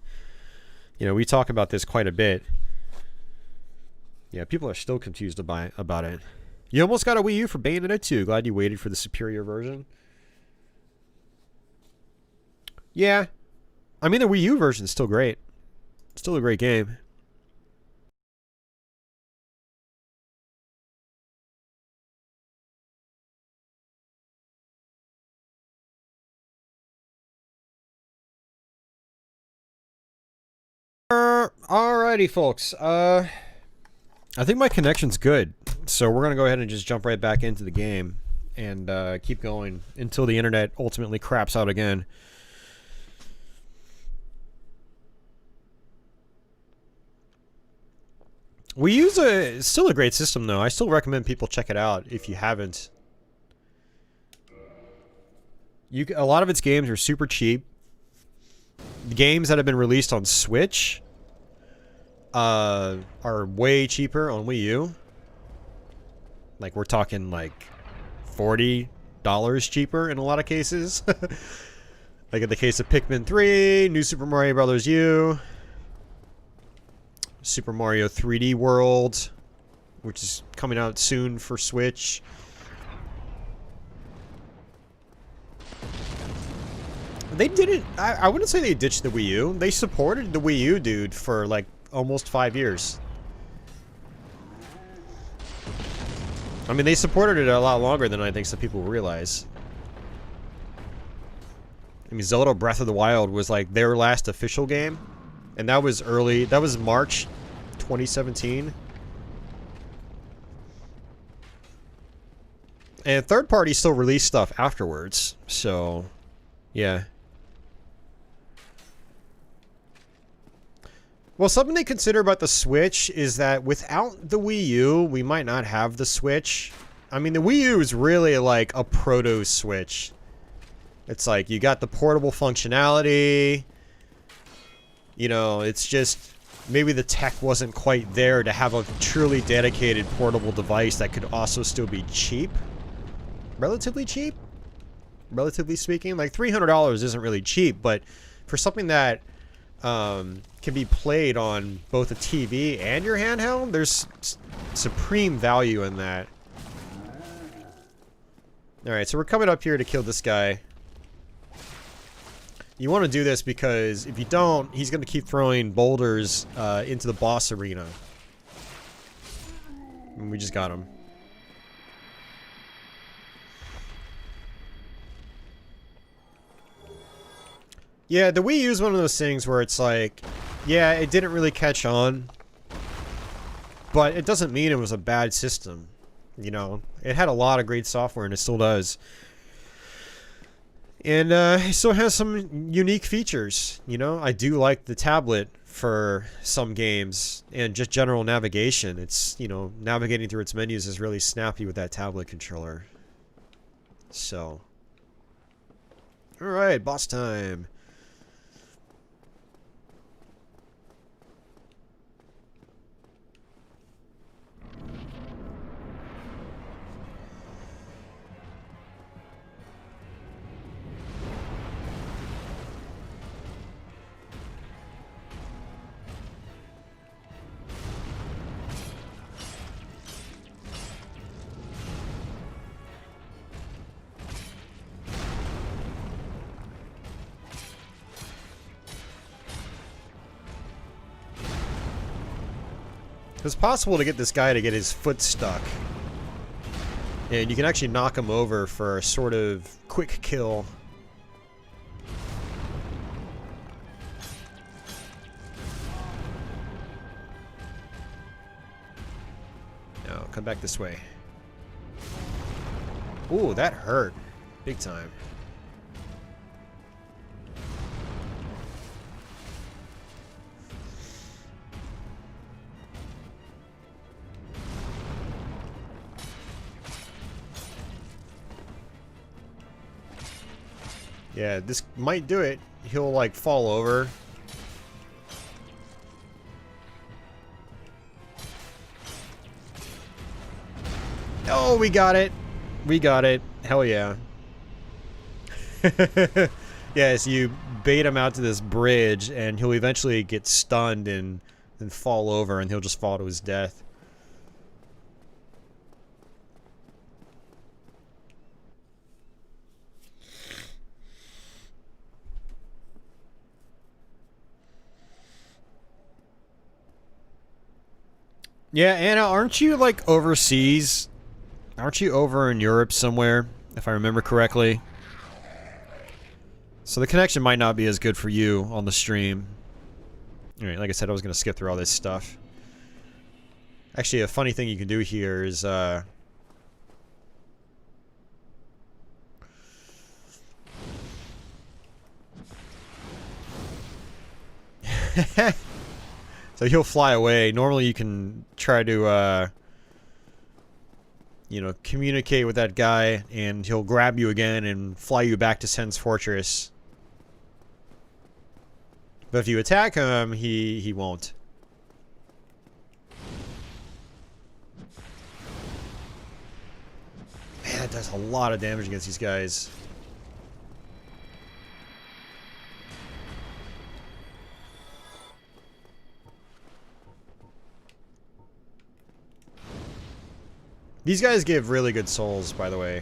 You know, we talk about this quite a bit. Yeah, people are still confused about it. You almost got a Wii U for Bayonetta 2. Glad you waited for the superior version. Yeah. I mean, the Wii U version is still great. Still a great game. Alrighty, folks. I think my connection's good, so we're gonna go ahead and just jump right back into the game and keep going until the internet ultimately craps out again. We use still a great system, though. I still recommend people check it out if you haven't. A lot of its games are super cheap. The games that have been released on Switch are way cheaper on Wii U. Like, we're talking like $40 cheaper in a lot of cases. Like in the case of Pikmin 3, New Super Mario Bros. U, Super Mario 3D World, which is coming out soon for Switch. They didn't... I wouldn't say they ditched the Wii U. They supported the Wii U, dude, for like almost 5 years. I mean, they supported it a lot longer than I think some people realize. I mean, Zelda Breath of the Wild was like their last official game. And that was early... That was March 2017. And third party still released stuff afterwards. So, yeah. Well, something to consider about the Switch is that without the Wii U, we might not have the Switch. I mean, the Wii U is really like a proto-Switch. It's like, you got the portable functionality. You know, it's just... Maybe the tech wasn't quite there to have a truly dedicated portable device that could also still be cheap. Relatively cheap? Relatively speaking. Like, $300 isn't really cheap, but for something that... can be played on both a TV and your handheld, there's supreme value in that. Alright, so we're coming up here to kill this guy. You want to do this because if you don't, he's going to keep throwing boulders into the boss arena. And we just got him. Yeah, the Wii U is one of those things where it's like, yeah, it didn't really catch on, but it doesn't mean it was a bad system. You know, it had a lot of great software, and it still does. And it still has some unique features. You know, I do like the tablet for some games, and just general navigation. It's, you know, navigating through its menus is really snappy with that tablet controller. So, alright, boss time. It's possible to get this guy to get his foot stuck. And you can actually knock them over for a sort of quick kill. No, come back this way. Ooh, that hurt. Big time. Yeah, this might do it. He'll, like, fall over. Oh, we got it. We got it. Hell yeah. Yeah, so you bait him out to this bridge, and he'll eventually get stunned and fall over, and he'll just fall to his death. Yeah, Anna, aren't you, like, overseas? Aren't you over in Europe somewhere, if I remember correctly? So the connection might not be as good for you on the stream. Alright, like I said, I was going to skip through all this stuff. Actually, a funny thing you can do here is, So he'll fly away. Normally you can try to, you know, communicate with that guy, and he'll grab you again and fly you back to Sen's Fortress. But if you attack him, he won't. Man, that does a lot of damage against these guys. These guys give really good souls, by the way.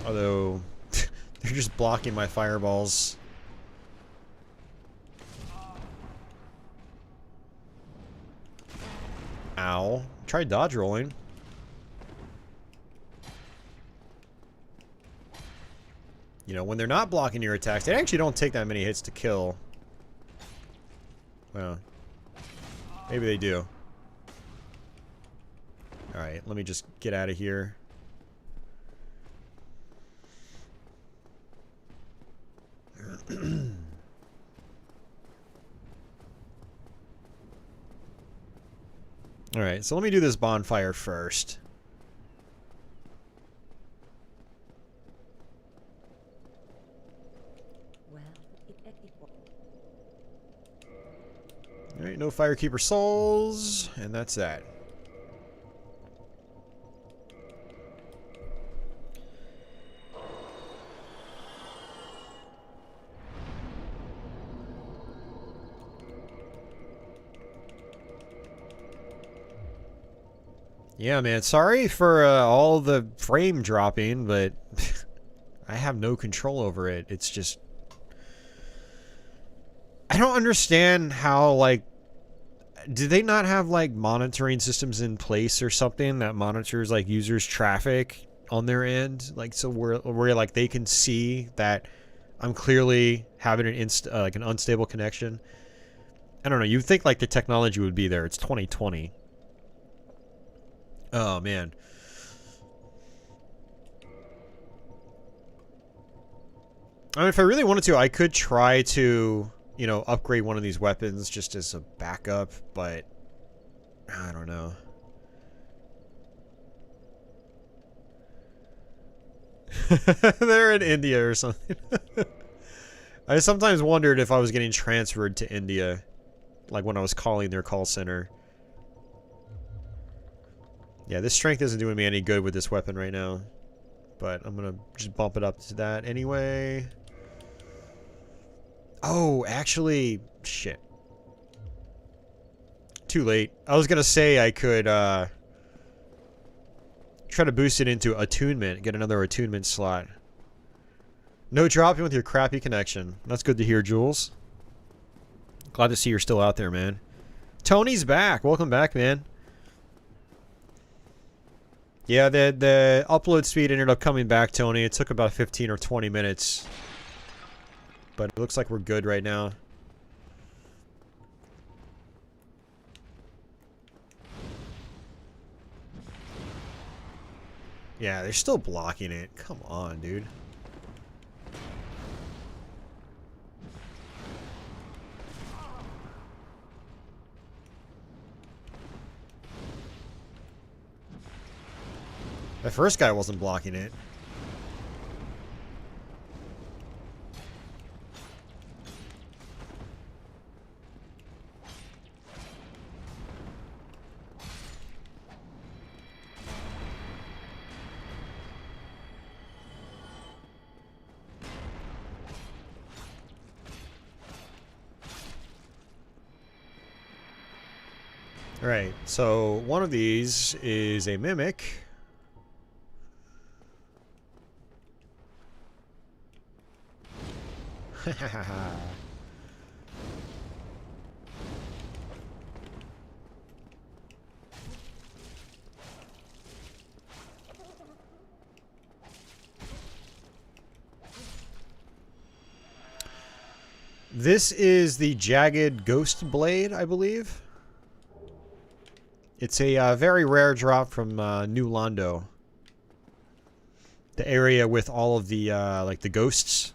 Although, they're just blocking my fireballs. Ow. Try dodge rolling. You know, when they're not blocking your attacks, they actually don't take that many hits to kill. Well, maybe they do. Alright, let me just get out of here. Alright, so let me do this bonfire first. Alright, no Firekeeper souls, and that's that. Yeah, man, sorry for all the frame dropping, but I have no control over it. It's just... I don't understand how, like... Do they not have, like, monitoring systems in place or something that monitors, like, users' traffic on their end? Like, so where like, they can see that I'm clearly having an like, an unstable connection? I don't know. You'd think, like, the technology would be there. It's 2020. Oh, man. I mean, if I really wanted to, I could try to, you know, upgrade one of these weapons just as a backup, but I don't know. They're in India or something. I sometimes wondered if I was getting transferred to India, like when I was calling their call center. Yeah, this strength isn't doing me any good with this weapon right now, but I'm gonna just bump it up to that anyway. Oh, actually, shit. Too late. I was gonna say I could, try to boost it into attunement, get another attunement slot. No dropping with your crappy connection. That's good to hear, Jules. Glad to see you're still out there, man. Tony's back. Welcome back, man. Yeah, the upload speed ended up coming back, Tony. It took about 15 or 20 minutes. But it looks like we're good right now. Yeah, they're still blocking it. Come on, dude. The first guy wasn't blocking it. Alright, so one of these is a mimic. This is the Jagged Ghost Blade, I believe. It's a very rare drop from New Londo. The area with all of the, like, the ghosts.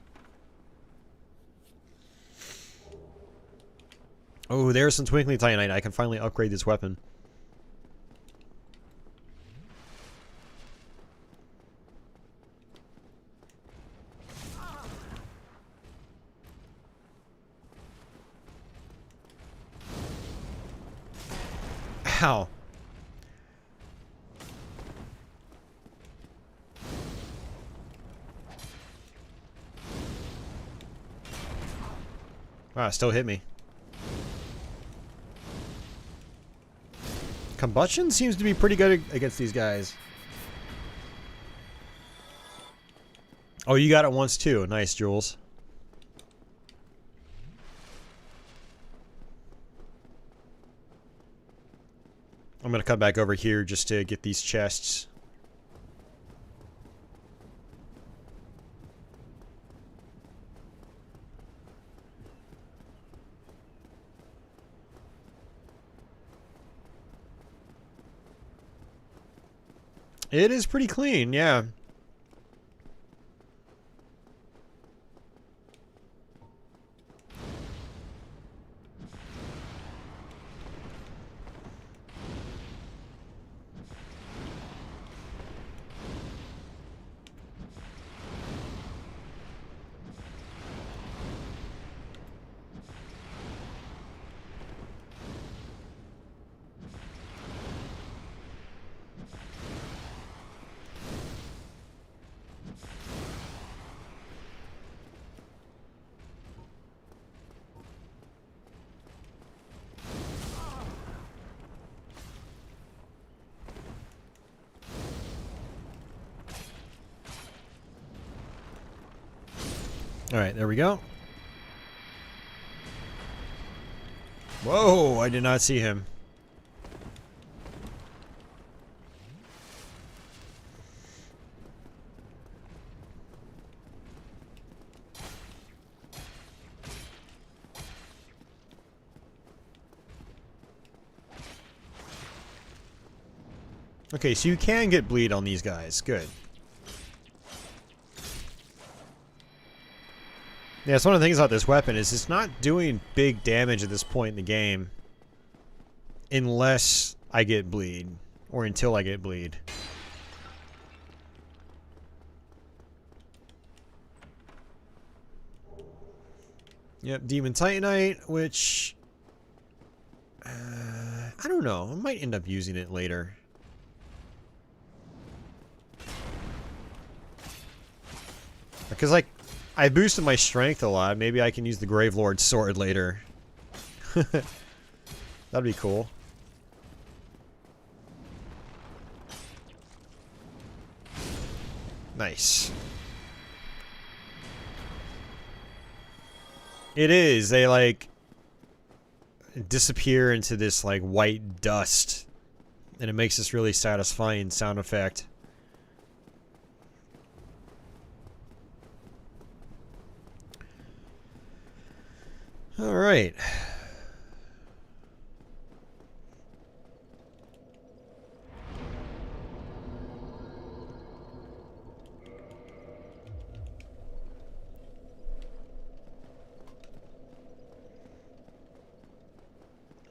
Oh, there's some Twinkling Titanite. I can finally upgrade this weapon. Ow. Wow, it still hit me. Combustion seems to be pretty good against these guys. Oh, you got it once too. Nice, Jules. I'm gonna come back over here just to get these chests. It is pretty clean, yeah. Alright, there we go. Whoa, I did not see him. Okay, so you can get bleed on these guys. Good. Yeah, it's one of the things about this weapon is it's not doing big damage at this point in the game. Unless I get bleed. Or until I get bleed. Yep, Demon Titanite, which... I don't know. I might end up using it later. Because, like, I boosted my strength a lot. Maybe I can use the Gravelord's sword later. That'd be cool. Nice. It is. They like disappear into this like white dust, and it makes this really satisfying sound effect. All right.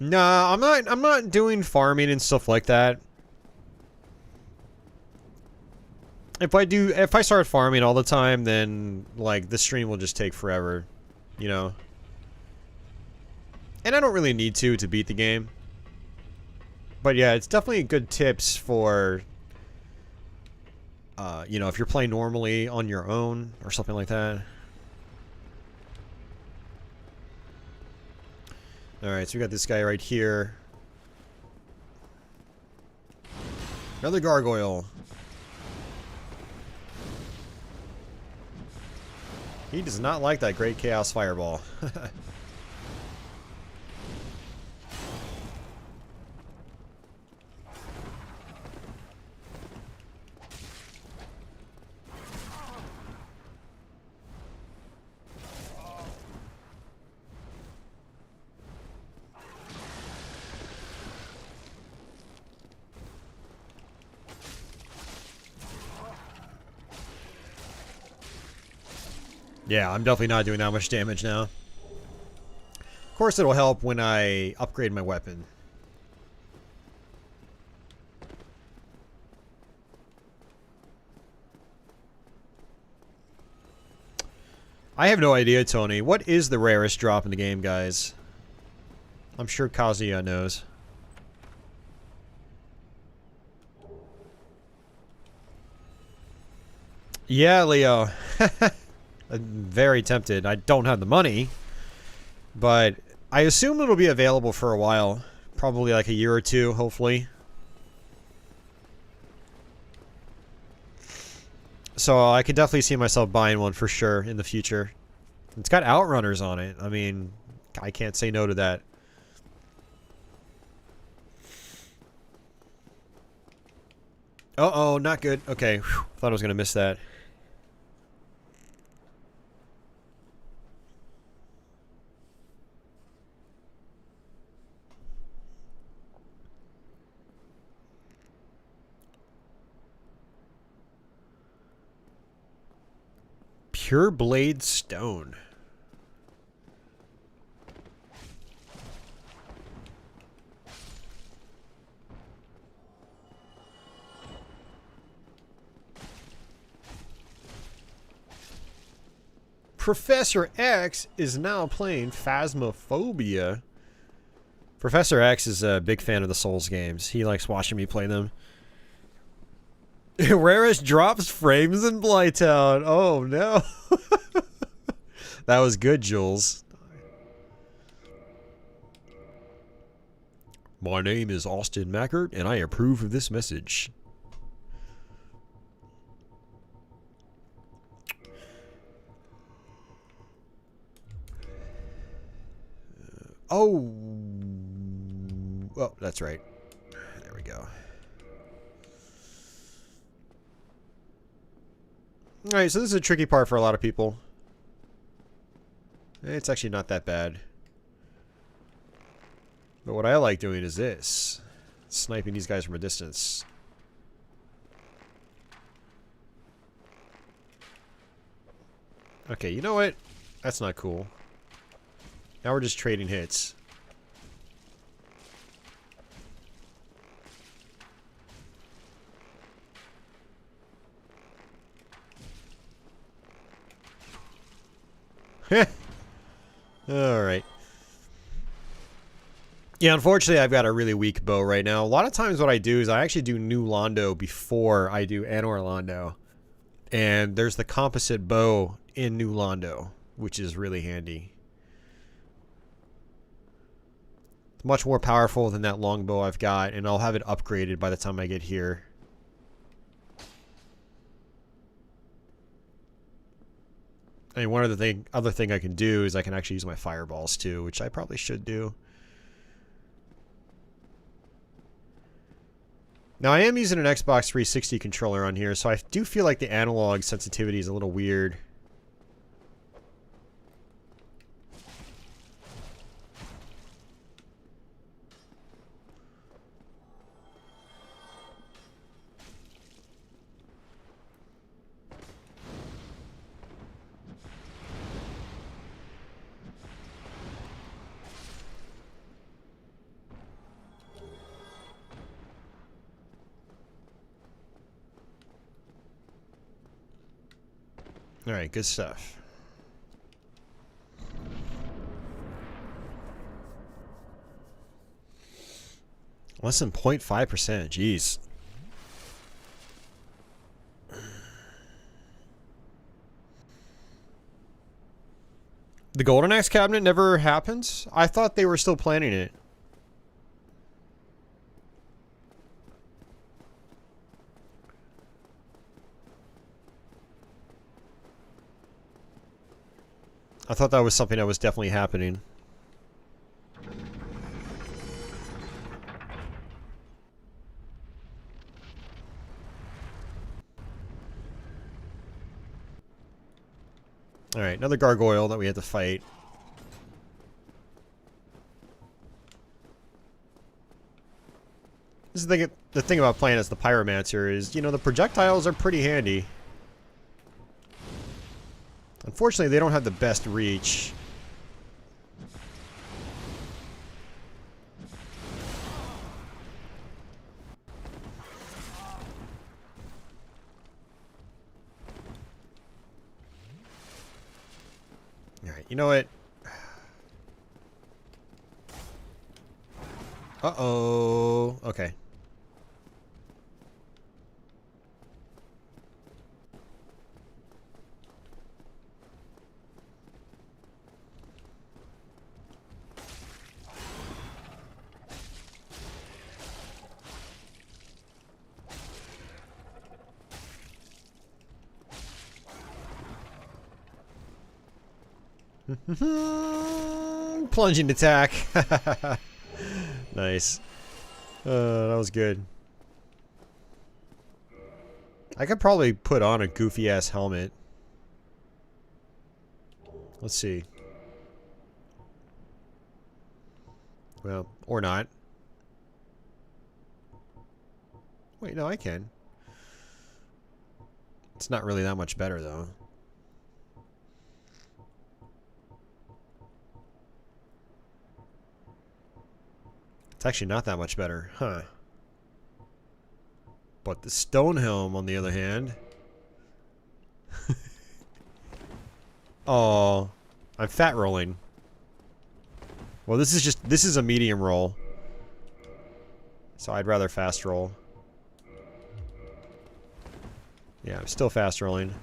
Nah, I'm not doing farming and stuff like that. If I start farming all the time, then like the stream will just take forever, you know. And I don't really need to beat the game. But yeah, it's definitely good tips for you know, if you're playing normally on your own or something like that. Alright, so we got this guy right here. Another gargoyle. He does not like that Great Chaos Fireball. Yeah, I'm definitely not doing that much damage now. Of course it'll help when I upgrade my weapon. I have no idea, Tony. What is the rarest drop in the game, guys? I'm sure Kazuya knows. Yeah, Leo. I'm very tempted. I don't have the money, but I assume it'll be available for a while. Probably like a year or two, hopefully. So I could definitely see myself buying one for sure in the future. It's got Outrunners on it. I mean, I can't say no to that. Uh-oh, not good. Okay, whew, thought I was going to miss that. Pure Blade Stone. Professor X is now playing Phasmophobia. Professor X is a big fan of the Souls games. He likes watching me play them. Rarest drops frames in Blighttown. Oh no. That was good, Jules. My name is Austin Mackert, and I approve of this message. Oh, that's right. There we go. Alright, so this is a tricky part for a lot of people. It's actually not that bad. But what I like doing is this. Sniping these guys from a distance. Okay, you know what? That's not cool. Now we're just trading hits. Alright. Yeah, unfortunately I've got a really weak bow right now. A lot of times what I do is I actually do New Londo before I do Anor Londo. And there's the composite bow in New Londo, which is really handy. It's much more powerful than that longbow I've got, and I'll have it upgraded by the time I get here. I mean, other thing I can do is I can actually use my fireballs too, which I probably should do. Now, I am using an Xbox 360 controller on here, so I do feel like the analog sensitivity is a little weird. Alright, good stuff. Less than 0.5%, jeez. The Golden Axe cabinet never happens? I thought they were still planning it. I thought that was something that was definitely happening. Alright, another gargoyle that we had to fight. This is the thing about playing as the Pyromancer is, you know, the projectiles are pretty handy. Unfortunately, they don't have the best reach. Alright, you know what? Uh-oh. Okay. Plunging attack. Nice. That was good. I could probably put on a goofy ass helmet. Let's see. Well, or not. Wait, no, I can. It's not really that much better though. It's actually not that much better, huh? But the stone helm, on the other hand... Oh, I'm fat rolling. Well, this is a medium roll. So I'd rather fast roll. Yeah, I'm still fast rolling.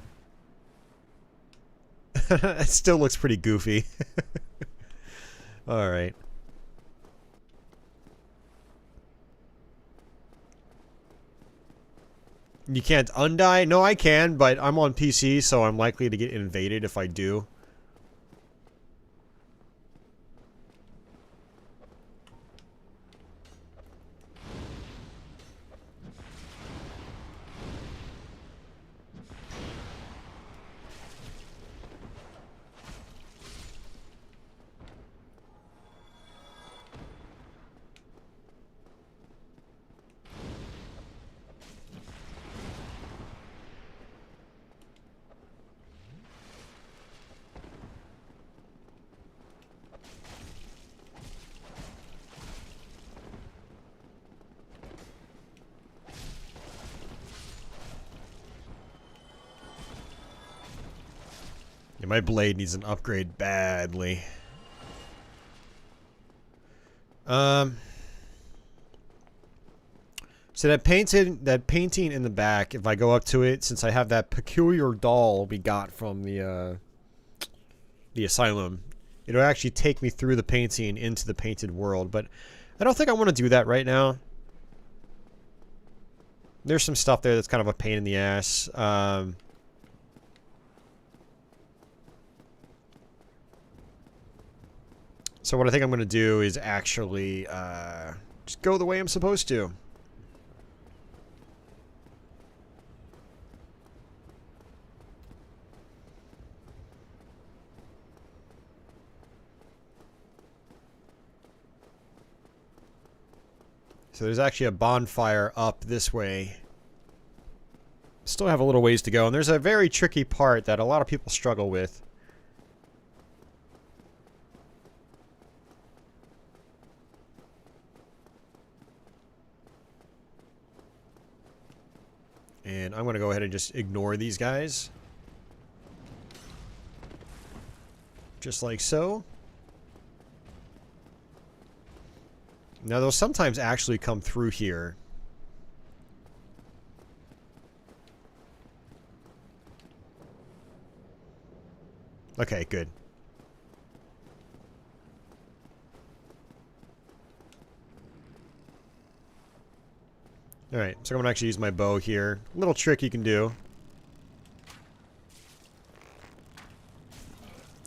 It still looks pretty goofy. Alright. You can't undie? No, I can, but I'm on PC, so I'm likely to get invaded if I do. Yeah, my blade needs an upgrade badly. So that painting in the back, if I go up to it, since I have that peculiar doll we got from the asylum, it'll actually take me through the painting into the painted world, but I don't think I want to do that right now. There's some stuff there that's kind of a pain in the ass. So what I think I'm going to do is actually just go the way I'm supposed to. So there's actually a bonfire up this way. Still have a little ways to go, and there's a very tricky part that a lot of people struggle with. And I'm going to go ahead and just ignore these guys. Just like so. Now they'll sometimes actually come through here. Okay, good. Alright, so I'm going to actually use my bow here. Little trick you can do.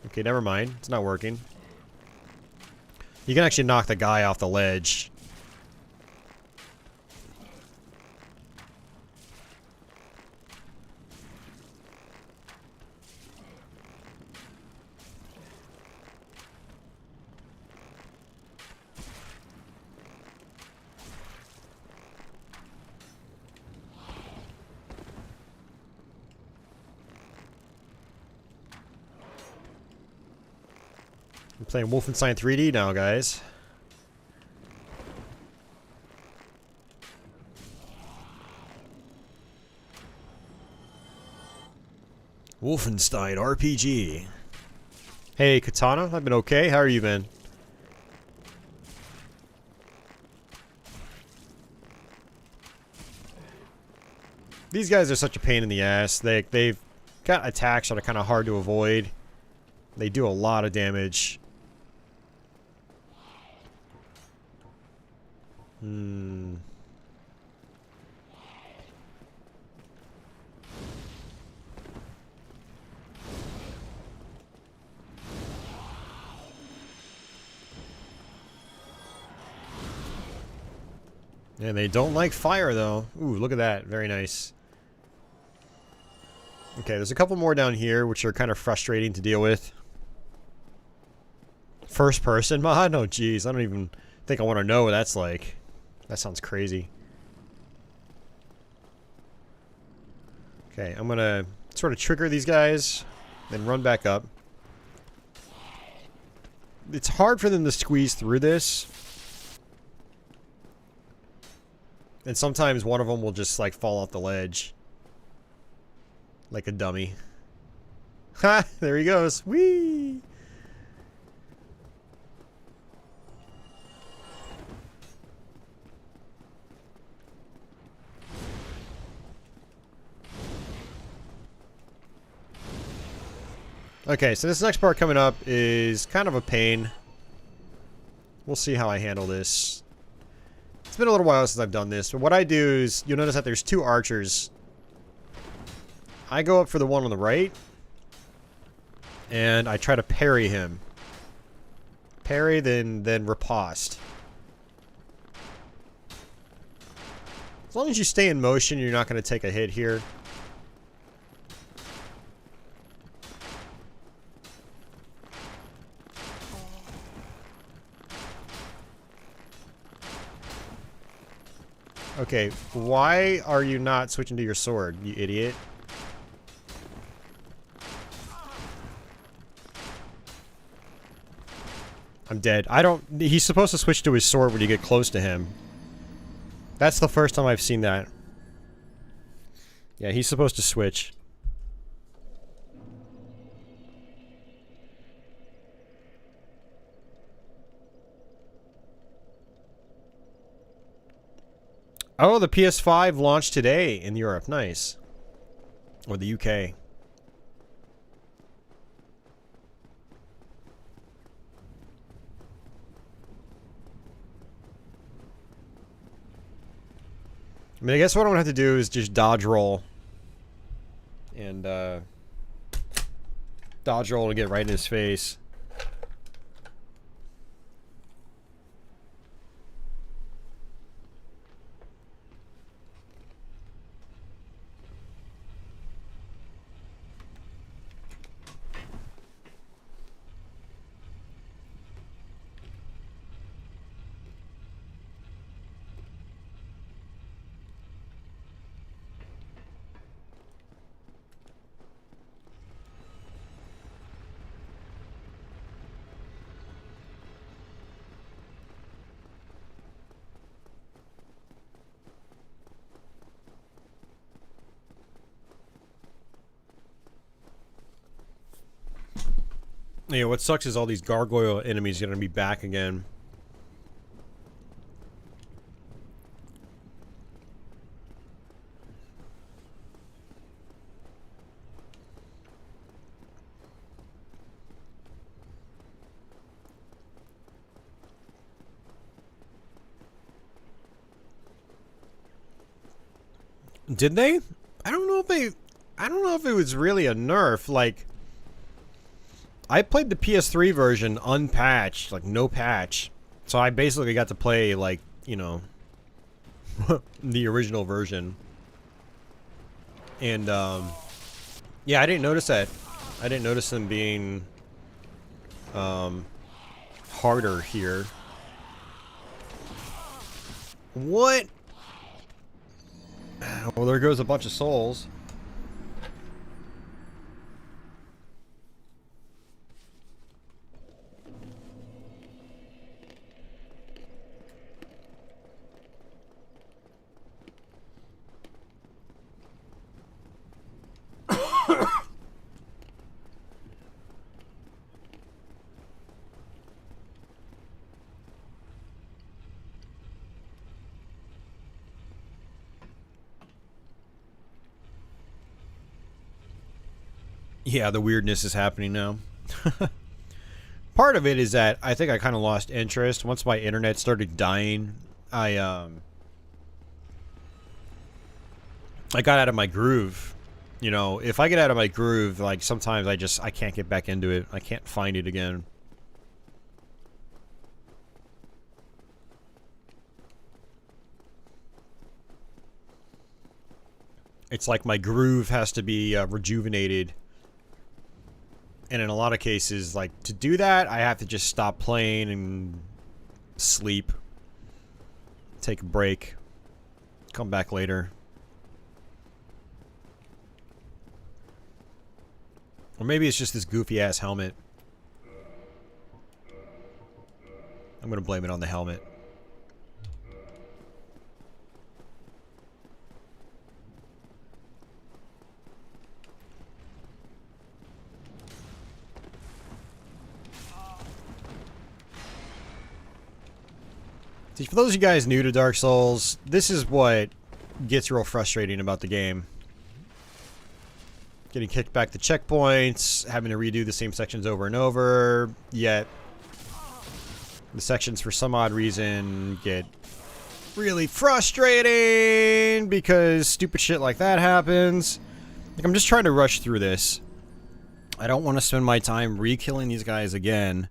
Okay, never mind. It's not working. You can actually knock the guy off the ledge. I'm playing Wolfenstein 3D now, guys. Wolfenstein RPG. Hey, Katana. I've been okay. How are you, man? These guys are such a pain in the ass. They've got attacks that are kind of hard to avoid. They do a lot of damage. And they don't like fire, though. Ooh, look at that. Very nice. Okay, there's a couple more down here, which are kind of frustrating to deal with. First person mod? Oh, geez. I don't even think I want to know what that's like. That sounds crazy. Okay, I'm gonna sort of trigger these guys, then run back up. It's hard for them to squeeze through this. And sometimes one of them will just, like, fall off the ledge. Like a dummy. Ha! There he goes. Whee! Okay, so this next part coming up is kind of a pain. We'll see how I handle this. It's been a little while since I've done this, but what I do is, you'll notice that there's two archers. I go up for the one on the right, and I try to parry him. Parry, then riposte. As long as you stay in motion, you're not going to take a hit here. Okay, why are you not switching to your sword, you idiot? I'm dead. He's supposed to switch to his sword when you get close to him. That's the first time I've seen that. Yeah, he's supposed to switch. Oh, the PS5 launched today in Europe. Nice. Or the UK. I mean, I guess what I'm gonna have to do is just dodge roll. And, dodge roll to get right in his face. Yeah, what sucks is all these gargoyle enemies are gonna be back again. Did they? I don't know if they... I don't know if it was really a nerf. Like, I played the PS3 version unpatched, like no patch. So I basically got to play, like, you know, the original version. And, yeah, I didn't notice that. I didn't notice them being, harder here. What? Well, there goes a bunch of souls. Yeah, the weirdness is happening now. Part of it is that I think I kind of lost interest once my internet started dying. I got out of my groove. You know, if I get out of my groove, like sometimes I can't get back into it. I can't find it again. It's like my groove has to be rejuvenated. And in a lot of cases, like, to do that, I have to just stop playing and sleep. Take a break. Come back later. Or maybe it's just this goofy-ass helmet. I'm gonna blame it on the helmet. See, for those of you guys new to Dark Souls, this is what gets real frustrating about the game. Getting kicked back to checkpoints, having to redo the same sections over and over, yet the sections for some odd reason get really frustrating because stupid shit like that happens. Like, I'm just trying to rush through this. I don't want to spend my time re-killing these guys again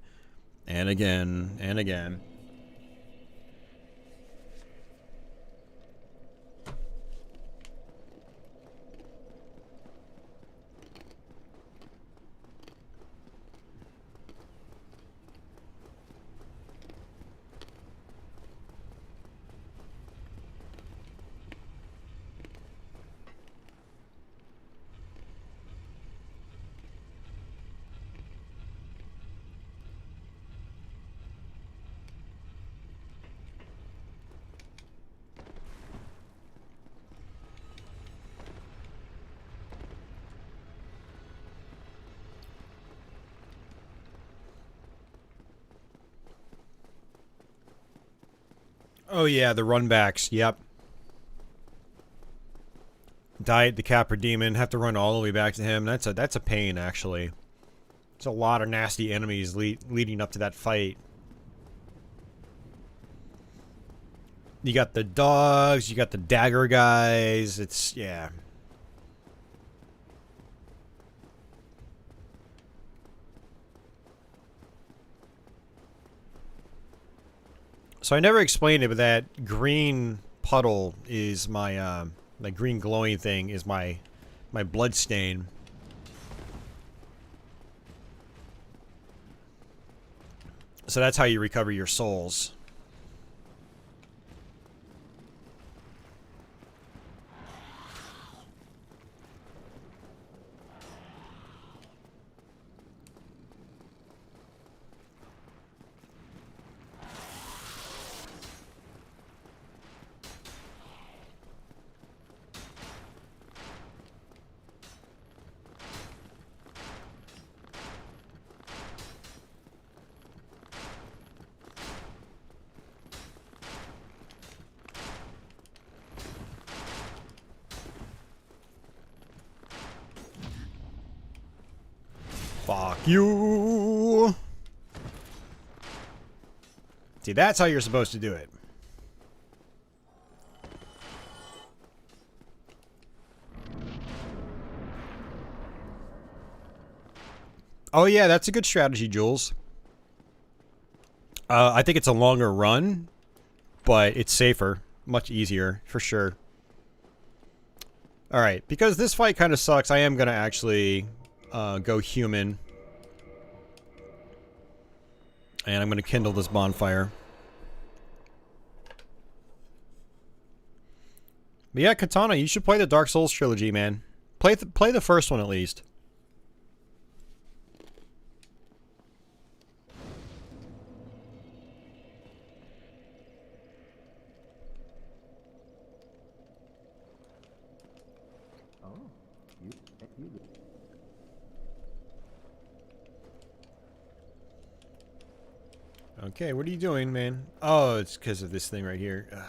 and again and again. Oh yeah, the runbacks. Yep. Die at the Capra Demon. Have to run all the way back to him. That's a pain, actually. There's a lot of nasty enemies leading up to that fight. You got the dogs. You got the dagger guys. It's yeah. So I never explained it, but that green puddle is my, that green glowing thing is my blood stain. So that's how you recover your souls. Fuck you. See, that's how you're supposed to do it. Oh yeah, that's a good strategy, Jules. I think it's a longer run, but it's safer. Much easier, for sure. Alright, because this fight kind of sucks, I am going to actually go human. And I'm going to kindle this bonfire. But yeah, Katana, you should play the Dark Souls trilogy, man. Play the first one at least. Okay, what are you doing, man? Oh, it's because of this thing right here. Ugh.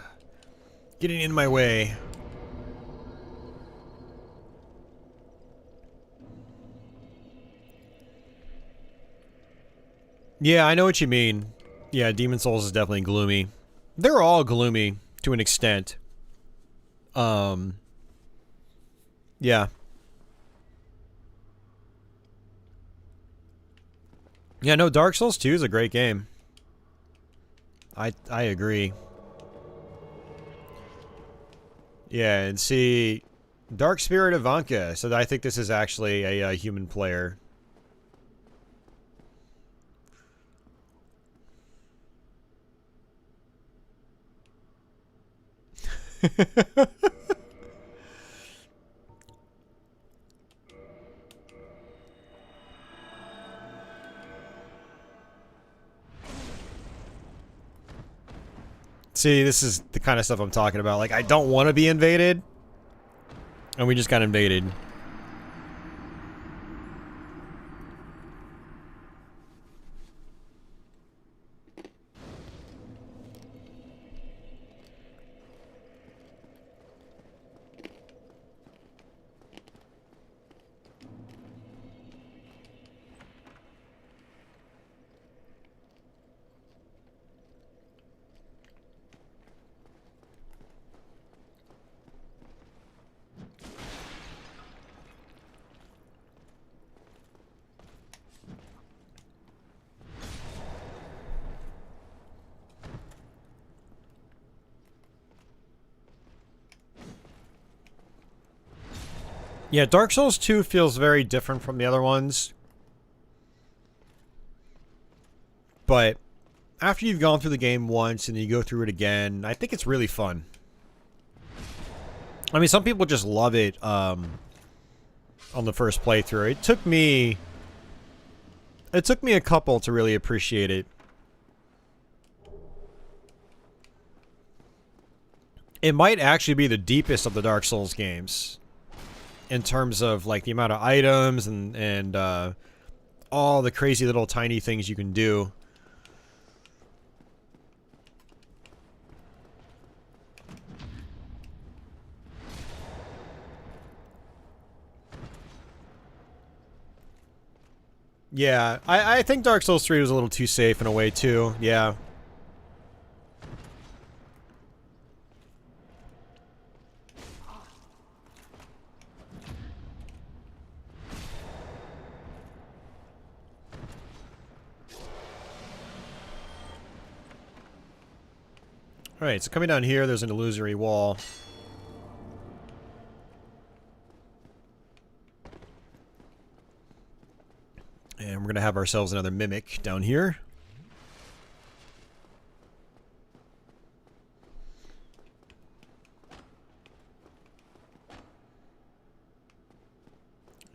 Getting in my way. Yeah, I know what you mean. Yeah, Demon Souls is definitely gloomy. They're all gloomy to an extent. Yeah. Yeah, no, Dark Souls 2 is a great game. I agree. Yeah, and see, Dark Spirit Ivanka. So I think this is actually a human player. See, this is the kind of stuff I'm talking about. Like, I don't want to be invaded. And we just got invaded. Yeah, Dark Souls 2 feels very different from the other ones. But after you've gone through the game once and you go through it again, I think it's really fun. I mean, some people just love it on the first playthrough. It took me a couple to really appreciate it. It might actually be the deepest of the Dark Souls games. In terms of, like, the amount of items and all the crazy little tiny things you can do. Yeah, I think Dark Souls 3 was a little too safe in a way, too. Yeah. Alright, so coming down here, there's an illusory wall. And we're going to have ourselves another mimic down here.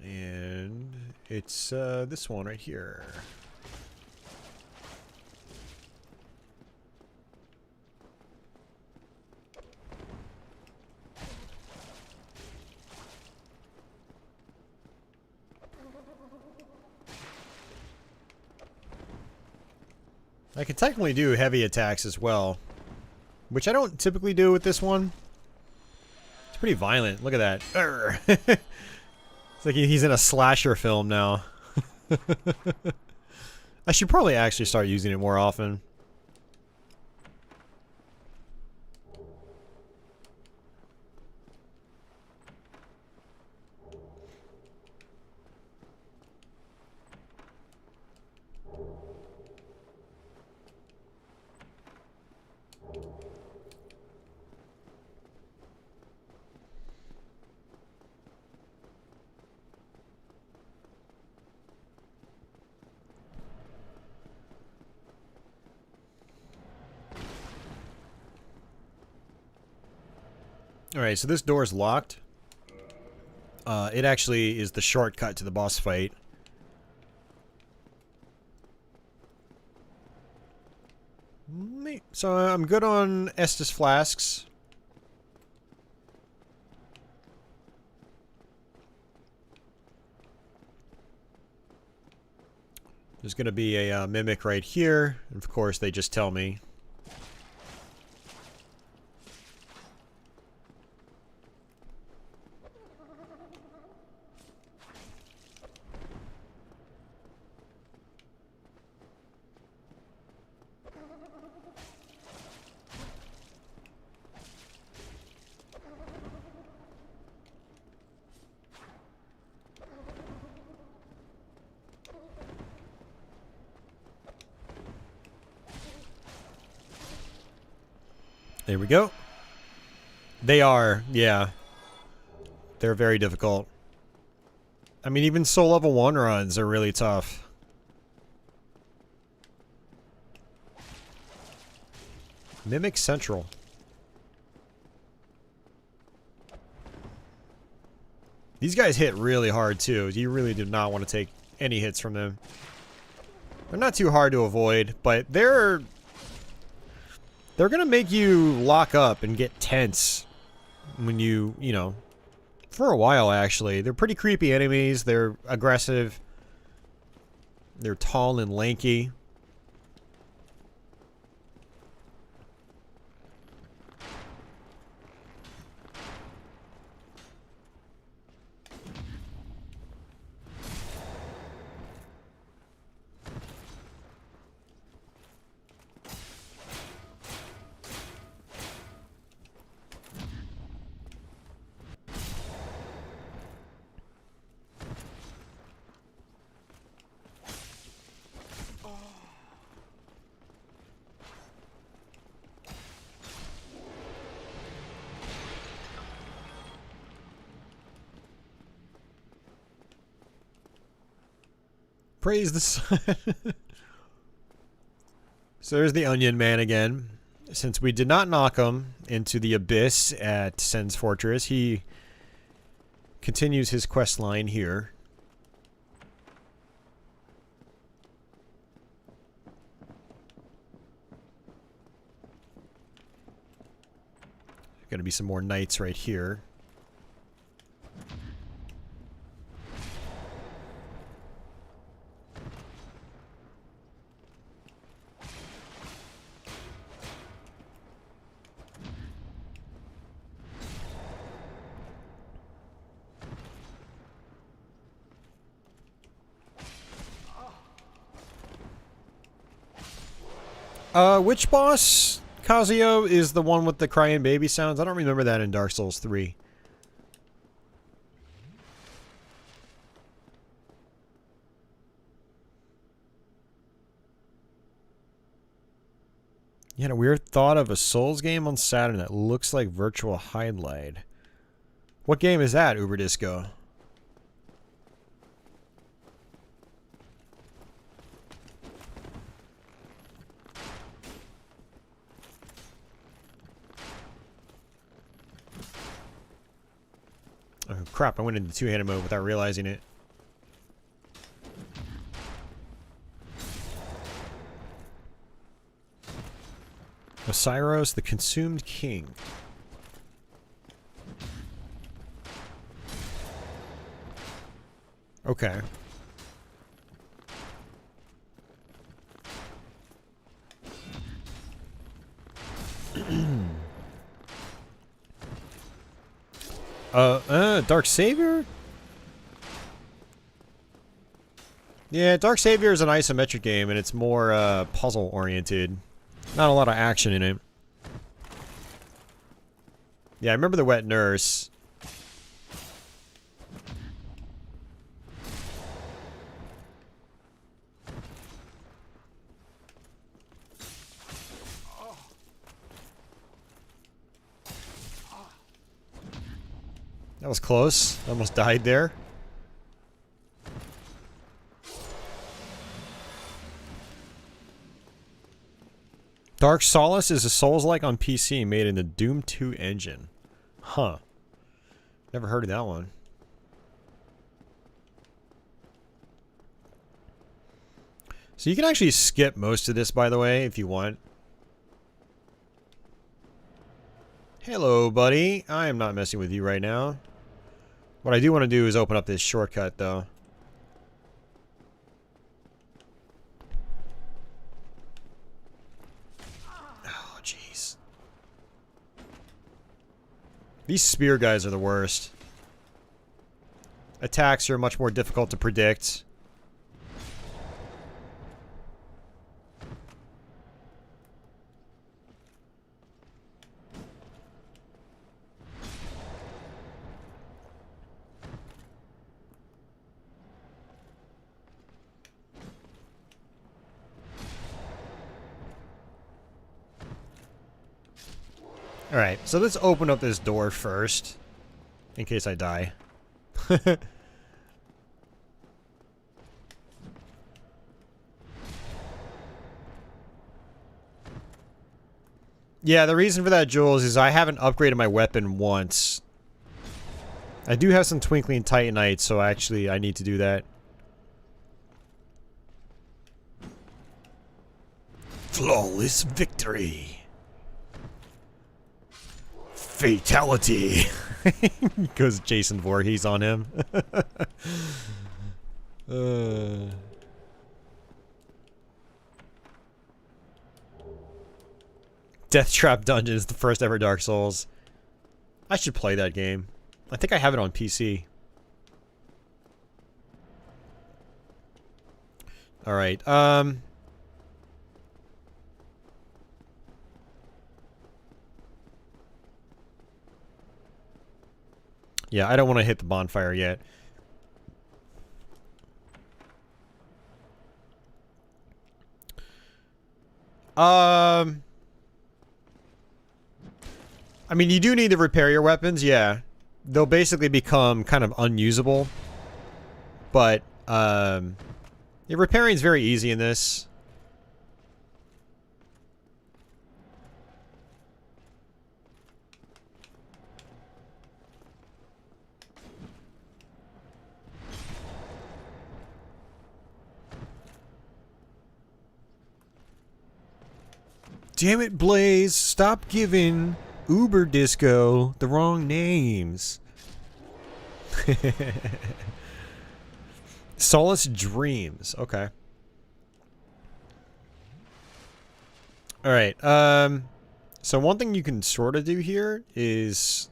And it's this one right here. I can technically do heavy attacks as well, which I don't typically do with this one. It's pretty violent. Look at that. It's like he's in a slasher film now. I should probably actually start using it more often. Alright, so this door is locked. It actually is the shortcut to the boss fight. So I'm good on Estus flasks. There's going to be a mimic right here. And of course, they just tell me. There we go. They are, yeah. They're very difficult. I mean, even soul level 1 runs are really tough. Mimic Central. These guys hit really hard, too. You really do not want to take any hits from them. They're not too hard to avoid, but they're gonna make you lock up and get tense when you know, for a while, actually. They're pretty creepy enemies. They're aggressive. They're tall and lanky. Praise the sun. So there's the Onion Man again. Since we did not knock him into the abyss at Sen's Fortress, he continues his quest line here. Gonna be some more knights right here. Which boss, Kazuyo, is the one with the crying baby sounds? I don't remember that in Dark Souls 3. You had a weird thought of a Souls game on Saturn that looks like Virtual Highlight. What game is that, Uber Disco? Oh crap, I went into two-handed mode without realizing it. Osiris, the Consumed King. Okay. Dark Savior? Yeah, Dark Savior is an isometric game, and it's more puzzle-oriented. Not a lot of action in it. Yeah, I remember the Wet Nurse. That was close. I almost died there. Dark Solace is a Souls-like on PC made in the Doom 2 engine. Huh. Never heard of that one. So you can actually skip most of this, by the way, if you want. Hello, buddy. I am not messing with you right now. What I do want to do is open up this shortcut, though. Oh, jeez. These spear guys are the worst. Attacks are much more difficult to predict. Alright, so let's open up this door first. In case I die. Yeah, the reason for that, Jules, is I haven't upgraded my weapon once. I do have some Twinkling Titanite, so actually I need to do that. Flawless victory. Fatality. Goes Jason Voorhees on him. Death Trap Dungeon is the first ever Dark Souls. I should play that game. I think I have it on PC. Alright, yeah, I don't want to hit the bonfire yet. I mean, you do need to repair your weapons, yeah. They'll basically become kind of unusable. But, yeah, repairing is very easy in this. Damn it, Blaze, stop giving Uber Disco the wrong names. Solace Dreams, okay. Alright, so one thing you can sort of do here is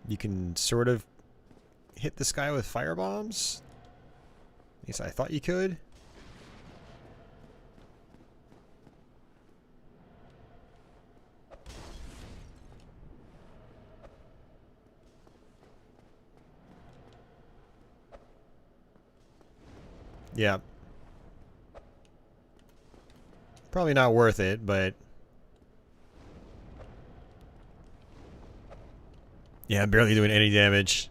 you can sort of hit this guy with firebombs. At least I thought you could. Yeah. Probably not worth it, but... yeah, I'm barely doing any damage.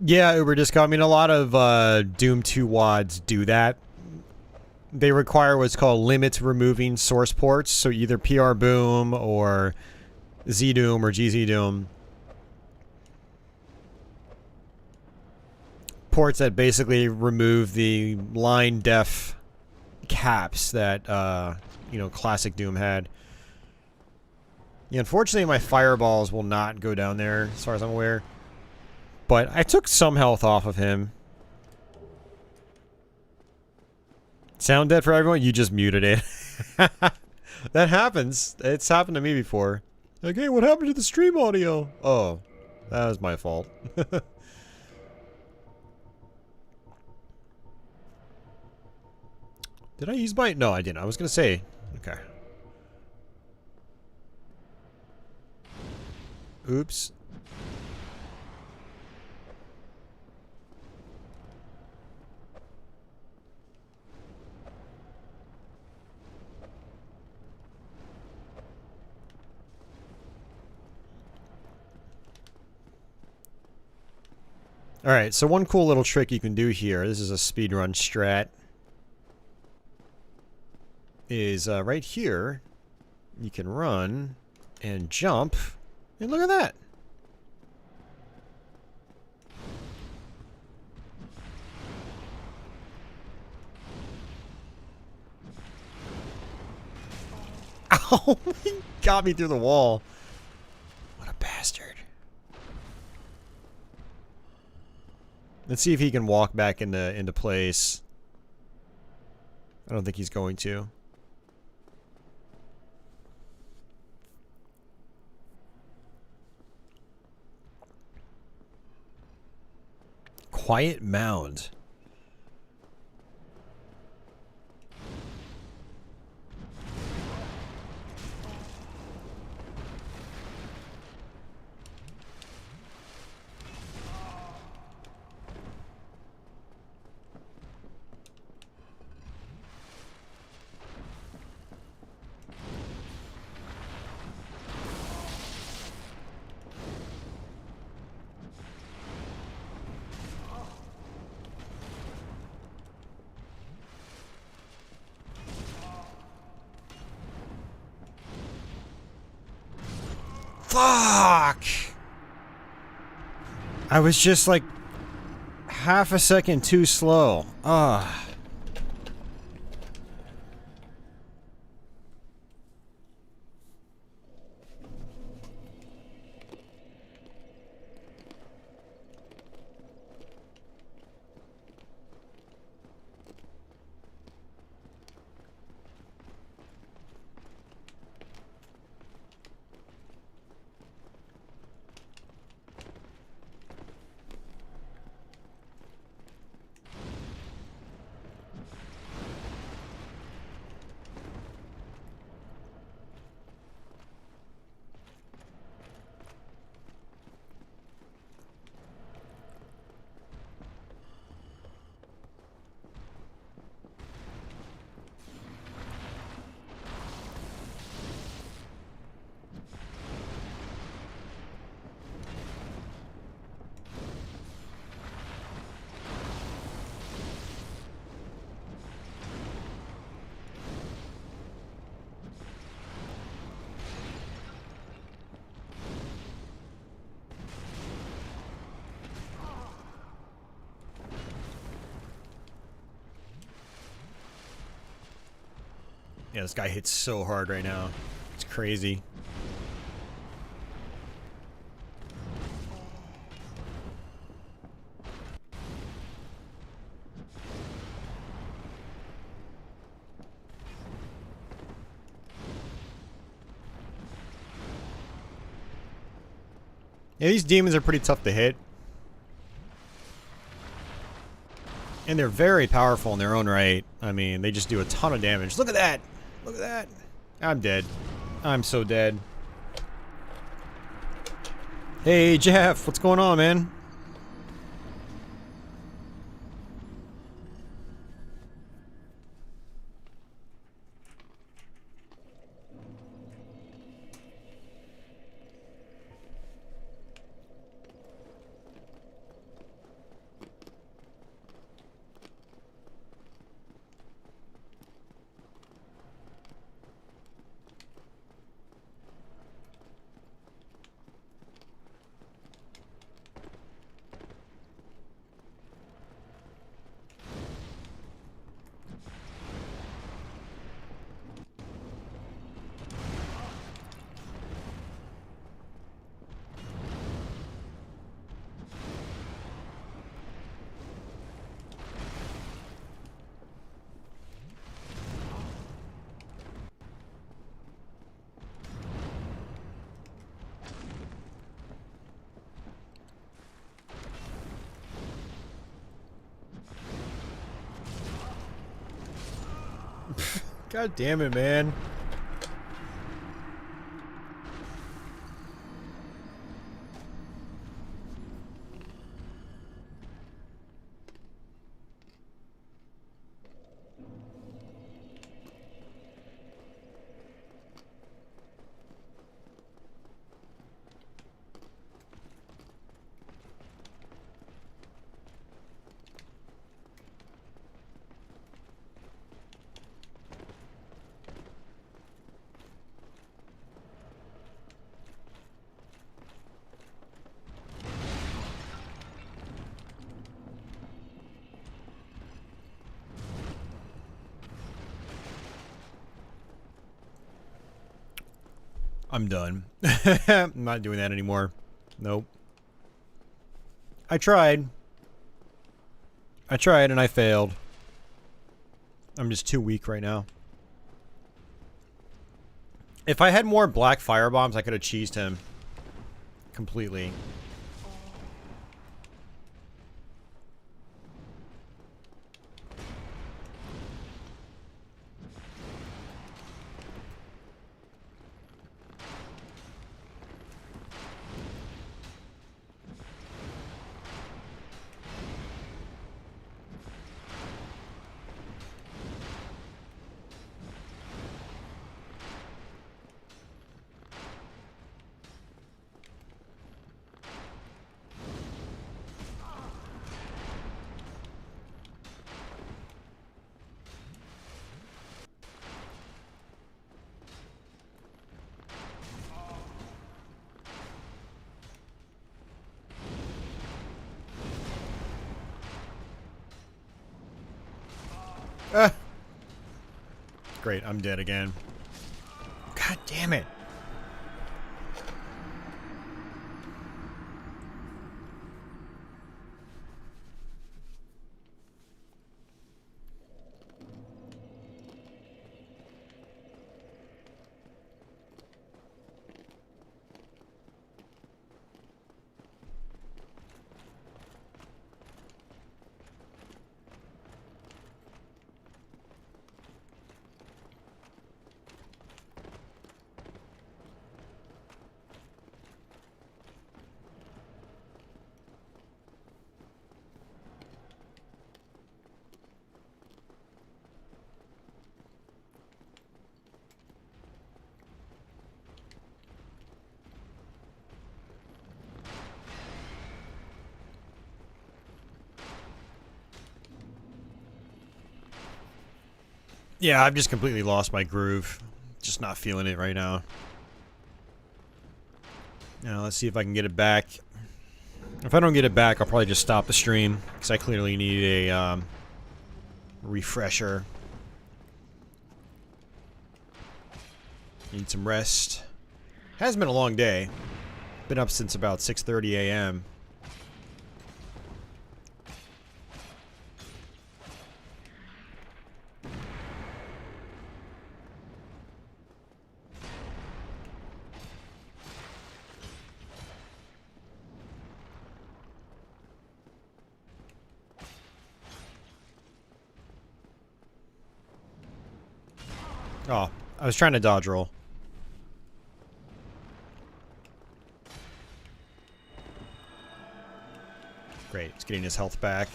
Yeah, Uber Disco. I mean, a lot of Doom 2 WADs do that. They require what's called limit removing source ports, so either PR Boom or ZDoom or GZDoom. Ports that basically remove the line def caps that, you know, classic Doom had. Yeah, unfortunately, my fireballs will not go down there, as far as I'm aware. But I took some health off of him. Sound dead for everyone? You just muted it. That happens. It's happened to me before. Like, hey, what happened to the stream audio? Oh, that was my fault. Did I use my... No, I didn't. I was going to say... Okay. Oops. Alright, so one cool little trick you can do here, this is a speedrun strat, is right here, you can run and jump, and look at that. Oh, he got me through the wall. What a bastard. Let's see if he can walk back into place. I don't think he's going to. Quiet Mound. Fuck! I was just like half a second too slow. Ah. Yeah, this guy hits so hard right now. It's crazy. Yeah, these demons are pretty tough to hit. And they're very powerful in their own right. I mean, they just do a ton of damage. Look at that! Look at that! I'm dead. I'm so dead. Hey, Jeff! What's going on, man? God damn it, man. I'm done. I'm not doing that anymore. Nope. I tried. I tried and I failed. I'm just too weak right now. If I had more black fire bombs, I could have cheesed him. Completely. Great, I'm dead again. God damn it. Yeah, I've just completely lost my groove. Just not feeling it right now. Now, let's see if I can get it back. If I don't get it back, I'll probably just stop the stream, because I clearly need a refresher. Need some rest. Has been a long day. Been up since about 6:30 a.m. Oh, I was trying to dodge roll. Great, he's getting his health back.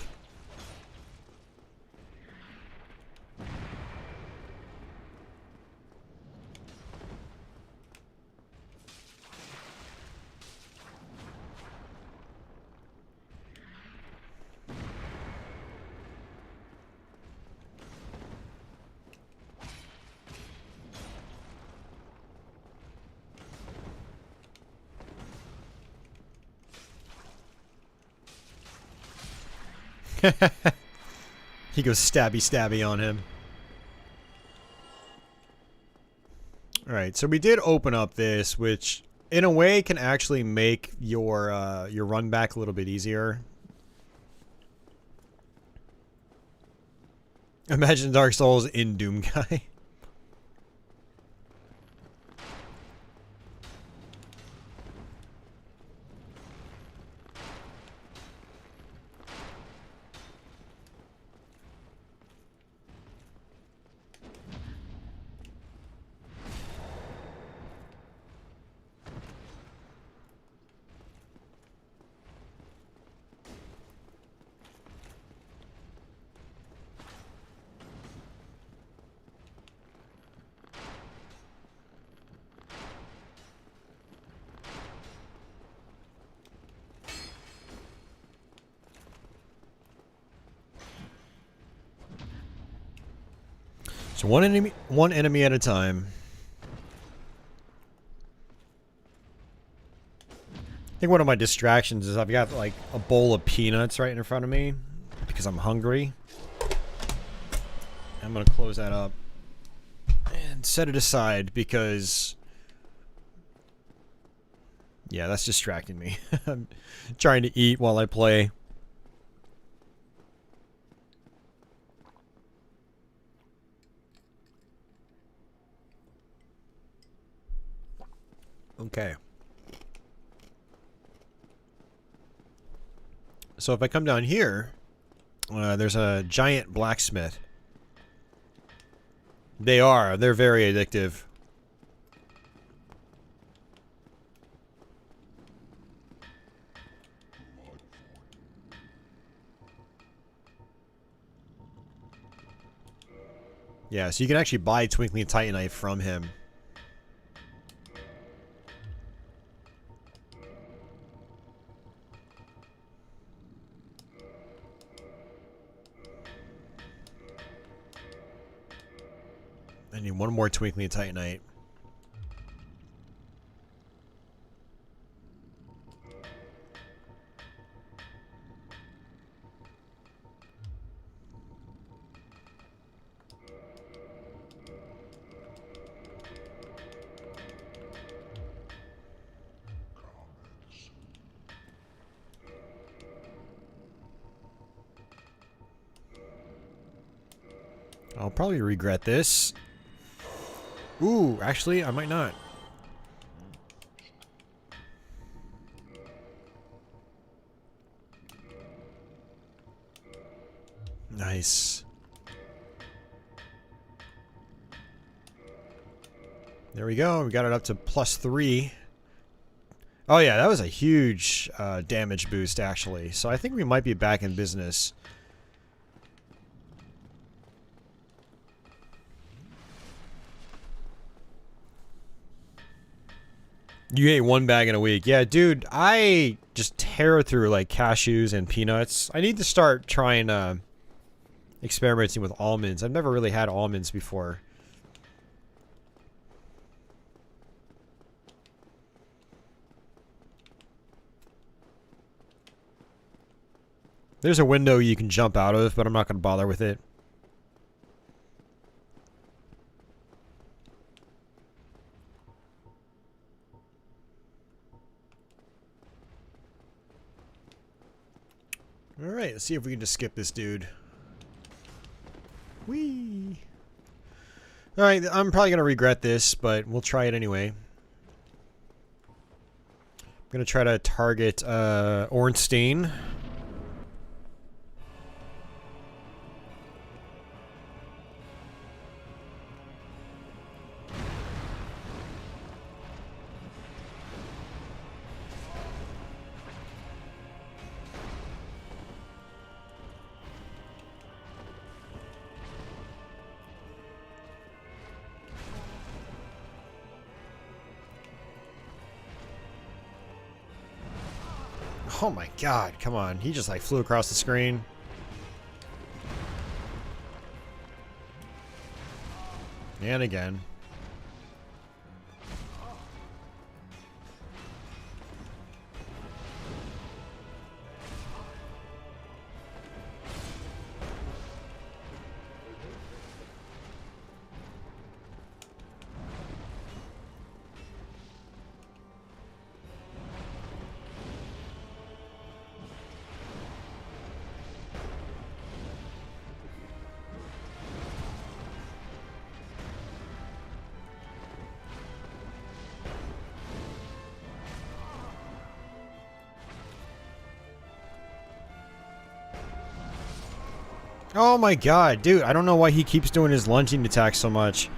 He goes stabby stabby on him. Alright, so we did open up this, which in a way can actually make your run back a little bit easier. Imagine Dark Souls in Doom Guy. So one enemy at a time. I think one of my distractions is I've got like a bowl of peanuts right in front of me because I'm hungry. I'm gonna close that up and set it aside because, yeah, that's distracting me. I'm trying to eat while I play. Okay. So if I come down here, there's a giant blacksmith. They're very addictive. Yeah, so you can actually buy Twinkling Titanite from him. I need one more Twinkling Titanite. I'll probably regret this. Ooh, actually, I might not. Nice. There we go. We got it up to +3. Oh yeah, that was a huge damage boost, actually. So I think we might be back in business. You ate one bag in a week. Yeah, dude, I just tear through like cashews and peanuts. I need to start trying experimenting with almonds. I've never really had almonds before. There's a window you can jump out of, but I'm not going to bother with it. Alright, let's see if we can just skip this dude. Whee! Alright, I'm probably going to regret this, but we'll try it anyway. I'm going to try to target Ornstein. Oh my god, come on. He just like flew across the screen. And again. Oh my god, dude, I don't know why he keeps doing his lunging attack so much.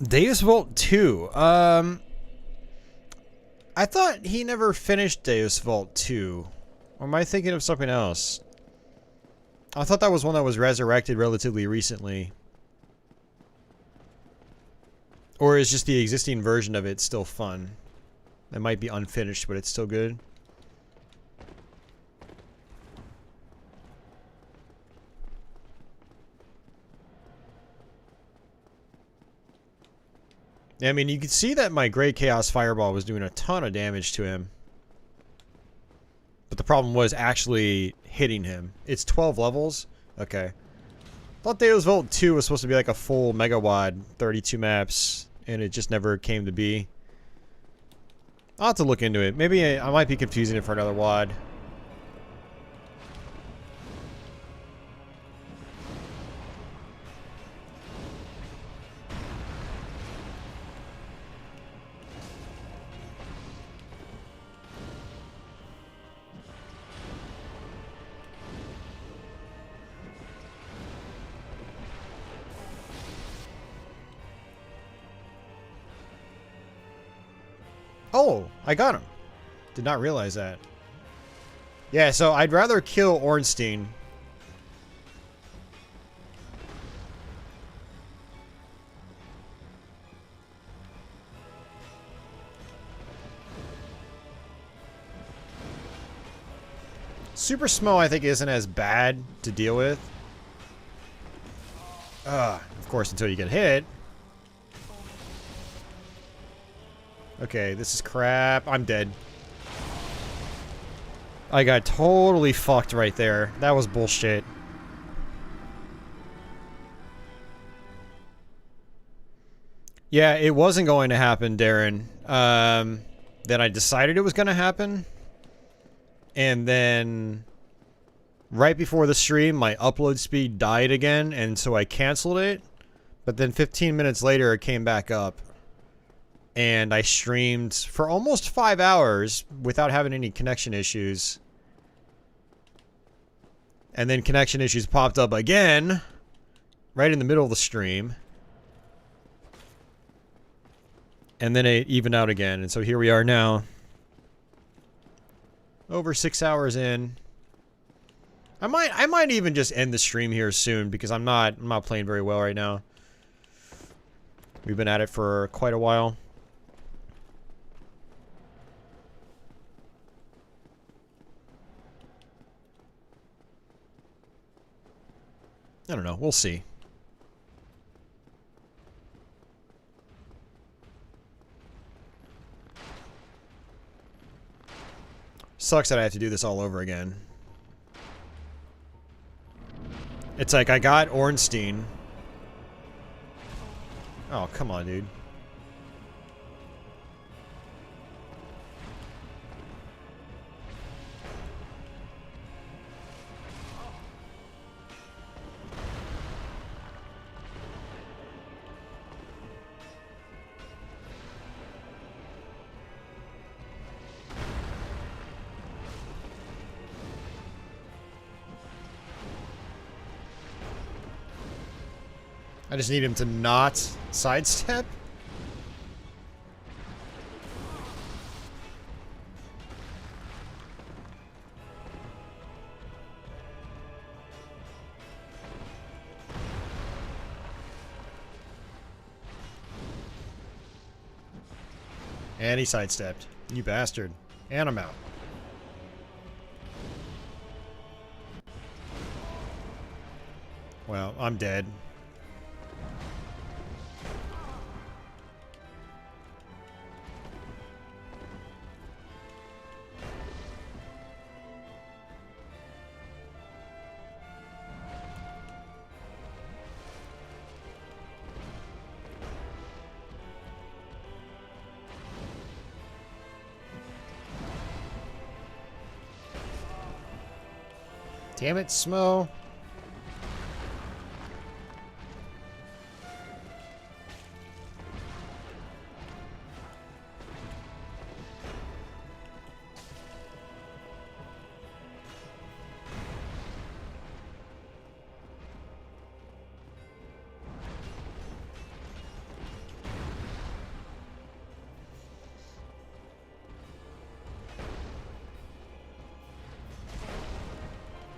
Deus Vult 2. I thought he never finished Deus Vult 2. Or am I thinking of something else? I thought that was one that was resurrected relatively recently. Or is just the existing version of it still fun? It might be unfinished, but it's still good. I mean, you could see that my Great Chaos Fireball was doing a ton of damage to him. But the problem was actually hitting him. It's 12 levels? Okay. Thought Deus Vult 2 was supposed to be like a full Mega Wad, 32 maps, and it just never came to be. I'll have to look into it. Maybe I might be confusing it for another WAD. Oh, I got him. Did not realize that. Yeah, so I'd rather kill Ornstein. Super Smo, I think, isn't as bad to deal with. Of course, until you get hit. Okay, this is crap. I'm dead. I got totally fucked right there. That was bullshit. Yeah, it wasn't going to happen, Darren. Then I decided it was going to happen. And then right before the stream, my upload speed died again, and so I canceled it. But then 15 minutes later, it came back up. And I streamed for almost 5 hours without having any connection issues. And then connection issues popped up again, right in the middle of the stream. And then it evened out again, and so here we are now. Over 6 hours in. I might even just end the stream here soon because I'm not playing very well right now. We've been at it for quite a while. I don't know. We'll see. Sucks that I have to do this all over again. It's like I got Ornstein. Oh, come on, dude. I just need him to not sidestep. And he sidestepped. You bastard. And I'm out. Well, I'm dead. Damn it, Smo.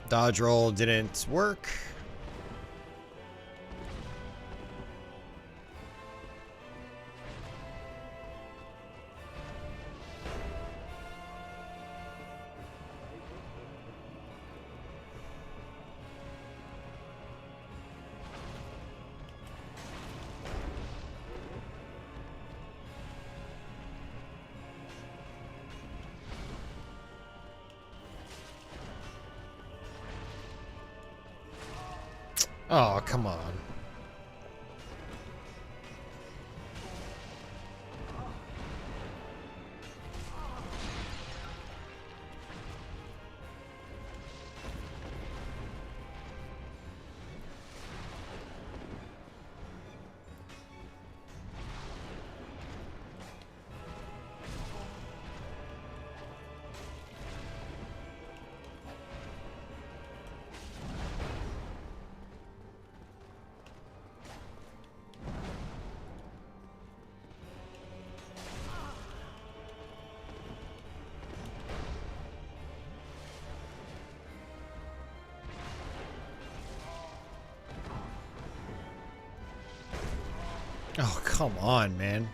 Dodge roll didn't work. Oh, come on. Oh, come on, man.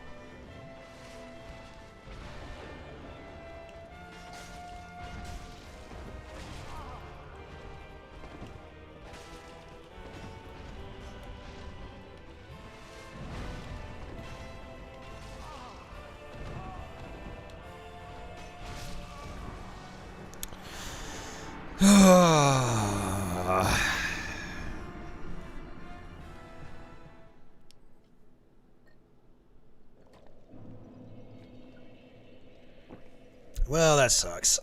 Well, that sucks.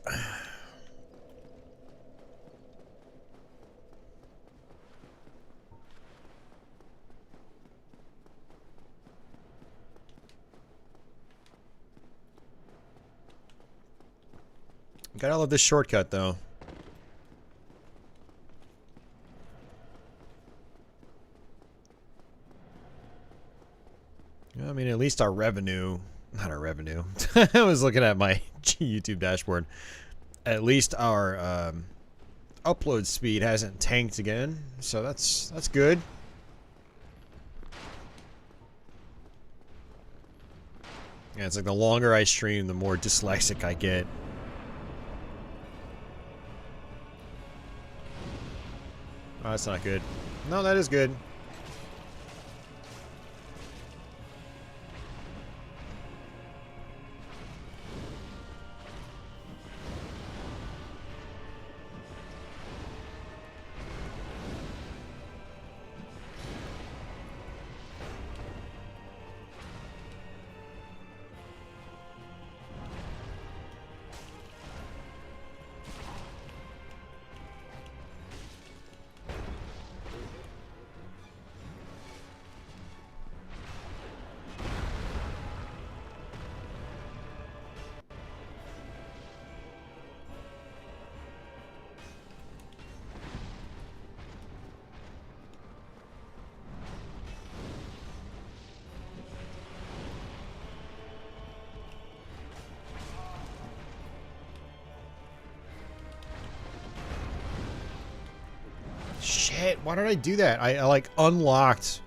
Gotta love this shortcut, though. I mean, at least our revenue... Not our revenue. I was looking at my YouTube dashboard. At least our upload speed hasn't tanked again, so that's good. Yeah, it's like the longer I stream, the more dyslexic I get. Oh, that's not good. No, that is good. Shit, why did I do that? I like unlocked.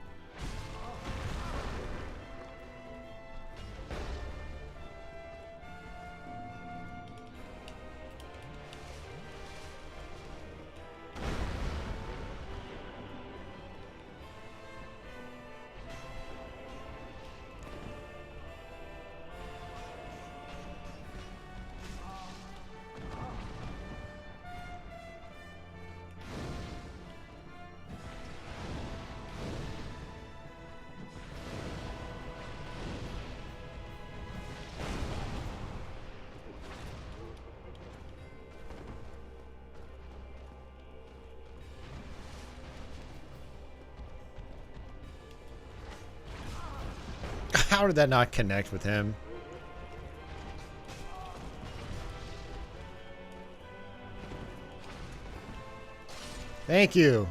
How did that not connect with him? Thank you.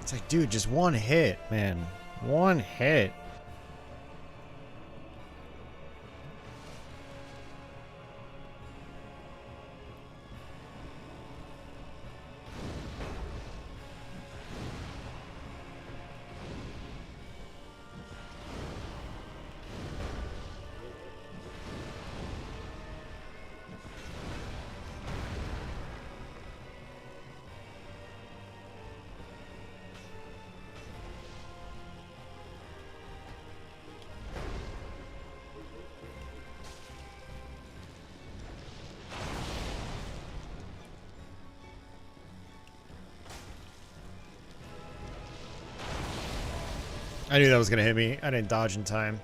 It's like, dude, just one hit, man. One hit. I knew that was gonna hit me. I didn't dodge in time.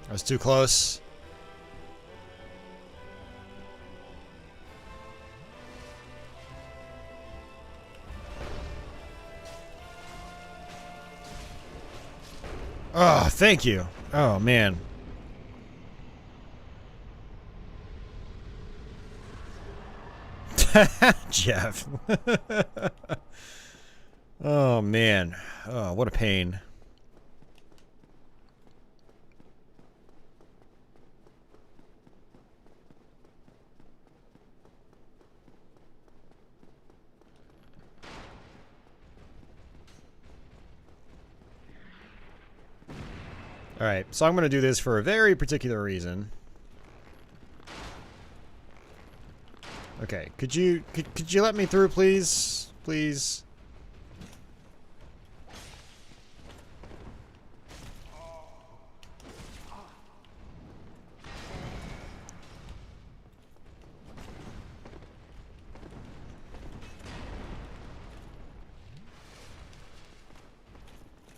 I was too close. Oh, thank you. Oh, man. Jeff. Oh, man. Oh, what a pain. Alright, so I'm going to do this for a very particular reason. Okay, could you let me through, please? Please.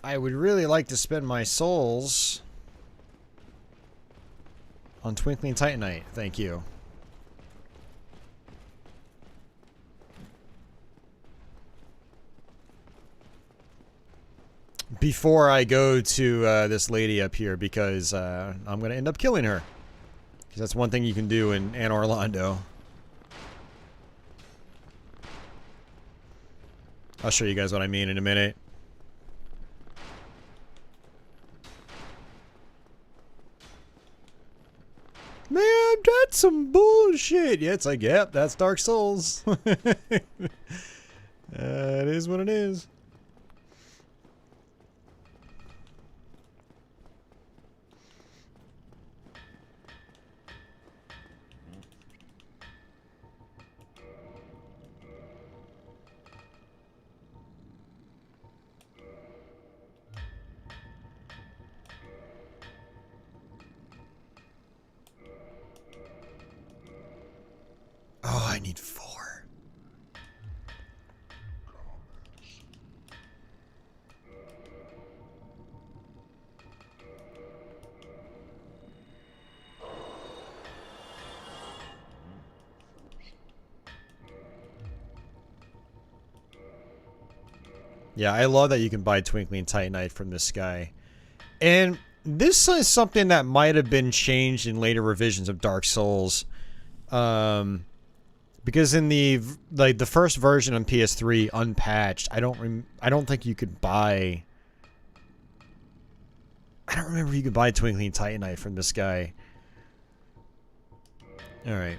I would really like to spend my souls on Twinkling Titanite. Thank you. Before I go to this lady up here, because I'm going to end up killing her. Because that's one thing you can do in Anne Orlando. I'll show you guys what I mean in a minute. Man, that's some bullshit. Yeah, it's like, yep, that's Dark Souls. It is what it is. Oh, I need 4. Yeah, I love that you can buy Twinkling Titanite from this guy. And this is something that might have been changed in later revisions of Dark Souls. Because in the first version on PS3 unpatched, I don't think you could buy. I don't remember you could buy Twinkling Titanite from this guy. All right.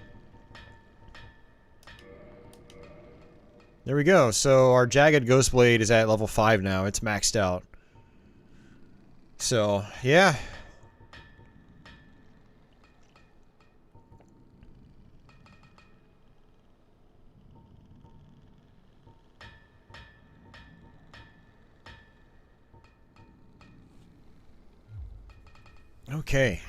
There we go. So our Jagged Ghostblade is at level 5 now. It's maxed out. So, yeah. Okay.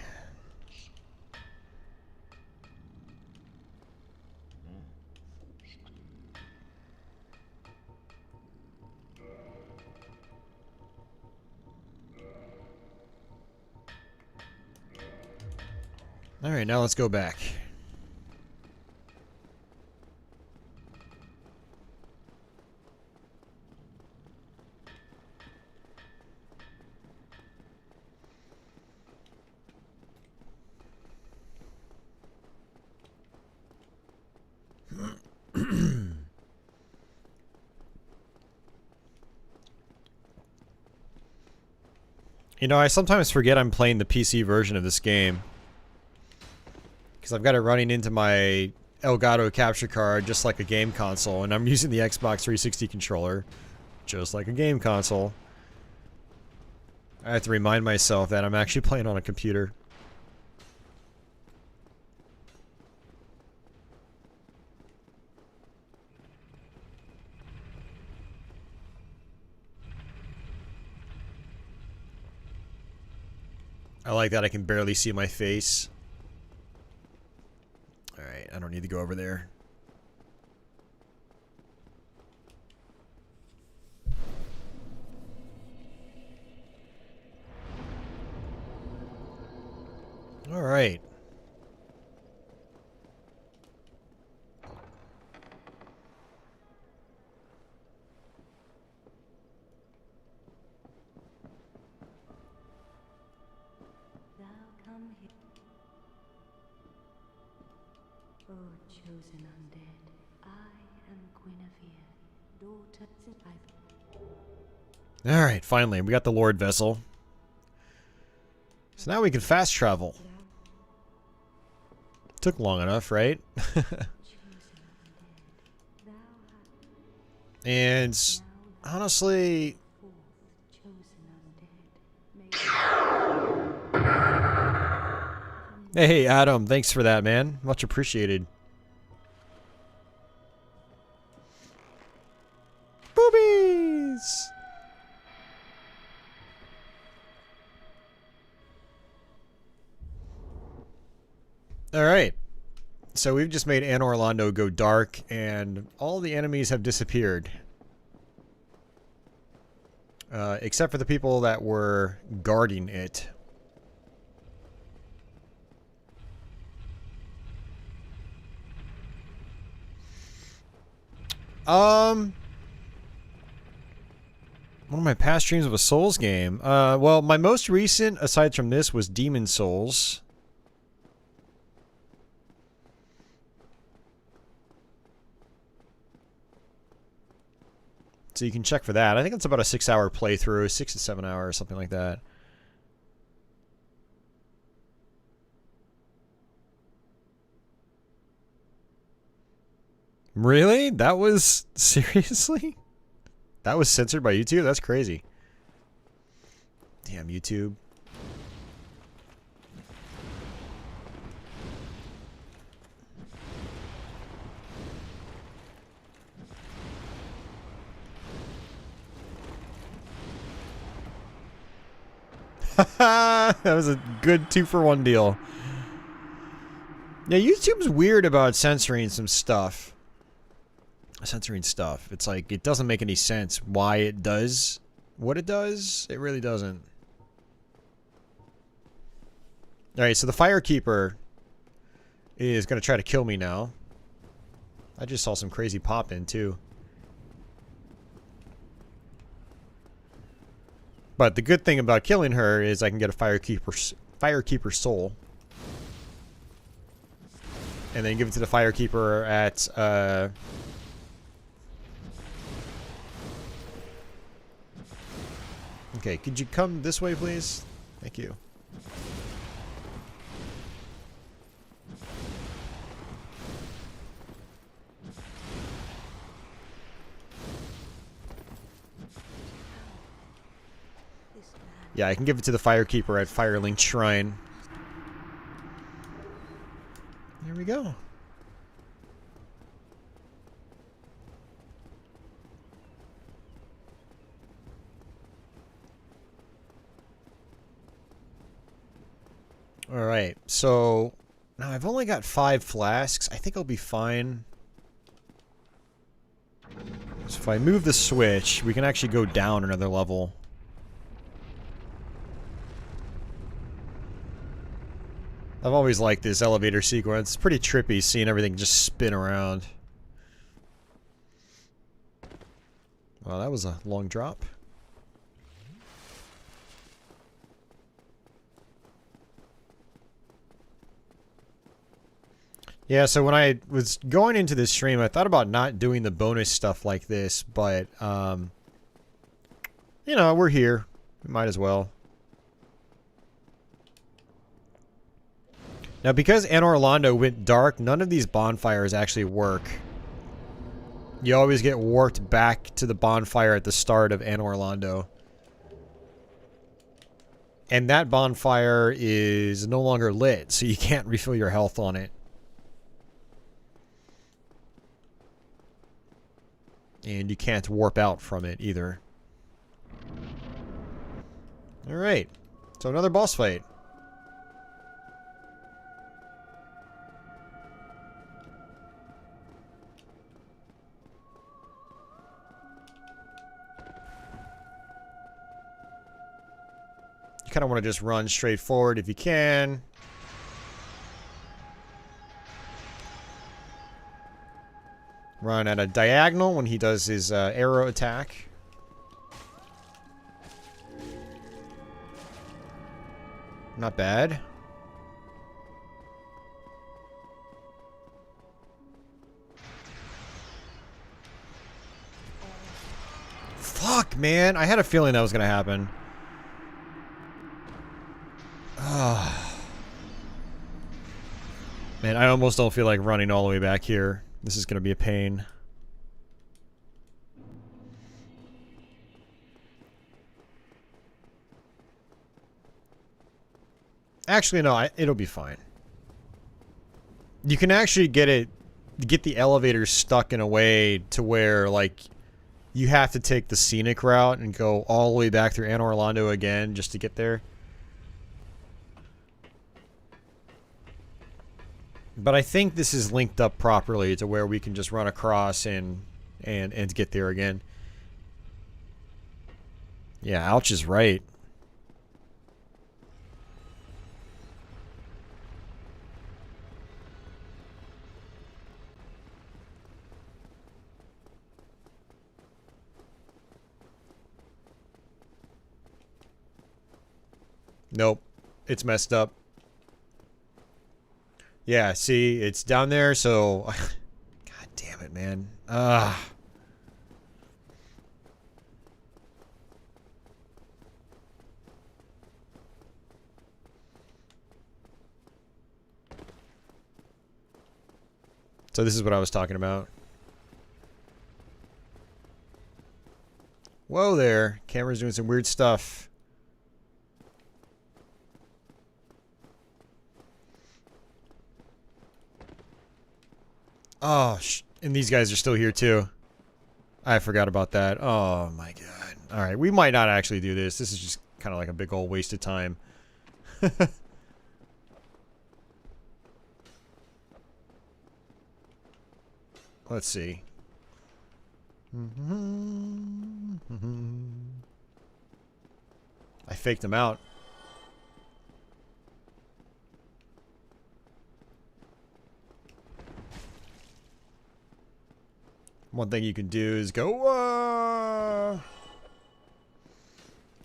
Alright, now let's go back. You know, I sometimes forget I'm playing the PC version of this game. Because I've got it running into my Elgato capture card just like a game console, and I'm using the Xbox 360 controller just like a game console. I have to remind myself that I'm actually playing on a computer. I like that I can barely see my face. Alright, I don't need to go over there. Alright. Oh, chosen undead, I am Guinevere, daughter of Alright, finally, we got the Lord Vessel. So now we can fast travel. Took long enough, right? And honestly, hey Adam, thanks for that, man. Much appreciated. Boobies! Alright. So we've just made Anor Londo go dark, and all the enemies have disappeared. Except for the people that were guarding it. One of my past streams of a Souls game. Well, my most recent, aside from this, was Demon Souls. So you can check for that. I think it's about a 6-hour playthrough, 6 to 7 hours, something like that. Really? That was... seriously? That was censored by YouTube? That's crazy. Damn, YouTube. That was a good 2-for-1 deal. Yeah, YouTube's weird about censoring some stuff. Censoring stuff. It's like, it doesn't make any sense why it does what it does. It really doesn't. Alright, so the Firekeeper is going to try to kill me now. I just saw some crazy pop in, too. But the good thing about killing her is I can get a Firekeeper soul. And then give it to the Firekeeper at, Okay, could you come this way, please? Thank you. Yeah, I can give it to the Firekeeper at Firelink Shrine. There we go. Alright, so now I've only got 5 flasks. I think I'll be fine. So if I move the switch, we can actually go down another level. I've always liked this elevator sequence. It's pretty trippy seeing everything just spin around. Well, that was a long drop. Yeah, so when I was going into this stream, I thought about not doing the bonus stuff like this, but, you know, we're here. We might as well. Now, because Anor Londo went dark, none of these bonfires actually work. You always get warped back to the bonfire at the start of Anor Londo. And that bonfire is no longer lit, so you can't refill your health on it. And you can't warp out from it either. Alright. So another boss fight. You kind of want to just run straight forward if you can. Run at a diagonal when he does his arrow attack. Not bad. Fuck, man. I had a feeling that was going to happen. Man, I almost don't feel like running all the way back here. This is going to be a pain. Actually, no, it'll be fine. You can actually get the elevator stuck in a way to where, like, you have to take the scenic route and go all the way back through Anor Londo again just to get there. But I think this is linked up properly to where we can just run across and get there again. Yeah, Ouch is right. Nope. It's messed up. Yeah, see, it's down there, so... God damn it, man. So this is what I was talking about. Whoa there. Camera's doing some weird stuff. Oh, and these guys are still here too. I forgot about that. Oh my god. Alright, we might not actually do this. This is just kind of like a big old waste of time. Let's see. I faked him out. One thing you can do is go,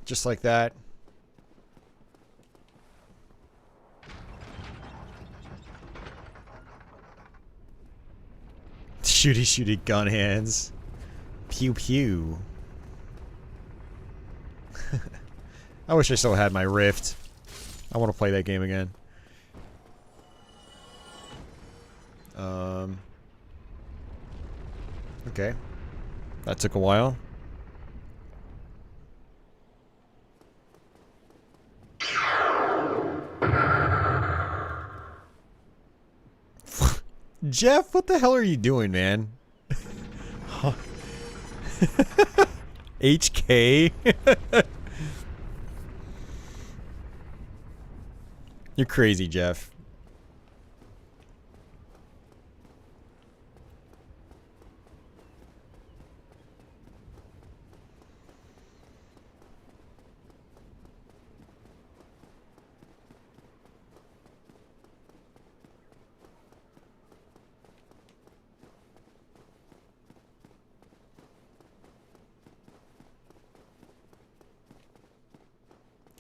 just like that. Shooty shooty gun hands. Pew pew. I wish I still had my Rift. I want to play that game again. Okay. That took a while. Jeff, what the hell are you doing, man? HK? You're crazy, Jeff.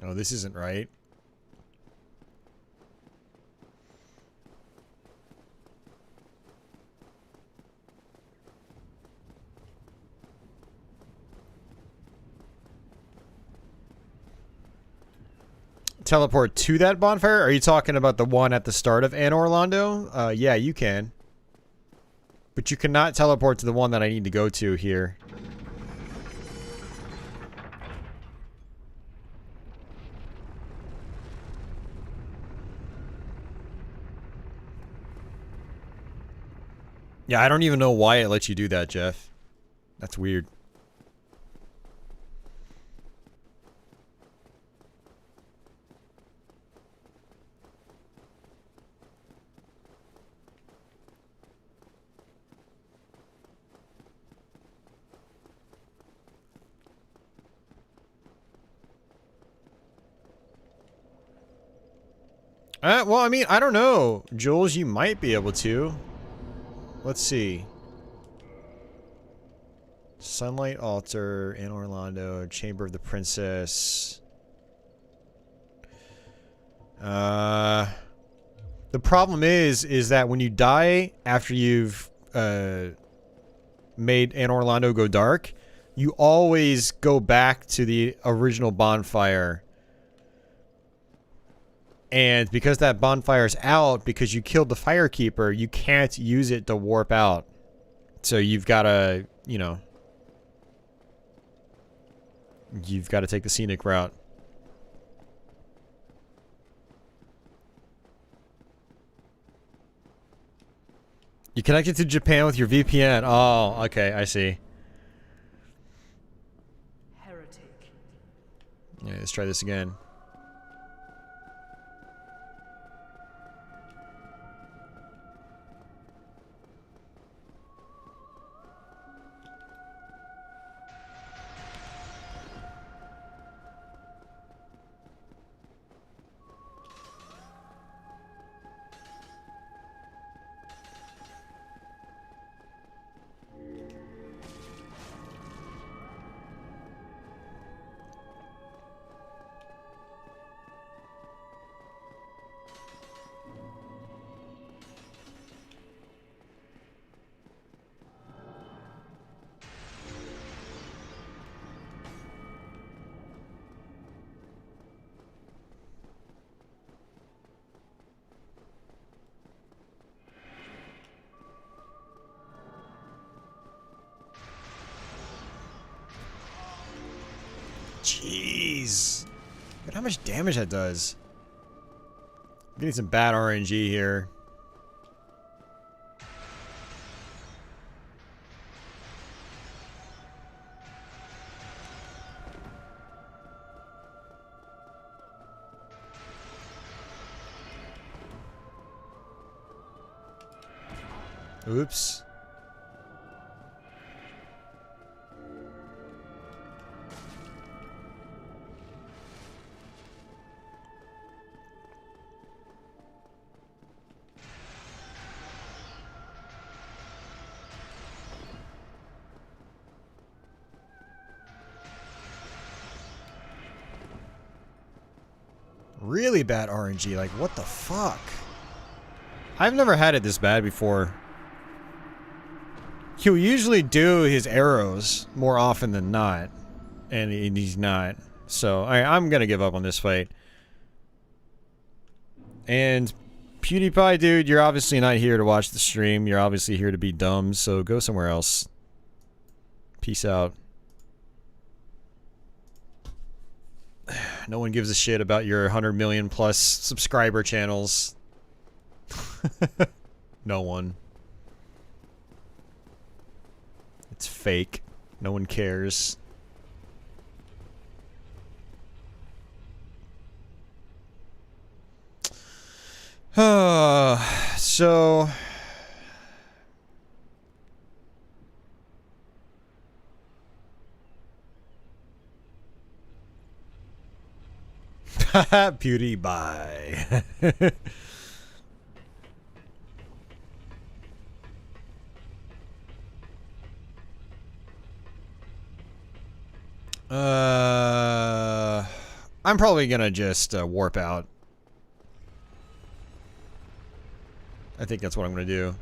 Oh, this isn't right. Teleport to that bonfire? Are you talking about the one at the start of Anne Orlando? Yeah, you can. But you cannot teleport to the one that I need to go to here. Yeah, I don't even know why it lets you do that, Jeff. That's weird. Well, I mean, I don't know. Jules, you might be able to. Let's see. Sunlight Altar, Anne Orlando, Chamber of the Princess. The problem is that when you die after you've made Anne Orlando go dark, you always go back to the original bonfire. And because that bonfire's out, because you killed the Firekeeper, you can't use it to warp out. So you've got to, you know, you've got to take the scenic route. You connected to Japan with your VPN. Oh, okay, I see. Heretic. Yeah, let's try this again. Jeez. Look at how much damage that does. I'm getting some bad RNG here. Oops. Really bad RNG, like what the fuck? I've never had it this bad before. He'll usually do his arrows more often than not, and he's not. So I'm gonna give up on this fight. And PewDiePie, dude, you're obviously not here to watch the stream. You're obviously here to be dumb, so go somewhere else. Peace out. No one gives a shit about your 100 million plus subscriber channels. No one. It's fake. No one cares. So... PewDiePie. I'm probably gonna just warp out. I think that's what I'm gonna do.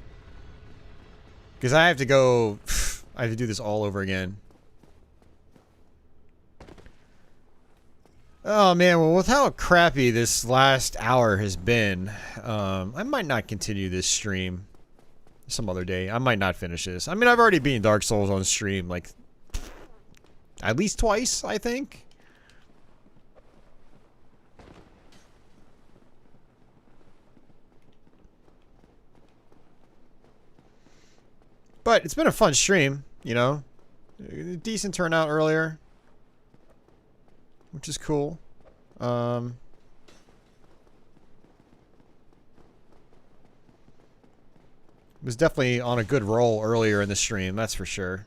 Because I have to go... I have to do this all over again. Oh man, well with how crappy this last hour has been, I might not continue this stream some other day. I might not finish this. I mean, I've already beaten Dark Souls on stream, like, at least twice, I think. But it's been a fun stream, you know. Decent turnout earlier, which is cool. Was definitely on a good roll earlier in the stream, that's for sure.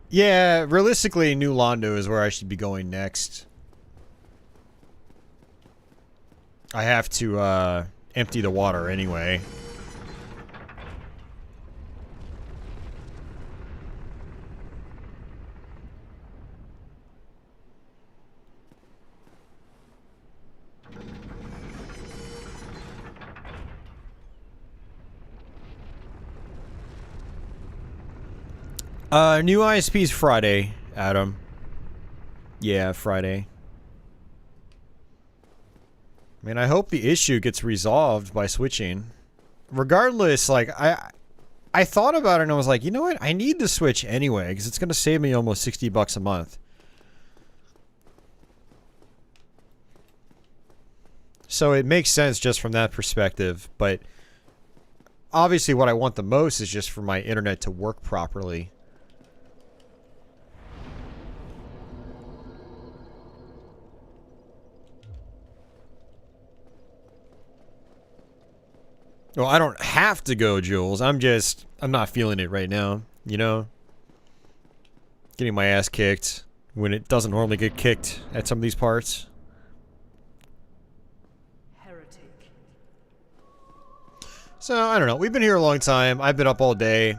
Yeah, realistically, New Londo is where I should be going next. I have to empty the water anyway. New ISP's Friday, Adam. Yeah, Friday. I mean, I hope the issue gets resolved by switching. Regardless, like, I thought about it and I was like, you know what? I need the Switch anyway, because it's going to save me almost $60 a month. So it makes sense just from that perspective, but obviously what I want the most is just for my internet to work properly. Well, I don't have to go, Jules. I'm not feeling it right now, you know? Getting my ass kicked when it doesn't normally get kicked at some of these parts. Heretic. So, I don't know. We've been here a long time. I've been up all day.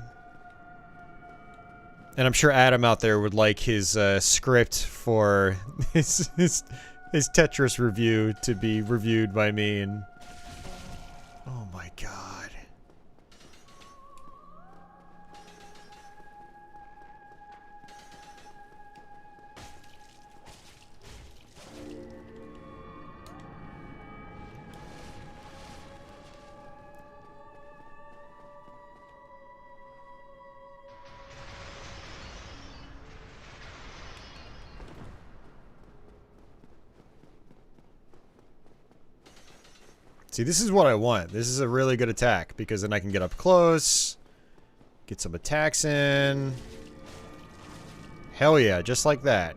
And I'm sure Adam out there would like his script for his Tetris review to be reviewed by me and... Oh my god. See, this is what I want. This is a really good attack, because then I can get up close, get some attacks in. Hell yeah, just like that.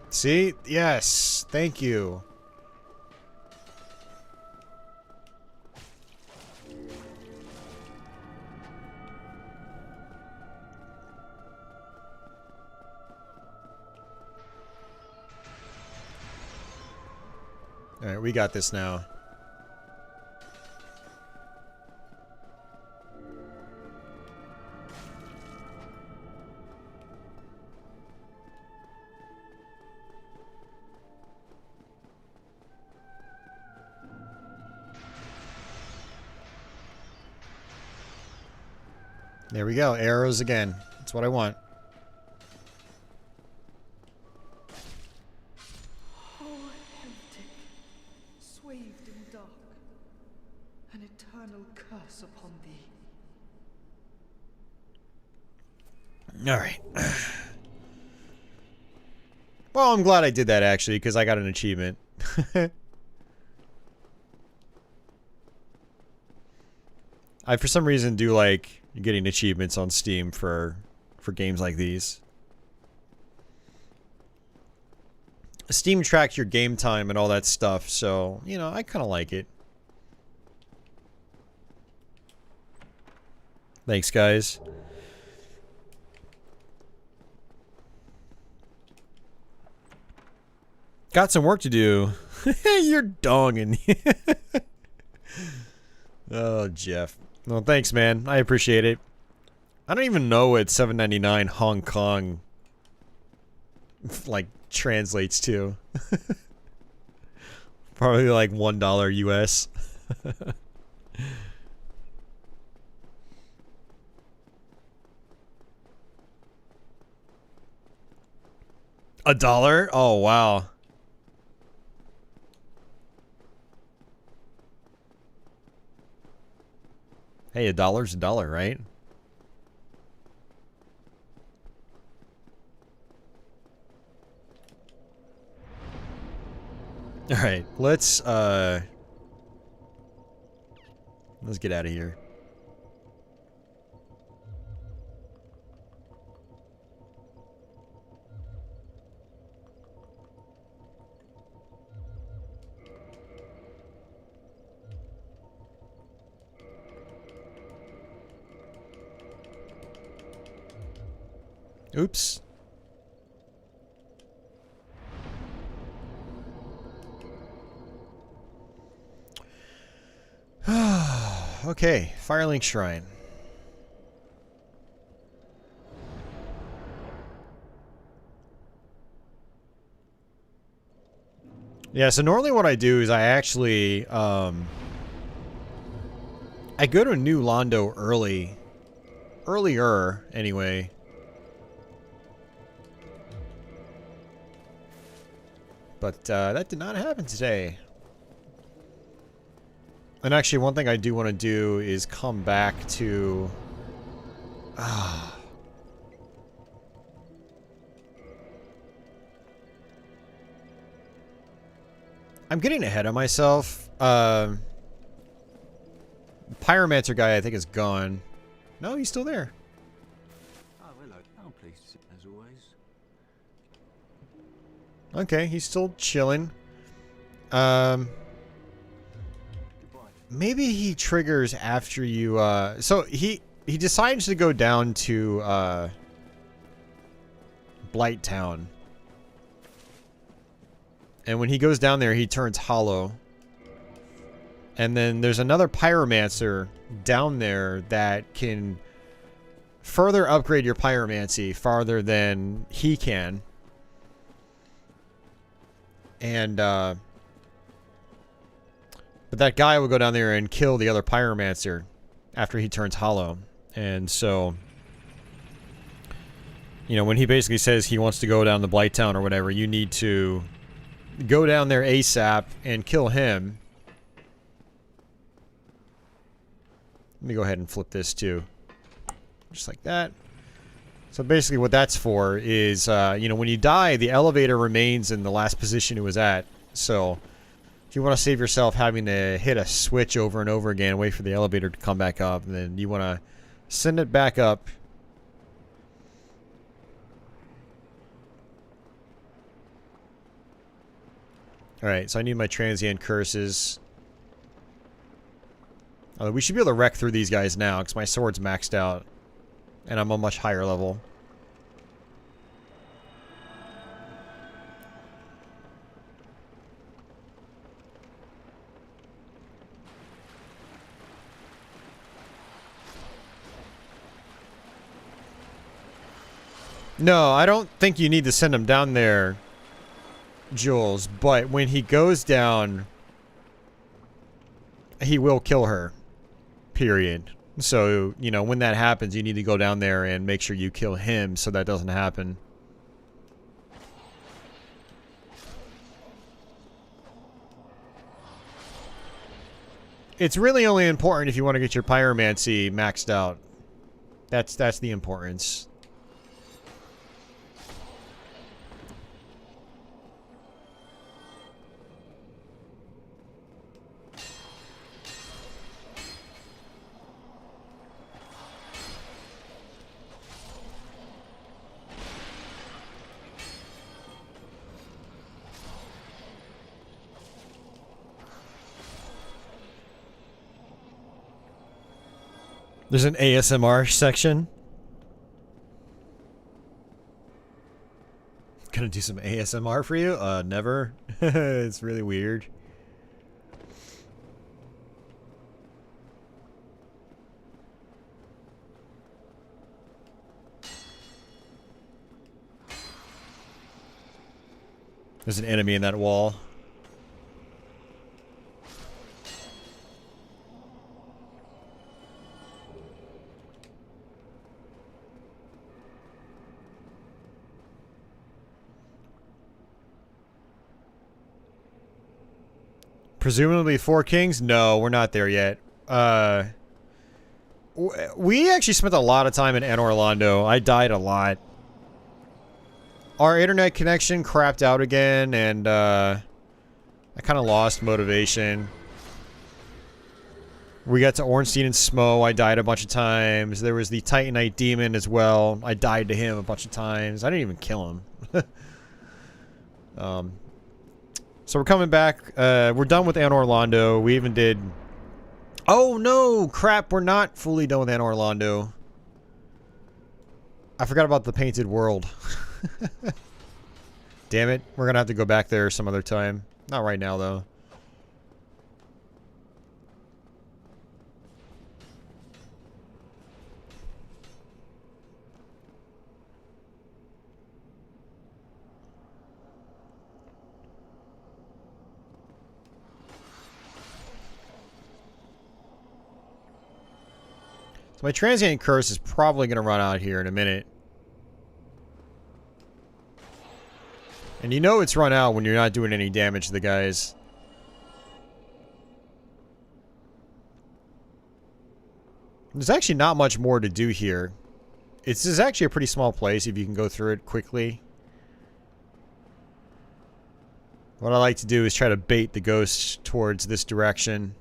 See? Yes. Thank you. Alright, we got this now. There we go, arrows again. That's what I want. Swathed in dark, an eternal curse upon thee. Alright. Well, I'm glad I did that, actually, because I got an achievement. I for some reason do like getting achievements on Steam for games like these. Steam tracks your game time and all that stuff, so, you know, I kind of like it. Thanks, guys. Got some work to do. You're donging. Oh, Jeff. Well, thanks, man. I appreciate it. I don't even know what $7.99 Hong Kong like translates to. Probably like $1 US. $1? Oh, wow. Hey, $1's $1, right? All right, let's get out of here. Oops. Okay, Firelink Shrine. Yeah, so normally what I do is I actually, I go to New Londo earlier, anyway. But, that did not happen today. And actually, one thing I do want to do is come back to... I'm getting ahead of myself. Pyromancer guy, I think, is gone. No, he's still there. Oh, hello. I'm pleased, as always. Okay, he's still chilling. Maybe he triggers after you, so he decides to go down to, Blight Town. And when he goes down there, he turns hollow. And then there's another pyromancer down there that can further upgrade your pyromancy farther than he can. And, but that guy will go down there and kill the other pyromancer after he turns hollow. And so, you know, when he basically says he wants to go down to Blight Town or whatever, you need to go down there ASAP and kill him. Let me go ahead and flip this too. Just like that. So basically what that's for is, you know, when you die, the elevator remains in the last position it was at. So if you want to save yourself having to hit a switch over and over again, wait for the elevator to come back up, then you want to send it back up. Alright, so I need my transient curses. We should be able to wreck through these guys now, because my sword's maxed out. And I'm a much higher level. No, I don't think you need to send him down there, Jules. But when he goes down, he will kill her. Period. So, you know, when that happens, you need to go down there and make sure you kill him so that doesn't happen. It's really only important if you want to get your pyromancy maxed out. That's the importance. There's an ASMR section. Gonna do some ASMR for you? Never. It's really weird. There's an enemy in that wall. Presumably 4 kings? No, we're not there yet. We actually spent a lot of time in Orlando. I died a lot. Our internet connection crapped out again, and I kind of lost motivation. We got to Ornstein and Smo. I died a bunch of times. There was the Titanite demon as well. I died to him a bunch of times. I didn't even kill him. So we're coming back. We're done with Anne Orlando. We even did... Oh no! Crap, we're not fully done with Anne Orlando. I forgot about the Painted World. Damn it. We're gonna have to go back there some other time. Not right now, though. My transient curse is probably going to run out here in a minute. And you know it's run out when you're not doing any damage to the guys. There's actually not much more to do here. This is actually a pretty small place if you can go through it quickly. What I like to do is try to bait the ghosts towards this direction.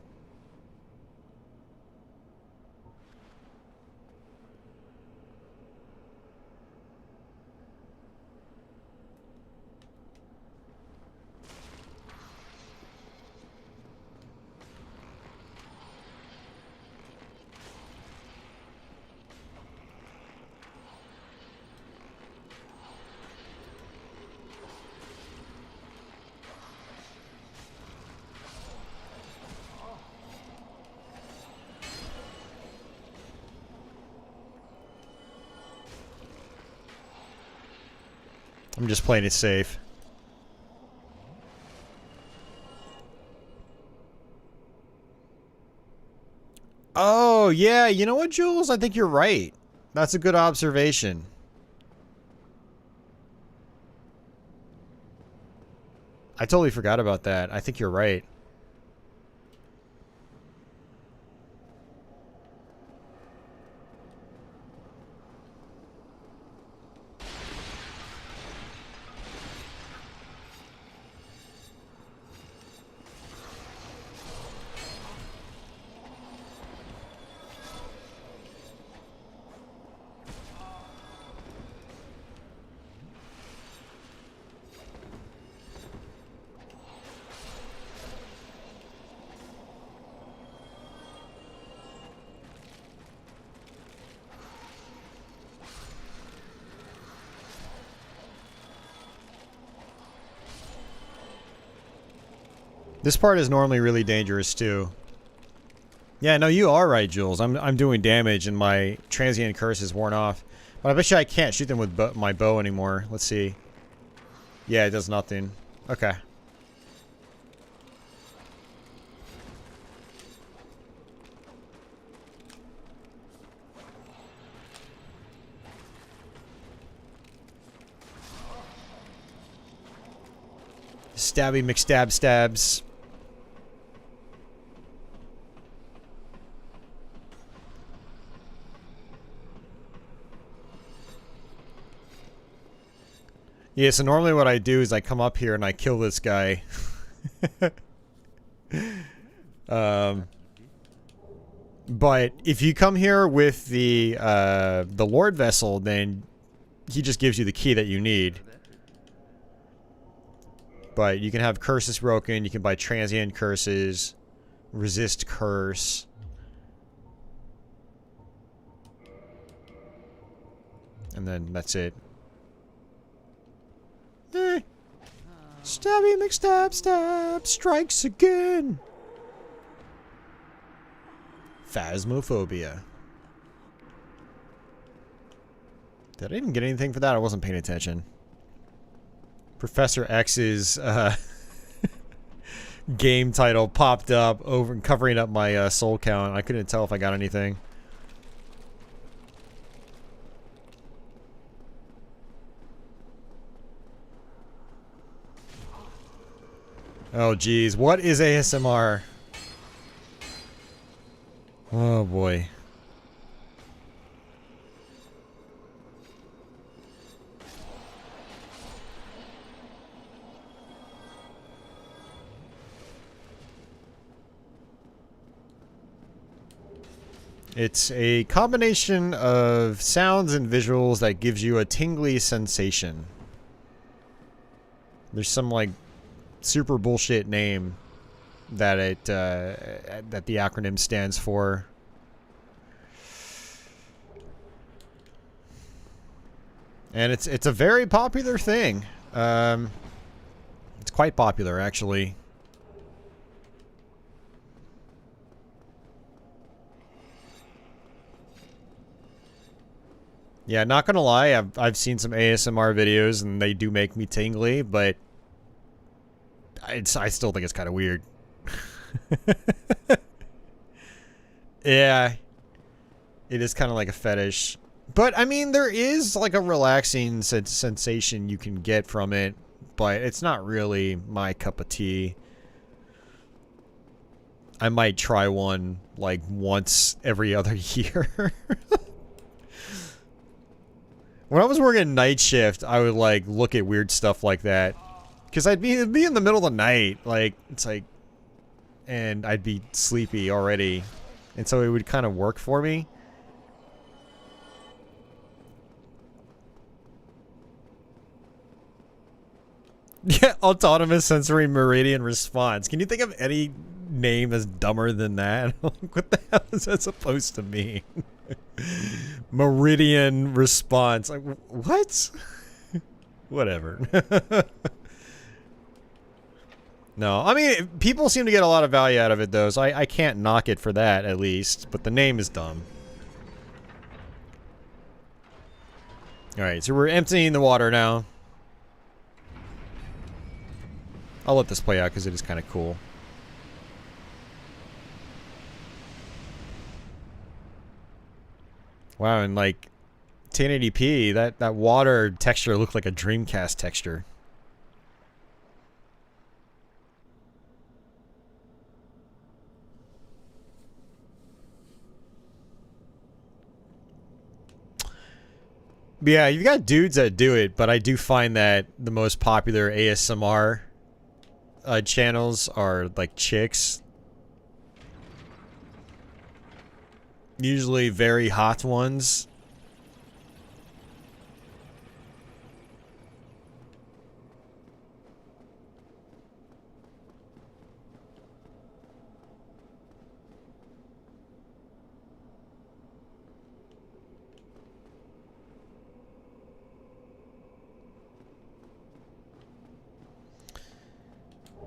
I'm just playing it safe. Oh, yeah. You know what, Jules? I think you're right. That's a good observation. I totally forgot about that. I think you're right. This part is normally really dangerous too. Yeah, no, you are right, Jules. I'm doing damage and my transient curse is worn off. But I bet you I can't shoot them with my bow anymore. Let's see. Yeah, it does nothing. Okay. Stabby McStab stabs. Yeah, so normally what I do is I come up here and I kill this guy. But if you come here with the Lord Vessel, then he just gives you the key that you need. But you can have curses broken, you can buy transient curses, resist curse. And then that's it. Stabby McStab Stab strikes again. Phasmophobia. Did I even get anything for that? I wasn't paying attention. Professor X's game title popped up over covering up my soul count. I couldn't tell if I got anything. Oh geez, what is ASMR? Oh boy. It's a combination of sounds and visuals that gives you a tingly sensation. There's some like super bullshit name that it that the acronym stands for. And it's a very popular thing. It's quite popular actually. Yeah, not gonna lie, I've seen some ASMR videos and they do make me tingly, but I still think it's kind of weird. Yeah, it is kind of like a fetish, but I mean there is like a relaxing sensation you can get from it, but it's not really my cup of tea. I might try one like once every other year. When I was working night shift, I would like look at weird stuff like that. Cause it'd be in the middle of the night, like it's like, and I'd be sleepy already, and so it would kind of work for me. Yeah, autonomous sensory meridian response. Can you think of any name as dumber than that? What the hell is that supposed to mean? Meridian response. Like what? Whatever. No, I mean, people seem to get a lot of value out of it, though, so I can't knock it for that, at least. But the name is dumb. Alright, so we're emptying the water now. I'll let this play out, because it is kind of cool. Wow, and like, 1080p, that water texture looked like a Dreamcast texture. Yeah, you've got dudes that do it, but I do find that the most popular ASMR channels are like chicks. Usually very hot ones.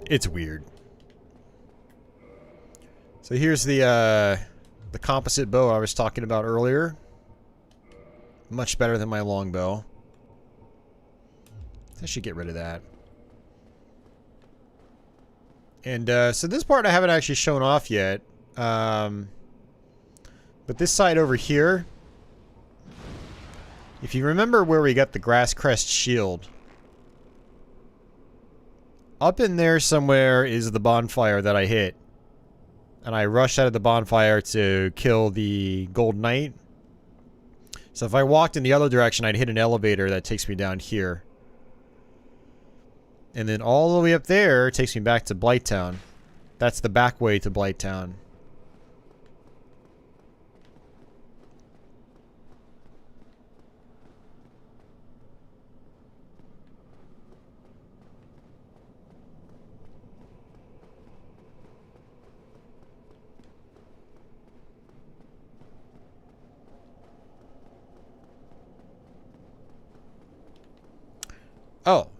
It's weird. So here's the composite bow I was talking about earlier. Much better than my longbow. I should get rid of that. And so this part I haven't actually shown off yet. But this side over here, if you remember where we got the grass crest shield, up in there somewhere is the bonfire that I hit. And I rushed out of the bonfire to kill the Gold Knight. So if I walked in the other direction, I'd hit an elevator that takes me down here. And then all the way up there takes me back to Blighttown. That's the back way to Blighttown.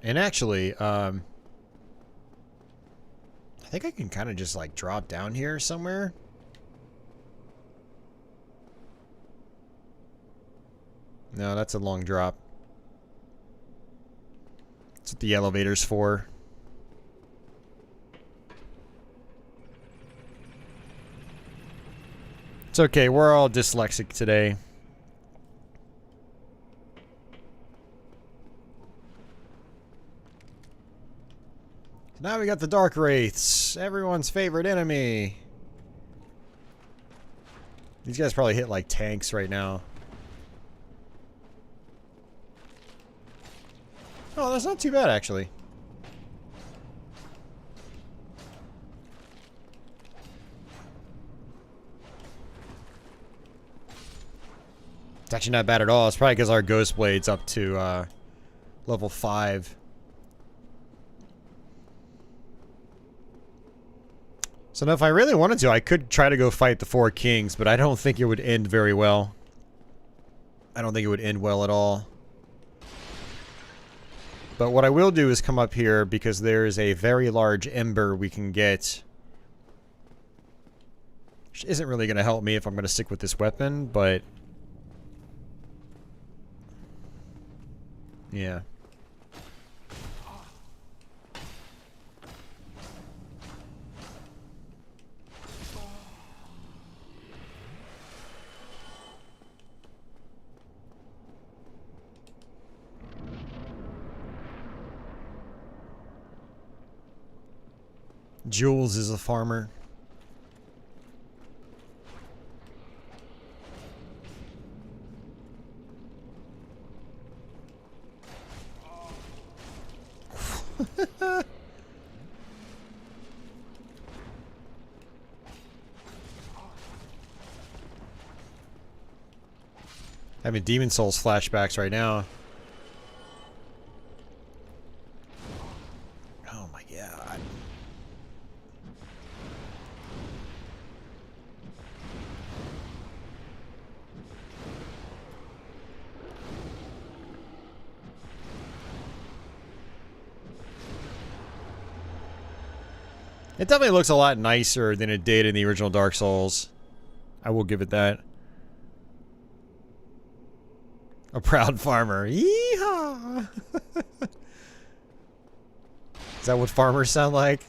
And actually, I think I can kind of just like drop down here somewhere. No, that's a long drop. That's what the elevator's for. It's okay, we're all dyslexic today. Now we got the Dark Wraiths, everyone's favorite enemy. These guys probably hit like tanks right now. Oh, that's not too bad actually. It's actually not bad at all. It's probably because our Ghost Blade's up to level 5. So now if I really wanted to, I could try to go fight the 4 kings, but I don't think it would end very well. I don't think it would end well at all. But what I will do is come up here because there is a very large ember we can get. Which isn't really going to help me if I'm going to stick with this weapon, but... yeah. Jules is a farmer. Having Demon Souls flashbacks right now. Oh my god. It definitely looks a lot nicer than it did in the original Dark Souls. I will give it that. A proud farmer. Yeehaw! Is that what farmers sound like?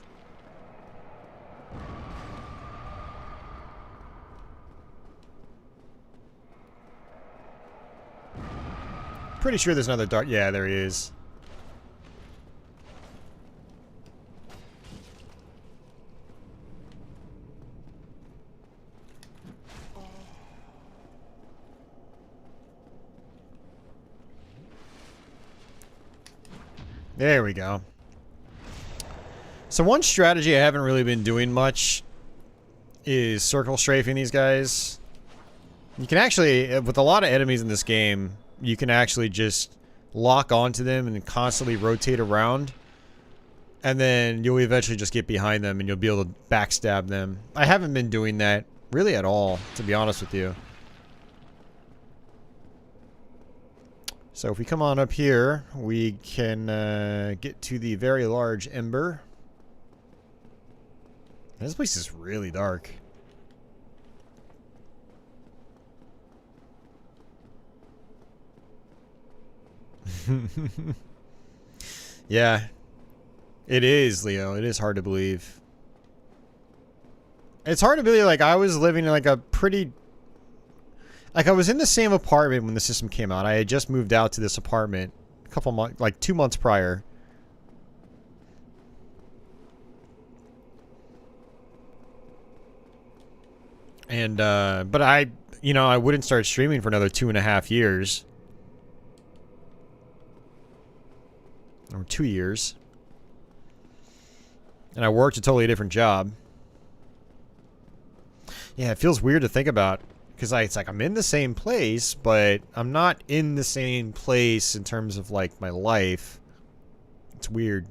Pretty sure there's another dark... yeah, there he is. There we go. So one strategy I haven't really been doing much is circle strafing these guys. You can actually, with a lot of enemies in this game, you can actually just lock onto them and constantly rotate around. And then you'll eventually just get behind them and you'll be able to backstab them. I haven't been doing that really at all, to be honest with you. So if we come on up here, we can get to the very large ember. This place is really dark. Yeah. It is, Leo. It is hard to believe. It's hard to believe, like, I was living in, like, a pretty... like, I was in the same apartment when the system came out. I had just moved out to this apartment a couple months, like 2 months prior. And, but I, you know, I wouldn't start streaming for another 2.5 years. Or 2 years. And I worked a totally different job. Yeah, it feels weird to think about. Because it's like I'm in the same place, but I'm not in the same place in terms of, like, my life. It's weird.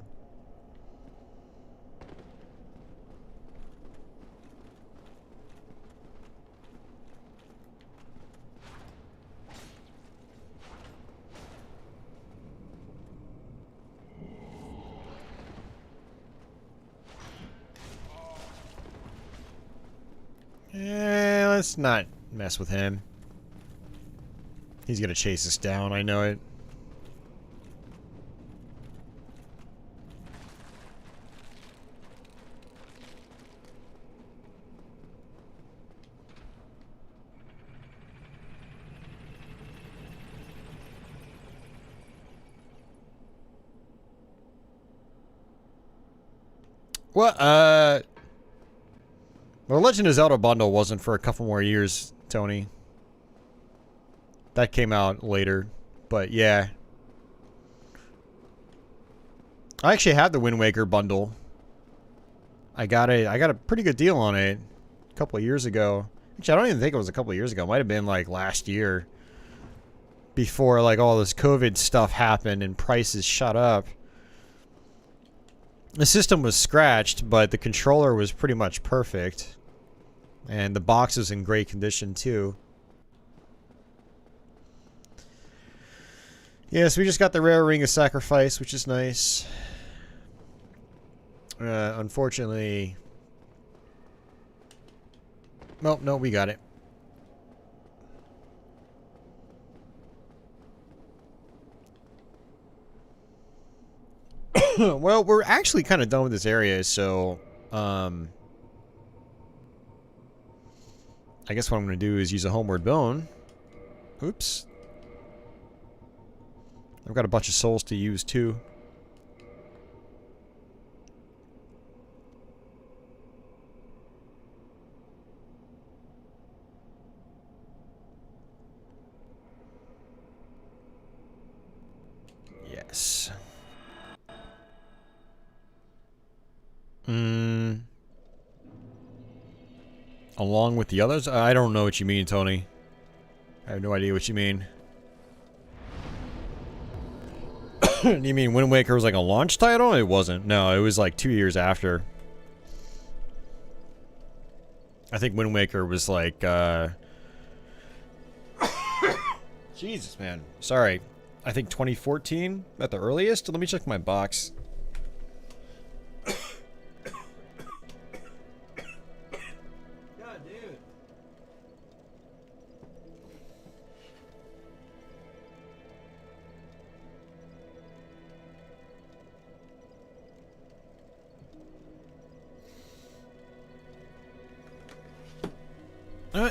Let's not mess with him. He's gonna chase us down, I know it. Well, the Legend of Zelda bundle wasn't for a couple more years, Tony. That came out later, but yeah. I actually had the Wind Waker bundle. I got a pretty good deal on it a couple of years ago. Actually, I don't even think it was a couple of years ago. It might have been like last year. Before like all this COVID stuff happened and prices shot up. The system was scratched, but the controller was pretty much perfect. And the box was in great condition too. Yes, we just got the rare Ring of Sacrifice, which is nice. Unfortunately... Nope, no, we got it. Well, we're actually kind of done with this area, so... I guess what I'm going to do is use a Homeward Bone. Oops. I've got a bunch of souls to use, too. Yes. Along with the others? I don't know what you mean, Tony. I have no idea what you mean. You mean Wind Waker was like a launch title? It wasn't. No, it was like 2 years after. I think Wind Waker was like, Jesus, man. Sorry. I think 2014 at the earliest? Let me check my box. God, dude.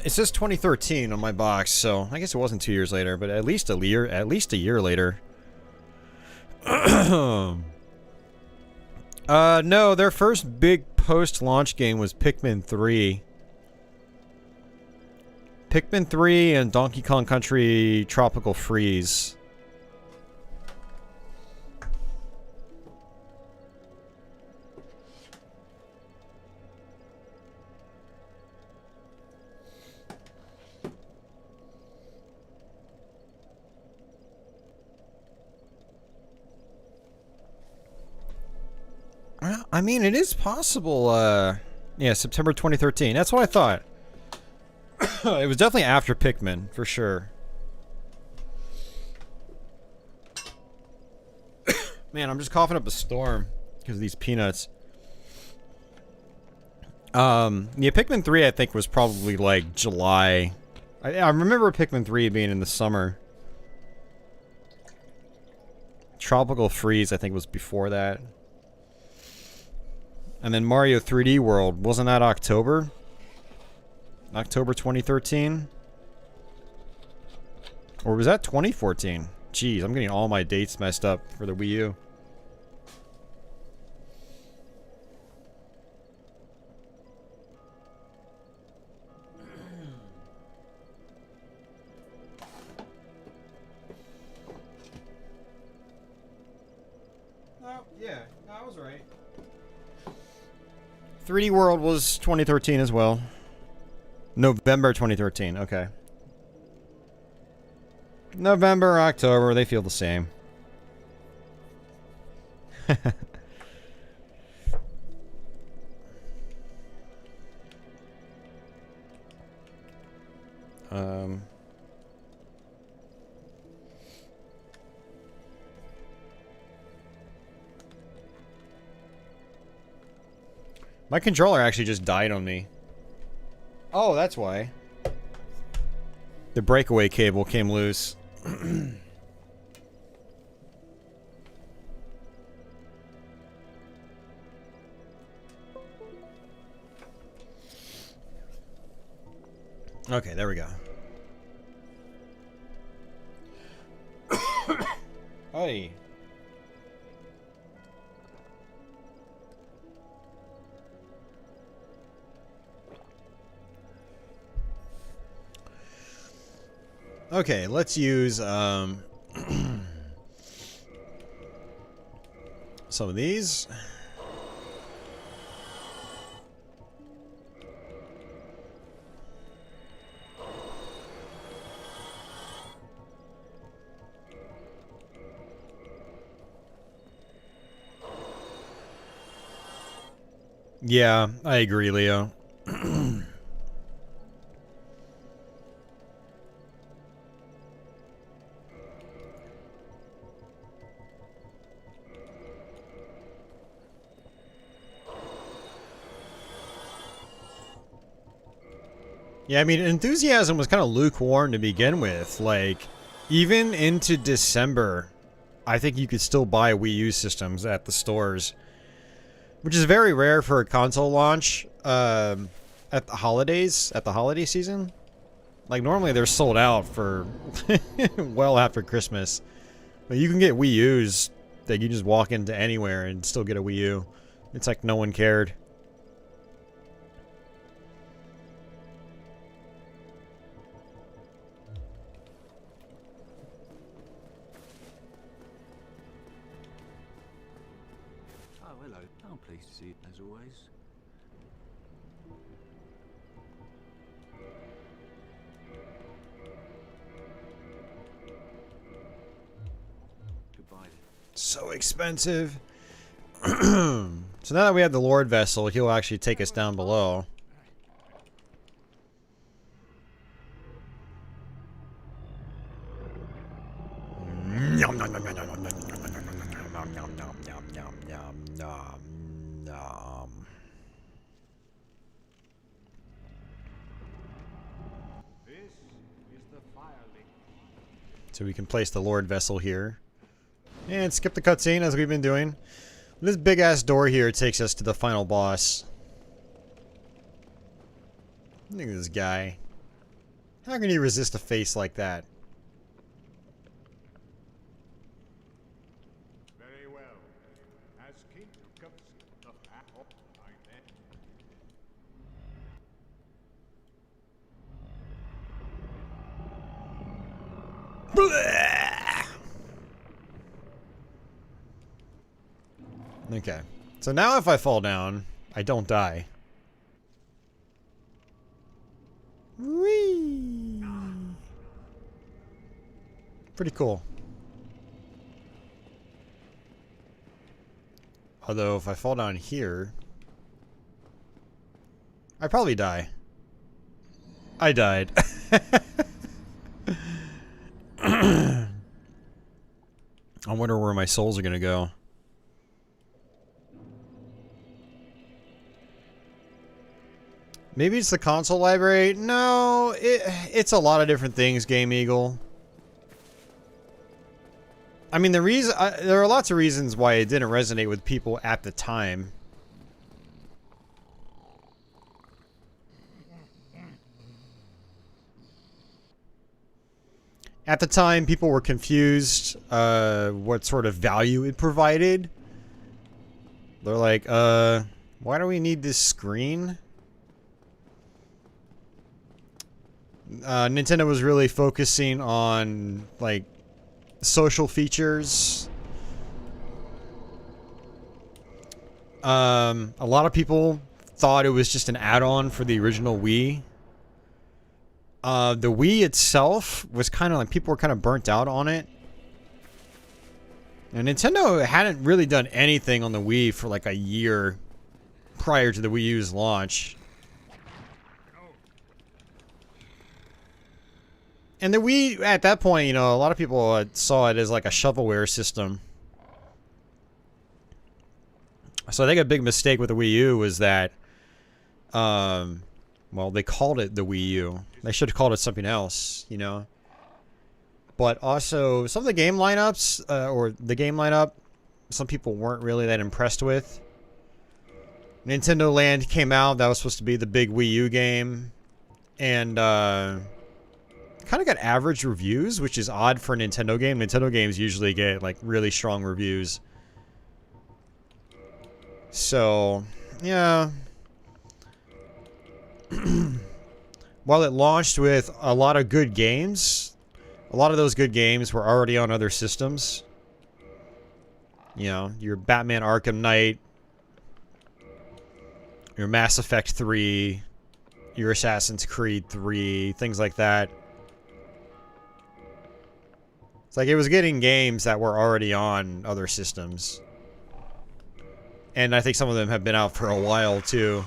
It says 2013 on my box, so I guess it wasn't 2 years later, but at least a year later. No, their first big post-launch game was Pikmin 3. Pikmin 3 and Donkey Kong Country Tropical Freeze. I mean, it is possible, yeah, September 2013. That's what I thought. It was definitely after Pikmin, for sure. Man, I'm just coughing up a storm because of these peanuts. Yeah, Pikmin 3, I think, was probably, like, July. I remember Pikmin 3 being in the summer. Tropical Freeze, I think, was before that. And then Mario 3D World, wasn't that October? October 2013? Or was that 2014? Jeez, I'm getting all my dates messed up for the Wii U. Oh, yeah, I was right. 3D World was 2013 as well. November 2013, okay. November, October, they feel the same. My controller actually just died on me. Oh, that's why. The breakaway cable came loose. Okay, there we go. Hey. Okay, let's use some of these. Yeah, I agree, Leo. Yeah, I mean, enthusiasm was kind of lukewarm to begin with. Like, even into December, I think you could still buy Wii U systems at the stores, which is very rare for a console launch at the holidays, at the holiday season. Like, normally they're sold out for well after Christmas. But you can get Wii U's that you just walk into anywhere and still get a Wii U. It's like no one cared. Oh, hello. I'm pleased to see you, as always. Goodbye. So expensive. So now that we have the Lord Vessel, he'll actually take us down below. So we can place the Lord Vessel here. And skip the cutscene as we've been doing. This big ass door here takes us to the final boss. Look at this guy. How can he resist a face like that? Very well. As king comes the apple, I bet. Okay. So now if I fall down, I don't die. Whee! Pretty cool. Although if I fall down here, I probably die. I died. I wonder where my souls are gonna go. Maybe it's the console library. No, it's a lot of different things, Game Eagle. I mean, there are lots of reasons why it didn't resonate with people at the time. At the time, people were confused what sort of value it provided. They're like, why do we need this screen? Nintendo was really focusing on, like, social features. A lot of people thought it was just an add-on for the original Wii. The Wii itself was kind of like, people were kind of burnt out on it. And Nintendo hadn't really done anything on the Wii for like a year prior to the Wii U's launch. And the Wii, at that point, you know, a lot of people saw it as like a shovelware system. So I think a big mistake with the Wii U was that when Well, they called it the Wii U. They should have called it something else, you know? But also, some of the game lineups, or the game lineup, some people weren't really that impressed with. Nintendo Land came out. That was supposed to be the big Wii U game. And, kind of got average reviews, which is odd for a Nintendo game. Nintendo games usually get, like, really strong reviews. So, yeah. While it launched with a lot of good games, a lot of those good games were already on other systems. You know, your Batman Arkham Knight, your Mass Effect 3, your Assassin's Creed 3, things like that. It's like it was getting games that were already on other systems. And I think some of them have been out for a while, too.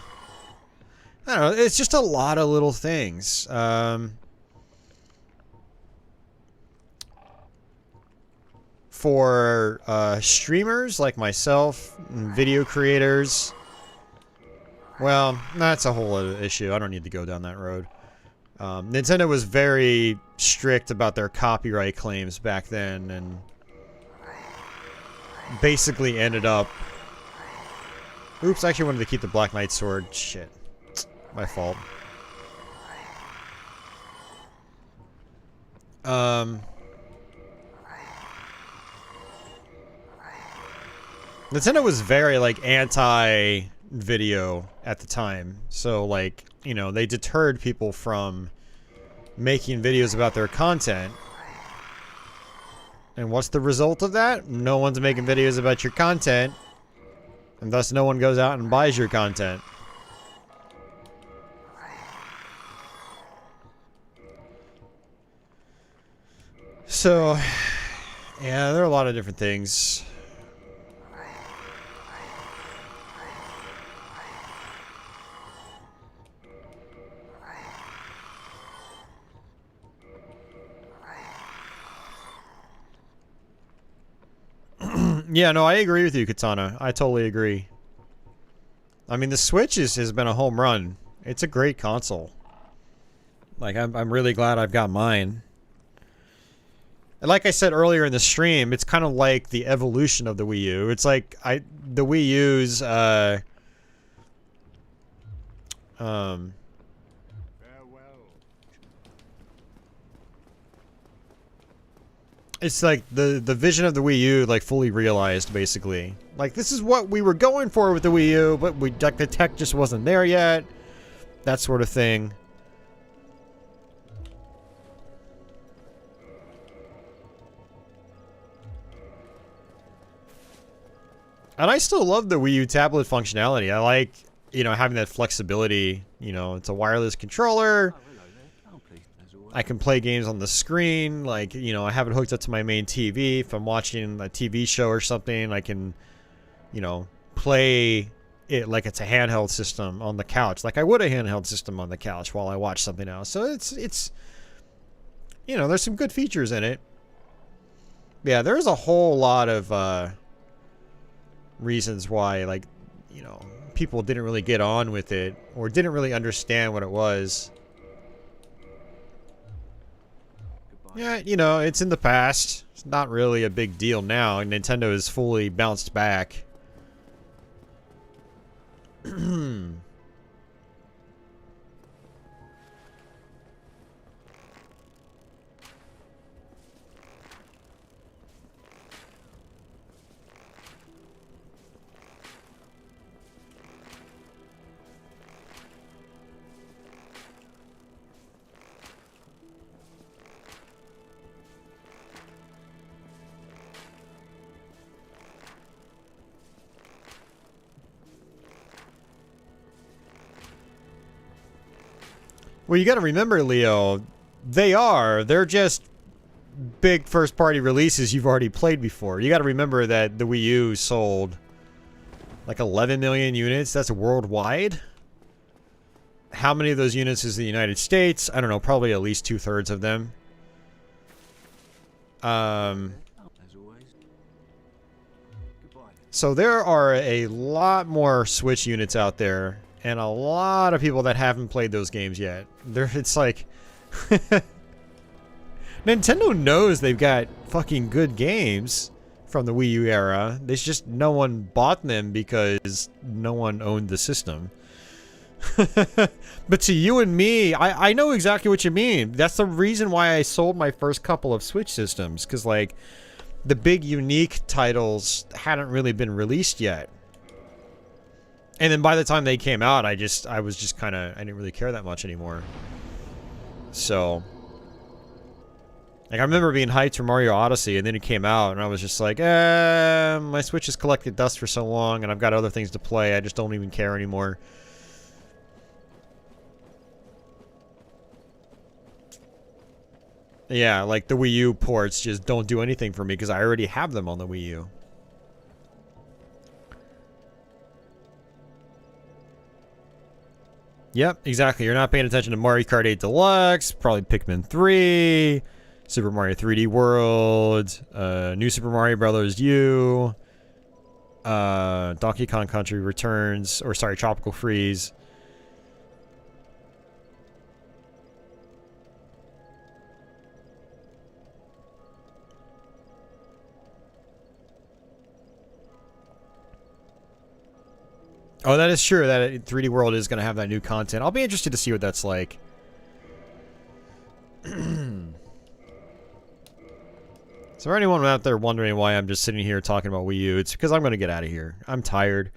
I don't know, it's just a lot of little things. For streamers like myself, and video creators, well, that's a whole other issue. I don't need to go down that road. Nintendo was very strict about their copyright claims back then, and basically ended up... Oops, I actually wanted to keep the Black Knight sword. Shit. My fault. Nintendo was very, like, anti-video at the time. So, like, you know, they deterred people from making videos about their content. And what's the result of that? No one's making videos about your content. And thus no one goes out and buys your content. So, yeah, there are a lot of different things. Yeah, no, I agree with you, Katana. I totally agree. I mean, the Switch has been a home run. It's a great console. Like, I'm really glad I've got mine. And like I said earlier in the stream, it's kind of like the evolution of the Wii U. It's like the Wii U's Farewell. it's like the vision of the Wii U, like, fully realized, basically. Like, this is what we were going for with the Wii U, but like, the tech just wasn't there yet. That sort of thing. And I still love the Wii U tablet functionality. I like, you know, having that flexibility. You know, it's a wireless controller. Oh, hello there. Oh, please, as always. I can play games on the screen. Like, you know, I have it hooked up to my main TV. If I'm watching a TV show or something, I can, you know, play it like it's a handheld system on the couch. Like I would a handheld system on the couch while I watch something else. So it's, you know, there's some good features in it. Yeah, there's a whole lot of reasons why, like, you know, people didn't really get on with it or didn't really understand what it was. Goodbye. Yeah, you know, it's in the past. It's not really a big deal now. Nintendo has fully bounced back. Well, you got to remember, Leo, they're just big first-party releases you've already played before. You got to remember that the Wii U sold like 11 million units. That's worldwide. How many of those units is the United States? I don't know, probably at least 2/3 of them. As always. Goodbye. So there are a lot more Switch units out there and a lot of people that haven't played those games yet. It's like Nintendo knows they've got fucking good games from the Wii U era. There's just no one bought them because no one owned the system. But to you and me, I know exactly what you mean. That's the reason why I sold my first couple of Switch systems, because like the big unique titles hadn't really been released yet. And then by the time they came out, I was just kind of, I didn't really care that much anymore. So like I remember being hyped for Mario Odyssey, and then it came out and I was just like, my Switch has collected dust for so long and I've got other things to play. I just don't even care anymore. Yeah, like the Wii U ports just don't do anything for me because I already have them on the Wii U. Yep, exactly. You're not paying attention to Mario Kart 8 Deluxe, probably Pikmin 3, Super Mario 3D World, New Super Mario Bros. U, Donkey Kong Country Returns, or sorry, Tropical Freeze. Oh, that is true. That 3D World is going to have that new content. I'll be interested to see what that's like. So for anyone out there wondering why I'm just sitting here talking about Wii U, it's because I'm going to get out of here. I'm tired.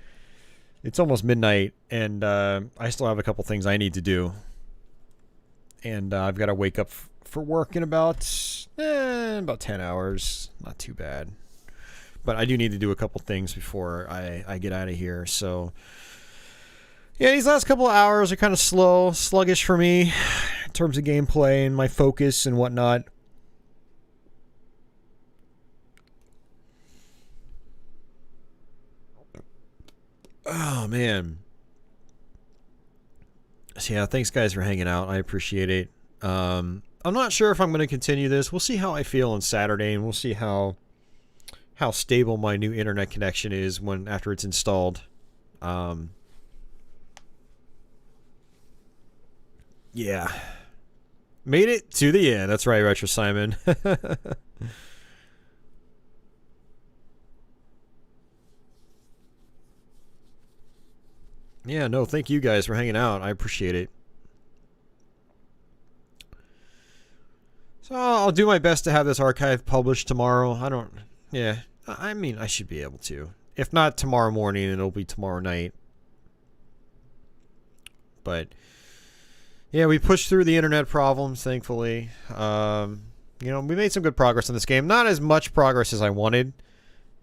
It's almost midnight, and I still have a couple things I need to do. And I've got to wake up for work in about 10 hours. Not too bad. But I do need to do a couple things before I get out of here. So, yeah, these last couple of hours are kind of sluggish for me in terms of gameplay and my focus and whatnot. Oh, man. So, yeah, thanks, guys, for hanging out. I appreciate it. I'm not sure if I'm going to continue this. We'll see how I feel on Saturday, and we'll see how stable my new internet connection is after it's installed. Yeah. Made it to the end. That's right, Retro Simon. Yeah, no, thank you guys for hanging out. I appreciate it. So I'll do my best to have this archive published tomorrow. Yeah, I mean, I should be able to. If not tomorrow morning, it'll be tomorrow night. But yeah, we pushed through the internet problems, thankfully. We made some good progress in this game. Not as much progress as I wanted.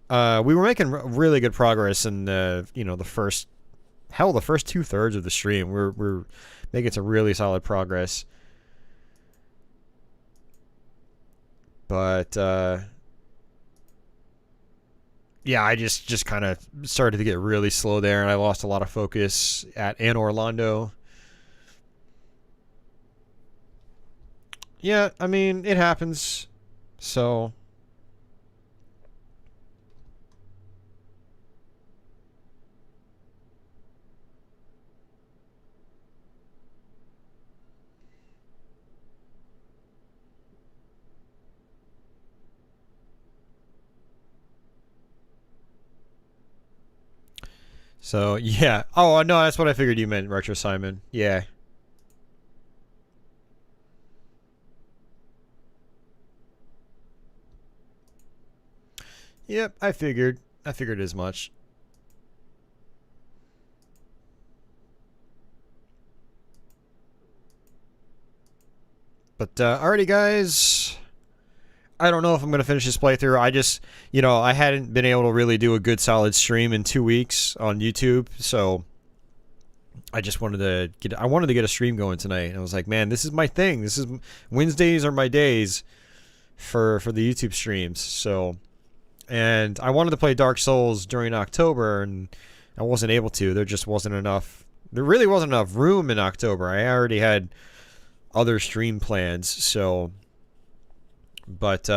We were making really good progress in the first 2/3 of the stream. We're making some really solid progress. But yeah, I just kind of started to get really slow there, and I lost a lot of focus in Orlando. Yeah, I mean, it happens. So yeah. Oh, no, that's what I figured you meant, Retro Simon. Yeah. Yep, I figured as much. But, alrighty, guys. I don't know if I'm going to finish this playthrough. I just, I hadn't been able to really do a good solid stream in 2 weeks on YouTube, so I just wanted to get a stream going tonight. And I was like, man, this is my thing. Wednesdays are my days for the YouTube streams. So, and I wanted to play Dark Souls during October, and I wasn't able to. There really wasn't enough room in October. I already had other stream plans, so... But,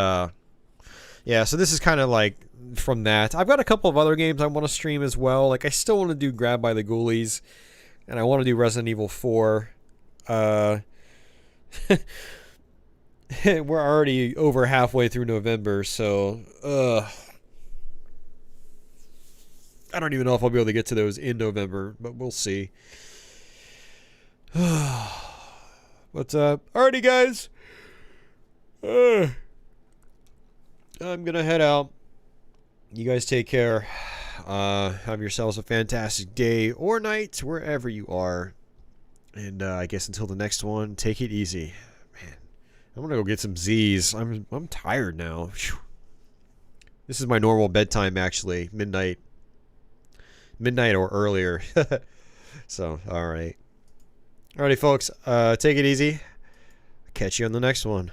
yeah, so this is kind of like from that. I've got a couple of other games I want to stream as well. Like, I still want to do Grab by the Ghoulies. And I want to do Resident Evil 4. We're already over halfway through November, so I don't even know if I'll be able to get to those in November, but we'll see. But alrighty, guys. I'm gonna head out. You guys take care. Have yourselves a fantastic day or night wherever you are. And I guess until the next one, take it easy. Man, I'm gonna go get some Z's. I'm tired now. Whew. This is my normal bedtime, actually. Midnight or earlier. So, alright. Alrighty, folks. Take it easy. Catch you on the next one.